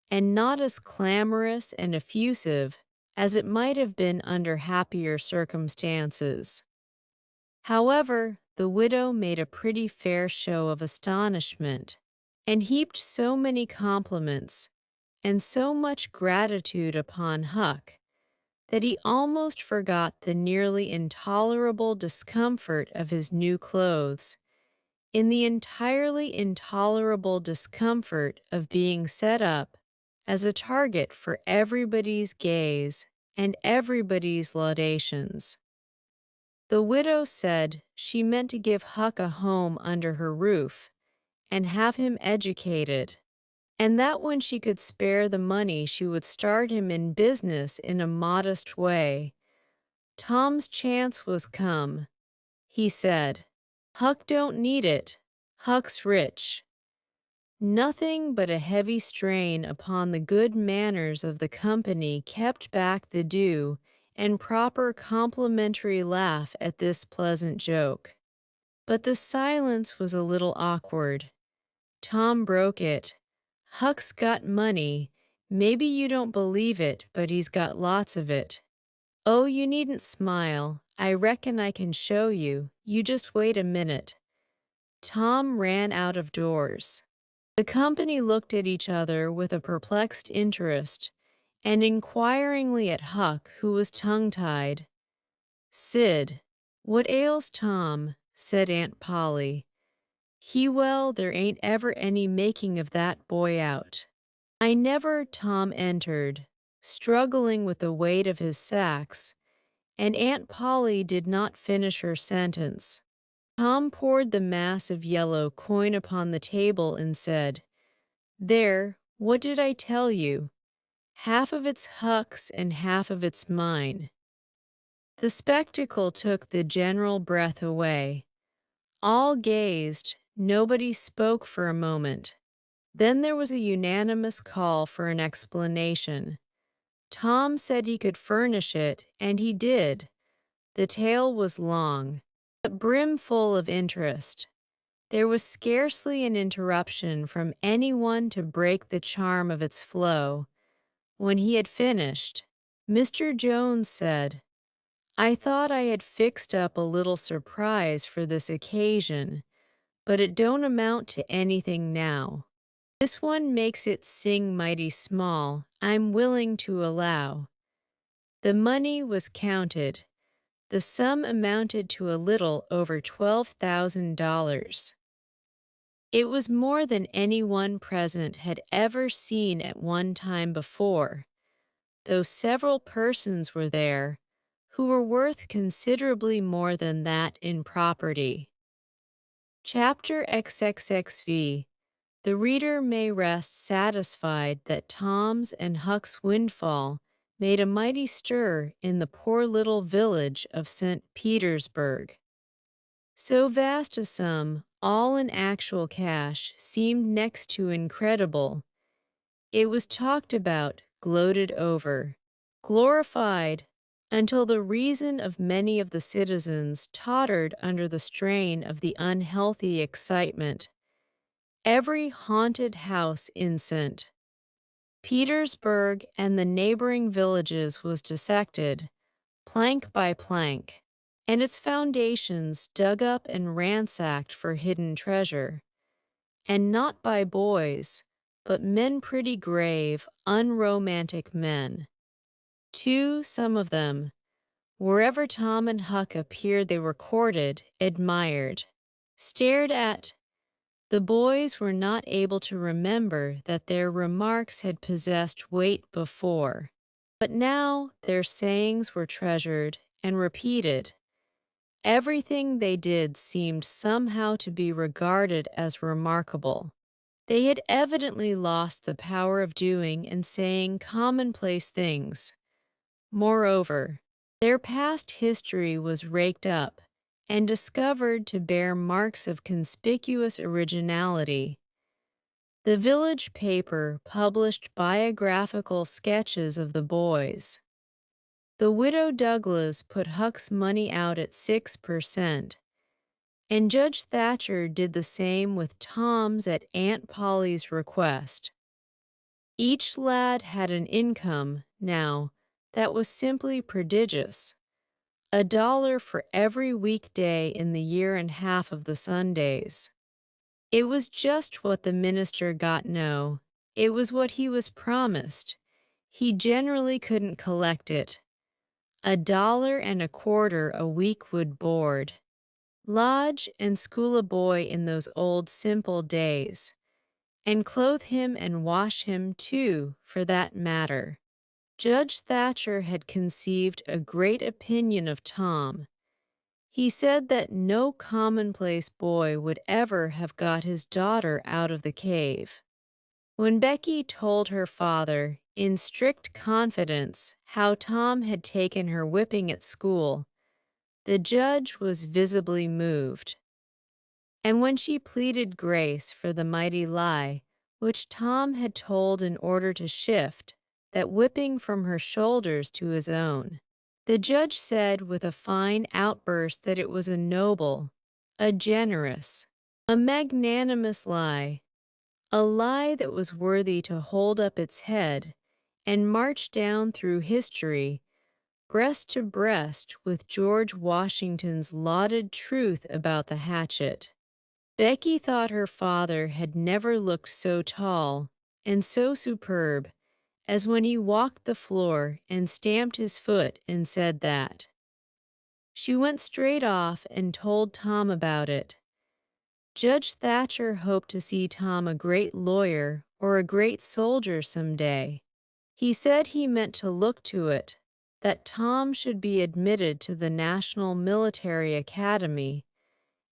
and not as clamorous and effusive as it might have been under happier circumstances. However, the widow made a pretty fair show of astonishment, and heaped so many compliments and so much gratitude upon Huck that he almost forgot the nearly intolerable discomfort of his new clothes in the entirely intolerable discomfort of being set up as a target for everybody's gaze and everybody's laudations. The widow said she meant to give Huck a home under her roof and have him educated, and that when she could spare the money she would start him in business in a modest way. Tom's chance was come, he said. Huck don't need it. Huck's rich. Nothing but a heavy strain upon the good manners of the company kept back the due and proper complimentary laugh at this pleasant joke. But the silence was a little awkward. Tom broke it. "Huck's got money. Maybe you don't believe it, but he's got lots of it. Oh, you needn't smile. I reckon I can show you. You just wait a minute." Tom ran out of doors. The company looked at each other with a perplexed interest, and inquiringly at Huck, who was tongue-tied. "Sid, what ails Tom?" said Aunt Polly. "Well, there ain't ever any making of that boy out." "I never," Tom entered, struggling with the weight of his sacks, and Aunt Polly did not finish her sentence. Tom poured the mass of yellow coin upon the table and said, "There, what did I tell you? Half of it's Huck's and half of it's mine." The spectacle took the general breath away. All gazed, nobody spoke for a moment. Then there was a unanimous call for an explanation. Tom said he could furnish it, and he did. The tale was long, but brimful of interest. There was scarcely an interruption from anyone to break the charm of its flow. When he had finished, Mr. Jones said, "I thought I had fixed up a little surprise for this occasion, but it don't amount to anything now. This one makes it sing mighty small, I'm willing to allow." The money was counted. The sum amounted to a little over $12,000. It was more than anyone present had ever seen at one time before, though several persons were there who were worth considerably more than that in property. Chapter XXXV. The reader may rest satisfied that Tom's and Huck's windfall made a mighty stir in the poor little village of St. Petersburg. So vast a sum, all in actual cash, seemed next to incredible. It was talked about, gloated over, glorified, until the reason of many of the citizens tottered under the strain of the unhealthy excitement. Every haunted house in St. Petersburg and the neighboring villages was dissected, plank by plank, and its foundations dug up and ransacked for hidden treasure. And not by boys, but men pretty grave, unromantic men. Too, some of them, wherever Tom and Huck appeared they were courted, admired, stared at. The boys were not able to remember that their remarks had possessed weight before, but now their sayings were treasured and repeated. Everything they did seemed somehow to be regarded as remarkable. They had evidently lost the power of doing and saying commonplace things. Moreover, their past history was raked up and discovered to bear marks of conspicuous originality. The village paper published biographical sketches of the boys. The widow Douglas put Huck's money out at 6%, and Judge Thatcher did the same with Tom's at Aunt Polly's request. Each lad had an income, now, that was simply prodigious. $1 for every weekday in the year and half of the Sundays. It was just what the minister got. No, it was what he was promised. He generally couldn't collect it. $1.25 a week would board, lodge, and school a boy in those old simple days, and clothe him and wash him too, for that matter. Judge Thatcher had conceived a great opinion of Tom. He said that no commonplace boy would ever have got his daughter out of the cave. When Becky told her father, in strict confidence, how Tom had taken her whipping at school, the judge was visibly moved. And when she pleaded grace for the mighty lie which Tom had told in order to shift that whipping from her shoulders to his own, the judge said with a fine outburst that it was a noble, a generous, a magnanimous lie, a lie that was worthy to hold up its head and march down through history, breast to breast with George Washington's lauded truth about the hatchet. Becky thought her father had never looked so tall and so superb as when he walked the floor and stamped his foot and said that. She went straight off and told Tom about it. Judge Thatcher hoped to see Tom a great lawyer or a great soldier some day. He said he meant to look to it, that Tom should be admitted to the National Military Academy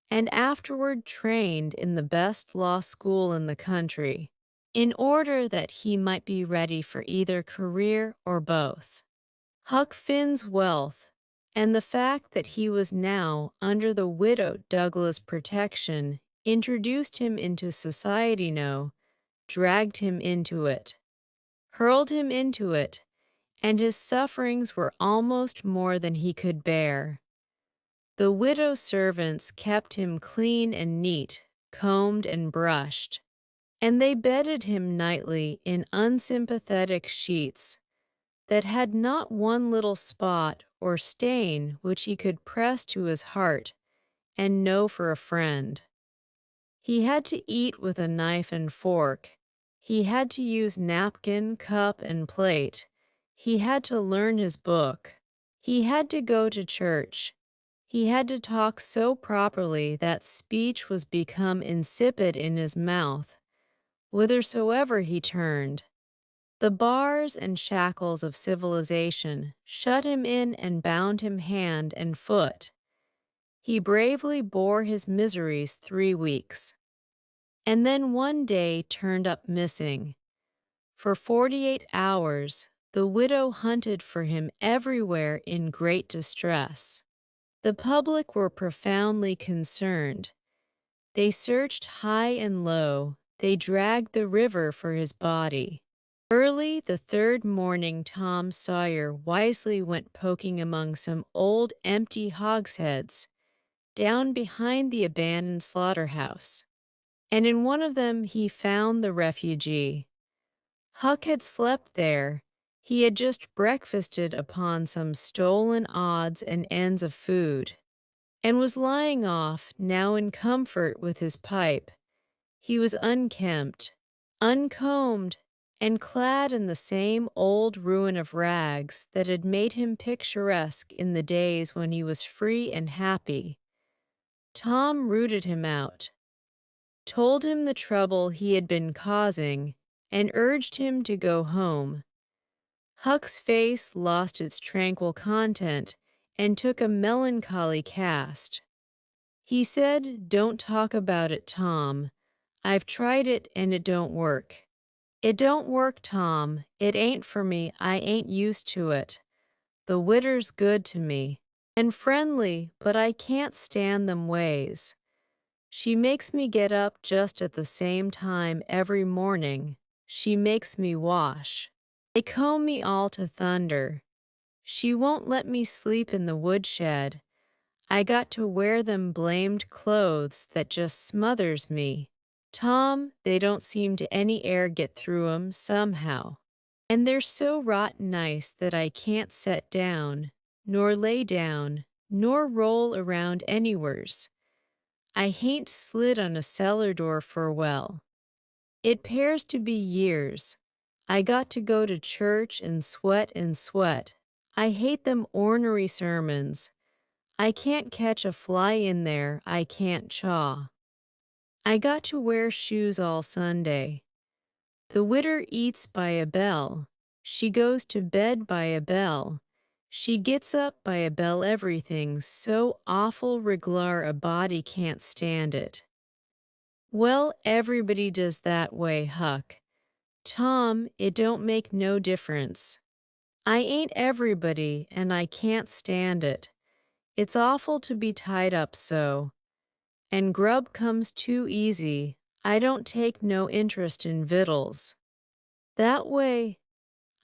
and afterward trained in the best law school in the country, in order that he might be ready for either career or both. Huck Finn's wealth, and the fact that he was now under the widow Douglas' protection, introduced him into society. No, dragged him into it, hurled him into it, and his sufferings were almost more than he could bear. The widow's servants kept him clean and neat, combed and brushed, and they bedded him nightly in unsympathetic sheets that had not one little spot or stain which he could press to his heart and know for a friend. He had to eat with a knife and fork. He had to use napkin, cup, and plate. He had to learn his book. He had to go to church. He had to talk so properly that speech was become insipid in his mouth, whithersoever he turned. The bars and shackles of civilization shut him in and bound him hand and foot. He bravely bore his miseries 3 weeks. and then one day turned up missing. For 48 hours, the widow hunted for him everywhere in great distress. The public were profoundly concerned. They searched high and low. They dragged the river for his body. Early the third morning, Tom Sawyer wisely went poking among some old empty hogsheads down behind the abandoned slaughterhouse, and in one of them he found the refugee. Huck had slept there. He had just breakfasted upon some stolen odds and ends of food, and was lying off, now in comfort with his pipe. He was unkempt, uncombed, and clad in the same old ruin of rags that had made him picturesque in the days when he was free and happy. Tom rooted him out, told him the trouble he had been causing, and urged him to go home. Huck's face lost its tranquil content and took a melancholy cast. He said, "Don't talk about it, Tom. I've tried it and it don't work. It don't work, Tom. It ain't for me. I ain't used to it. The widder's good to me and friendly, but I can't stand them ways. She makes me get up just at the same time every morning. She makes me wash. They comb me all to thunder. She won't let me sleep in the woodshed. I got to wear them blamed clothes that just smothers me. Tom, they don't seem to any air get through 'em somehow. And they're so rotten nice that I can't set down, nor lay down, nor roll around anywheres. I hain't slid on a cellar door for a well. It 'pears to be years. I got to go to church and sweat and sweat. I hate them ornery sermons. I can't catch a fly in there, I can't chaw. I got to wear shoes all Sunday. The widder eats by a bell. She goes to bed by a bell. She gets up by a bell everything so awful reglar a body can't stand it. Well, everybody does that way, Huck. Tom, it don't make no difference. I ain't everybody, and I can't stand it. It's awful to be tied up so. And grub comes too easy. I don't take no interest in victuals. That way,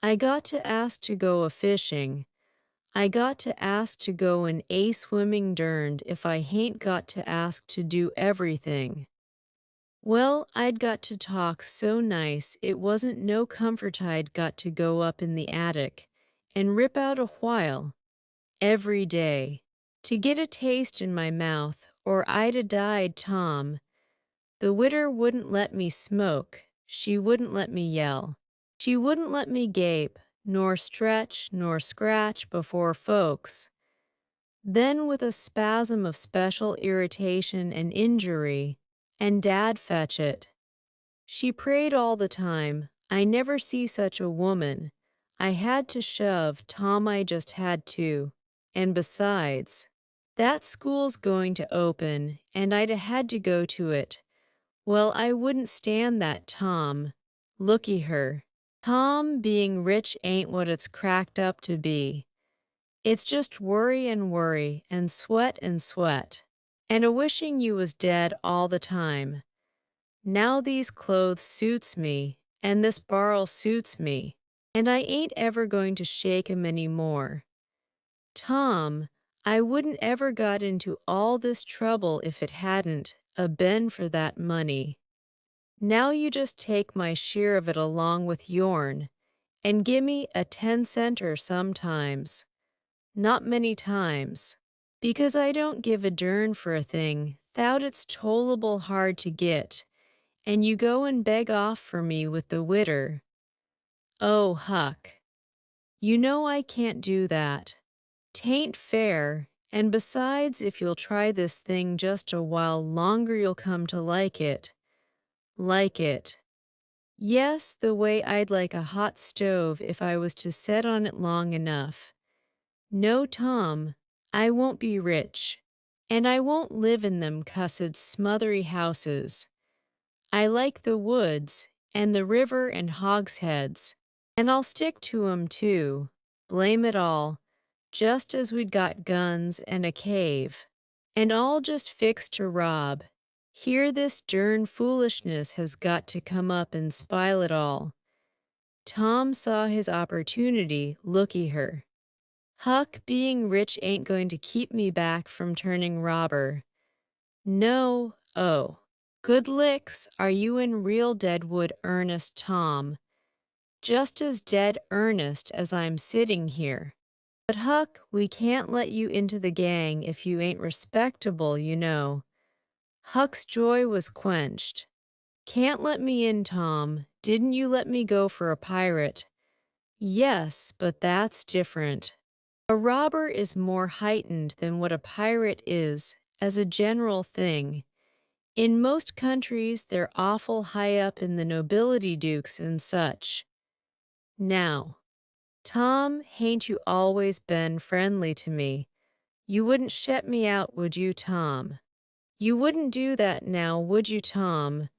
I got to ask to go a-fishing. I got to ask to go in a-swimming derned if I hain't got to ask to do everything. Well, I'd got to talk so nice it wasn't no comfort I'd got to go up in the attic and rip out a while, every day, to get a taste in my mouth, or I'd a died, Tom. The widder wouldn't let me smoke, she wouldn't let me yell, she wouldn't let me gape, nor stretch, nor scratch before folks. Then with a spasm of special irritation and injury, and Dad fetch it. She prayed all the time. I never see such a woman. I had to shove, Tom, I just had to. And besides, that school's going to open, and I'd a had to go to it. Well, I wouldn't stand that, Tom. Looky her. Tom, being rich ain't what it's cracked up to be. It's just worry and sweat and sweat, and a wishing you was dead all the time. Now these clothes suits me, and this barrel suits me, and I ain't ever going to shake 'em any more. Tom, I wouldn't ever got into all this trouble if it hadn't a been for that money. Now you just take my share of it along with yourn, and gimme a 10-center sometimes. Not many times, because I don't give a dern for a thing thout it's tollable hard to get, and you go and beg off for me with the widder. Oh, Huck, you know I can't do that. 'Tain't fair, and besides, if you'll try this thing just a while longer you'll come to like it. Like it. Yes, the way I'd like a hot stove if I was to set on it long enough. No, Tom, I won't be rich, and I won't live in them cussed smothery houses. I like the woods, and the river and hogsheads. And I'll stick to 'em too. Blame it all. Just as we'd got guns and a cave. And all just fixed to rob. Here this dern foolishness has got to come up and spile it all. Tom saw his opportunity, looky her. Huck, being rich ain't going to keep me back from turning robber. No, oh. Good licks, are you in real deadwood earnest, Tom? Just as dead earnest as I'm sitting here. But Huck, we can't let you into the gang if you ain't respectable, you know. Huck's joy was quenched. Can't let me in, Tom. Didn't you let me go for a pirate? Yes, but that's different. A robber is more heightened than what a pirate is, as a general thing. In most countries, they're awful high up in the nobility dukes and such. Now, Tom, hain't you always been friendly to me? You wouldn't shut me out, would you, Tom? You wouldn't do that now, would you, Tom?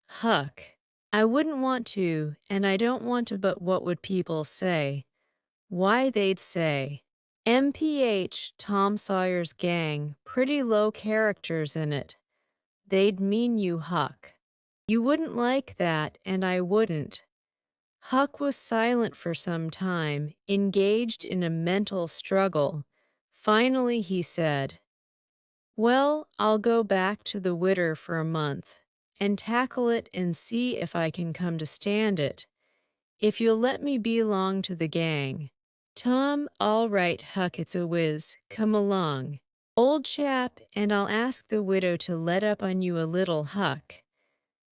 Huck, I wouldn't want to, and I don't want to, but what would people say? Why, they'd say, MPH, Tom Sawyer's gang, pretty low characters in it. They'd mean you, Huck. You wouldn't like that, and I wouldn't. Huck was silent for some time, engaged in a mental struggle. Finally he said, well, I'll go back to the widder for a month, and tackle it and see if I can come to stand it. If you'll let me belong to the gang. Tom, all right, Huck, it's a whiz, come along. Old chap, and I'll ask the widow to let up on you a little, Huck.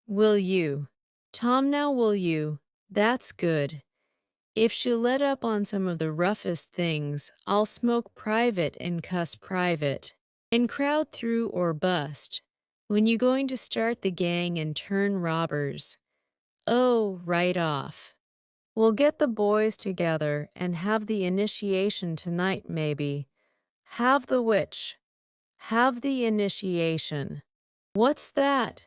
Will you? Tom, now will you? That's good. If she'll let up on some of the roughest things, I'll smoke private and cuss private. And crowd through or bust. When you going to start the gang and turn robbers? Oh, right off. We'll get the boys together and have the initiation tonight, maybe. Have the which? Have the initiation. What's that?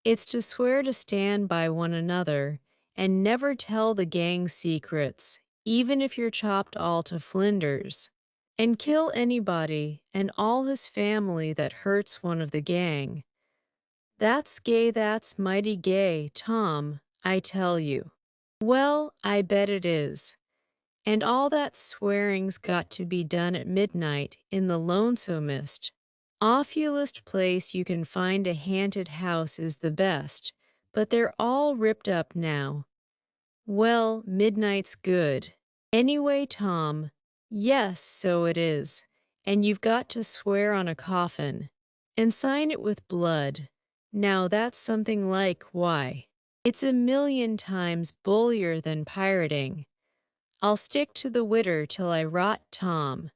It's to swear to stand by one another and never tell the gang secrets, even if you're chopped all to flinders, and kill anybody and all his family that hurts one of the gang. That's gay, that's mighty gay, Tom, I tell you. Well, I bet it is. And all that swearing's got to be done at midnight in the lonesomest, awfulest place you can find. A haunted house is the best, but they're all ripped up now. Well, midnight's good. Anyway, Tom, yes, so it is. And you've got to swear on a coffin. And sign it with blood. Now that's something like, why? It's a million times bullier than pirating. I'll stick to the widder till I rot, Tom.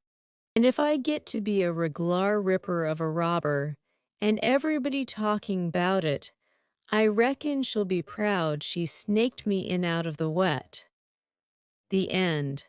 And if I get to be a reg'lar ripper of a robber, and everybody talking 'bout it, I reckon she'll be proud she snaked me in out of the wet. The end.